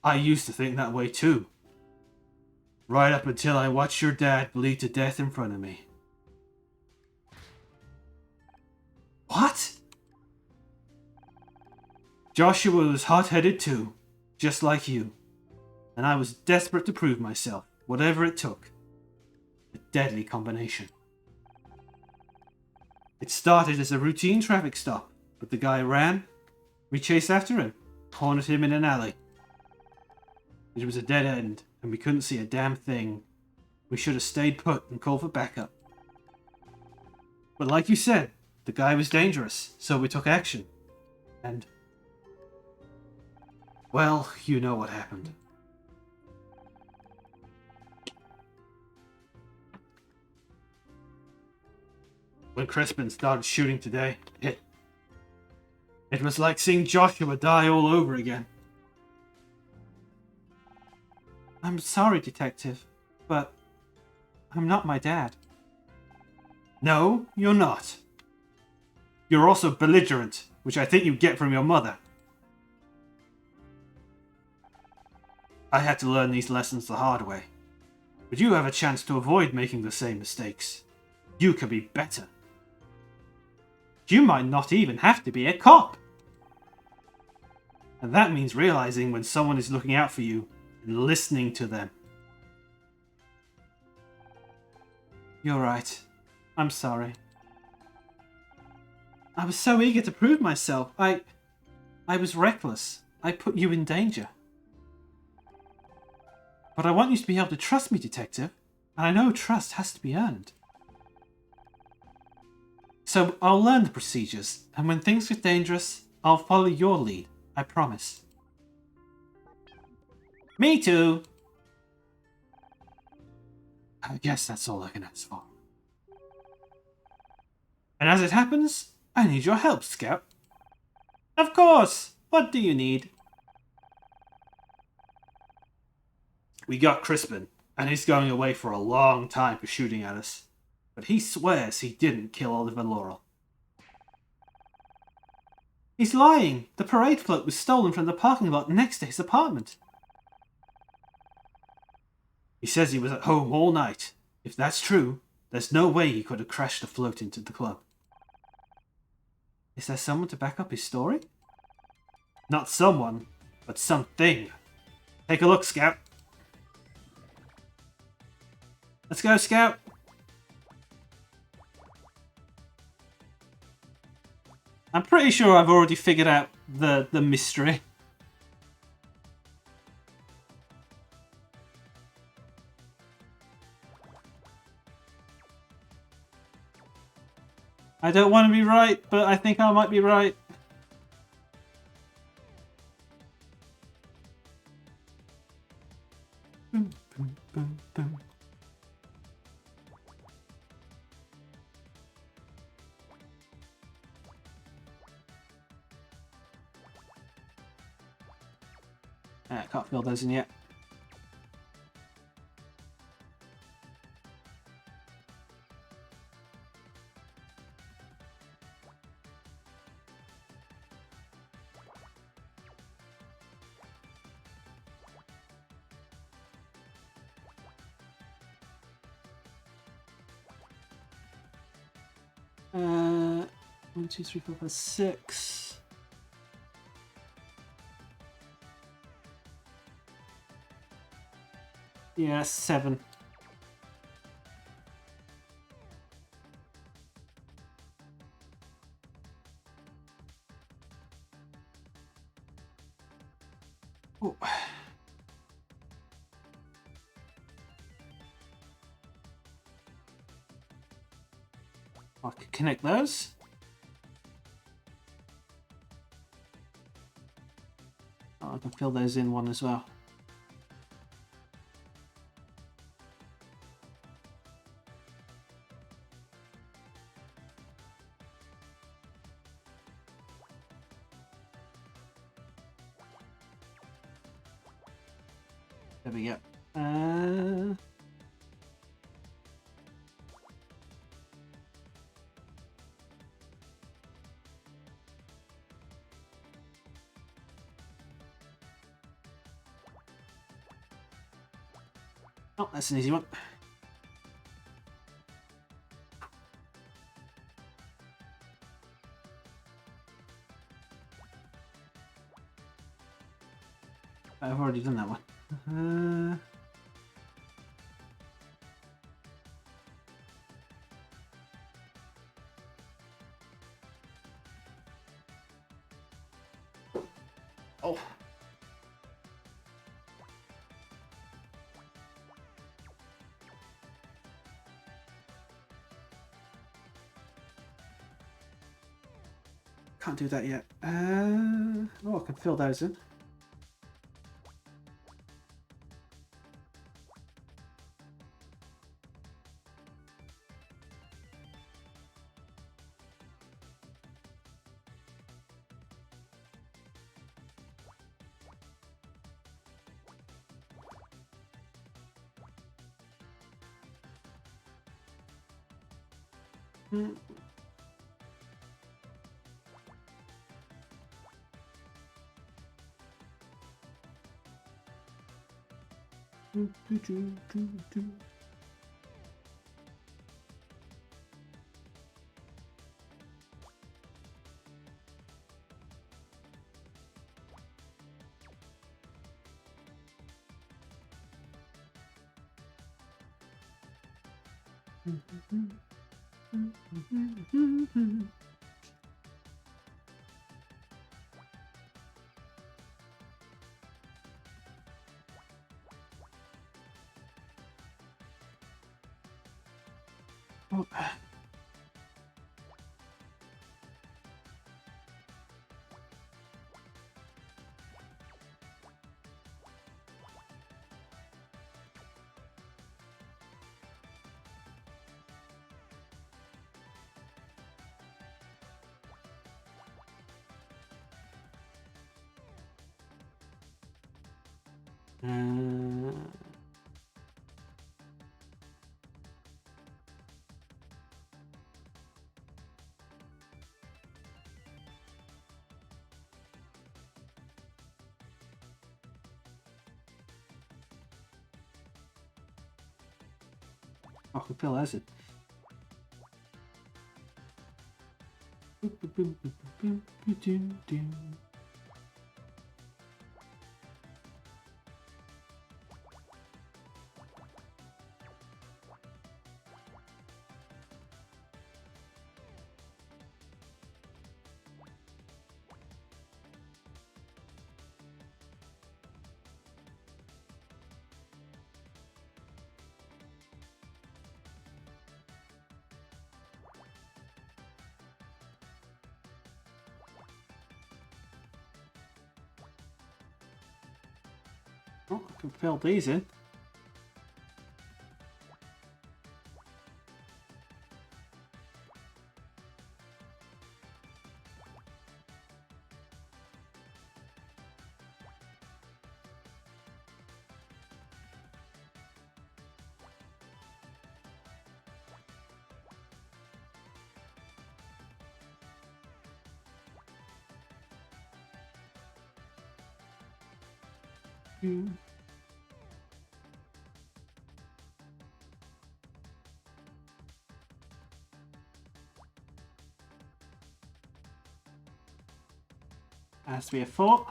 I used to think that way too. Right up until I watched your dad bleed to death in front of me. What? Joshua was hot-headed too, just like you. And I was desperate to prove myself, whatever it took. A deadly combination. It started as a routine traffic stop, but the guy ran. We chased after him, cornered him in an alley. It was a dead end, and we couldn't see a damn thing. We should have stayed put and called for backup. But like you said, the guy was dangerous, so we took action. And... well, you know what happened. When Crispin started shooting today, it was like seeing Joshua die all over again. I'm sorry, Detective, but I'm not my dad. No, you're not. You're also belligerent, which I think you get from your mother. I had to learn these lessons the hard way. But you have a chance to avoid making the same mistakes. You can be better. You might not even have to be a cop. And that means realizing when someone is looking out for you and listening to them. You're right. I'm sorry. I was so eager to prove myself. I was reckless. I put you in danger. But I want you to be able to trust me, Detective. And I know trust has to be earned. So I'll learn the procedures, and when things get dangerous, I'll follow your lead. I promise. Me too. I guess that's all I can ask for. And as it happens, I need your help, Scout. Of course! What do you need? We got Crispin, and he's going away for a long time for shooting at us. But he swears he didn't kill Oliver Laurel. He's lying! The parade float was stolen from the parking lot next to his apartment. He says he was at home all night. If that's true, there's no way he could have crashed the float into the club. Is there someone to back up his story? Not someone, but something. Take a look, Scout. Let's go, Scout. I'm pretty sure I've already figured out the mystery. I don't want to be right, but I think I might be right. Boom, boom, boom, boom. I can't fill those in yet. One, two, three, four, five, six. Yeah, 7. Oh. I can connect those. Oh, I can fill those in one as well. There we go. Oh, that's an easy one. I've already done that one. Oh. Can't do that yet. Oh, I can fill those in. Oh. I can feel acid. Oh, I can fill these in. Has to be a 4.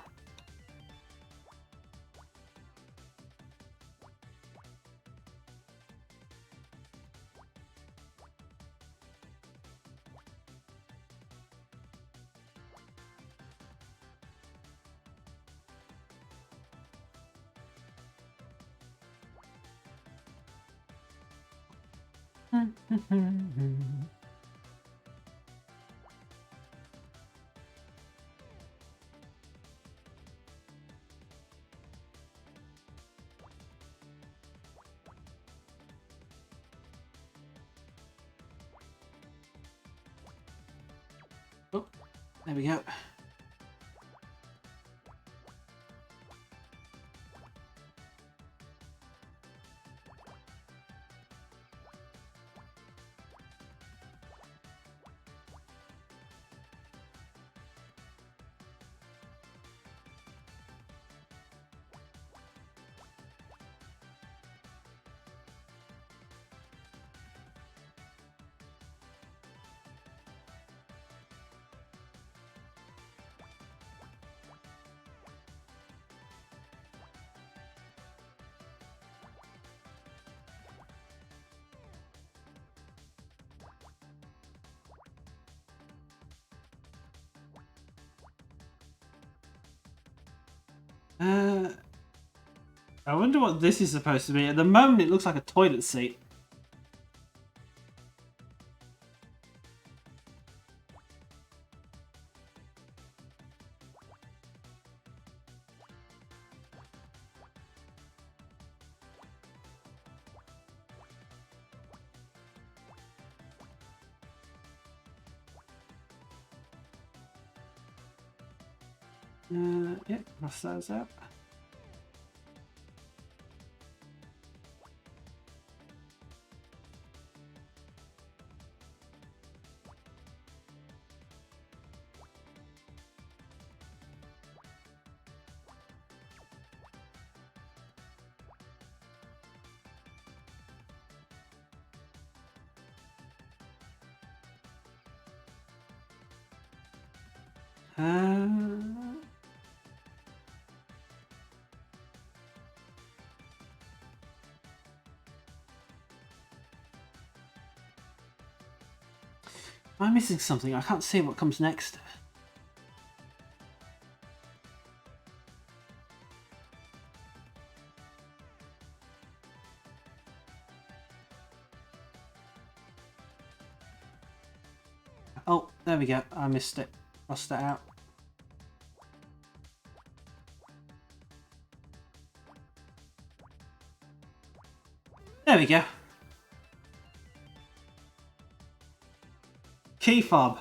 Oh, there we go. I wonder what this is supposed to be. At the moment, it looks like a toilet seat. Yeah, cross those out. Am I missing something? I can't see what comes next. Oh, there we go. I missed it. Crossed that out. There we go. Key fob.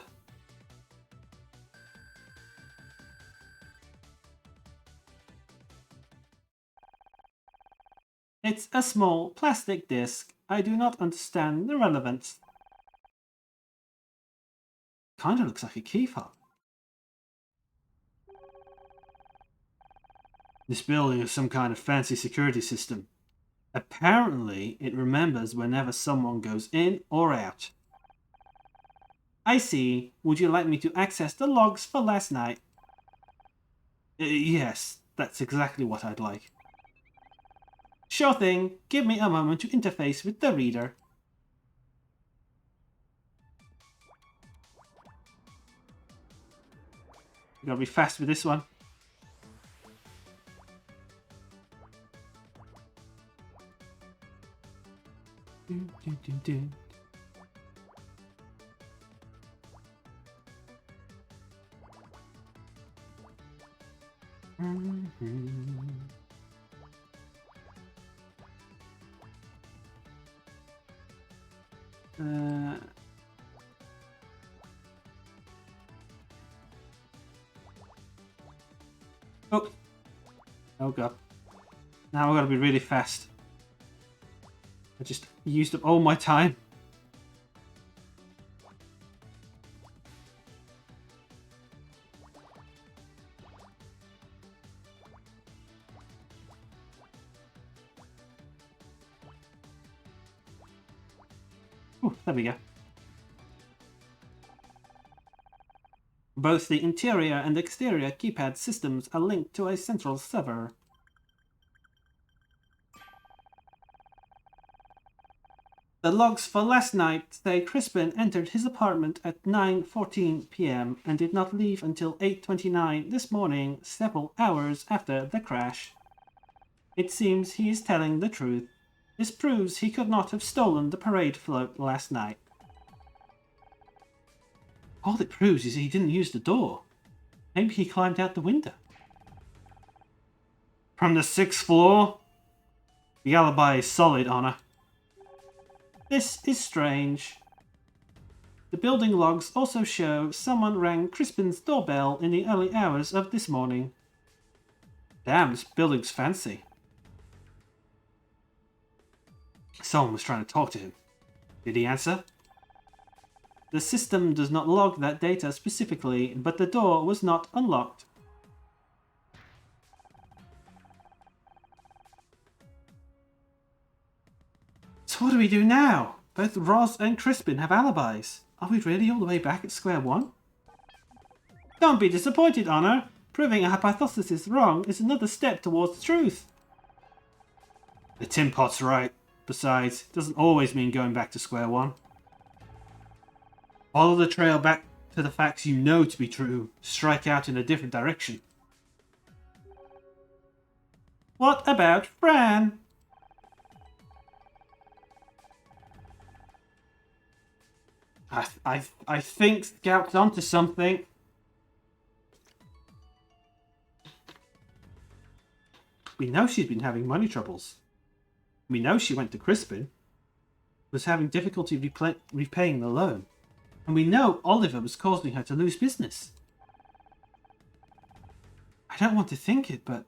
It's a small plastic disc. I do not understand the relevance. Kinda looks like a key fob. This building is some kind of fancy security system. Apparently, it remembers whenever someone goes in or out. I see. Would you like me to access the logs for last night? Yes, that's exactly what I'd like. Sure thing. Give me a moment to interface with the reader. You gotta be fast with this one. Oh. Oh god. Now I've got to be really fast. I just used up all my time. Ooh, there we go. Both the interior and exterior keypad systems are linked to a central server. The logs for last night say Crispin entered his apartment at 9:14 p.m. and did not leave until 8:29 this morning, several hours after the crash. It seems he is telling the truth. This proves he could not have stolen the parade float last night. All it proves is he didn't use the door. Maybe he climbed out the window. From the 6th floor? The alibi is solid, Honor. This is strange. The building logs also show someone rang Crispin's doorbell in the early hours of this morning. Damn, this building's fancy. Someone was trying to talk to him. Did he answer? The system does not log that data specifically, but the door was not unlocked. So what do we do now? Both Roz and Crispin have alibis. Are we really all the way back at square one? Don't be disappointed, Honor. Proving a hypothesis wrong is another step towards truth. The Tin Pot's right. Besides, it doesn't always mean going back to square one. Follow the trail back to the facts you know to be true. Strike out in a different direction. What about Fran? I think Scout's onto something. We know she's been having money troubles. We know she went to Crispin, was having difficulty repaying the loan. And we know Oliver was causing her to lose business. I don't want to think it, but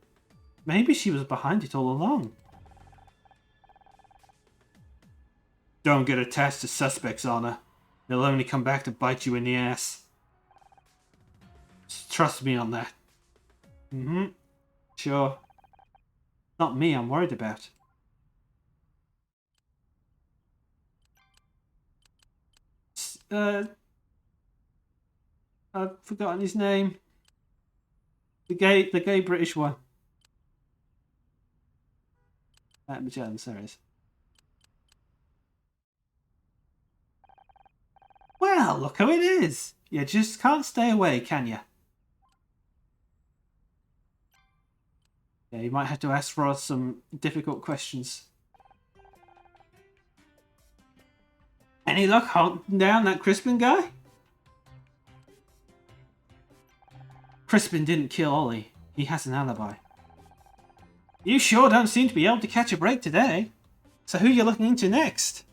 maybe she was behind it all along. Don't get attached to suspects, Honor. They'll only come back to bite you in the ass. Just trust me on that. Sure. Not me I'm worried about. I've forgotten his name. The gay British one. Magellan, sorry. Well, look who it is. You just can't stay away, can you? Yeah, you might have to ask Roz some difficult questions. Any luck hunting down that Crispin guy? Crispin didn't kill Ollie. He has an alibi. You sure don't seem to be able to catch a break today. So who are you looking into next?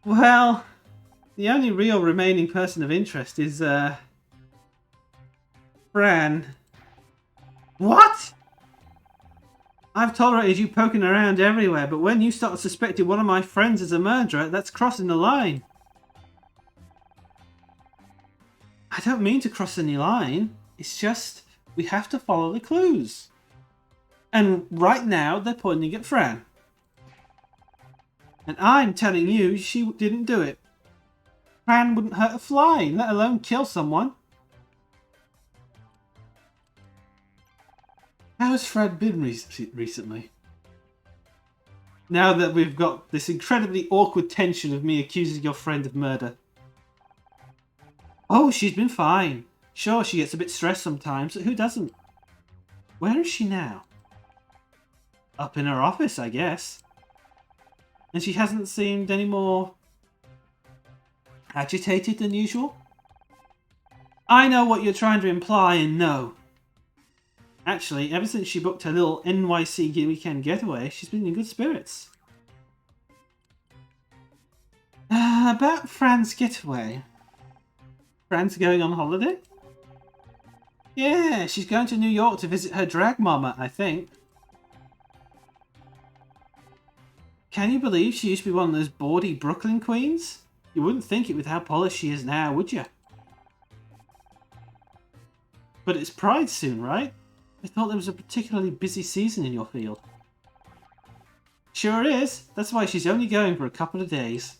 Well, the only real remaining person of interest is, Fran. What? I've tolerated you poking around everywhere, but when you start suspecting one of my friends as a murderer, that's crossing the line. I don't mean to cross any line. It's just, we have to follow the clues. And right now, they're pointing at Fran. And I'm telling you she didn't do it. Fran wouldn't hurt a fly, let alone kill someone. How has Fred been recently? Now that we've got this incredibly awkward tension of me accusing your friend of murder. Oh, she's been fine. Sure, she gets a bit stressed sometimes, but who doesn't? Where is she now? Up in her office, I guess. And she hasn't seemed any more agitated than usual? I know what you're trying to imply, and no. Actually, ever since she booked her little NYC weekend getaway, she's been in good spirits. About Fran's getaway. Fran's going on holiday? Yeah, she's going to New York to visit her drag mama, I think. Can you believe she used to be one of those bawdy Brooklyn queens? You wouldn't think it with how polished she is now, would you? But it's Pride soon, right? I thought there was a particularly busy season in your field. Sure is. That's why she's only going for a couple of days.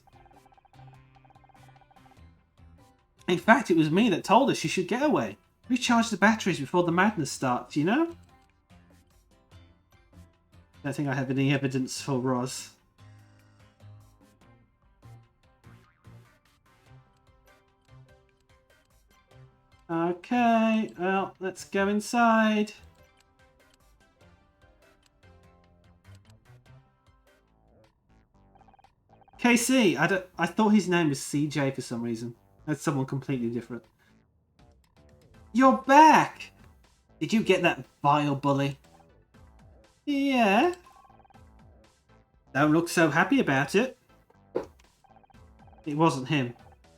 In fact, it was me that told her she should get away. Recharge the batteries before the madness starts, you know? Don't think I have any evidence for Roz. Okay, well, let's go inside. KC, I thought his name was CJ for some reason. That's someone completely different. You're back! Did you get that vile bully? Yeah. Don't look so happy about it. It wasn't him.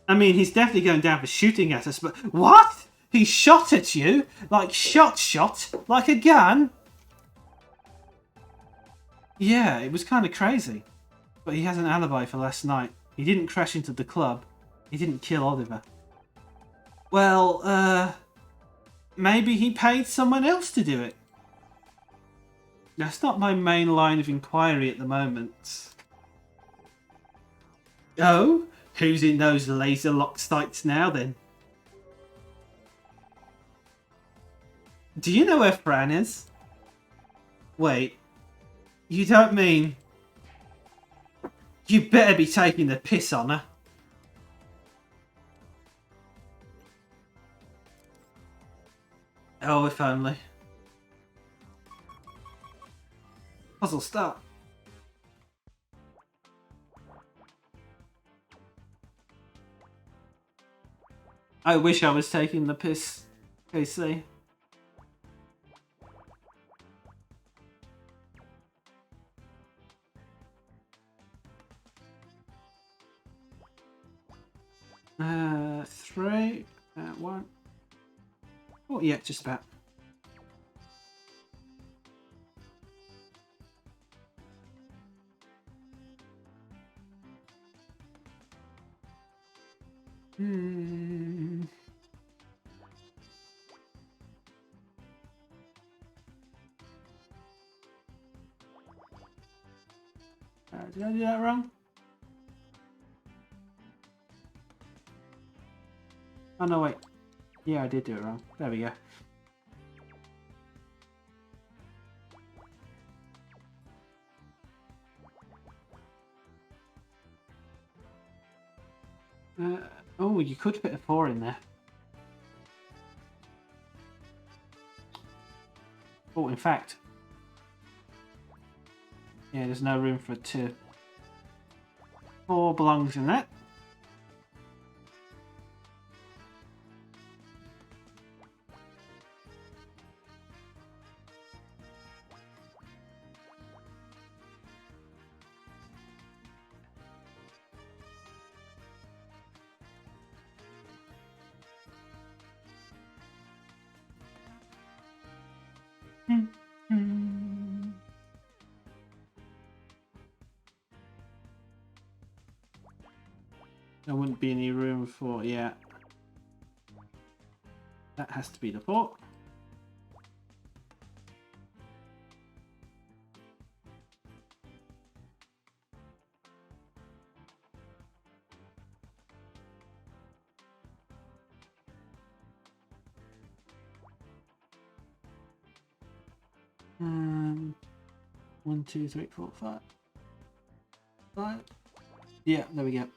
I mean, he's definitely going down for shooting at us, but... What? He shot at you? Like shot? Like a gun? Yeah, it was kind of crazy. But he has an alibi for last night. He didn't crash into the club. He didn't kill Oliver. Well, maybe he paid someone else to do it. That's not my main line of inquiry at the moment. Oh? Who's in those laser lock sights now, then? Do you know where Fran is? Wait. You don't mean... You better be taking the piss on her. Oh, if only. Puzzle start. I wish I was taking the piss, KC. Three, one. Oh yeah, just about. Did I do that wrong? Oh no, wait. Yeah, I did do it wrong. There we go. Oh, you could fit a 4 in there. Oh, in fact. Yeah, there's no room for 2. 4 belongs in that. There wouldn't be any room for, yeah. That has to be the 4. 1, 2, 3, 4, 5. 5. Yeah, there we go.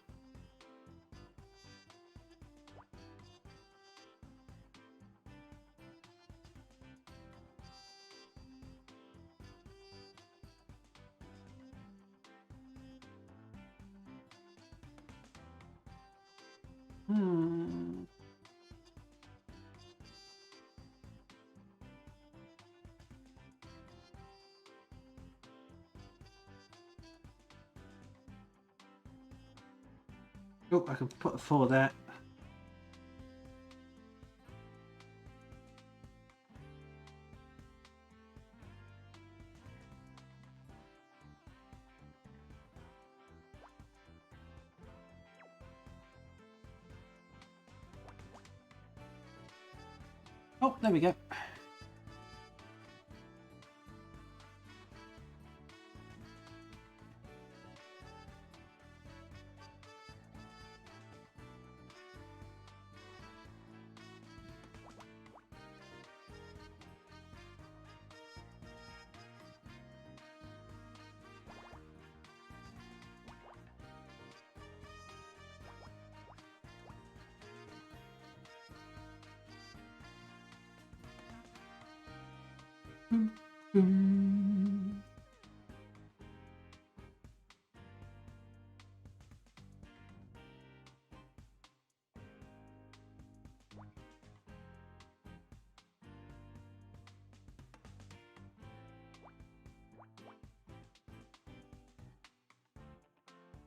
Oh, I can put a 4 there. Oh, there we go.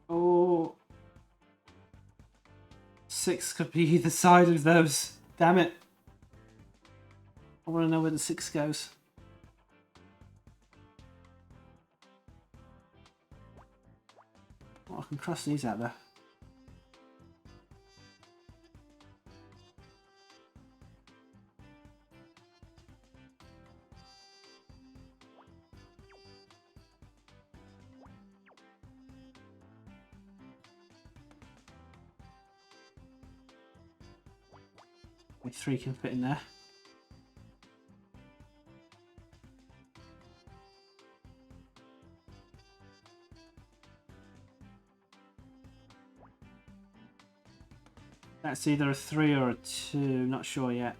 Oh, 6 could be either side of those. Damn it. I want to know where the 6 goes. Oh, I can cross these out there. Only 3 can fit in there. That's either a 3 or a 2, not sure yet.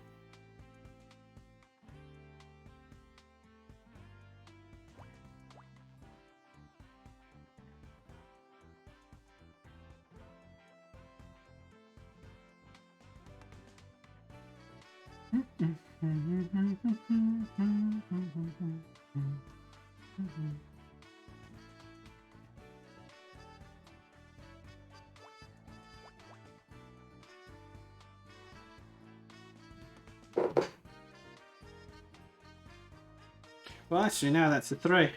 Well, actually, now that's a 3.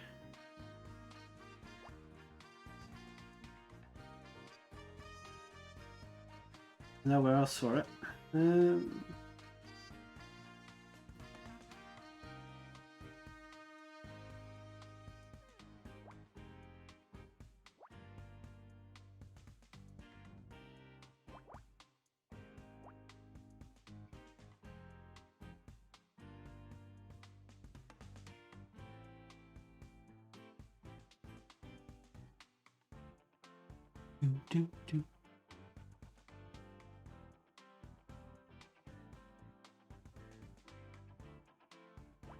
Nowhere else for it. Do.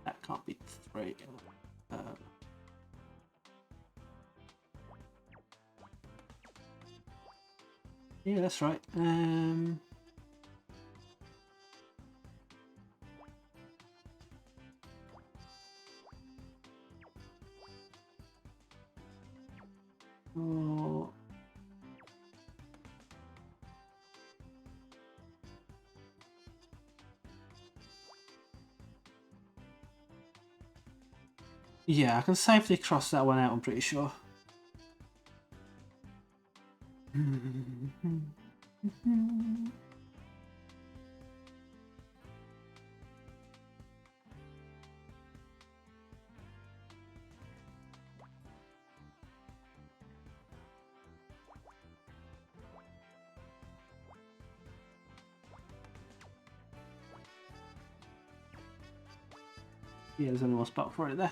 That can't be 3. Yeah, that's right. Oh. Yeah, I can safely cross that one out, I'm pretty sure. Yeah, there's only one spot for it there.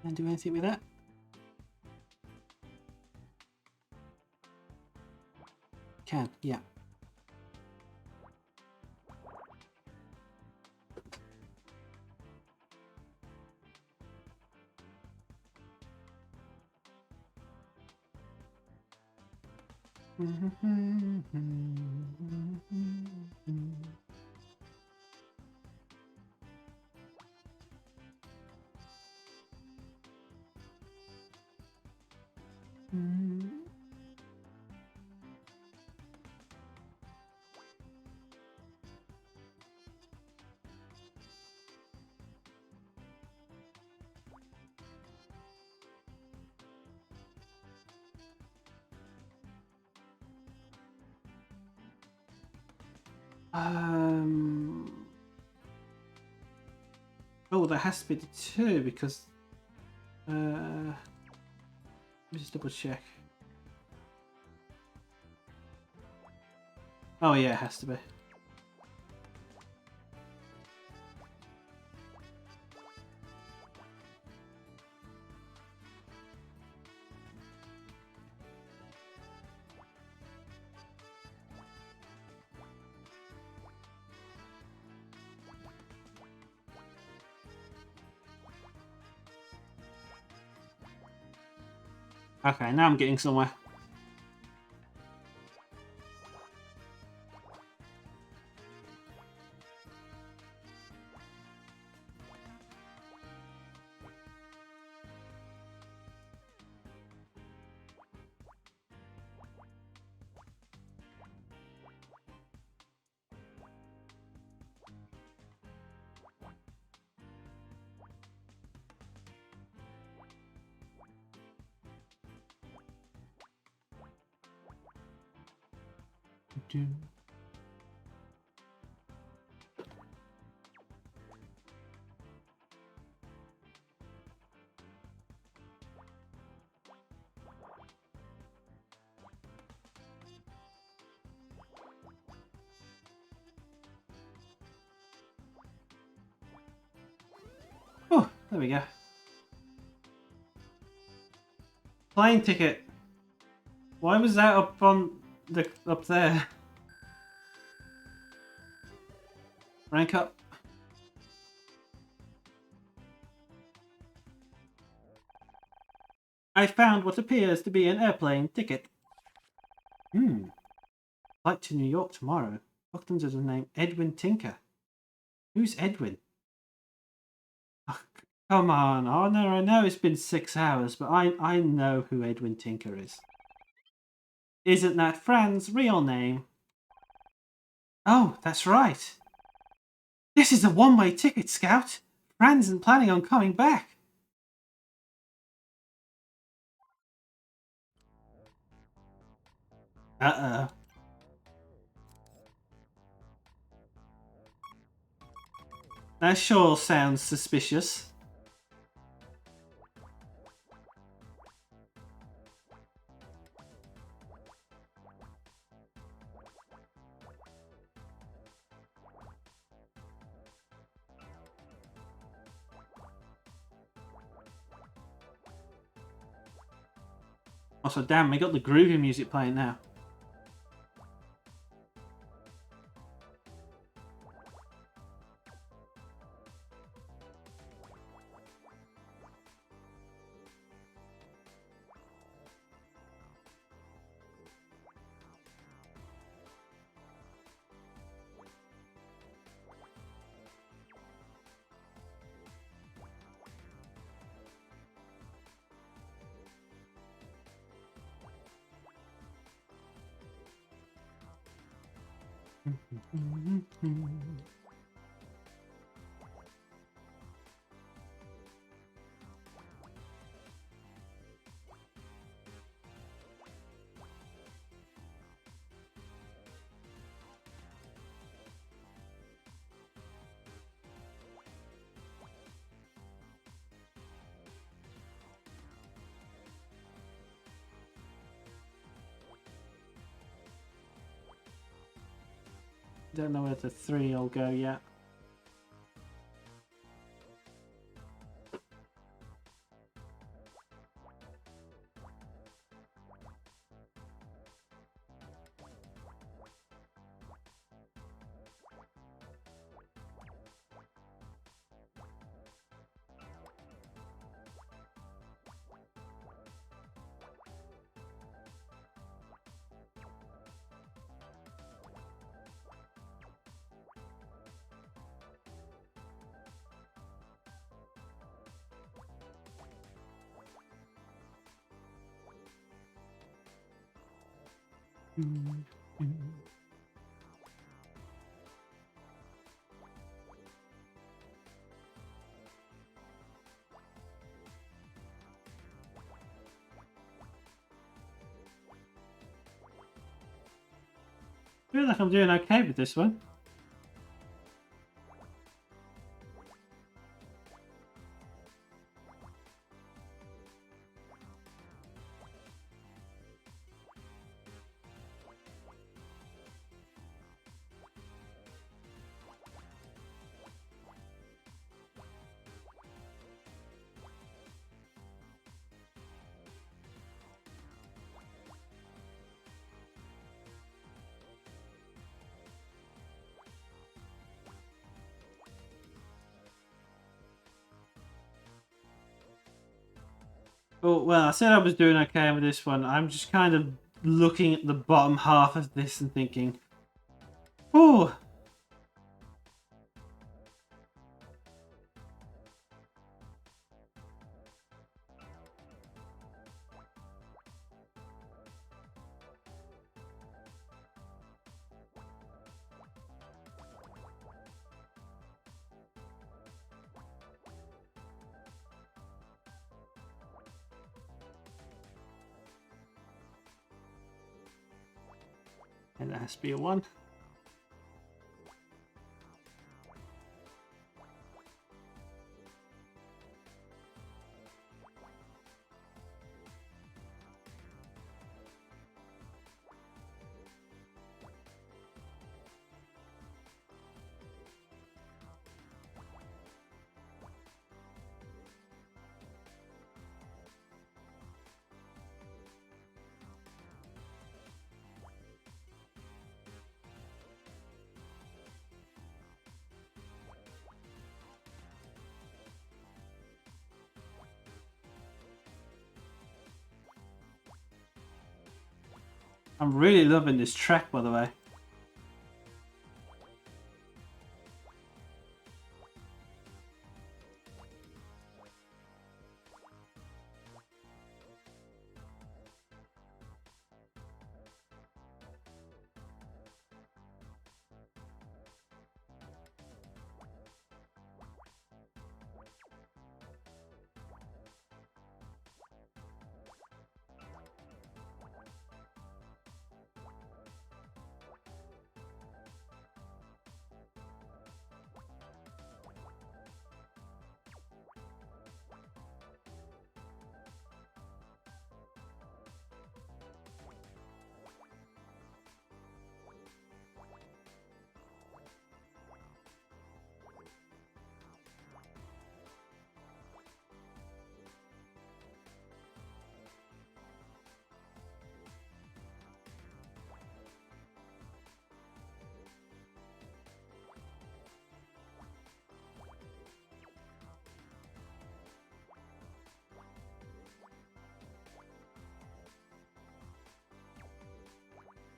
Can I do anything with that? Can, yeah. Oh, there has to be the 2 because let me just double check. Oh yeah, it has to be. Okay, now I'm getting somewhere. Oh, there we go. Plane ticket. Why was that up on the up there? Rank up. I found what appears to be an airplane ticket. Flight to New York tomorrow. Booked under the name Edwin Tinker. Who's Edwin? Oh, come on, Honor. I know it's been 6 hours, but I know who Edwin Tinker is. Isn't that Fran's real name? Oh, that's right. This is a one-way ticket, Scout. Fran isn't planning on coming back. Uh-oh. That sure sounds suspicious. Also, damn, we got the groovy music playing now. Don't know where the 3 will go yet. I feel like I'm doing okay with this one. Oh, well, I said I was doing okay with this one. I'm just kind of looking at the bottom half of this and thinking, oh, and that has to be a 1. I'm really loving this track, by the way.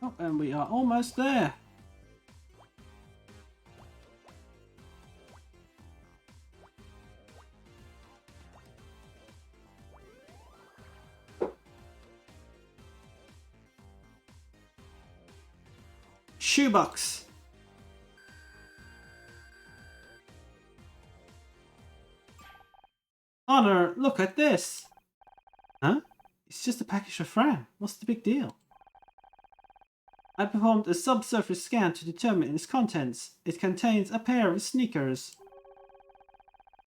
Oh, and we are almost there. Shoebox. Honor, look at this. Huh? It's just a package for Fran. What's the big deal? I performed a subsurface scan to determine its contents. It contains a pair of sneakers.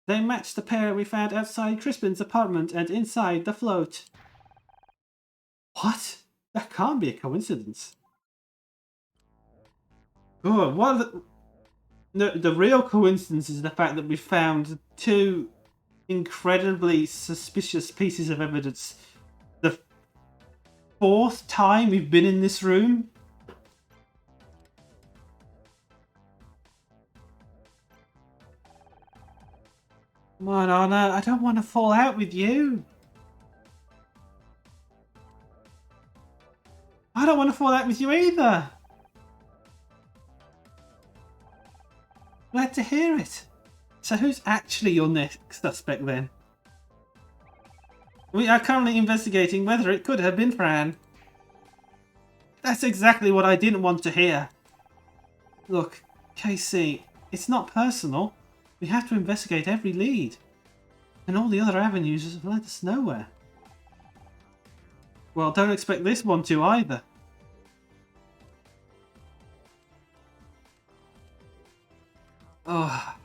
They match the pair we found outside Crispin's apartment and inside the float. What? That can't be a coincidence. Oh, what? The real coincidence is the fact that we found two incredibly suspicious pieces of evidence. The fourth time we've been in this room. Come on, Honor, I don't want to fall out with you. I don't want to fall out with you either. Glad to hear it. So who's actually your next suspect then? We are currently investigating whether it could have been Fran. That's exactly what I didn't want to hear. Look, KC, it's not personal. We have to investigate every lead. And all the other avenues have led us nowhere. Well, don't expect this one to either. Oh,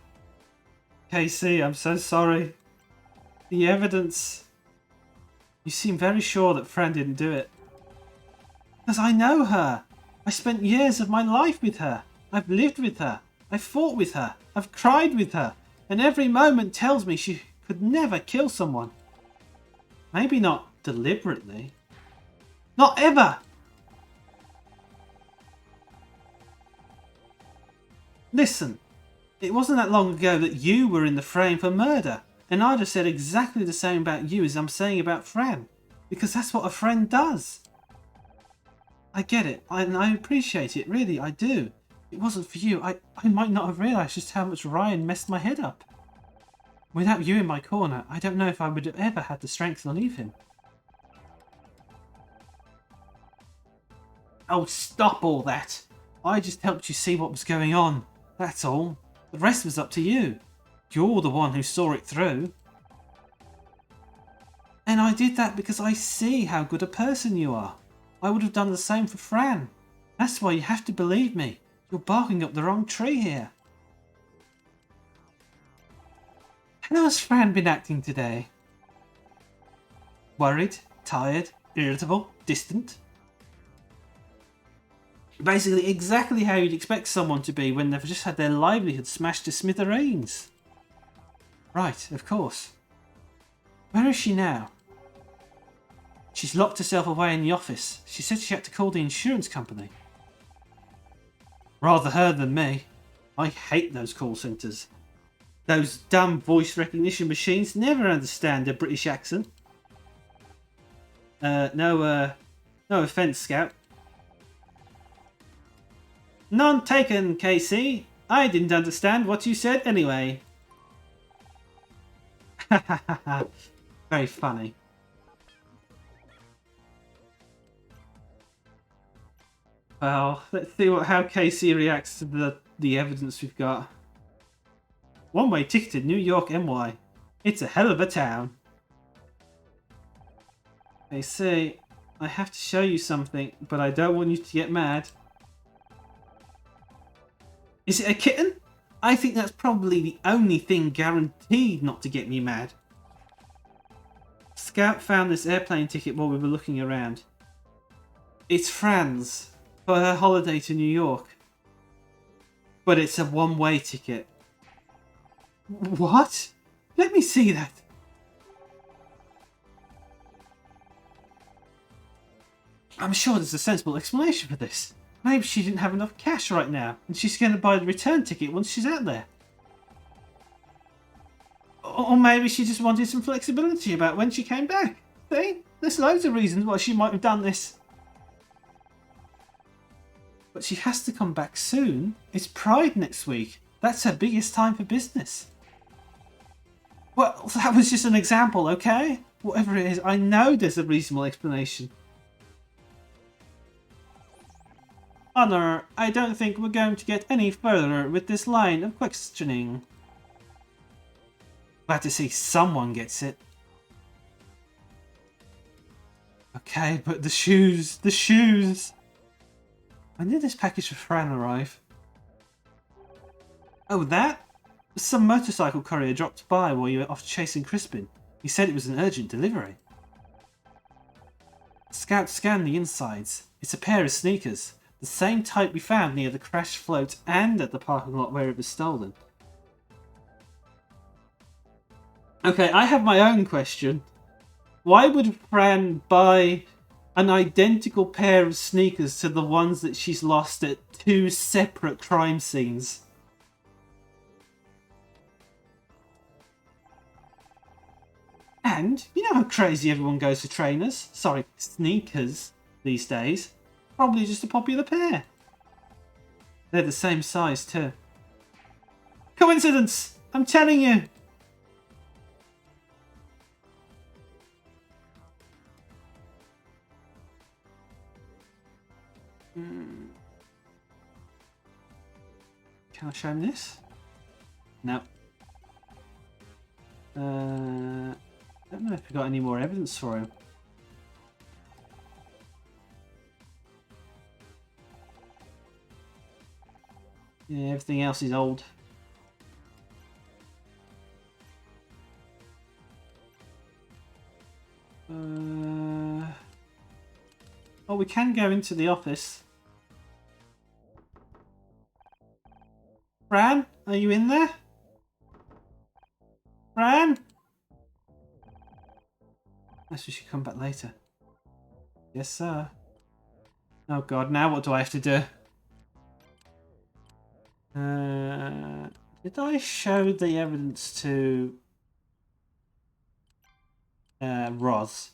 KC, I'm so sorry. The evidence... You seem very sure that Fran didn't do it. Because I know her. I spent years of my life with her. I've lived with her. I've fought with her. I've cried with her. And every moment tells me she could never kill someone. Maybe not deliberately. Not ever! Listen, it wasn't that long ago that you were in the frame for murder. And I'd have said exactly the same about you as I'm saying about Fran. Because that's what a friend does. I get it, and I appreciate it, really, I do. If it wasn't for you, I might not have realised just how much Ryan messed my head up. Without you in my corner, I don't know if I would have ever had the strength to leave him. Oh, stop all that. I just helped you see what was going on. That's all. The rest was up to you. You're the one who saw it through. And I did that because I see how good a person you are. I would have done the same for Fran. That's why you have to believe me. You're barking up the wrong tree here. How has Fran been acting today? Worried, tired, irritable, distant? Basically exactly how you'd expect someone to be when they've just had their livelihood smashed to smithereens. Right, of course. Where is she now? She's locked herself away in the office. She said she had to call the insurance company. Rather her than me. I hate those call centres. Those dumb voice recognition machines never understand a British accent. No offence, Scout. None taken, KC. I didn't understand what you said anyway. Very funny. Well, let's see how KC reacts to the evidence we've got. One-way ticket to New York, NY. It's a hell of a town. KC, I have to show you something, but I don't want you to get mad. Is it a kitten? I think that's probably the only thing guaranteed not to get me mad. Scout found this airplane ticket while we were looking around. It's Fran's for her holiday to New York. But it's a one-way ticket. What? Let me see that. I'm sure there's a sensible explanation for this. Maybe she didn't have enough cash right now, and she's going to buy the return ticket once she's out there. Or maybe she just wanted some flexibility about when she came back. See? There's loads of reasons why she might have done this. But she has to come back soon. It's Pride next week. That's her biggest time for business. Well, that was just an example, okay? Whatever it is, I know there's a reasonable explanation. Honor, I don't think we're going to get any further with this line of questioning. Glad to see someone gets it. Okay, but the shoes, the shoes. When did this package for Fran arrive? Oh, that? Some motorcycle courier dropped by while you were off chasing Crispin. He said it was an urgent delivery. Scout scanned the insides. It's a pair of sneakers. The same type we found near the crash float and at the parking lot where it was stolen. Okay, I have my own question. Why would Fran buy an identical pair of sneakers to the ones that she's lost at 2 separate crime scenes? And you know how crazy everyone goes for trainers. Sorry, sneakers these days. Probably just a popular pair. They're the same size too. Coincidence! I'm telling you! Can I show him this? No. I don't know if we got any more evidence for him. Yeah, everything else is old. Oh, we can go into the office. Fran, are you in there? Fran? Unless we should come back later. Yes, sir. Oh god, now what do I have to do? Did I show the evidence to Roz?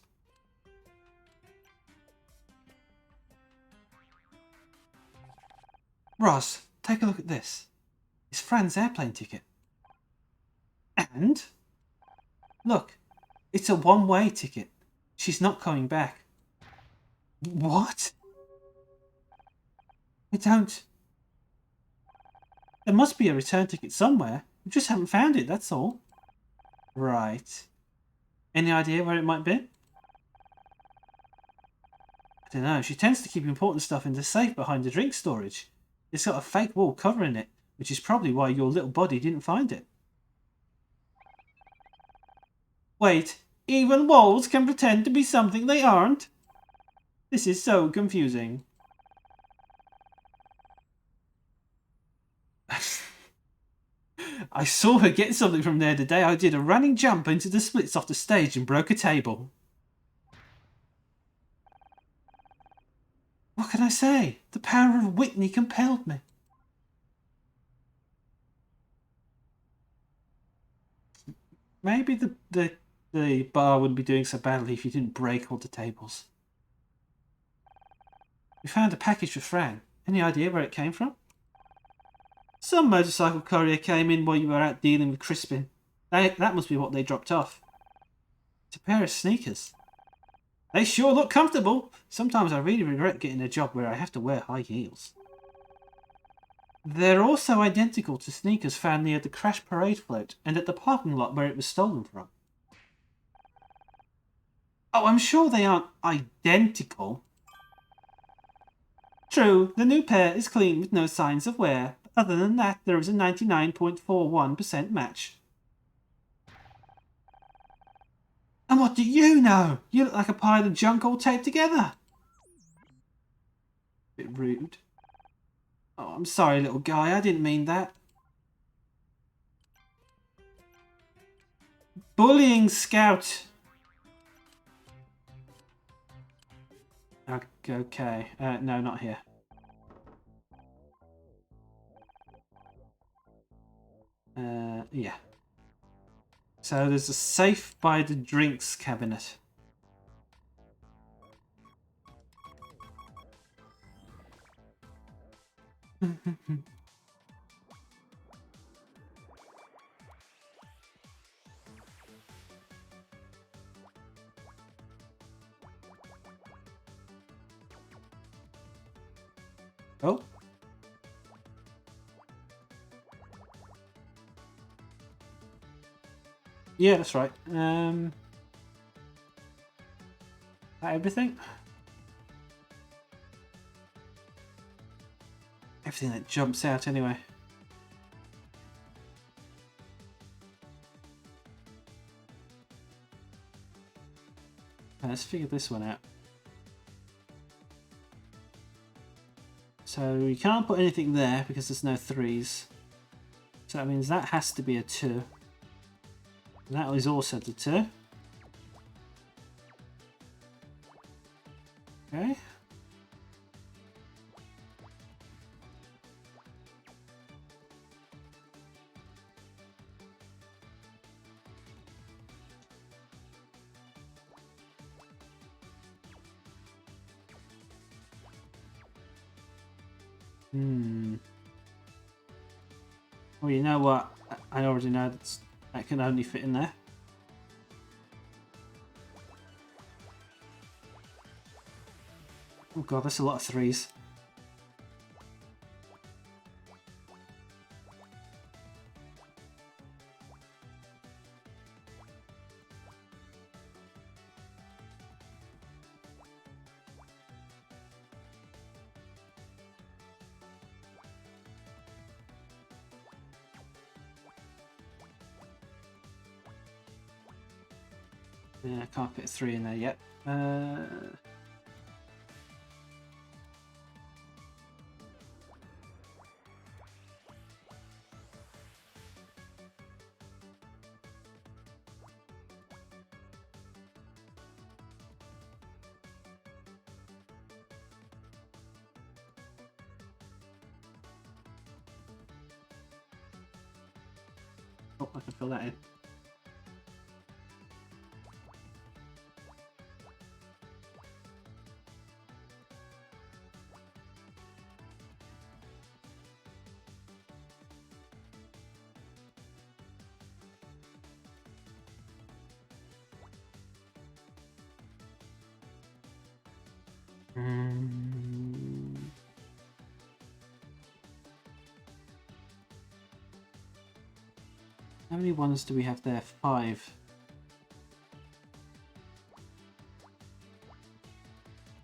Roz, take a look at this. It's Fran's airplane ticket. And look, it's a one-way ticket. She's not coming back. What? I don't... There must be a return ticket somewhere. We just haven't found it, that's all. Right. Any idea where it might be? I don't know. She tends to keep important stuff in the safe behind the drink storage. It's got a fake wall covering it, which is probably why your little body didn't find it. Wait, even walls can pretend to be something they aren't? This is so confusing. I saw her get something from there today. I did a running jump into the splits off the stage and broke a table. What can I say? The power of Whitney compelled me. Maybe the bar wouldn't be doing so badly if you didn't break all the tables. We found a package for Fran. Any idea where it came from? Some motorcycle courier came in while you were out dealing with Crispin. That must be what they dropped off. It's a pair of sneakers. They sure look comfortable. Sometimes I really regret getting a job where I have to wear high heels. They're also identical to sneakers found near the crash parade float and at the parking lot where it was stolen from. Oh, I'm sure they aren't identical. True, the new pair is clean with no signs of wear. Other than that, there is a 99.41% match. And what do you know? You look like a pile of junk all taped together. Bit rude. Oh, I'm sorry, little guy. I didn't mean that. Bullying Scout. Okay. No, not here. Yeah. So there's a safe by the drinks cabinet. Oh. Yeah, that's right. That everything? Everything that jumps out anyway. Let's figure this one out. So you can't put anything there because there's no 3s. So that means that has to be a 2. That is also the 2. Okay. Well, you know what? I already know that can only fit in there. Oh god, that's a lot of 3s. Yeah, I can't fit a 3 in there yet. Oh, I can fill that in. How many ones do we have there? 5.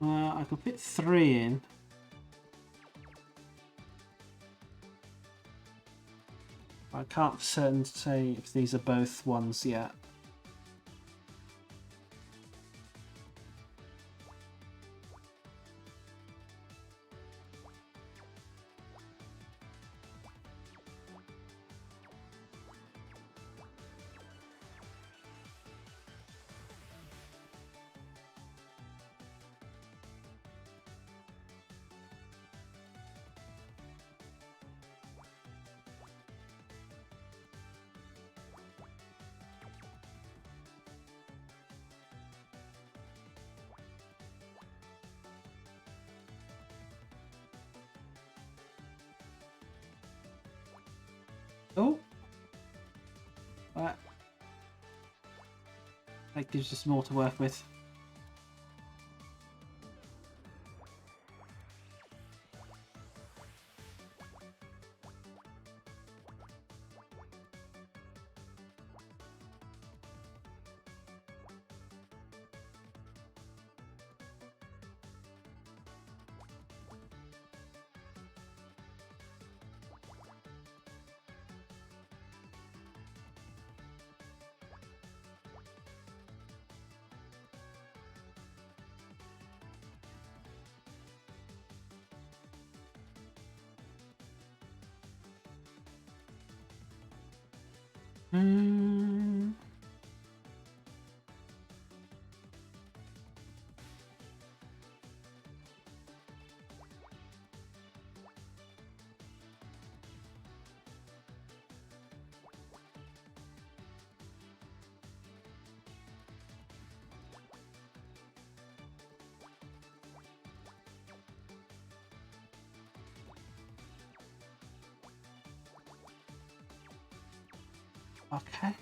I could fit 3 in. I can't for certain say if these are both ones yet. Oh! That gives us more to work with. Okay.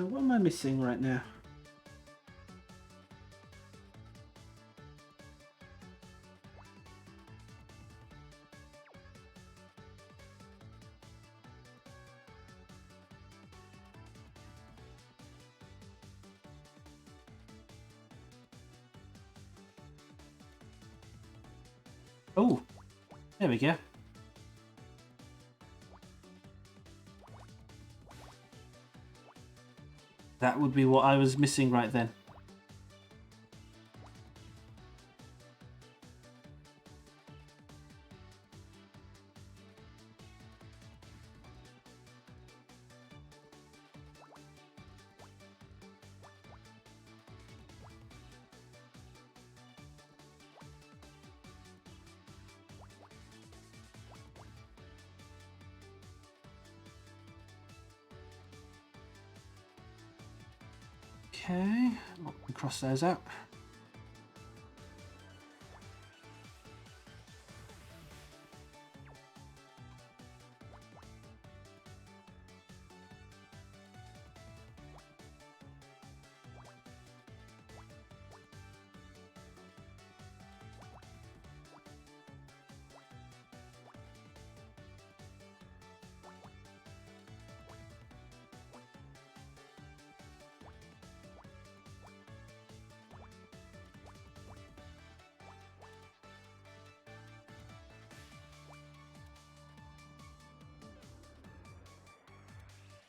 What am I missing right now? Oh, there we go. That would be what I was missing right then. Okay, I'll cross those out.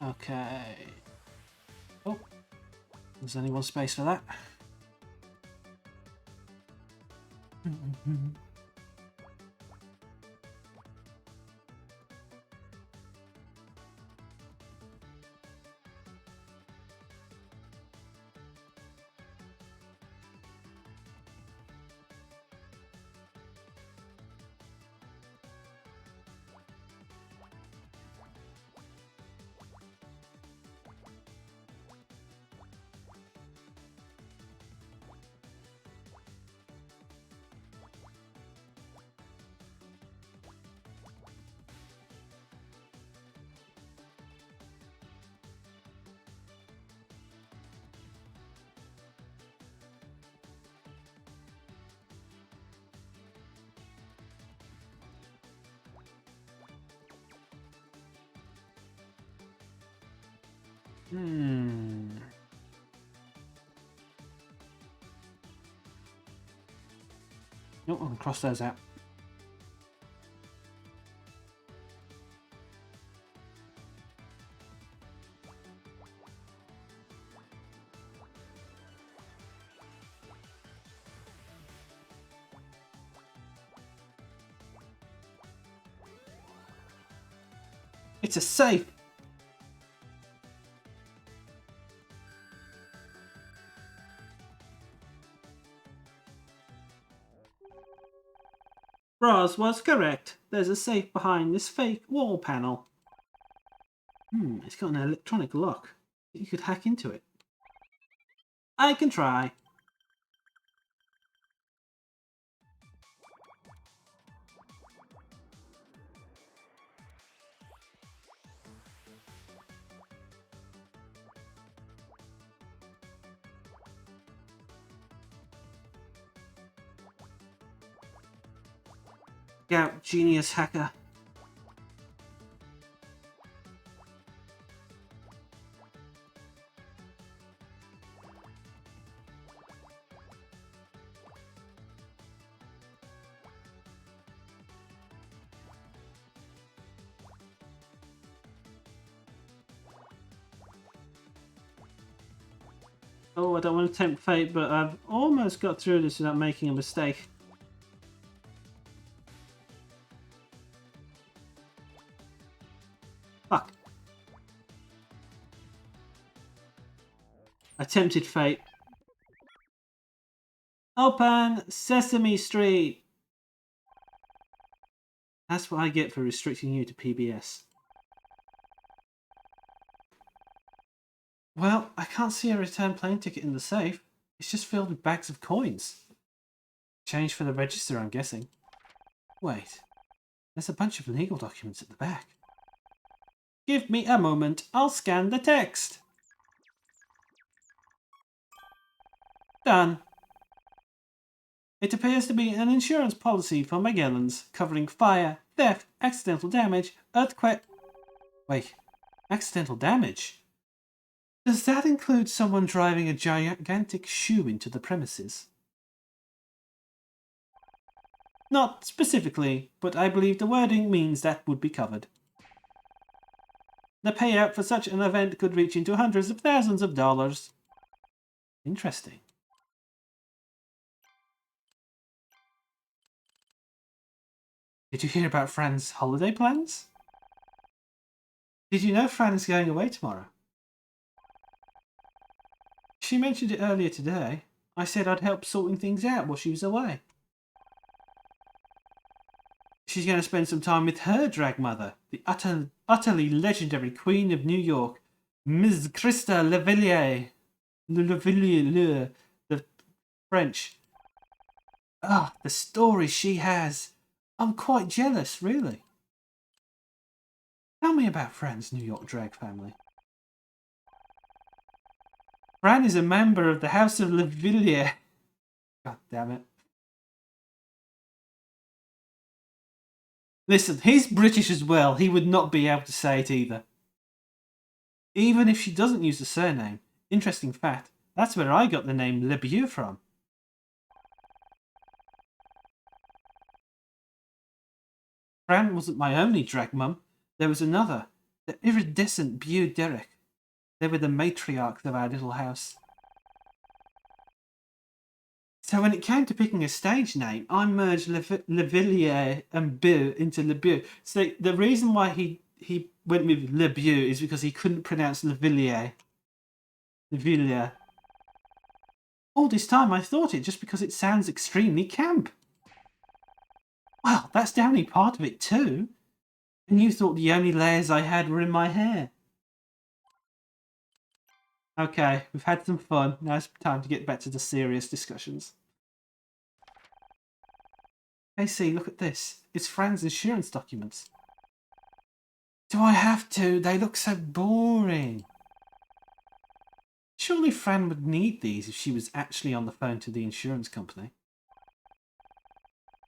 Okay. Oh, there's only one space for that. Nope, I'll cross those out. It's a safe! Roz was correct. There's a safe behind this fake wall panel. It's got an electronic lock. You could hack into it. I can try. Scout genius hacker. Oh, I don't want to tempt fate, but I've almost got through this without making a mistake. Fuck. I tempted fate. Open Sesame Street. That's what I get for restricting you to PBS. Well, I can't see a return plane ticket in the safe. It's just filled with bags of coins. Change for the register, I'm guessing. Wait, there's a bunch of legal documents at the back. Give me a moment, I'll scan the text. Done. It appears to be an insurance policy for Magellans, covering fire, theft, accidental damage, earthquake... Wait, accidental damage? Does that include someone driving a gigantic shoe into the premises? Not specifically, but I believe the wording means that would be covered. The payout for such an event could reach into hundreds of thousands of dollars. Interesting. Did you hear about Fran's holiday plans? Did you know Fran is going away tomorrow? She mentioned it earlier today. I said I'd help sorting things out while she was away. She's going to spend some time with her drag mother, the utterly legendary Queen of New York, Ms. Christa Levilliers. The French. Ah, the stories she has. I'm quite jealous, really. Tell me about Fran's New York drag family. Fran is a member of the House of Levilliers. God damn it. Listen, he's British as well. He would not be able to say it either. Even if she doesn't use the surname. Interesting fact, that's where I got the name Le Beau from. Fran wasn't my only drag mum. There was another, the iridescent Beau Derek. They were the matriarchs of our little house. So when it came to picking a stage name, I merged Levilliers and Beau into Le Beau. So the reason why he went with Le Beau is because he couldn't pronounce Levilliers. Levilliers. All this time I thought it just because it sounds extremely camp. Well, that's the only part of it too. And you thought the only layers I had were in my hair. Okay, we've had some fun. Now it's time to get back to the serious discussions. Hey, see, look at this. It's Fran's insurance documents. Do I have to? They look so boring. Surely Fran would need these if she was actually on the phone to the insurance company.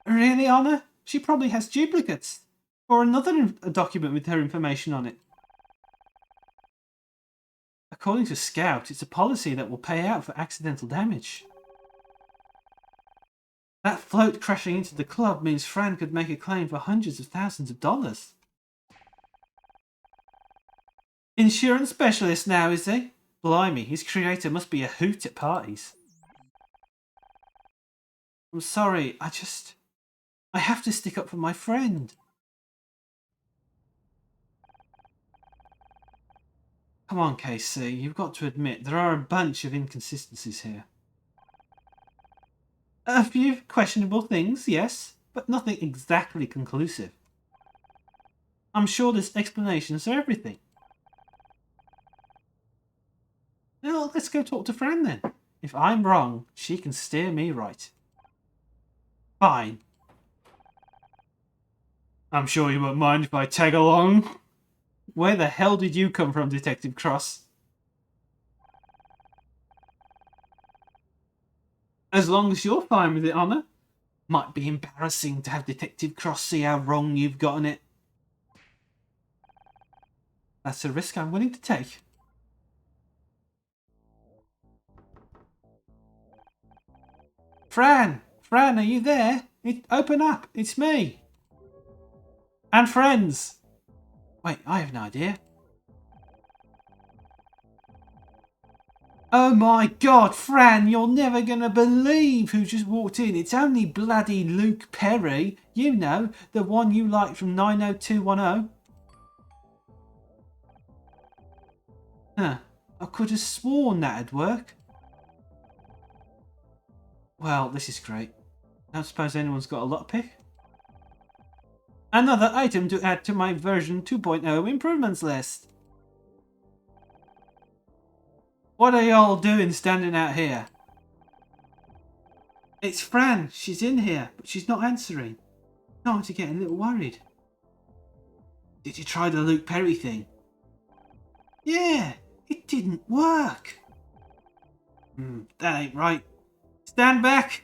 Really, Honor? She probably has duplicates. Or another document with her information on it. According to SCOUT, it's a policy that will pay out for accidental damage. That float crashing into the club means Fran could make a claim for hundreds of thousands of dollars. Insurance specialist now, is he? Blimey, his creator must be a hoot at parties. I'm sorry, I have to stick up for my friend. Come on, KC, you've got to admit there are a bunch of inconsistencies here. A few questionable things, yes, but nothing exactly conclusive. I'm sure there's explanations for everything. Well, let's go talk to Fran then. If I'm wrong, she can steer me right. Fine. I'm sure you won't mind if I tag along. Where the hell did you come from, Detective Cross? As long as you're fine with it, Honor. Might be embarrassing to have Detective Cross see how wrong you've gotten it. That's a risk I'm willing to take. Fran! Fran, are you there? Open up, it's me. And friends. Wait, I have no idea. Oh my god, Fran, you're never gonna believe who just walked in. It's only bloody Luke Perry. You know, the one you liked from 90210. Huh, I could have sworn that'd work. Well, this is great. I don't suppose anyone's got a lockpick? Another item to add to my version 2.0 improvements list. What are y'all doing standing out here? It's Fran. She's in here, but she's not answering. Starting to get a little worried. Did you try the Luke Perry thing? Yeah, it didn't work. That ain't right. Stand back.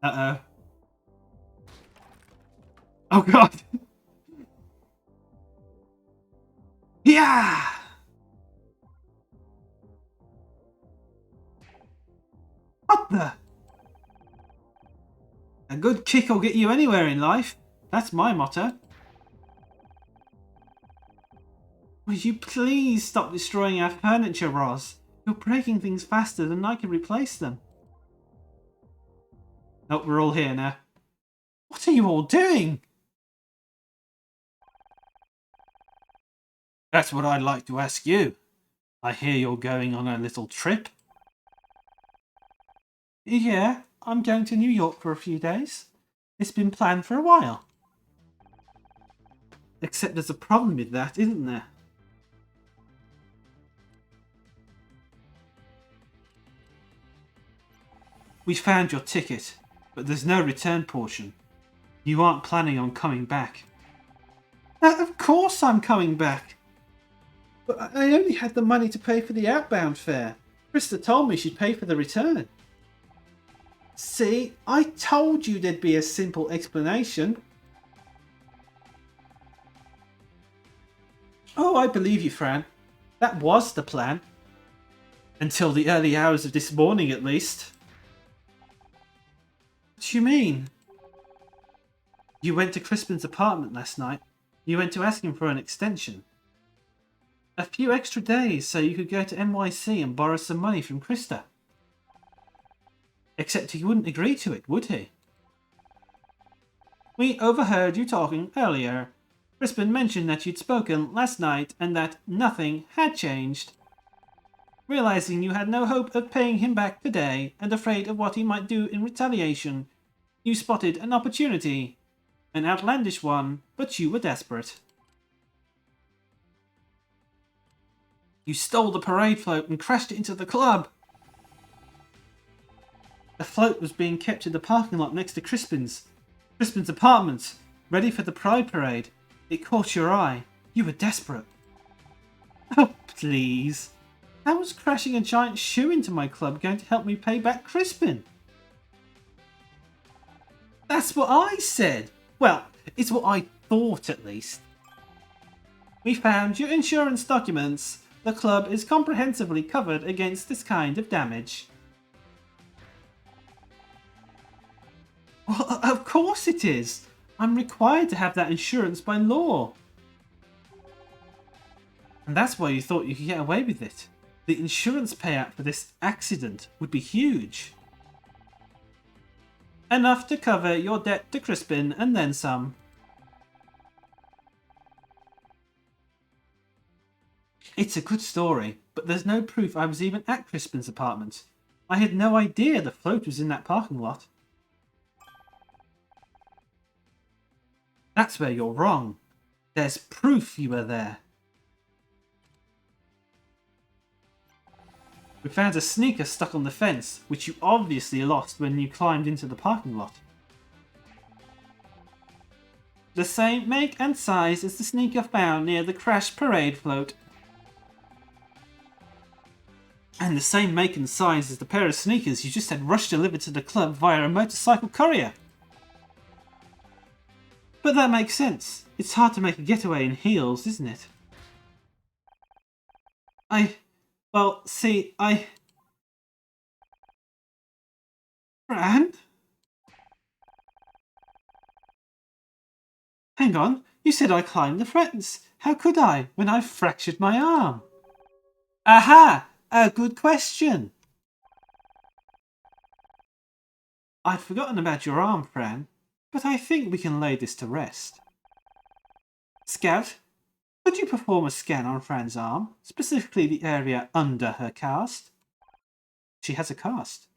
Uh-oh. Oh god. Yeah. What the? A good kick will get you anywhere in life. That's my motto. Would you please stop destroying our furniture, Roz? You're breaking things faster than I can replace them. Oh, we're all here now. What are you all doing? That's what I'd like to ask you. I hear you're going on a little trip. Yeah, I'm going to New York for a few days. It's been planned for a while. Except there's a problem with that, isn't there? We found your ticket, but there's no return portion. You aren't planning on coming back. Of course I'm coming back. But I only had the money to pay for the outbound fare. Krista told me she'd pay for the return. See, I told you there'd be a simple explanation. Oh, I believe you, Fran. That was the plan. Until the early hours of this morning, at least. What do you mean? You went to Crispin's apartment last night. You went to ask him for an extension. A few extra days so you could go to NYC and borrow some money from Krista. Except he wouldn't agree to it, would he? We overheard you talking earlier. Crispin mentioned that you'd spoken last night and that nothing had changed. Realizing you had no hope of paying him back today and afraid of what he might do in retaliation, you spotted an opportunity. An outlandish one, but you were desperate. You stole the parade float and crashed it into the club. The float was being kept in the parking lot next to Crispin's apartment, ready for the Pride Parade. It caught your eye. You were desperate. Oh, please. How was crashing a giant shoe into my club going to help me pay back Crispin? That's what I said. Well, it's what I thought at least. We found your insurance documents. The club is comprehensively covered against this kind of damage. Well, of course it is. I'm required to have that insurance by law. And that's why you thought you could get away with it. The insurance payout for this accident would be huge. Enough to cover your debt to Crispin and then some. It's a good story, but there's no proof I was even at Crispin's apartment. I had no idea the float was in that parking lot. That's where you're wrong. There's proof you were there. We found a sneaker stuck on the fence, which you obviously lost when you climbed into the parking lot. The same make and size as the sneaker found near the crashed parade float. And the same make and size as the pair of sneakers you just had rush delivered to the club via a motorcycle courier. But that makes sense. It's hard to make a getaway in heels, isn't it? Fran? Hang on, you said I climbed the fence. How could I, when I fractured my arm? Aha! A good question. I'd forgotten about your arm, Fran, but I think we can lay this to rest. Scout, could you perform a scan on Fran's arm, specifically the area under her cast? She has a cast.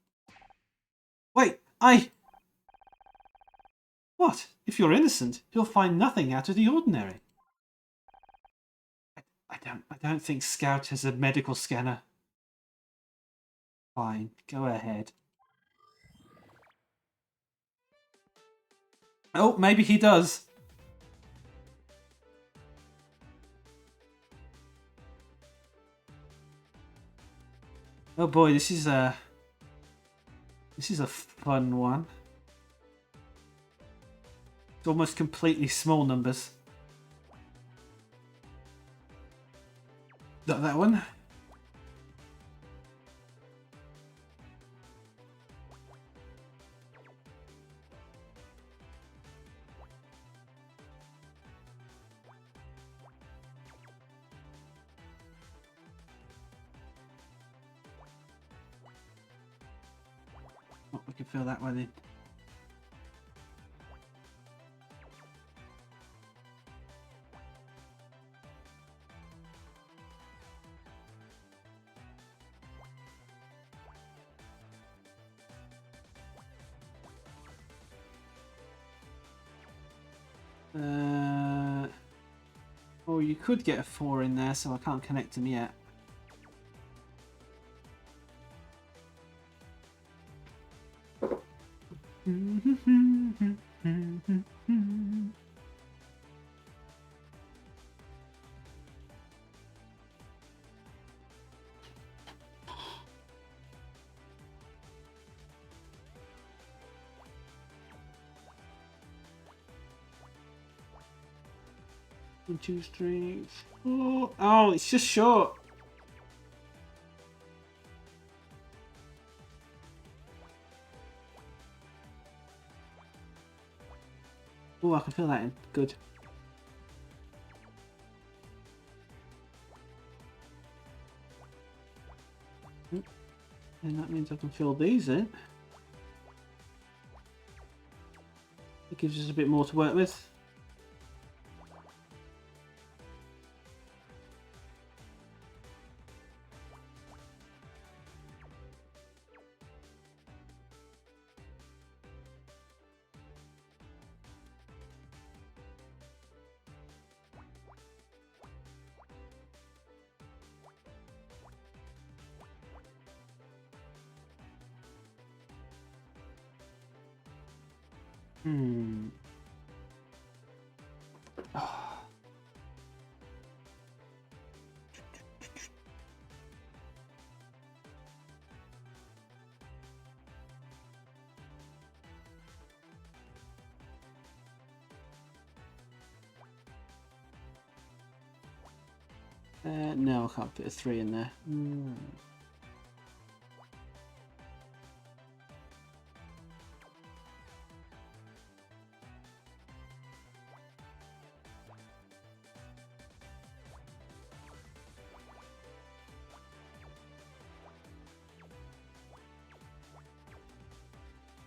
Wait, What? If you're innocent, you'll find nothing out of the ordinary. I don't think Scout has a medical scanner. Fine, go ahead. Oh, maybe he does. Oh boy, this is a fun one. It's almost completely small numbers. Not that one. Oh, we can fill that one in. Oh, you could get a 4 in there, so I can't connect them yet. One, two, three, four. Oh, it's just short. Oh, I can fill that in. Good. And that means I can fill these in. It gives us a bit more to work with. No, I can't fit a 3 in there.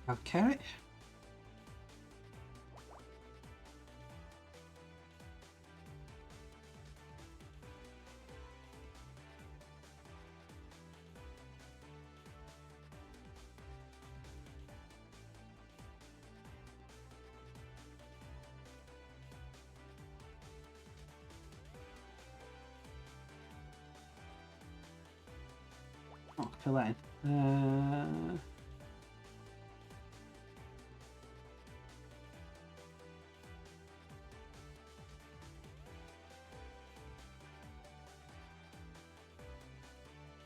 Okay. Oh, fill that in.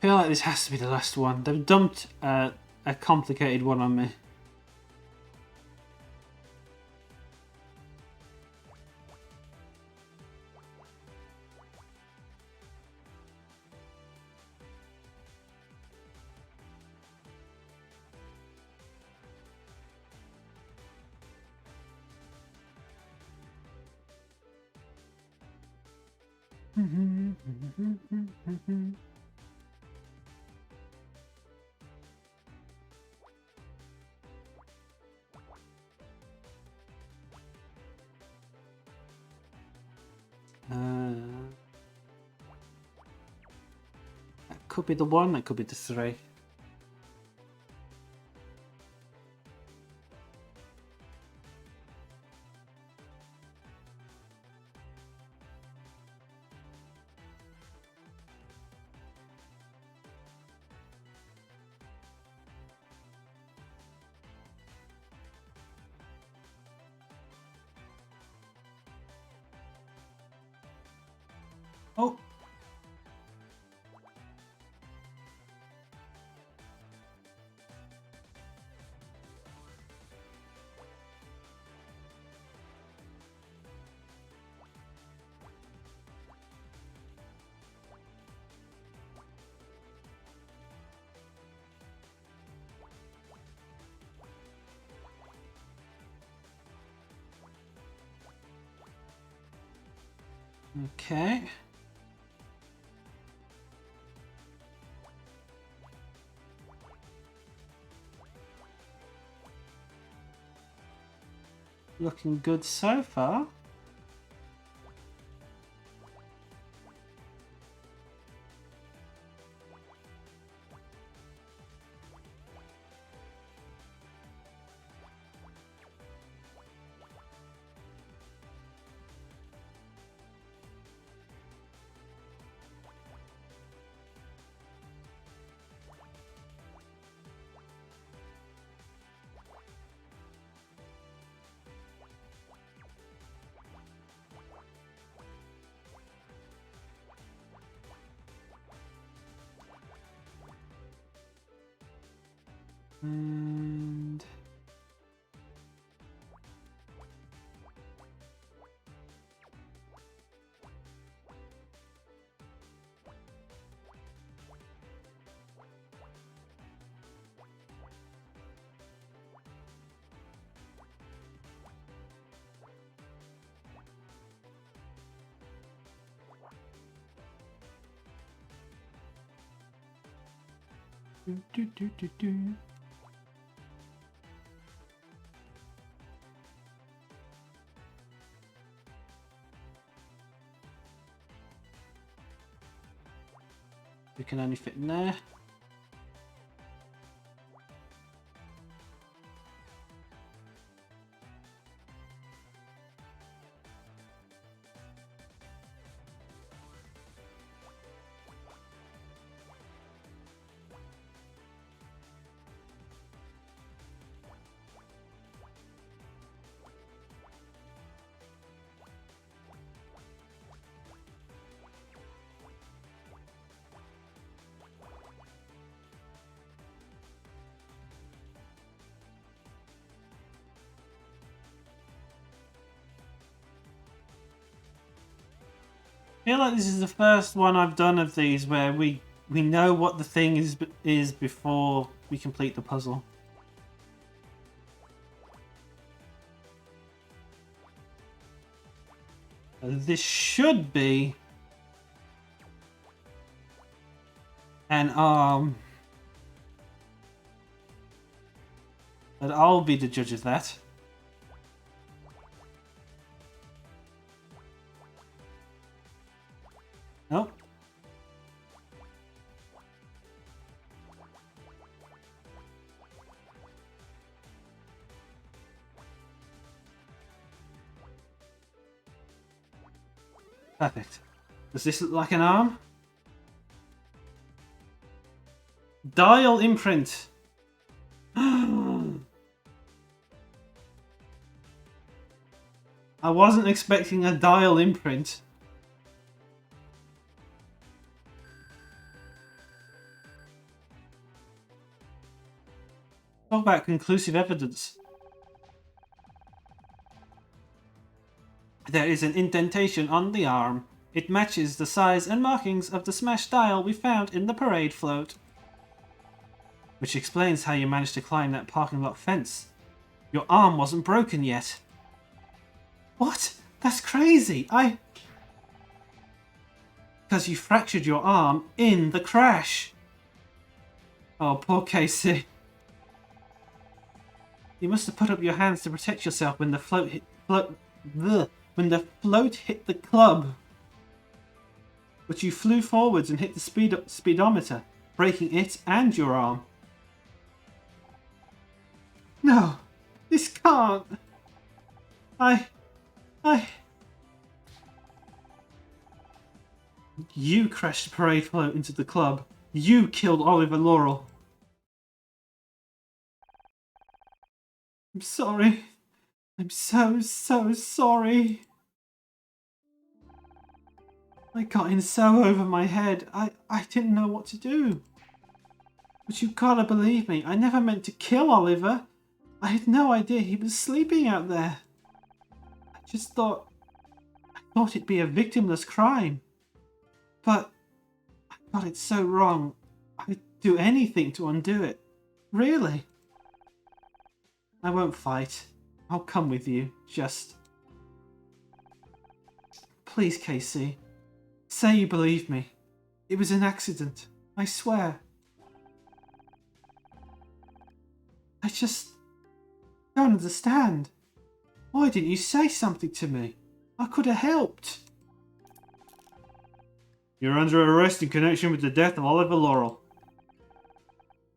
I feel like this has to be the last one. They've dumped a complicated one on me. That could be the 1, that could be the 3. Oh. Okay. Looking good so far. And do. We can only fit in there. I feel like this is the first one I've done of these where we know what the thing is before we complete the puzzle. This should be an arm. But I'll be the judge of that. Nope. Perfect. Does this look like an arm? Dial imprint. I wasn't expecting a dial imprint. Talk about conclusive evidence. There is an indentation on the arm. It matches the size and markings of the smashed dial we found in the parade float. Which explains how you managed to climb that parking lot fence. Your arm wasn't broken yet. What? That's crazy! Because you fractured your arm in the crash! Oh, poor Casey. You must have put up your hands to protect yourself when the float hit the club. But you flew forwards and hit the speedometer, breaking it and your arm. No, this can't. You crashed the parade float into the club. You killed Oliver Laurel. I'm sorry. I'm so sorry. I got in so over my head, I didn't know what to do. But you gotta believe me, I never meant to kill Oliver. I had no idea he was sleeping out there. I thought it'd be a victimless crime. But I got it so wrong. I'd do anything to undo it. Really. I won't fight. I'll come with you. Just... Please, Casey. Say you believe me. It was an accident. I swear. I just don't understand. Why didn't you say something to me? I could have helped. You're under arrest in connection with the death of Oliver Laurel.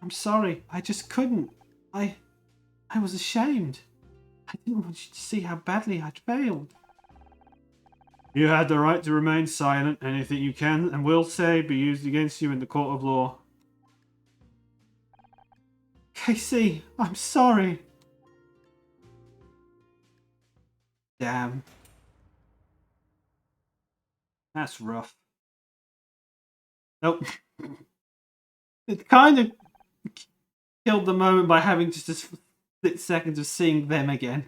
I'm sorry. I just couldn't. I was ashamed. I didn't want you to see how badly I'd failed. You had the right to remain silent. Anything you can and will say be used against you in the court of law. Casey, I'm sorry. Damn. That's rough. Nope. It kind of killed the moment by having just a split second of seeing them again.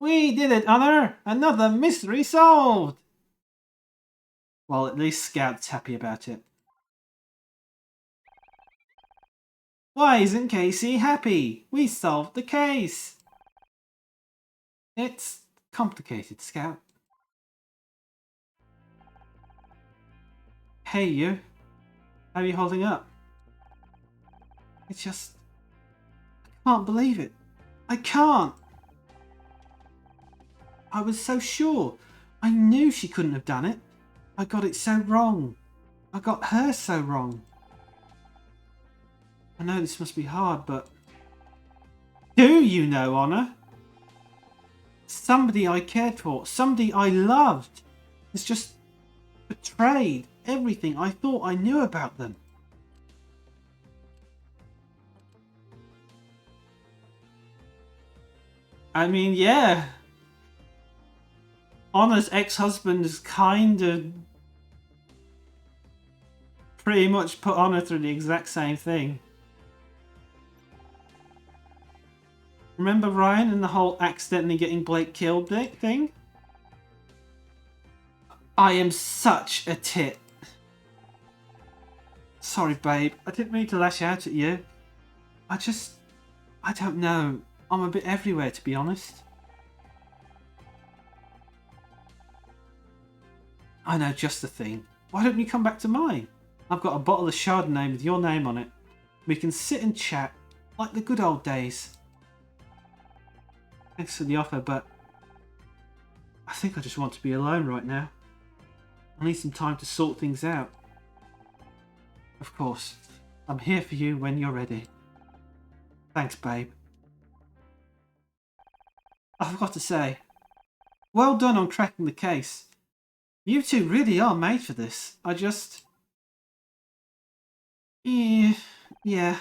We did it, Honor! Another mystery solved! Well, at least Scout's happy about it. Why isn't Casey happy? We solved the case! It's complicated, Scout. Hey, you. How are you holding up? It's just... I can't believe it. I can't! I was so sure. I knew she couldn't have done it. I got it so wrong. I got her so wrong. I know this must be hard, but... Do you know, Honor? Somebody I cared for, somebody I loved, has just betrayed everything I thought I knew about them. I mean, yeah. Honor's ex-husband has kind of pretty much put Honor through the exact same thing. Remember Ryan and the whole accidentally getting Blake killed thing? I am such a tit. Sorry, babe. I didn't mean to lash out at you. I don't know. I'm a bit everywhere, to be honest. I know just the thing. Why don't you come back to mine? I've got a bottle of Chardonnay with your name on it. We can sit and chat like the good old days. Thanks for the offer, but I think I just want to be alone right now. I need some time to sort things out. Of course, I'm here for you when you're ready. Thanks, babe. I forgot to say, well done on cracking the case. You two really are made for this. I just... Yeah.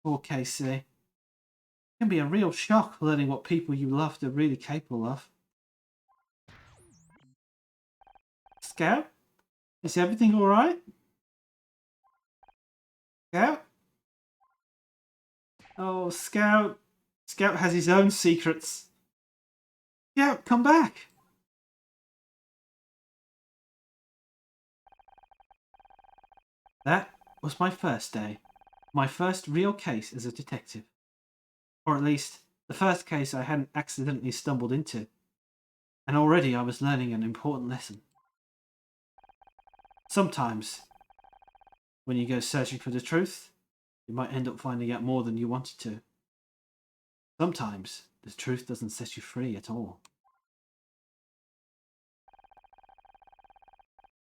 Poor Casey. It can be a real shock learning what people you loved are really capable of. Scout? Is everything alright? Scout? Oh, Scout. Scout has his own secrets. Scout, come back! That was my first day. My first real case as a detective. Or at least, the first case I hadn't accidentally stumbled into. And already I was learning an important lesson. Sometimes, when you go searching for the truth, you might end up finding out more than you wanted to. Sometimes, the truth doesn't set you free at all.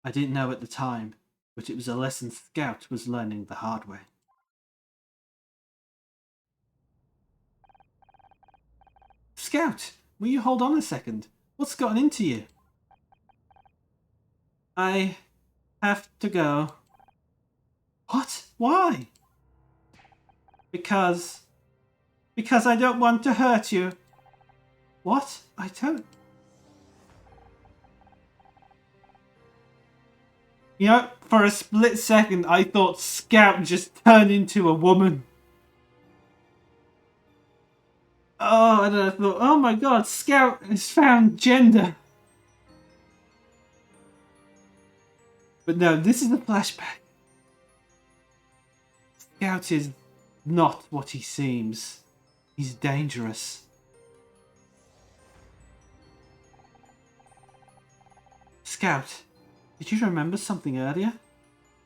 I didn't know at the time, but it was a lesson Scout was learning the hard way. Scout, will you hold on a second? What's gotten into you? I have to go. What? Why? Because I don't want to hurt you. What? I don't... You know, for a split second, I thought Scout just turned into a woman. Oh, and then I thought, oh my god, Scout has found gender. But no, this is a flashback. Scout is not what he seems. He's dangerous. Scout, did you remember something earlier?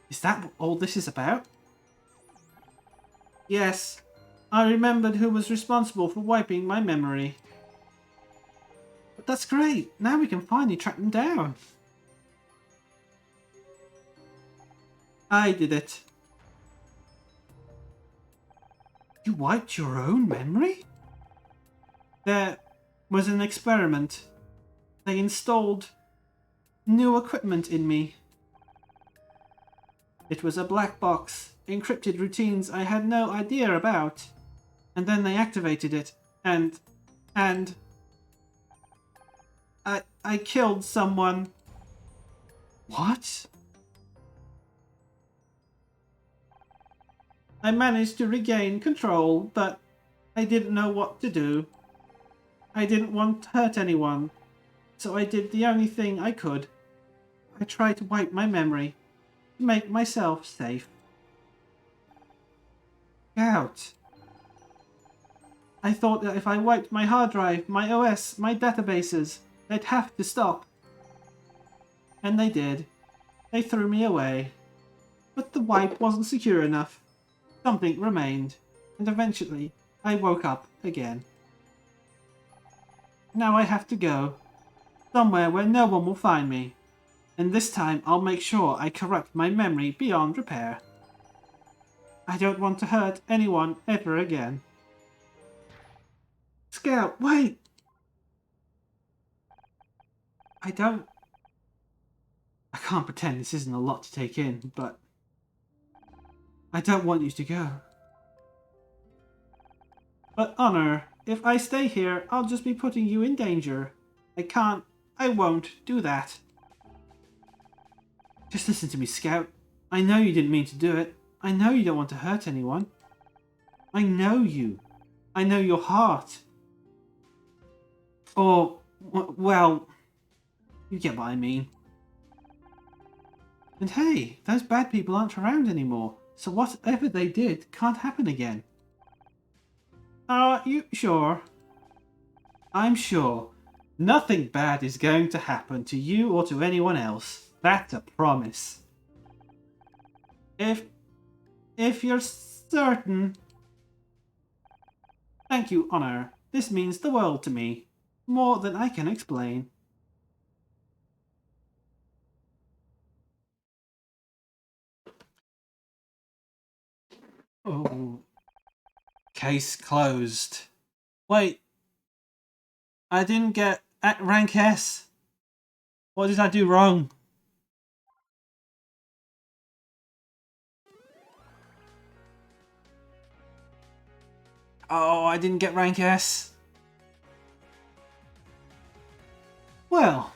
Is that what all this is about? Yes, I remembered who was responsible for wiping my memory. But that's great. Now we can finally track them down. I did it. You wiped your own memory? There was an experiment. They installed new equipment in me. It was a black box, encrypted routines I had no idea about. And then they activated it, and I killed someone. What? I managed to regain control, but I didn't know what to do. I didn't want to hurt anyone, so I did the only thing I could. I tried to wipe my memory, to make myself safe. Scout. I thought that if I wiped my hard drive, my OS, my databases, they'd have to stop. And they did. They threw me away. But the wipe wasn't secure enough. Something remained, and eventually I woke up again. Now I have to go. Somewhere where no one will find me. And this time I'll make sure I corrupt my memory beyond repair. I don't want to hurt anyone ever again. Scout, wait! I can't pretend this isn't a lot to take in, but I don't want you to go. But Honor, if I stay here, I'll just be putting you in danger. I won't do that. Just listen to me, Scout. I know you didn't mean to do it. I know you don't want to hurt anyone. I know you. I know your heart. Or, well, you get what I mean. And hey, those bad people aren't around anymore. So whatever they did can't happen again. Are you sure? I'm sure. Nothing bad is going to happen to you or to anyone else. That's a promise. If you're certain. Thank you, Honor. This means the world to me. More than I can explain. Oh. Case closed. Wait. I didn't get at rank S. What did I do wrong? Oh, I didn't get rank S. Well.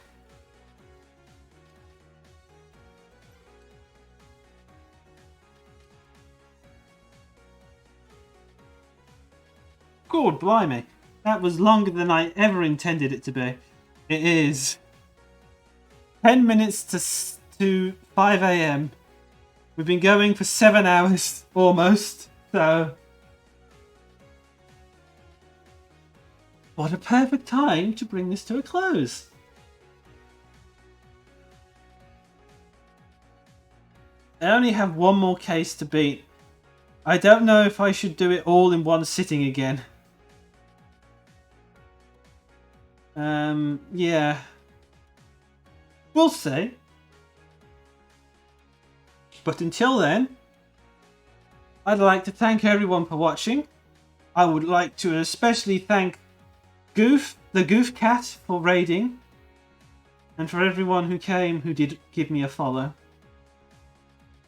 God blimey. That was longer than I ever intended it to be. It is 10 minutes to 5 AM. We've been going for 7 hours almost, so what a perfect time to bring this to a close. I only have one more case to beat. I don't know if I should do it all in one sitting again. Yeah. We'll see. But until then, I'd like to thank everyone for watching. I would like to especially thank Goof, the Goof Cat, for raiding. And for everyone who came who did give me a follow.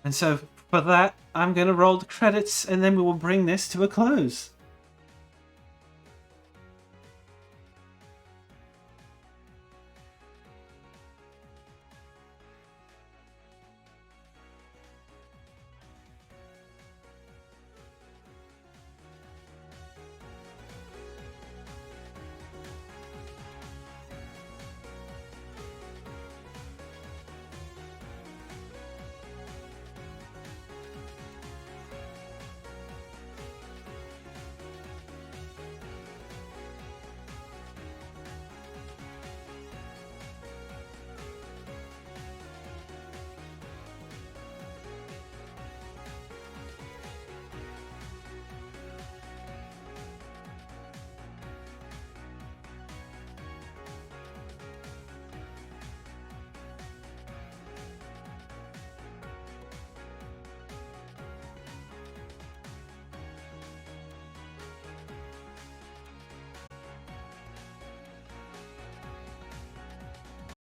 And so for that, I'm going to roll the credits and then we will bring this to a close.